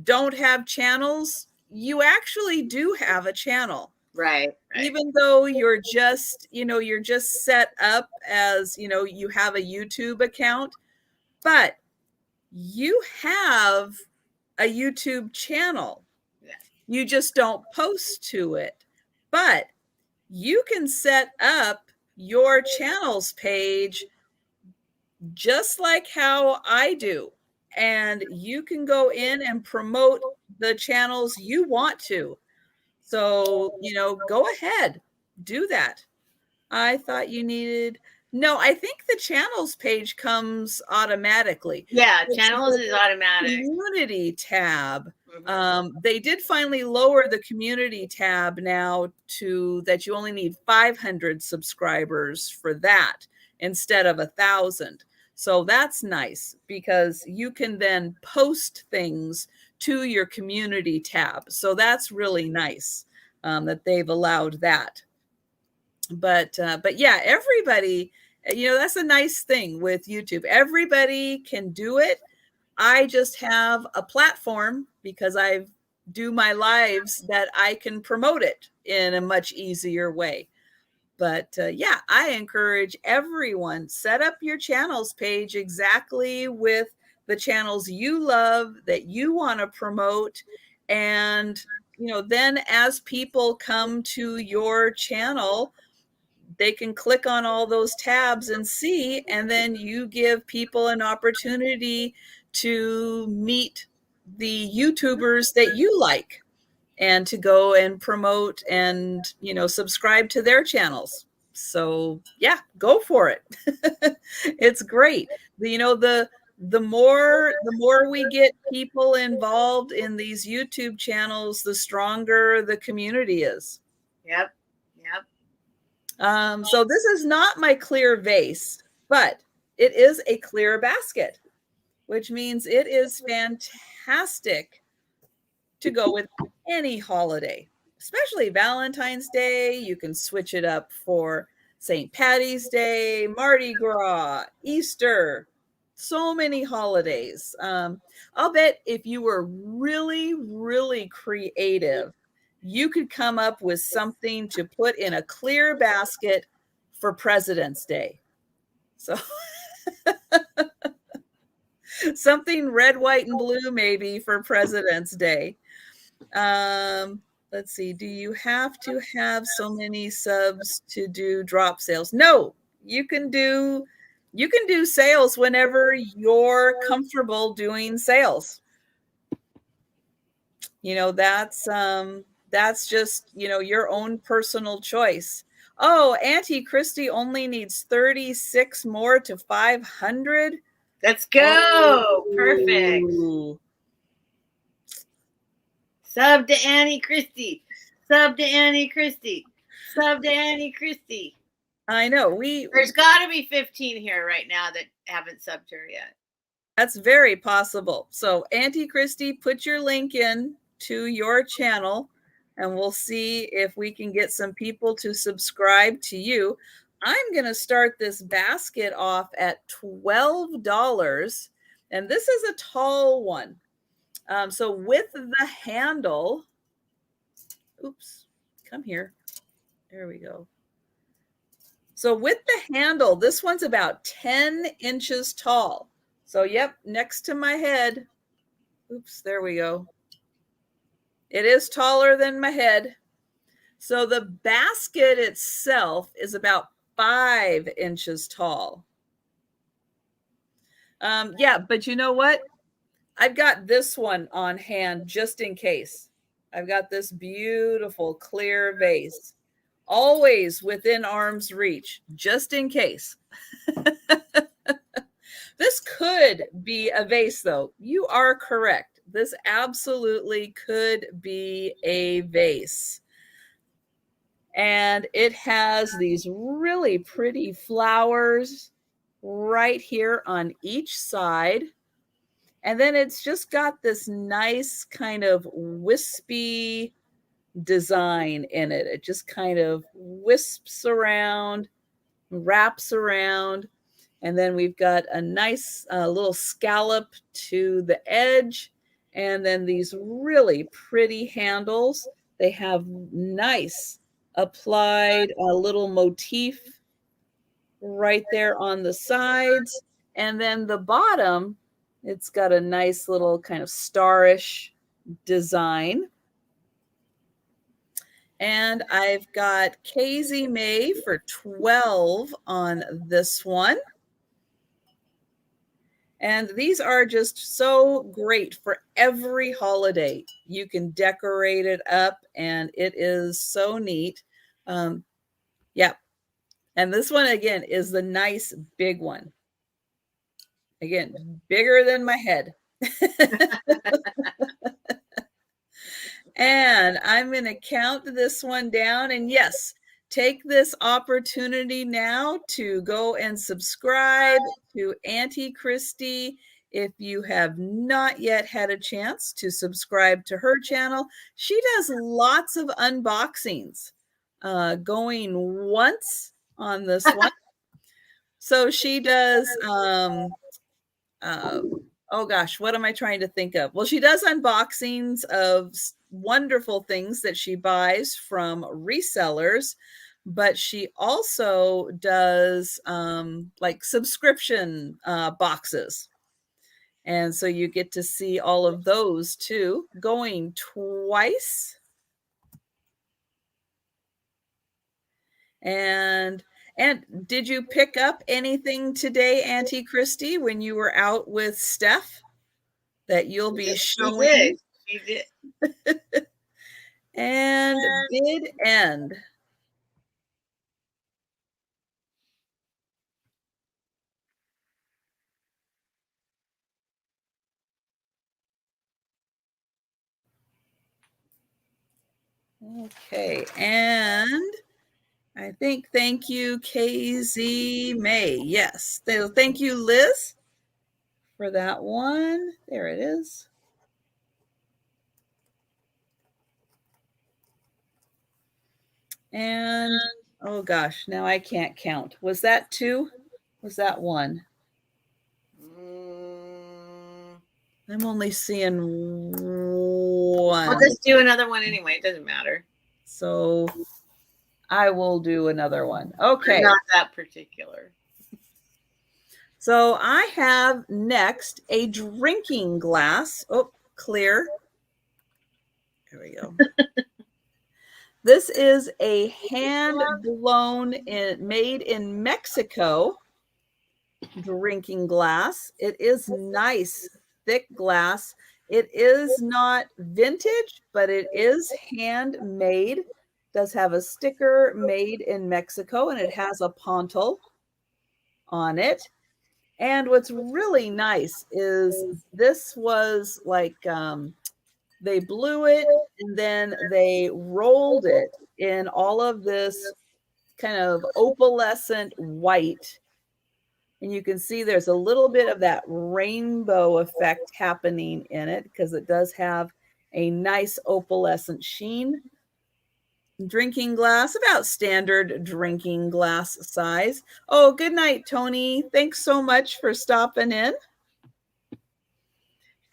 Speaker 1: don't have channels, you actually do have a channel.
Speaker 2: Right.
Speaker 1: Even though you're just, you're just set up as, you have a YouTube account, but you have a YouTube channel. You just don't post to it. But you can set up your channels page just like how I do. And you can go in and promote the channels you want to. So, go ahead, do that. I thought you needed, no, I think the channels page comes automatically.
Speaker 2: Yeah, channels is automatic.
Speaker 1: Community tab. They did finally lower the community tab now to that you only need 500 subscribers for that instead of 1,000. So that's nice because you can then post things to your community tab. So that's really nice that they've allowed that. But yeah, everybody, that's a nice thing with YouTube. Everybody can do it. I just have a platform because I do my lives that I can promote it in a much easier way. But yeah, I encourage everyone, set up your channels page exactly with the channels you love that you want to promote. And, then as people come to your channel, they can click on all those tabs and see, and then you give people an opportunity to meet the YouTubers that you like and to go and promote and, subscribe to their channels. So yeah, go for it. It's great. The more we get people involved in these YouTube channels, the stronger the community is.
Speaker 2: Yep.
Speaker 1: So this is not my clear vase, but it is a clear basket, which means it is fantastic to go with any holiday, especially Valentine's Day. You can switch it up for St. Patty's Day, Mardi Gras, Easter. So many holidays. I'll bet if you were really, really creative, you could come up with something to put in a clear basket for President's Day. So something red, white, and blue maybe for President's Day. Let's see. Do you have to have so many subs to do drop sales? No, you can do sales whenever you're comfortable doing sales. You know, that's just, you know, your own personal choice. Oh, Auntie Christy only needs 36 more to 500.
Speaker 2: Let's go. Oh. Perfect. Sub to Annie Christie. Sub to Annie Christie. Sub to Annie Christie.
Speaker 1: I know.
Speaker 2: There's got to be 15 here right now that haven't subbed her yet.
Speaker 1: That's very possible. So Auntie Christie, put your link in to your channel and we'll see if we can get some people to subscribe to you. I'm going to start this basket off at $12. And this is a tall one. So with the handle, oops, come here. There we go. So with the handle, this one's about 10 inches tall. So, yep, next to my head. Oops, there we go. It is taller than my head. So the basket itself is about 5 inches tall. Yeah, but you know what? I've got this one on hand just in case. I've got this beautiful clear vase, always within arm's reach, just in case. This could be a vase, though. You are correct. This absolutely could be a vase. And it has these really pretty flowers right here on each side. And then it's just got this nice kind of wispy design in it. It just kind of wisps around, wraps around. And then we've got a nice little scallop to the edge. And then these really pretty handles. They have nice applied little motif right there on the sides. And then the bottom, it's got a nice little kind of starish design. And I've got Casey May for 12 on this one. And these are just so great for every holiday. You can decorate it up and it is so neat. Yeah. And this one, again, is the nice big one. Again, bigger than my head. And I'm going to count this one down. And yes, take this opportunity now to go and subscribe to Auntie Christy. If you have not yet had a chance to subscribe to her channel, she does lots of unboxings, going once on this one. So she does, oh gosh, what am I trying to think of? Well, she does unboxings of wonderful things that she buys from resellers, but she also does like subscription boxes. And so you get to see all of those too, going twice. And did you pick up anything today, Auntie Christy, when you were out with Steph that you'll be showing?
Speaker 2: She did.
Speaker 1: And bid end. Okay, and I think thank you, KZ May. Yes, so thank you, Liz, for that one. There it is. And oh gosh, now I can't count. Was that 2? Was that 1? I'm only seeing one.
Speaker 2: I'll just do another one anyway. It doesn't matter.
Speaker 1: So I will do another one. Okay.
Speaker 2: Not that particular.
Speaker 1: So I have next a drinking glass. Oh, clear. There we go. This is a hand blown made in Mexico drinking glass. It is nice, thick glass. It is not vintage, but it is handmade. Does have a sticker made in Mexico, and it has a pontal on it. And what's really nice is this was like they blew it and then they rolled it in all of this kind of opalescent white. And you can see there's a little bit of that rainbow effect happening in it because it does have a nice opalescent sheen. Drinking glass, about standard drinking glass size. Oh, good night, Tony. Thanks so much for stopping in.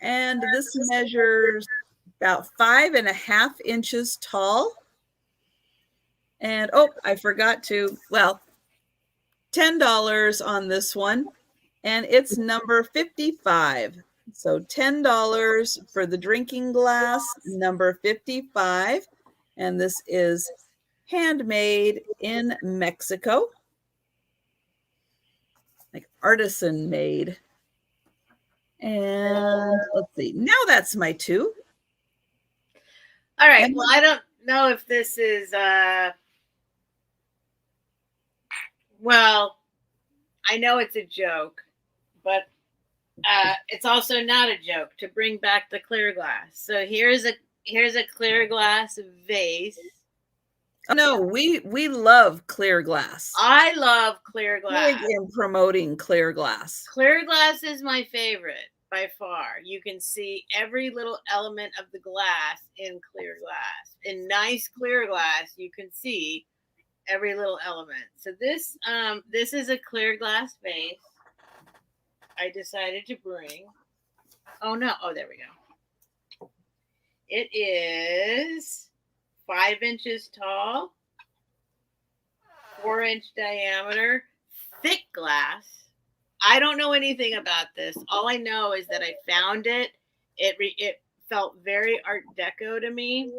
Speaker 1: And this measures about 5.5 inches tall. And oh, I forgot to, well, $10 on this one. And it's number 55. So $10 for the drinking glass, number 55. And this is handmade in Mexico, like artisan made. And let's see, now that's my two.
Speaker 2: All right. Well, I don't know if this is, well, I know it's a joke, but it's also not a joke to bring back the clear glass. So here's a clear glass vase.
Speaker 1: Oh, no, we love clear glass.
Speaker 2: I love clear glass.
Speaker 1: Big in promoting clear glass.
Speaker 2: Clear glass is my favorite by far. You can see every little element of the glass in clear glass. In nice clear glass, you can see every little element. So this is a clear glass vase I decided to bring. Oh no, oh there we go. It is 5 inches tall, 4-inch diameter, thick glass. I don't know anything about this. All I know is that I found it. It felt very Art Deco to me.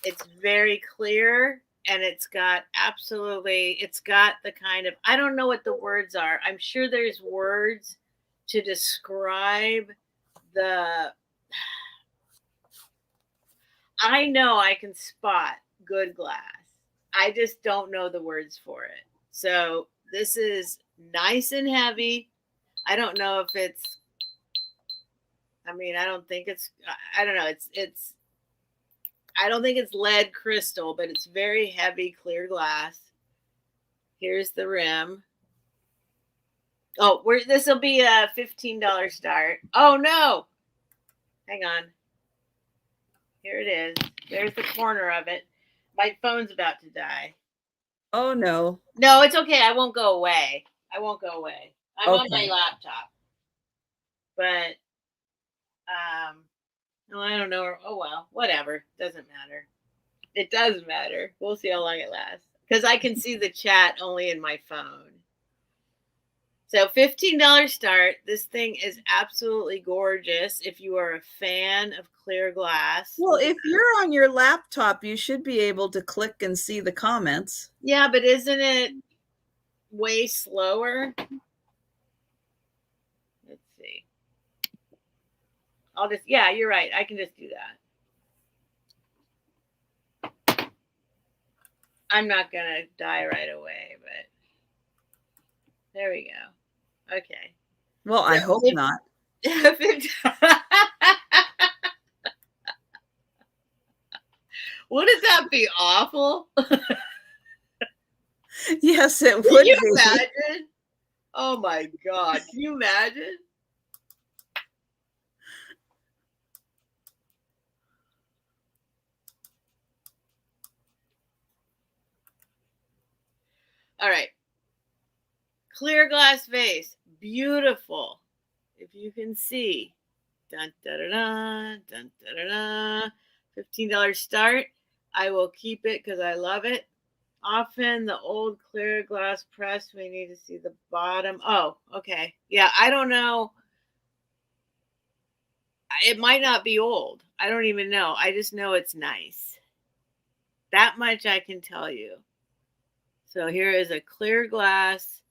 Speaker 2: It's very clear, and it's got the kind of, I don't know what the words are. I'm sure there's words to describe the, I know I can spot good glass. I just don't know the words for it. So this is nice and heavy. I don't know if it's, I mean, I don't think it's, I don't know. It's, I don't think it's lead crystal, but it's very heavy, clear glass. Here's the rim. Oh, this will be a $15 start. Oh no. Hang on. Here it is. There's the corner of it. My phone's about to die.
Speaker 1: Oh no.
Speaker 2: No, it's okay. I won't go away. I'm on my laptop. But no, I don't know. Oh well, whatever. Doesn't matter. It does matter. We'll see how long it lasts. Because I can see the chat only in my phone. So $15 start. This thing is absolutely gorgeous if you are a fan of clear glass.
Speaker 1: Well, if you're on your laptop, you should be able to click and see the comments.
Speaker 2: Yeah, but isn't it way slower? Let's see. Yeah, you're right. I can just do that. I'm not going to die right away, but there we go. Okay.
Speaker 1: Well, I hope not.
Speaker 2: Wouldn't that be awful?
Speaker 1: Yes, it would
Speaker 2: Can you
Speaker 1: be.
Speaker 2: imagine? Oh my God. Can you imagine? All right. Clear glass vase. Beautiful. If you can see. Dun, da, da, da, dun, da, da, da. $15 start. I will keep it because I love it. Often the old clear glass press, we need to see the bottom. Oh, okay. Yeah, I don't know. It might not be old. I don't even know. I just know it's nice. That much I can tell you. So here is a clear glass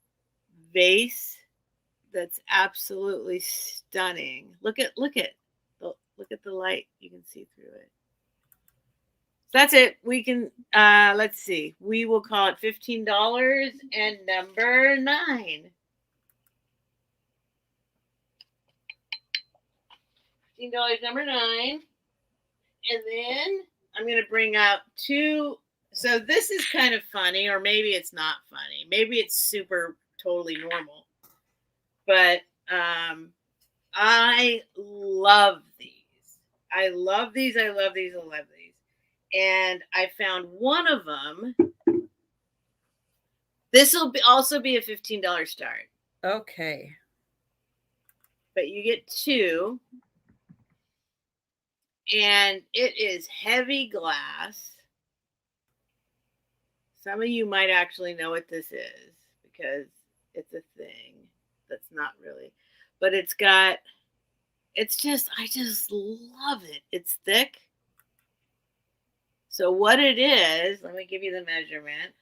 Speaker 2: vase that's absolutely stunning. Look at the light. You can see through it. So that's it. We can let's see. We will call it $15 and number 9. $15 number 9. And then I'm going to bring up 2. So this is kind of funny, or maybe it's not funny. Maybe it's super totally normal. But I love these. I love these. I love these. I love these. And I found one of them. This will also be a $15 start.
Speaker 1: Okay.
Speaker 2: But you get 2. And it is heavy glass. Some of you might actually know what this is because it's a thing that's not really. But I just love it. It's thick. So what it is, let me give you the measurement.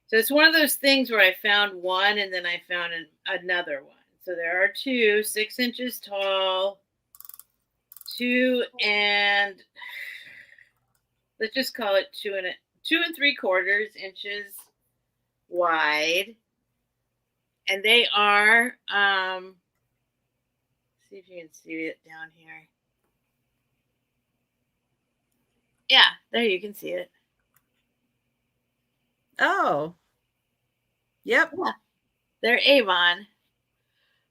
Speaker 2: So it's one of those things where I found one and then I found another one. So there are 2, 6 inches tall, 2 and let's just call it 2 and 3/4 inches wide. And they are, see if you can see it down here. Yeah, there you can see it.
Speaker 1: Oh. Yep.
Speaker 2: Yeah, they're Avon.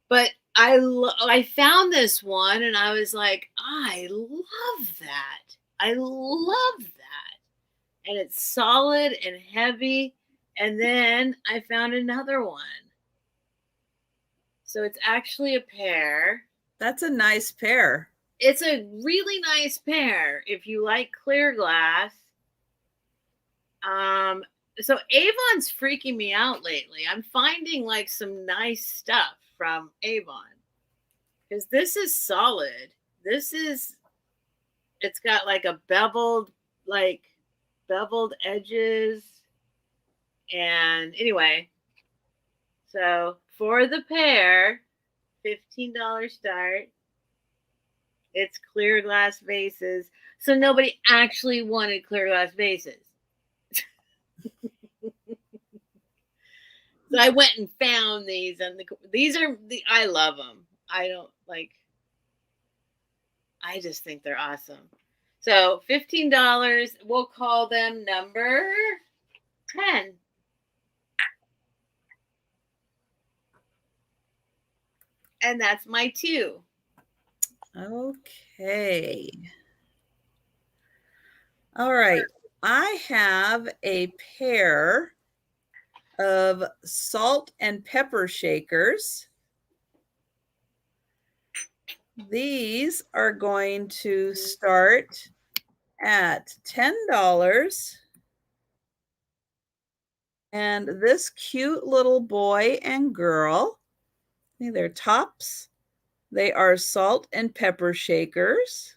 Speaker 2: But I found this one and I was like, I love that. I love that. And it's solid and heavy. And then I found another one. So it's actually a pair.
Speaker 1: That's a nice pair.
Speaker 2: It's a really nice pair if you like clear glass. So Avon's freaking me out lately. I'm finding like some nice stuff from Avon. Because this is solid. It's got like a beveled edges. And anyway, so for the pair, $15 start. It's clear glass vases. So nobody actually wanted clear glass vases. So I went and found these, and I love them. I just think they're awesome. So $15, we'll call them number 10. And that's my 2.
Speaker 1: Okay. All right. I have a pair of salt and pepper shakers. These are going to start at $10. And this cute little boy and girl, they're tops. They are salt and pepper shakers.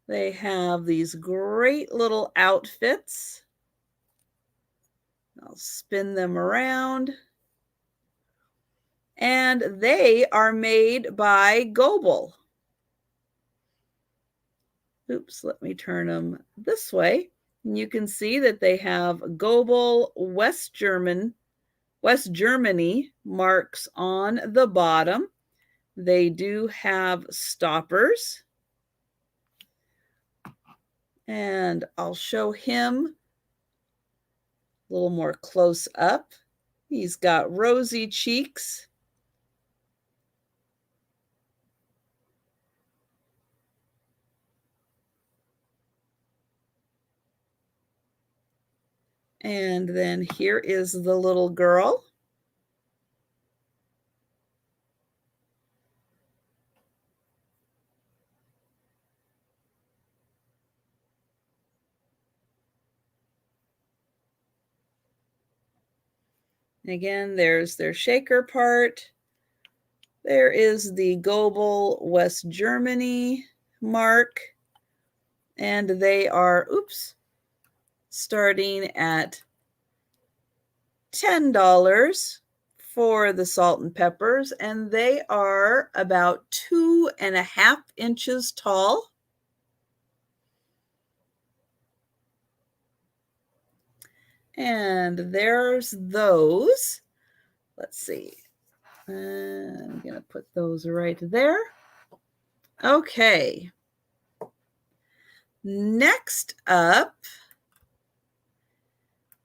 Speaker 1: They have these great little outfits. I'll spin them around. And they are made by Goebel. Oops, let me turn them this way. And you can see that they have Goebel West Germany marks on the bottom. They do have stoppers. And I'll show him a little more close up. He's got rosy cheeks. And then here is the little girl. Again, there's their shaker part. There is the Gobel West Germany mark. And they are, starting at $10 for the salt and peppers. And they are about 2.5 inches tall. And there's those. Let's see. I'm going to put those right there. Okay. Next up,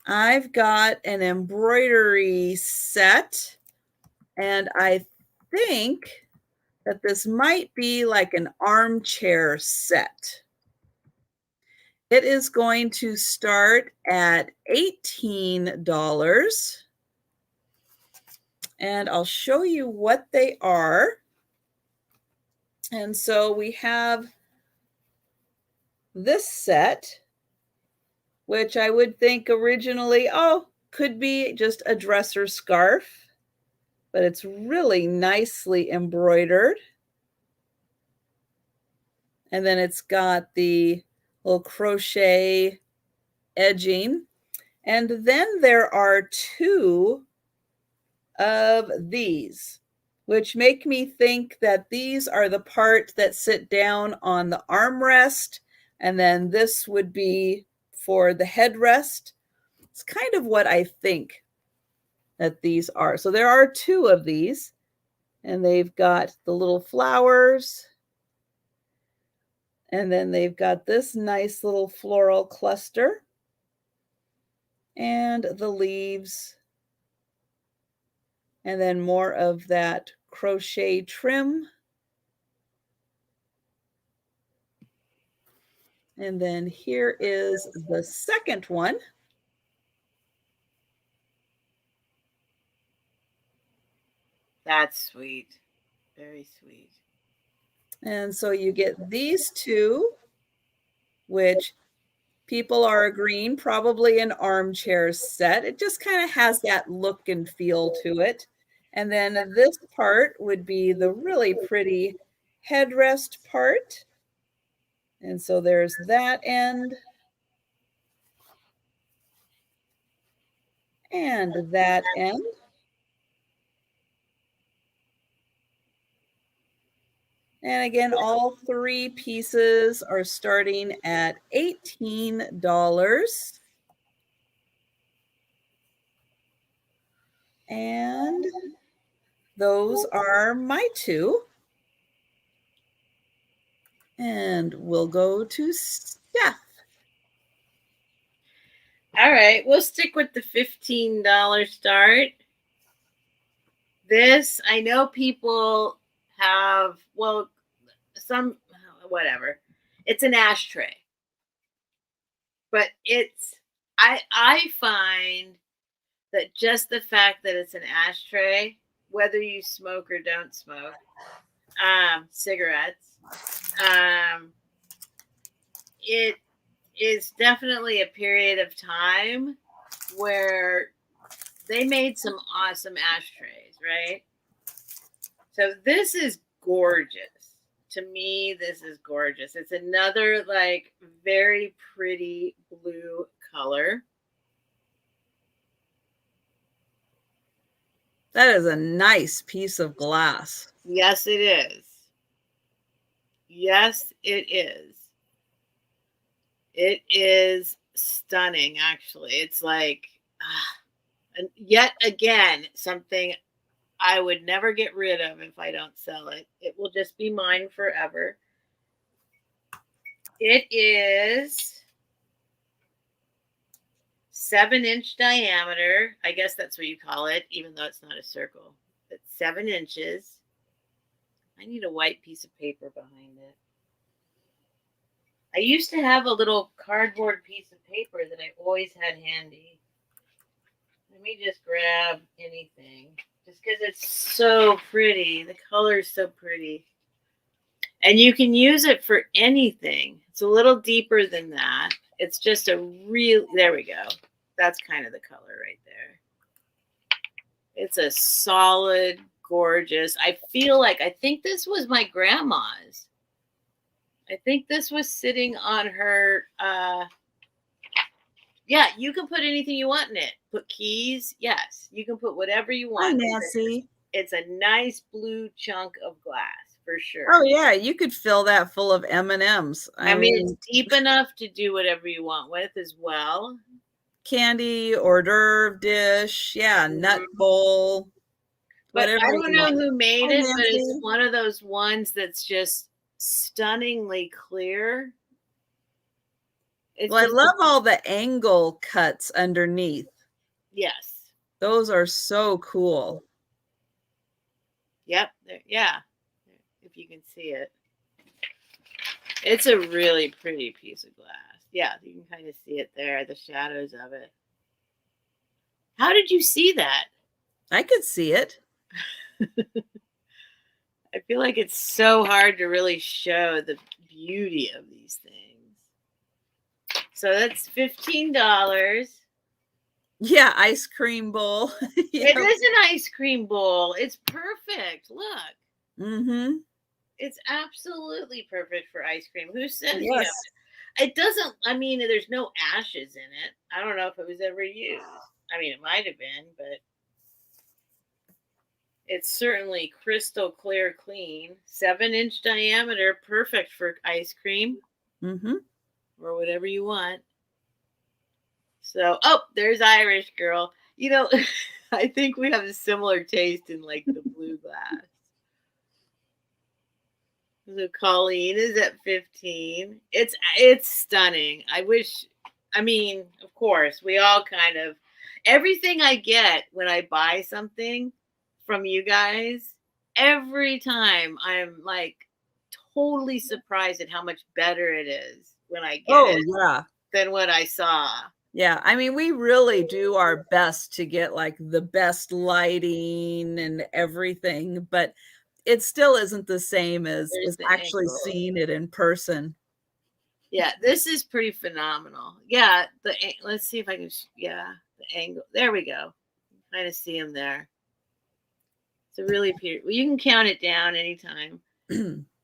Speaker 1: I've got an embroidery set, and I think that this might be like an armchair set. It is going to start at $18. And I'll show you what they are. And so we have this set, which I would think originally, could be just a dresser scarf, but it's really nicely embroidered. And then it's got the little crochet edging. And then there are 2 of these, which make me think that these are the part that sit down on the armrest, and then this would be for the headrest. It's kind of what I think that these are. So there are 2 of these, and they've got the little flowers, and then they've got this nice little floral cluster and the leaves, and then more of that crochet trim. And then here is the second one.
Speaker 2: That's sweet. Very sweet.
Speaker 1: And so you get these 2, which people are agreeing probably an armchair set. It just kind of has that look and feel to it. And then this part would be the really pretty headrest part. And so there's that end and that end. And again, all 3 pieces are starting at $18. And those are my 2. And we'll go to Steph.
Speaker 2: All right, we'll stick with the $15 start. This, I know people have, well, some, whatever. It's an ashtray. But it's, I find that just the fact that it's an ashtray, whether you smoke or don't smoke, cigarettes, it is definitely a period of time where they made some awesome ashtrays, right? So this is gorgeous. To me, this is gorgeous. It's another like very pretty blue color.
Speaker 1: That is a nice piece of glass.
Speaker 2: Yes, it is. Yes, it is. It is stunning, actually. It's like, and yet again, something I would never get rid of if I don't sell it. It will just be mine forever. It is 7-inch diameter. I guess that's what you call it, even though it's not a circle. It's 7 inches. I need a white piece of paper behind it. I used to have a little cardboard piece of paper that I always had handy. Let me just grab anything. Just because it's so pretty. The color is so pretty. And you can use it for anything. It's a little deeper than that. It's just a real, there we go. That's kind of the color right there. It's a solid, gorgeous. I think this was my grandma's. I think this was sitting on her. Yeah, you can put anything you want in it. Put keys. Yes, you can put whatever you want.
Speaker 1: Hi, Nancy.
Speaker 2: It's a nice blue chunk of glass for sure.
Speaker 1: Oh yeah, you could fill that full of M&Ms.
Speaker 2: I mean, it's deep enough to do whatever you want with as well.
Speaker 1: Candy, hors d'oeuvre dish, yeah, nut bowl.
Speaker 2: But
Speaker 1: Whatever
Speaker 2: I don't know who made it, but it's
Speaker 1: Nancy.
Speaker 2: one of those ones that's just stunningly clear.
Speaker 1: Well, I love all the angle cuts underneath.
Speaker 2: Yes.
Speaker 1: Those are so cool.
Speaker 2: Yep. Yeah. If you can see it. It's a really pretty piece of glass. Yeah, you can kind of see it there, the shadows of it. How did you see that?
Speaker 1: I could see it.
Speaker 2: I feel like it's so hard to really show the beauty of these things. So that's $15.
Speaker 1: Yeah, ice cream bowl.
Speaker 2: It is an ice cream bowl. It's perfect. Look.
Speaker 1: Mm-hmm.
Speaker 2: It's absolutely perfect for ice cream. Who says
Speaker 1: yes?
Speaker 2: It doesn't, I mean, there's no ashes in it. I don't know if it was ever used. I mean, it might have been, but it's certainly crystal clear clean. 7-inch diameter, perfect for ice cream.
Speaker 1: Mm-hmm.
Speaker 2: Or whatever you want. So, oh, there's Irish girl. You know, I think we have a similar taste in like the blue glass. So Colleen is at 15. It's stunning. I mean, of course, we all kind of, everything I get when I buy something from you guys, every time I'm like totally surprised at how much better it is when I get it than what I saw.
Speaker 1: Yeah, I mean, we really do our best to get like the best lighting and everything, but it still isn't the same as actually seeing it in person.
Speaker 2: Yeah, this is pretty phenomenal. Yeah, let's see if I can. Yeah, the angle. There we go. Kind of see him there. It's a really beautiful. You can count it down anytime.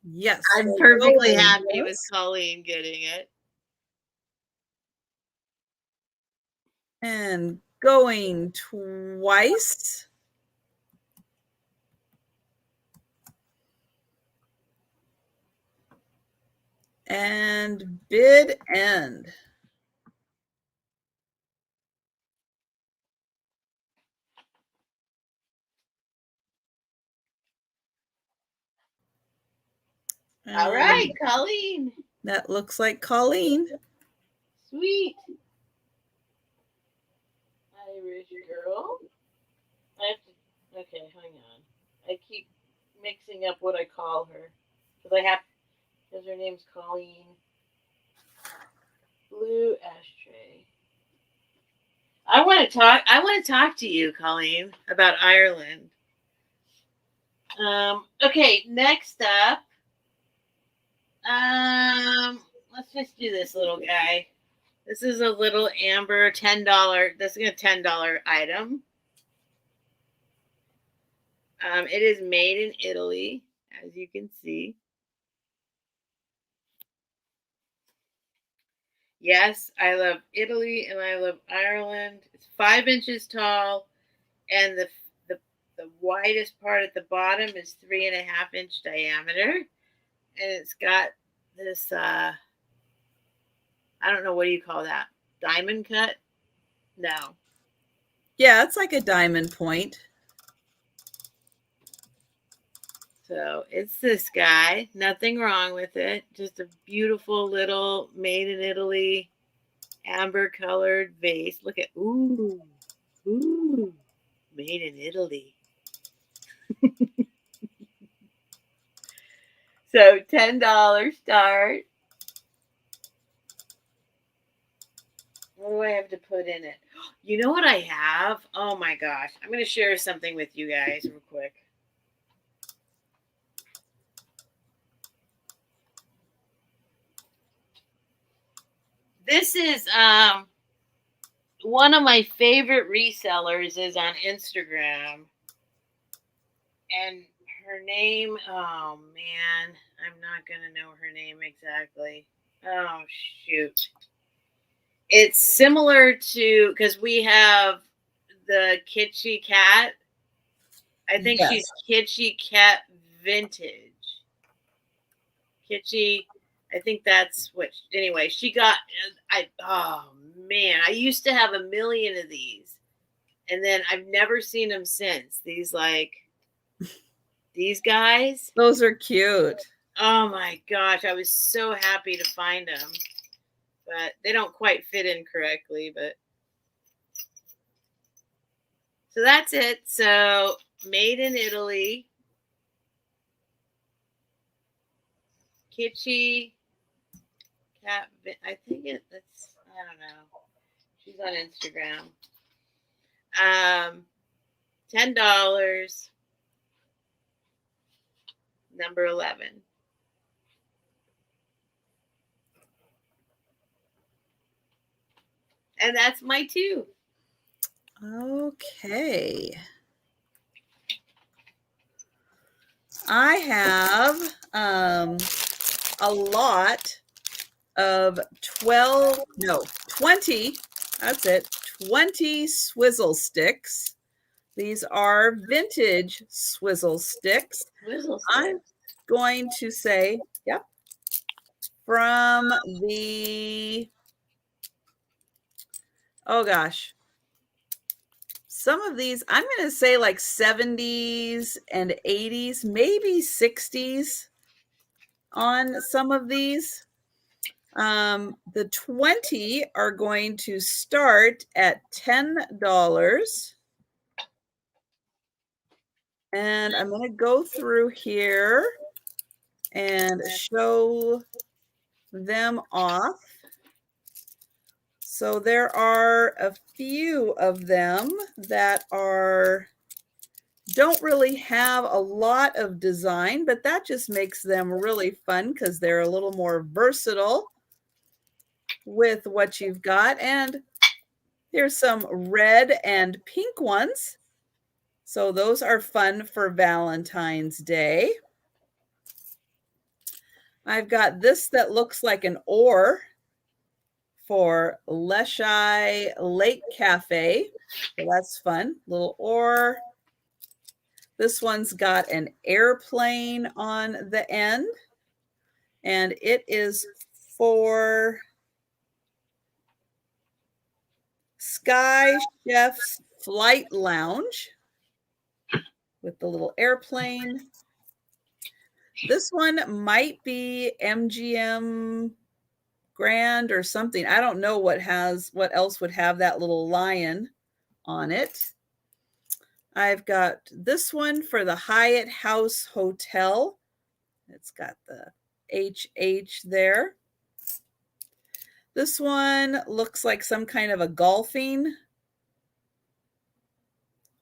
Speaker 1: Yes,
Speaker 2: I'm perfectly happy with Colleen getting it.
Speaker 1: And going twice. And bid end.
Speaker 2: All right, Colleen.
Speaker 1: That looks like Colleen.
Speaker 2: Sweet. Irish girl. Okay, hang on. I keep mixing up what I call her. Because her name's Colleen. Blue ashtray. I want to talk to you, Colleen, about Ireland. Okay, next up. Let's just do this little guy. This is a little amber $10. This is a $10 item. It is made in Italy, as you can see. Yes, I love Italy and I love Ireland. It's 5 inches tall, and the widest part at the bottom is 3.5-inch diameter, and it's got this I don't know, what do you call that? Diamond cut? No.
Speaker 1: Yeah, it's like a diamond point.
Speaker 2: So it's this guy. Nothing wrong with it. Just a beautiful little made in Italy amber colored vase. Look at, ooh, made in Italy. So $10 start. What do I have to put in it? You know what I have? Oh my gosh. I'm going to share something with you guys real quick. This is one of my favorite resellers is on Instagram. And her name, oh man, I'm not going to know her name exactly. Oh, shoot. It's similar to, because we have the Kitschy Cat. I think
Speaker 1: Yes.
Speaker 2: she's Kitschy Cat Vintage. Kitschy, I think that's what, anyway, she got, oh man, I used to have a million of these. And then I've never seen them since. These guys.
Speaker 1: Those are cute.
Speaker 2: Oh my gosh, I was so happy to find them. But they don't quite fit in correctly, but so that's it. So made in Italy. Kitschy Cat, I think that's, I don't know. She's on Instagram. $10. Number 11. And that's my 2.
Speaker 1: Okay. I have a lot of 20, that's it, 20 swizzle sticks. These are vintage swizzle sticks. I'm going to say, yep, from the, oh gosh, some of these, I'm going to say like 70s and 80s, maybe 60s on some of these. The 20 are going to start at $10. And I'm going to go through here and show them off. So there are a few of them that don't really have a lot of design, but that just makes them really fun because they're a little more versatile with what you've got. And here's some red and pink ones. So those are fun for Valentine's Day. I've got this that looks like an oar for Leschi Lake Cafe. So that's fun. Little oar. This one's got an airplane on the end. And it is for Sky Chef's Flight Lounge with the little airplane. This one might be MGM Grand or something. I don't know what else would have that little lion on it. I've got this one for the Hyatt House Hotel. It's got the HH there. This one looks like some kind of a golfing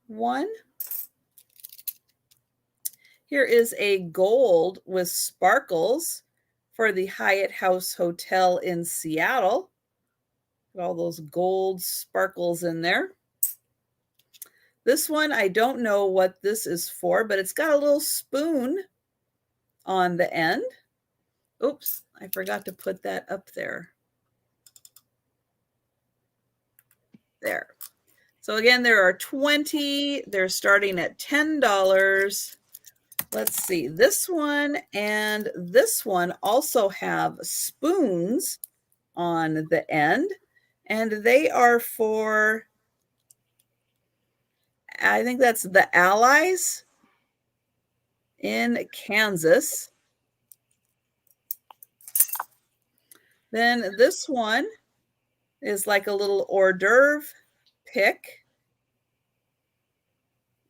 Speaker 1: one. Here is a gold with sparkles for the Hyatt House Hotel in Seattle. Got all those gold sparkles in there. This one, I don't know what this is for, but it's got a little spoon on the end. Oops, I forgot to put that up there. There. So again, there are 20. They're starting at $10. Let's see. This one and this one also have spoons on the end, and they are for, I think that's the Allies in Kansas. Then this one is like a little hors d'oeuvre pick.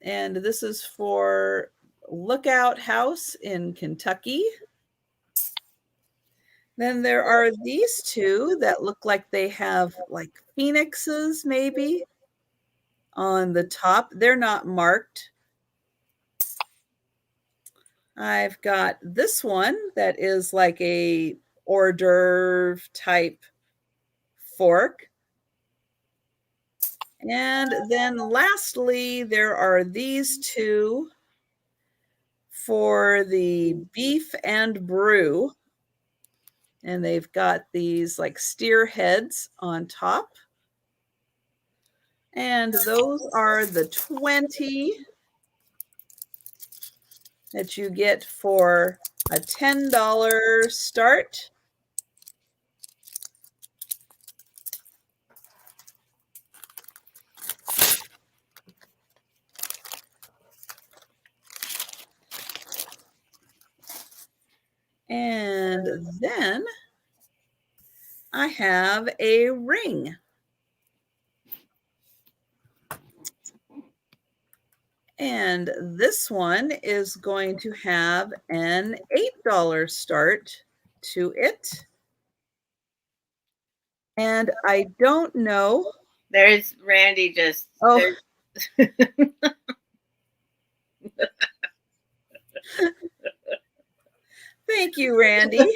Speaker 1: And this is for Lookout House in Kentucky. Then there are these two that look like they have like phoenixes maybe on the top. They're not marked. I've got this one that is like a hors d'oeuvre type fork. Then there are these two that look like they have like phoenixes maybe on the top. They're not marked. I've got this one that is like a hors d'oeuvre type fork. Then And then lastly, there are these two for the beef and brew. And they've got these like steer heads on top. And those are the 20 that you get for a $10 start. And then I have a ring. And this one is going to have an $8 start to it. And I don't know.
Speaker 2: There's Randy just.
Speaker 1: Oh. Thank you, Randy.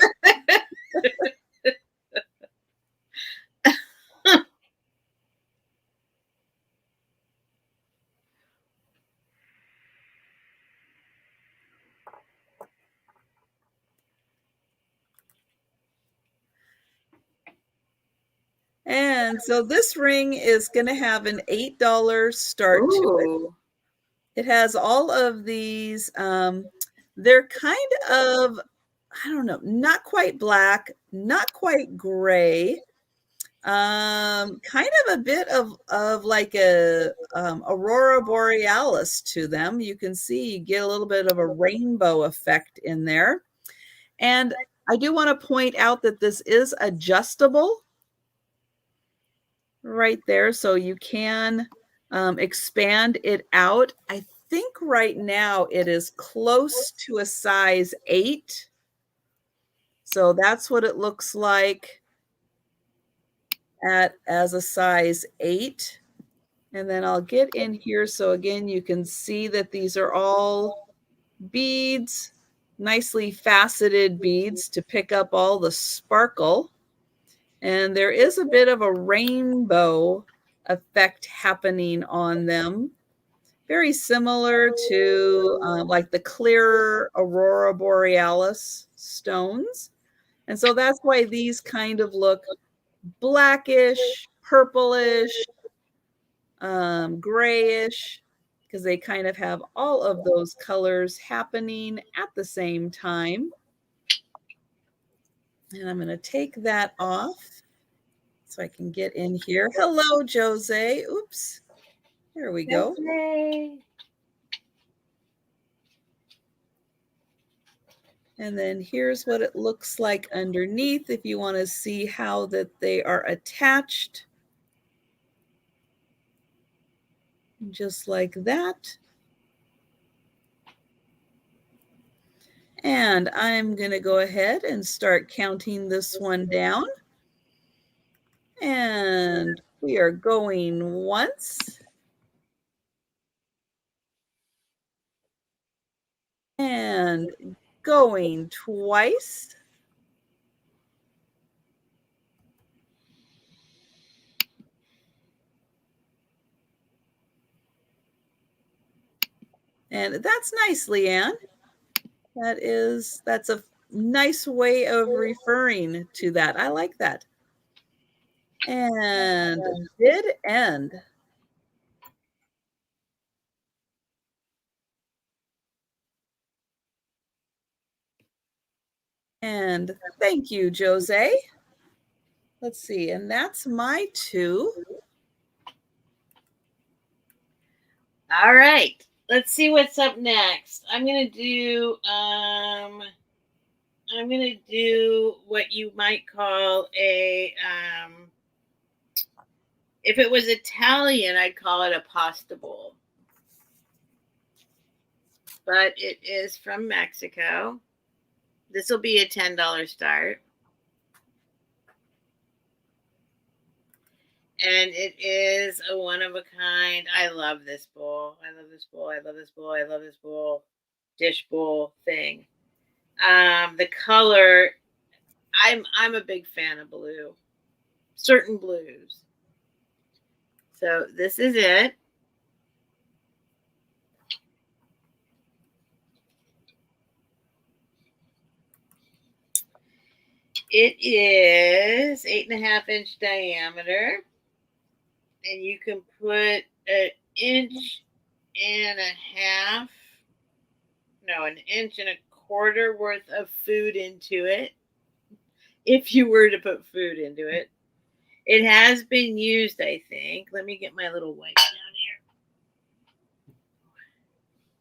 Speaker 1: And so this ring is going to have an $8 start to it. It has all of these, they're kind of, I don't know, not quite black, not quite gray, kind of a bit of like a aurora borealis to them. You can see you get a little bit of a rainbow effect in there. And I do want to point out that this is adjustable right there, so you can expand it out. I think right now it is close to a size 8. So that's what it looks like as a size 8. And then I'll get in here. So again, you can see that these are all beads, nicely faceted beads to pick up all the sparkle. And there is a bit of a rainbow effect happening on them. Very similar to like the clear aurora borealis stones. And so that's why these kind of look blackish, purplish, grayish, because they kind of have all of those colors happening at the same time. And I'm going to take that off so I can get in here. Hello, Jose. Oops. There we go.
Speaker 2: Yay.
Speaker 1: And then here's what it looks like underneath if you want to see how that they are attached. Just like that. And I'm going to go ahead and start counting this one down. And we are going once. And going twice. And that's nice, Leanne. That's a nice way of referring to that. I like that. And did end. And thank you, Jose. Let's see, and that's my 2.
Speaker 2: All right. Let's see what's up next. I'm gonna do what you might call a if it was Italian, I'd call it a pasta bowl. But it is from Mexico. This will be a $10 start. And it is a one of a kind. I love this bowl. I love this bowl. I love this bowl. I love this bowl. Dish bowl thing. The color, I'm a big fan of blue. Certain blues. So this is it. It is 8.5-inch diameter, and you can put an inch and a half, no, an inch and a quarter worth of food into it. If you were to put food into it, it has been used, I think. Let me get my little wipe down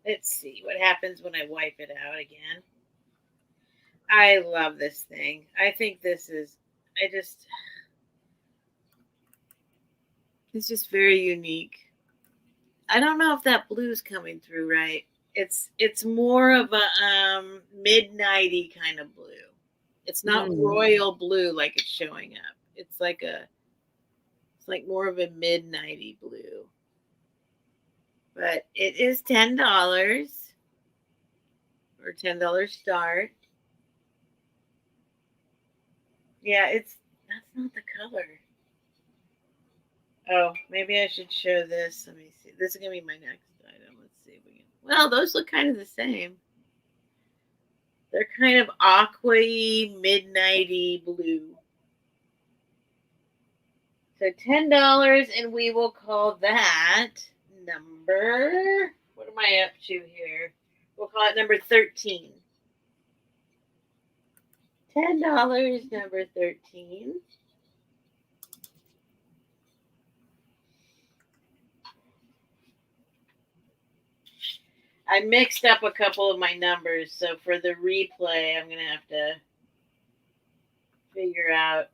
Speaker 2: here. Let's see what happens when I wipe it out again. I love this thing. I think this is, it's just very unique. I don't know if that blue's coming through right. It's more of a midnighty kind of blue. It's not royal blue like it's showing up. It's like more of a midnighty blue. But it is $10 or $10 start. Yeah, that's not the color. Oh, maybe I should show this. Let me see. This is gonna be my next item. Let's see if we can. Well, those look kind of the same. They're kind of aqua-y, midnighty blue. So $10, and we will call that number. What am I up to here? We'll call it number 13. $10, number 13. I mixed up a couple of my numbers, so for the replay, I'm going to have to figure out.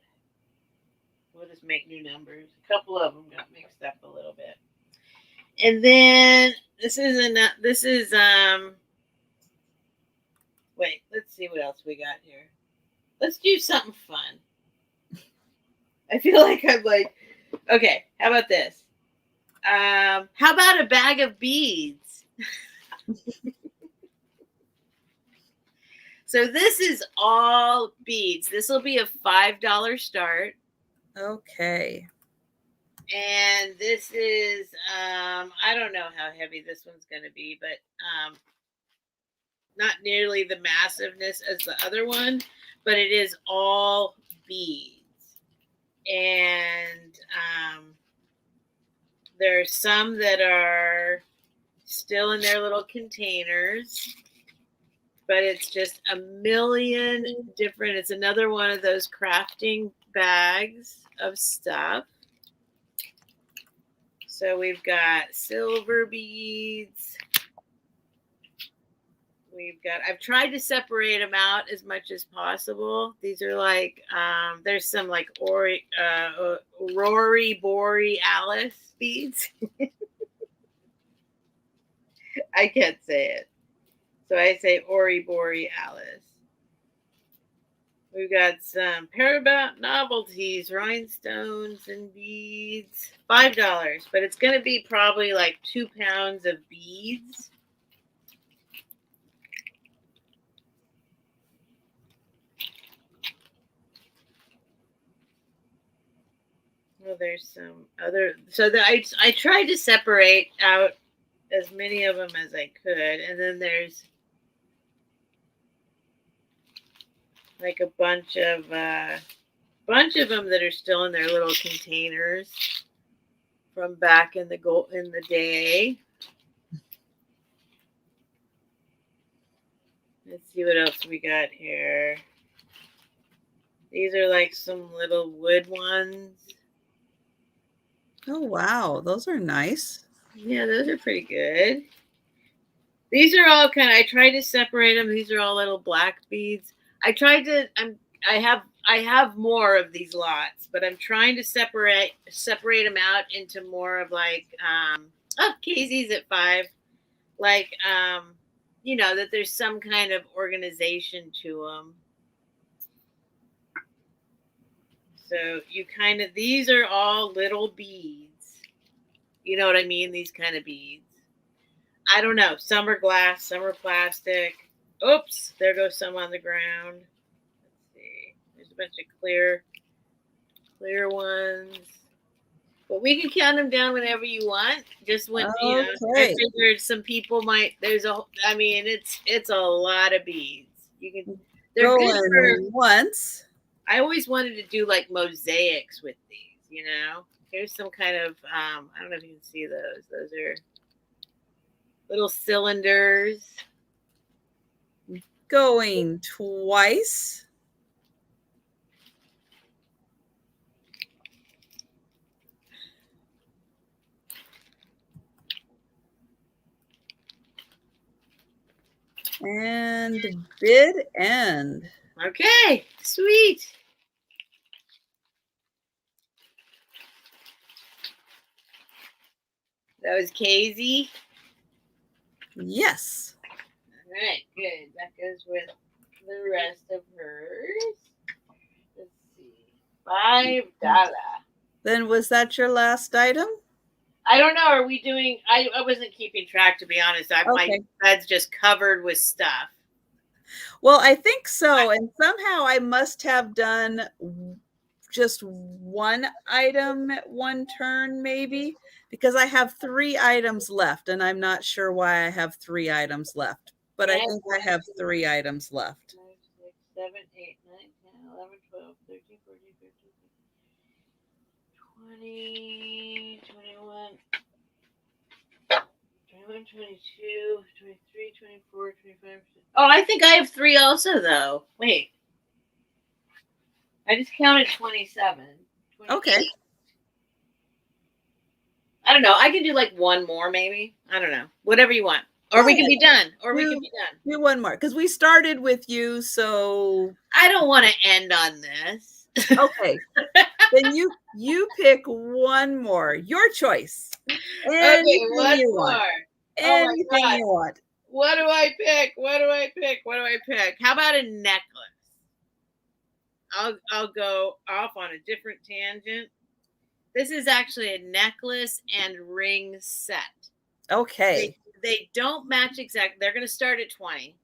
Speaker 2: We'll just make new numbers. A couple of them got mixed up a little bit. And then wait, let's see what else we got here. Let's do something fun. I feel like I'm like, okay, how about this? How about a bag of beads? So this is all beads. This will be a $5 start.
Speaker 1: Okay.
Speaker 2: And this is, I don't know how heavy this one's going to be, but not nearly the massiveness as the other one, but it is all beads. And there are some that are still in their little containers, but it's just a million different. It's another one of those crafting bags of stuff. So we've got silver beads. I've tried to separate them out as much as possible. These are like, there's some like Rory Borealis beads. I can't say it. So I say Ori Borealis. We've got some Paramount novelties, rhinestones and beads. $5, but it's going to be probably like 2 pounds of beads. Well, there's some other. So I tried to separate out as many of them as I could, and then there's like a bunch of them that are still in their little containers from back in the day. Let's see what else we got here. These are like some little wood ones.
Speaker 1: Oh, wow. Those are nice.
Speaker 2: Yeah, those are pretty good. These are all I tried to separate them. These are all little black beads. I have more of these lots, but I'm trying to separate them out into more of like, Casey's at 5. Like, that there's some kind of organization to them. So these are all little beads. You know what I mean? These kind of beads. I don't know. Some are glass, some are plastic. Oops, there goes some on the ground. Let's see. There's a bunch of clear ones. But we can count them down whenever you want. Just when I
Speaker 1: Okay.
Speaker 2: figured some people might. I mean, it's a lot of beads. You can. They're good for.
Speaker 1: Going once.
Speaker 2: I always wanted to do like mosaics with these. Here's some kind of. I don't know if you can see those. Those are little cylinders.
Speaker 1: Going twice. And bid end.
Speaker 2: Okay, sweet. That was Casey.
Speaker 1: Yes.
Speaker 2: All right, good. That goes with the rest of hers. Let's see. $5.
Speaker 1: Then was that your last item?
Speaker 2: I don't know. Are we doing? I wasn't keeping track, to be honest. My bed's just covered with stuff.
Speaker 1: Well, I think so. And somehow I must have done just one item at one turn, maybe, because I have 3 items left, and I'm not sure why I have 3 items left. But I think I have 3 items left.
Speaker 2: 5, 6, 7, 8, 9, 10, 11, 12, 13, 14, 15, 20, 21, 21, 22, 23, 24, 25. Oh, I think I have 3 also, though. Wait. I just counted 27. 28.
Speaker 1: Okay.
Speaker 2: I don't know. I can do like one more, maybe. I don't know. Whatever you want. Or we can be done.
Speaker 1: Do one more, because we started with you, so
Speaker 2: I don't want to end on this.
Speaker 1: Okay. Then you pick one more. Your choice.
Speaker 2: Okay, one more.
Speaker 1: Anything you want.
Speaker 2: What do I pick? What do I pick? How about a necklace? I'll go off on a different tangent. This is actually a necklace and ring set.
Speaker 1: Okay.
Speaker 2: They don't match exactly. They're going to start at 20.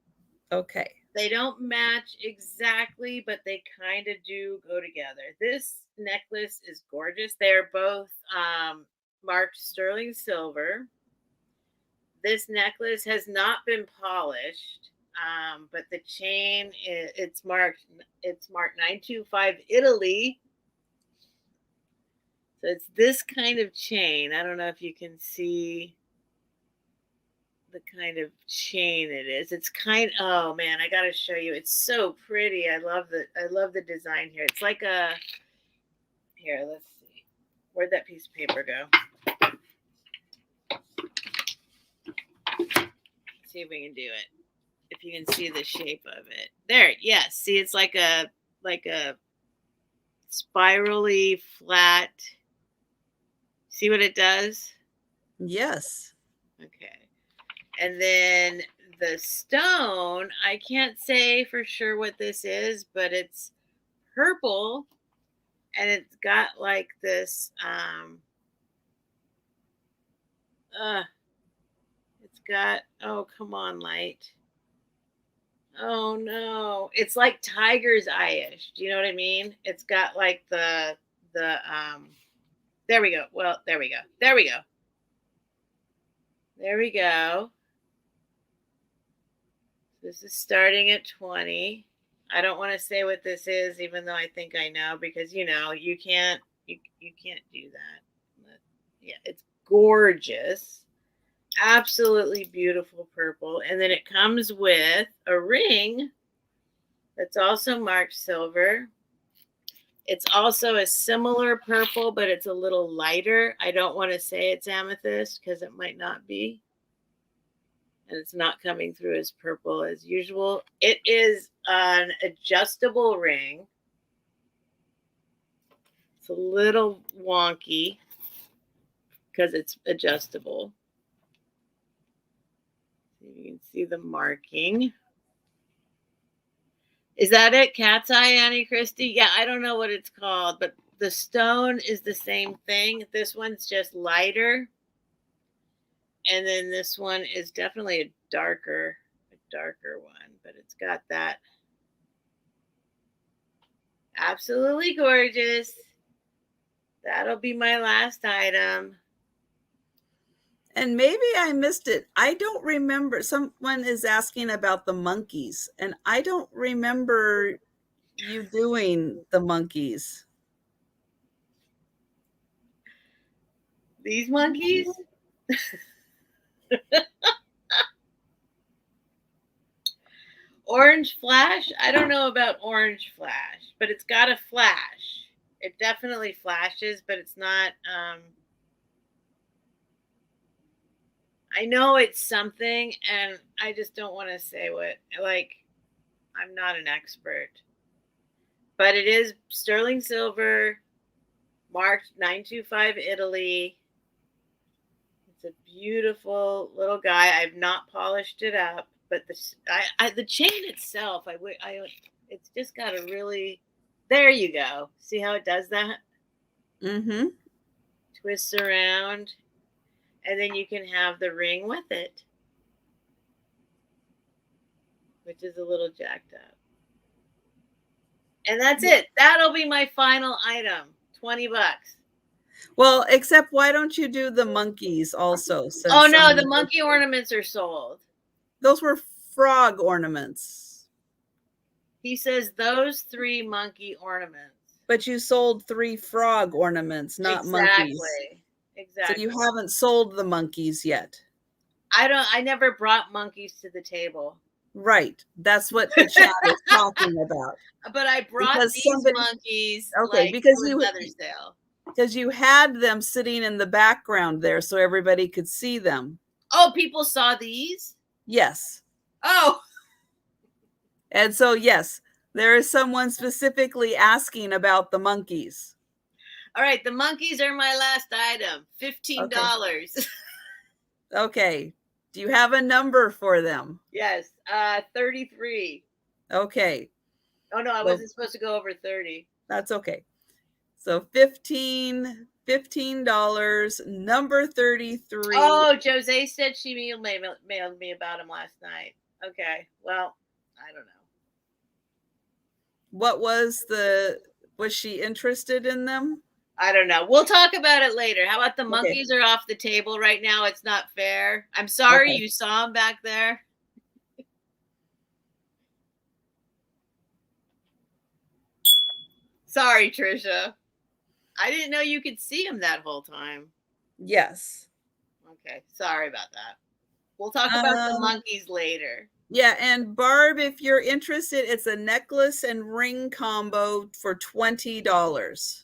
Speaker 1: Okay.
Speaker 2: They don't match exactly, but they kind of do go together. This necklace is gorgeous. They're both marked sterling silver. This necklace has not been polished, but the chain it's marked 925 Italy. So it's this kind of chain. I don't know if you can see the kind of chain it is. It's oh man, I gotta show you. It's so pretty. I love the design here. It's like here, let's see. Where'd that piece of paper go? See if we can do it. If you can see the shape of it. There, yes. See, it's like a spirally flat. See what it does?
Speaker 1: Yes.
Speaker 2: Okay. And then the stone, I can't say for sure what this is, but it's purple and it's got like this it's got, oh come on, light. Oh no. It's like tiger's eye-ish. Do you know what I mean? It's got like the there we go. Well, there we go. There we go. There we go. This is starting at 20. I don't want to say what this is, even though I think I know, because you can't do that. But, yeah, it's gorgeous. Absolutely beautiful purple. And then it comes with a ring that's also marked silver. It's also a similar purple, but it's a little lighter. I don't want to say it's amethyst because it might not be. And it's not coming through as purple as usual. It is an adjustable ring. It's a little wonky because it's adjustable. You can see the marking. Is that it? Cat's eye, Annie Christie? Yeah, I don't know what it's called, but the stone is the same thing. This one's just lighter. And then this one is definitely a darker one, but it's got that. Absolutely gorgeous. That'll be my last item.
Speaker 1: And maybe I missed it. I don't remember. Someone is asking about the monkeys, and I don't remember you doing the monkeys.
Speaker 2: These monkeys? Orange flash? I don't know about orange flash, but it's got a flash. It definitely flashes, but it's not I know it's something, and I just don't want to say what, like, I'm not an expert. But it is sterling silver, marked 925 Italy. It's a beautiful little guy. I've not polished it up, but the chain itself, it's just got a really, there you go. See how it does that?
Speaker 1: Mm-hmm.
Speaker 2: Twists around, and then you can have the ring with it, which is a little jacked up. And that's it. That'll be my final item. $20.
Speaker 1: Well, except why don't you do the monkeys also?
Speaker 2: Oh no, the monkey ornaments are sold.
Speaker 1: Those were frog ornaments.
Speaker 2: He says those 3 monkey ornaments.
Speaker 1: But you sold 3 frog ornaments, not monkeys.
Speaker 2: Exactly.
Speaker 1: So you haven't sold the monkeys yet.
Speaker 2: I never brought monkeys to the table.
Speaker 1: Right. That's what the chat is talking about.
Speaker 2: But I brought these monkeys
Speaker 1: because
Speaker 2: to another sale.
Speaker 1: Because you had them sitting in the background there so everybody could see them.
Speaker 2: Oh, people saw these?
Speaker 1: Yes.
Speaker 2: Oh.
Speaker 1: And so, yes, there is someone specifically asking about the monkeys.
Speaker 2: All right, the monkeys are my last item. $15.
Speaker 1: Okay. Do you have a number for them?
Speaker 2: Yes, 33.
Speaker 1: Okay.
Speaker 2: Oh no, I wasn't supposed to go over 30.
Speaker 1: That's okay. So $15, number 33.
Speaker 2: Oh, Jose said she mailed me about him last night. Okay, well, I don't know.
Speaker 1: What was she interested in them?
Speaker 2: I don't know. We'll talk about it later. How about the monkeys are off the table right now? It's not fair. I'm sorry you saw them back there. Sorry, Trisha. I didn't know you could see him that whole time.
Speaker 1: Yes.
Speaker 2: Okay. Sorry about that. We'll talk about the monkeys later.
Speaker 1: Yeah. And Barb, if you're interested, it's a necklace and ring combo for $20.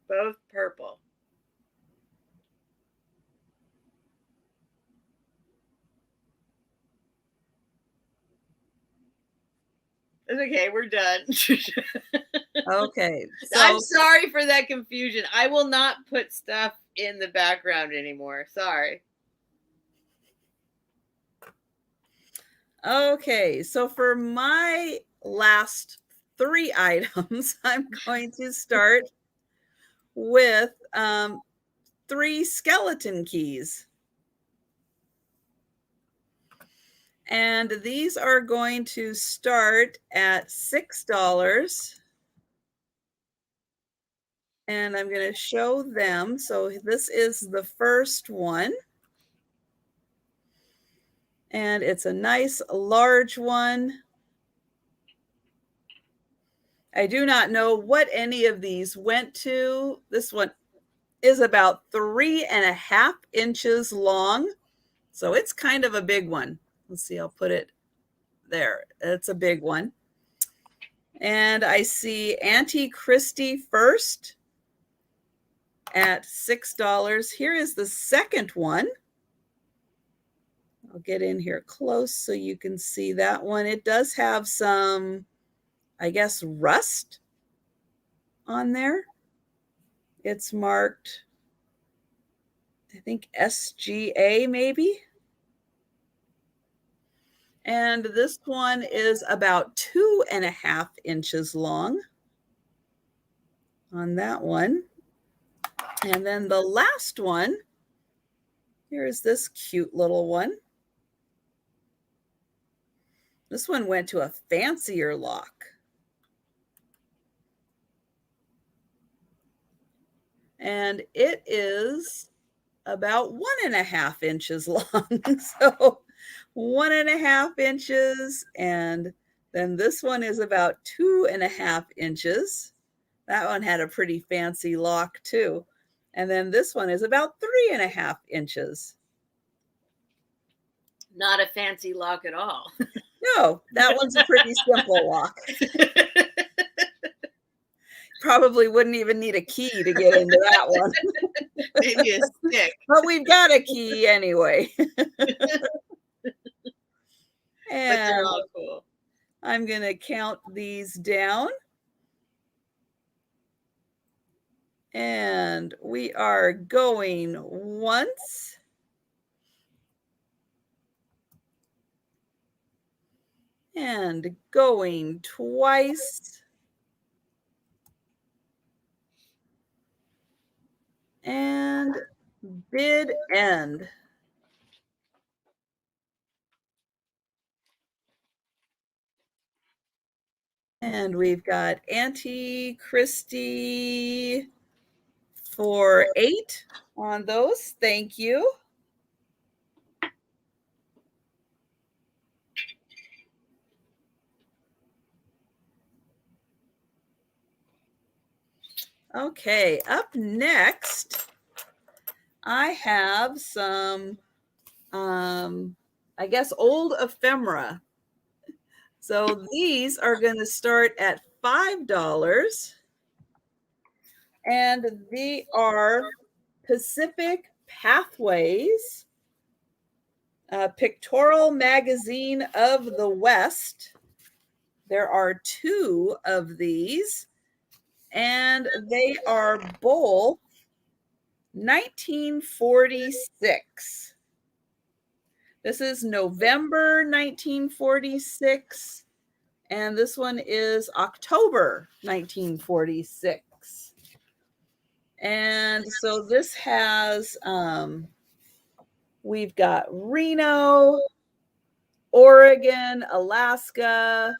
Speaker 2: Both purple. It's okay, we're done.
Speaker 1: Okay.
Speaker 2: So, I'm sorry for that confusion. I will not put stuff in the background anymore. Sorry.
Speaker 1: Okay, so for my last 3 items, I'm going to start with 3 skeleton keys. And these are going to start at $6. And I'm going to show them. So this is the first one. And it's a nice large one. I do not know what any of these went to. This one is about 3.5 inches long. So it's kind of a big one. Let's see, I'll put it there. It's a big one. And I see Auntie Christie first at $6. Here is the second one. I'll get in here close so you can see that one. It does have some, I guess, rust on there. It's marked, I think, SGA maybe. And this one is about 2.5 inches long on that one. And then the last one, Here's this cute little one. This one went to a fancier lock. And it is about 1.5 inches long. So 1.5 inches. And then this one is about 2.5 inches. That one had a pretty fancy lock too. And then this one is about 3.5 inches.
Speaker 2: Not a fancy lock at all.
Speaker 1: No, that one's a pretty simple lock. Probably wouldn't even need a key to get into that one.
Speaker 2: Maybe a stick.
Speaker 1: But we've got a key anyway.
Speaker 2: But they're all cool.
Speaker 1: I'm going to count these down. And we are going once. And going twice. And bid end. And we've got Auntie Christy for 8 on those. Thank you. Okay, up next, I have some, I guess, old ephemera. So these are going to start at $5. And they are Pacific Pathways, Pictorial Magazine of the West. There are 2 of these, and they are both 1946. This is November 1946, and this one is October 1946. And so this has, we've got Reno, Oregon, Alaska,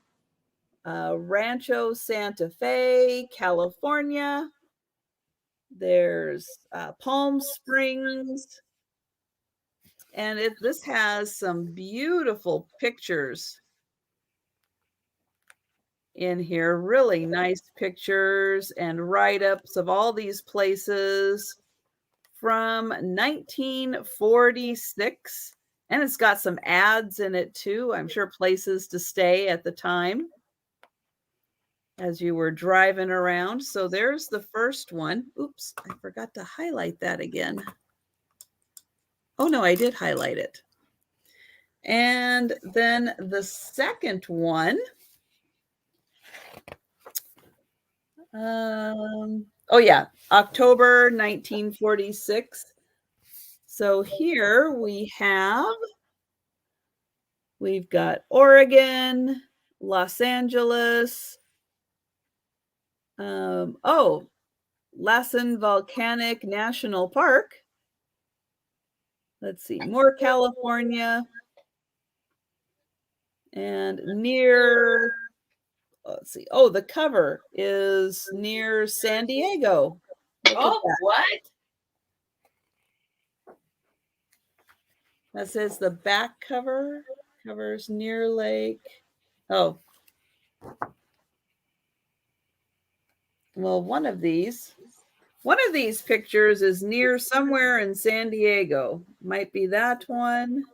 Speaker 1: Rancho Santa Fe, California. There's Palm Springs. And this has some beautiful pictures in here, really nice pictures and write-ups of all these places from 1946. And it's got some ads in it too. I'm sure places to stay at the time as you were driving around. So there's the first one. Oops, I forgot to highlight that again. Oh no, I did highlight it. And then the second one, oh yeah, October 1946. So here we've got Oregon, Los Angeles, Lassen Volcanic National Park. Let's see, more California, and near, let's see, oh, the cover is near San Diego.
Speaker 2: Oh, what?
Speaker 1: That says the back cover covers near Lake. Oh. Well, one of these pictures is near somewhere in San Diego. Might be that one.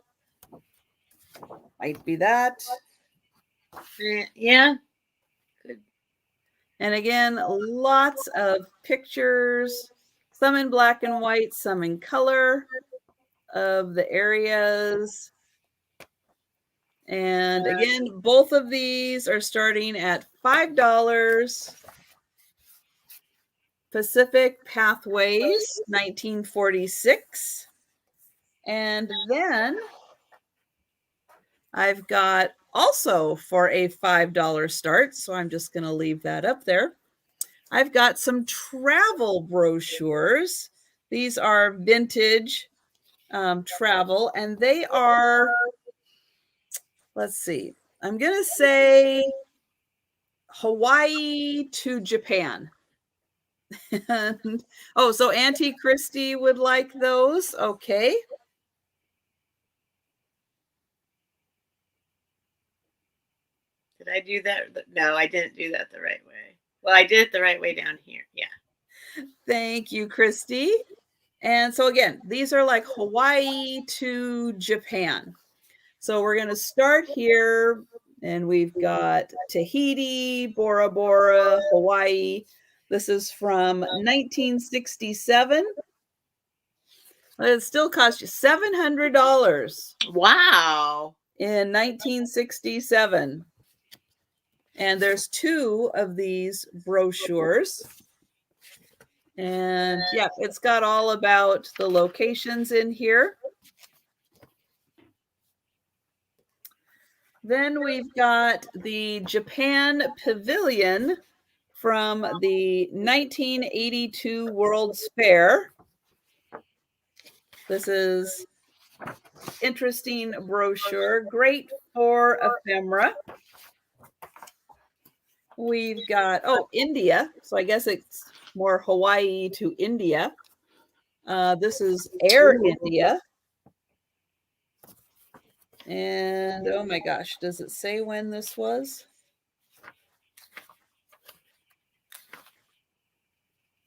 Speaker 1: Might be that.
Speaker 2: Yeah.
Speaker 1: Good. And again, lots of pictures, some in black and white, some in color of the areas. And again, both of these are starting at $5. Pacific Pathways, 1946. And then I've got also for a $5 start, so I'm just going to leave that up there. I've got some travel brochures. These are vintage travel, and they are, let's see, I'm going to say Hawaii to Japan. And, oh, so Auntie Christy would like those. Okay.
Speaker 2: Did I do that? No, I didn't do that the right way. Well, I did it the right way down here. Yeah.
Speaker 1: Thank you, Christy. And so again, these are like Hawaii to Japan. So we're going to start here, and we've got Tahiti, Bora Bora, Hawaii. This is from 1967. It still cost you $700.
Speaker 2: Wow.
Speaker 1: In 1967. And there's 2 of these brochures. And yeah, it's got all about the locations in here. Then we've got the Japan Pavilion from the 1982 World's Fair. This is interesting brochure, great for ephemera. We've got, India. So I guess it's more Hawaii to India. This is Air India. And oh my gosh, does it say when this was?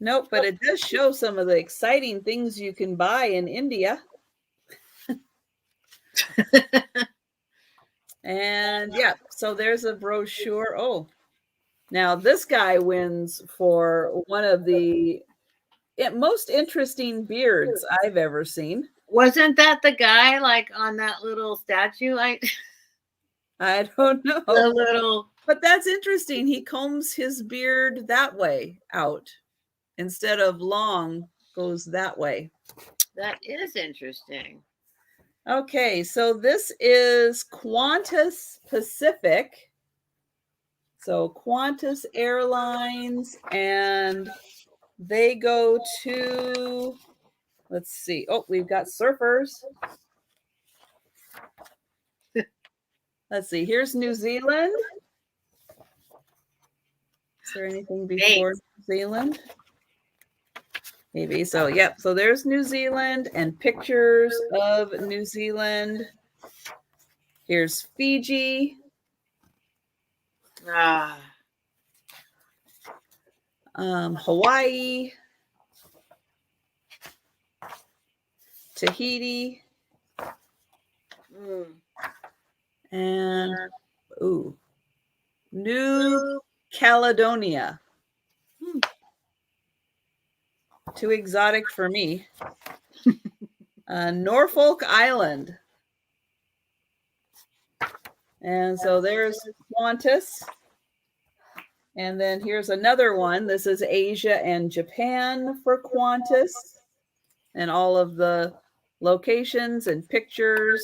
Speaker 1: Nope, but it does show some of the exciting things you can buy in India. And yeah, so there's a brochure. Oh, now this guy wins for one of the most interesting beards I've ever seen.
Speaker 2: Wasn't that the guy like on that little statue? Like,
Speaker 1: I don't know.
Speaker 2: the little.
Speaker 1: But that's interesting. He combs his beard that way out instead of long, goes that way.
Speaker 2: That is interesting.
Speaker 1: Okay, so this is Qantas Pacific. So Qantas Airlines, and they go to, let's see. Oh, we've got surfers. Let's see. Here's New Zealand. Is there anything before New Zealand? Maybe. So, yep. So there's New Zealand and pictures of New Zealand. Here's Fiji. Hawaii. Tahiti. And, New Caledonia. Too exotic for me. Norfolk Island. And so there's Qantas. And then here's another one. This is Asia and Japan for Qantas. And all of the locations and pictures.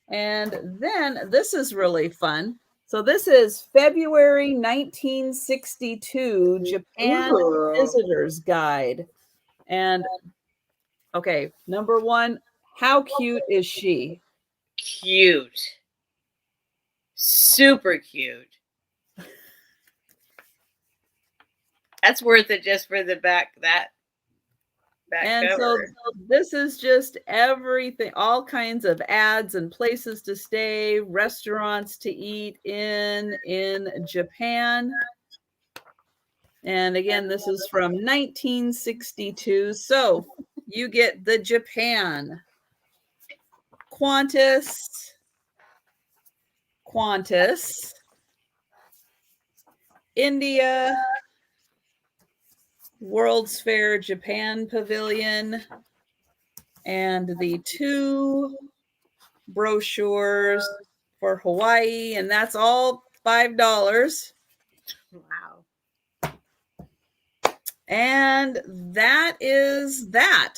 Speaker 1: And then this is really fun. So this is February 1962 Japan Visitor's Guide. And okay, number 1, how cute is she?
Speaker 2: Cute. Super cute. That's worth it just for the back
Speaker 1: and
Speaker 2: cover.
Speaker 1: So this is just everything, all kinds of ads and places to stay, restaurants to eat in Japan. And again, this is from 1962. So you get the Japan, Qantas, India, World's Fair Japan Pavilion, and the 2 brochures for Hawaii, and that's all $5.
Speaker 2: Wow.
Speaker 1: And that is that.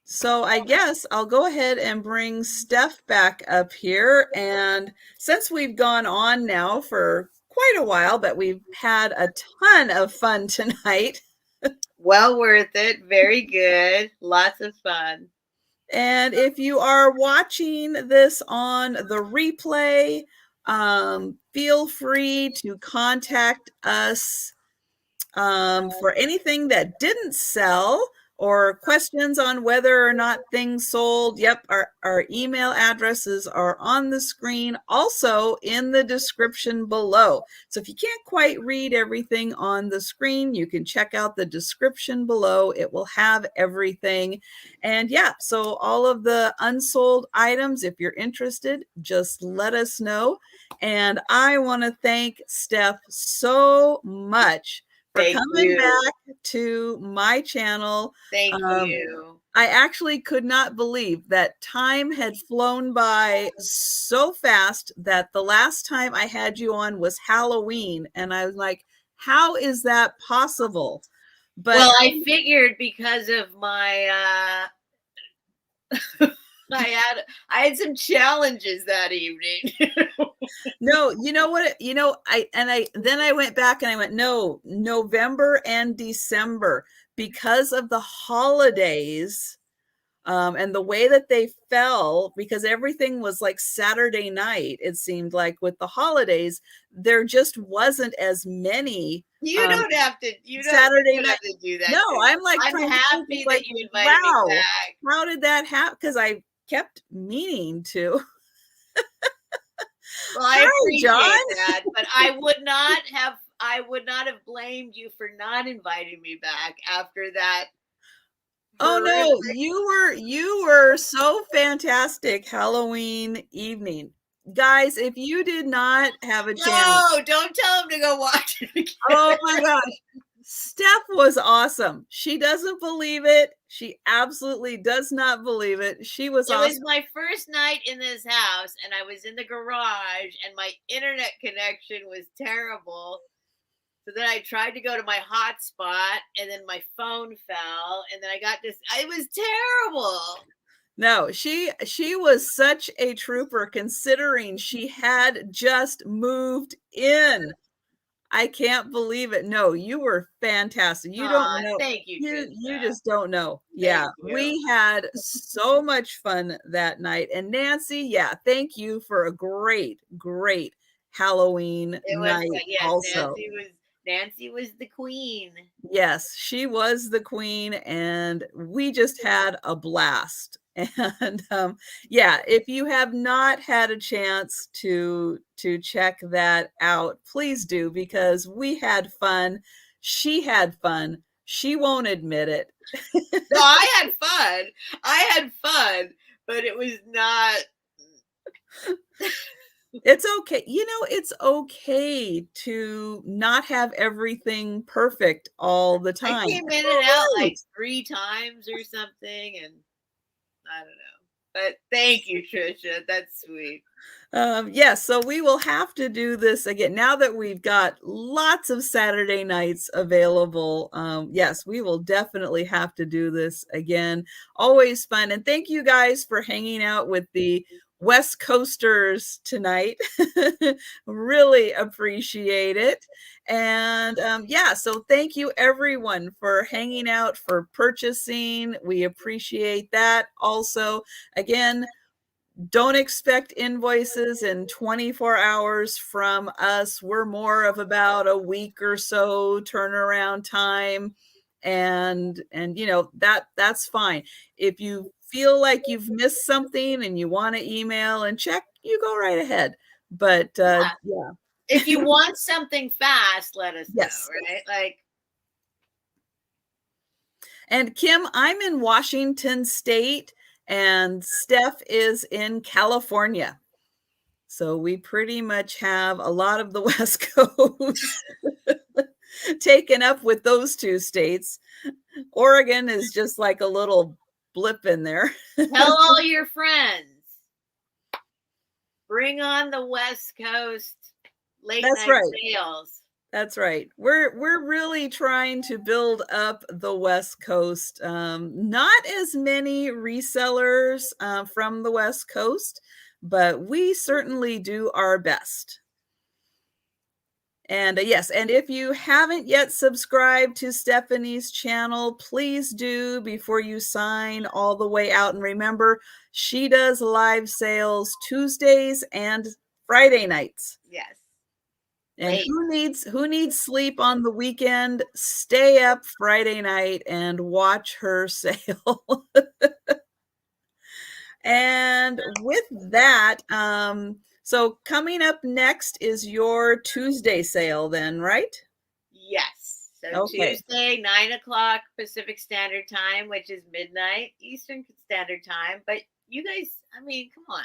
Speaker 1: So I guess I'll go ahead and bring Steph back up here. And since we've gone on now for quite a while, but we've had a ton of fun tonight.
Speaker 2: Well worth it. Very good. Lots of fun.
Speaker 1: And if you are watching this on the replay, feel free to contact us for anything that didn't sell or questions on whether or not things sold. Yep, our email addresses are on the screen, also in the description below. So if you can't quite read everything on the screen, you can check out the description below. It will have everything. And yeah, so all of the unsold items, if you're interested, just let us know. And I want to thank Steph so much for coming back to my channel.
Speaker 2: Thank you.
Speaker 1: I actually could not believe that time had flown by so fast that the last time I had you on was Halloween. And I was like, how is that possible? But
Speaker 2: well, I figured because of my I had some challenges that evening.
Speaker 1: No, you know what? Then I went back and I went, no, November and December, because of the holidays, and the way that they fell, because everything was like Saturday night, it seemed like with the holidays, there just wasn't as many.
Speaker 2: You don't have to. You don't
Speaker 1: Saturday
Speaker 2: have
Speaker 1: night.
Speaker 2: to do that.
Speaker 1: No, I'm like,
Speaker 2: I'm happy that you invited me back.
Speaker 1: How did that happen? Because I kept meaning to.
Speaker 2: Well, I appreciate that, but I would not have blamed you for not inviting me back after that.
Speaker 1: Oh no, you were so fantastic Halloween evening. Guys, if you did not have a chance.
Speaker 2: No, don't tell him to go watch it again.
Speaker 1: Oh my gosh. Steph was awesome. She doesn't believe it. She absolutely does not believe it. She was awesome.
Speaker 2: It was my first night in this house, and I was in the garage, and my internet connection was terrible. So then I tried to go to my hotspot, and then my phone fell, and then I got this. It was terrible.
Speaker 1: No, she was such a trooper, considering she had just moved in. I can't believe it. No, you were fantastic. You don't know.
Speaker 2: Thank you.
Speaker 1: You just don't know. Yeah, we had so much fun that night. And Nancy, yeah, thank you for a great Halloween night.
Speaker 2: Yes,
Speaker 1: also,
Speaker 2: Nancy was the queen.
Speaker 1: Yes, she was the queen, and we just had a blast. And yeah, if you have not had a chance to check that out, please do, because we had fun. She had fun. She won't admit it.
Speaker 2: No, I had fun, but it was not.
Speaker 1: It's okay. You know, it's okay to not have everything perfect all the time.
Speaker 2: I came in and out like 3 times or something, and I don't know. But thank you, Trisha. That's sweet.
Speaker 1: Yes, so we will have to do this again now that we've got lots of Saturday nights available. Yes, we will definitely have to do this again. Always fun. And thank you guys for hanging out with the West Coasters tonight. Really appreciate it. And yeah, so thank you everyone for hanging out, for purchasing. We appreciate that. Also, again, don't expect invoices in 24 hours from us. We're more of about a week or so turnaround time. And you know, that's fine. If you feel like you've missed something and you want to email and check, you go right ahead. But yeah.
Speaker 2: If you want something fast, let us know, right? Like.
Speaker 1: And Kim, I'm in Washington State, and Steph is in California. So we pretty much have a lot of the West Coast taken up with those 2 states. Oregon is just like a little blip in there.
Speaker 2: Tell all your friends. Bring on the West Coast late night sales.
Speaker 1: That's right. We're really trying to build up the West Coast. Not as many resellers from the West Coast, but we certainly do our best. And yes, and if you haven't yet subscribed to Stephanie's channel, please do before you sign all the way out. And remember, she does live sales Tuesdays and Friday nights.
Speaker 2: Yes.
Speaker 1: And who needs sleep on the weekend? Stay up Friday night and watch her sale. And with that, so coming up next is your Tuesday sale then, right?
Speaker 2: Yes. So
Speaker 1: Okay.
Speaker 2: Tuesday, 9 o'clock Pacific Standard Time, which is midnight Eastern Standard Time. But you guys, I mean, come on.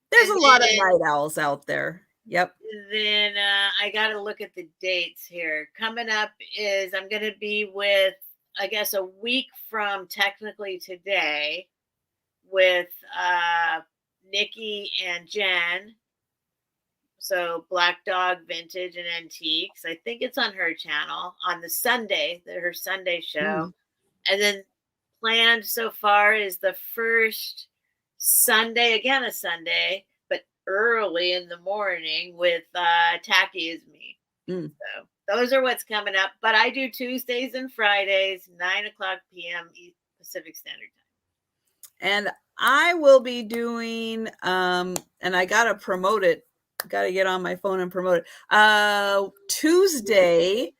Speaker 1: There's a lot of night owls out there. Yep.
Speaker 2: Then I got to look at the dates here. Coming up is I'm going to be with, I guess, a week from technically today with Nikki and Jen. So Black Dog Vintage and Antiques. I think it's on her channel on the Sunday, her Sunday show. And then planned so far is the first Sunday, again a Sunday, but early in the morning with Tacky Is Me. So those are what's coming up. But I do Tuesdays and Fridays, 9 o'clock p.m. Pacific Standard Time.
Speaker 1: And I will be doing, and I got to promote it. Got to get on my phone and promote it. Tuesday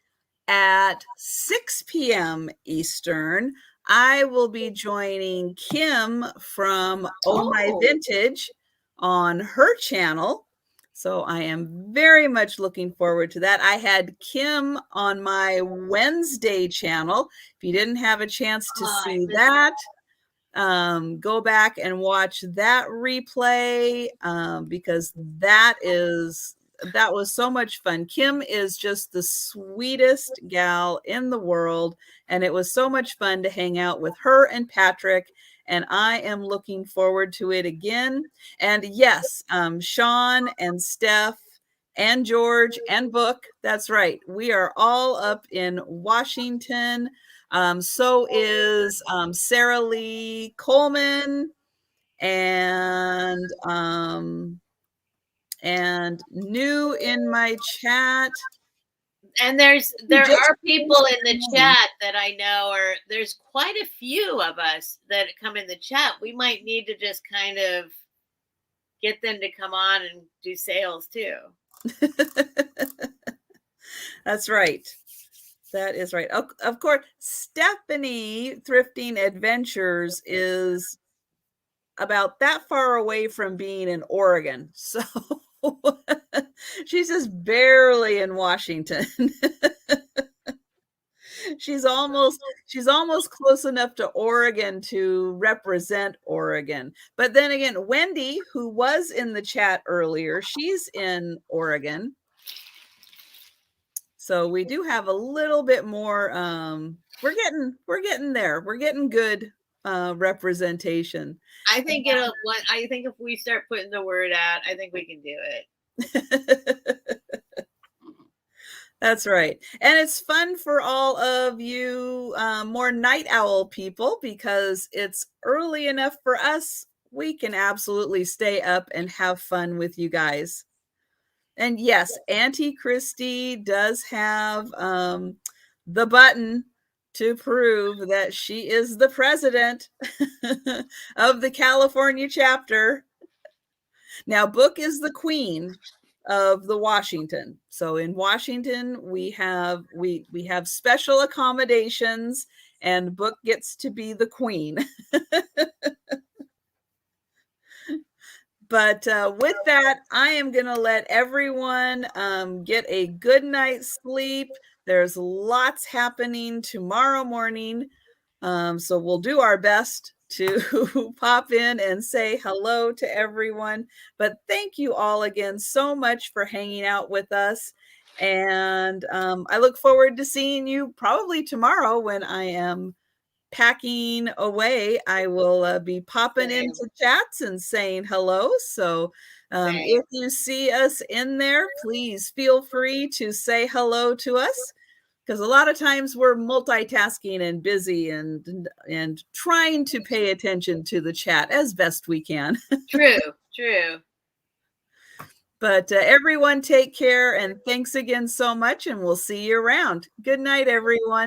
Speaker 1: at 6 p.m. Eastern, I will be joining Kim from Oh My Vintage on her channel. So I am very much looking forward to that. I had Kim on my Wednesday channel. If you didn't have a chance to see that, go back and watch that replay because that was so much fun. Kim is just the sweetest gal in the world, and it was so much fun to hang out with her and Patrick, and I am looking forward to it again. And yes, Sean and Steph and George and Book, that's right, we are all up in Washington. So is Sarah Lee Coleman and new in my chat.
Speaker 2: And there are people in the chat that I know there's quite a few of us that come in the chat. We might need to just kind of get them to come on and do sales too.
Speaker 1: That's right. That is right. Of course, Stephanie Thrifting Adventures is about that far away from being in Oregon. So she's just barely in Washington. She's almost close enough to Oregon to represent Oregon. But then again, Wendy, who was in the chat earlier, she's in Oregon. So we do have a little bit more. We're getting there. We're getting good representation.
Speaker 2: I think if we start putting the word out, I think we can do it.
Speaker 1: That's right. And it's fun for all of you more night owl people because it's early enough for us. We can absolutely stay up and have fun with you guys. And yes, Auntie Christy does have the button to prove that she is the president of the California chapter. Now, Book is the queen of the Washington. So in Washington, we have special accommodations, and Book gets to be the queen. But with that, I am going to let everyone get a good night's sleep. There's lots happening tomorrow morning. So we'll do our best to pop in and say hello to everyone. But thank you all again so much for hanging out with us. And I look forward to seeing you probably tomorrow when I am packing away. I will be popping into chats and saying hello. So if you see us in there, please feel free to say hello to us, because a lot of times we're multitasking and busy and trying to pay attention to the chat as best we can.
Speaker 2: True.
Speaker 1: But everyone take care and thanks again so much, and we'll see you around. Good night, everyone.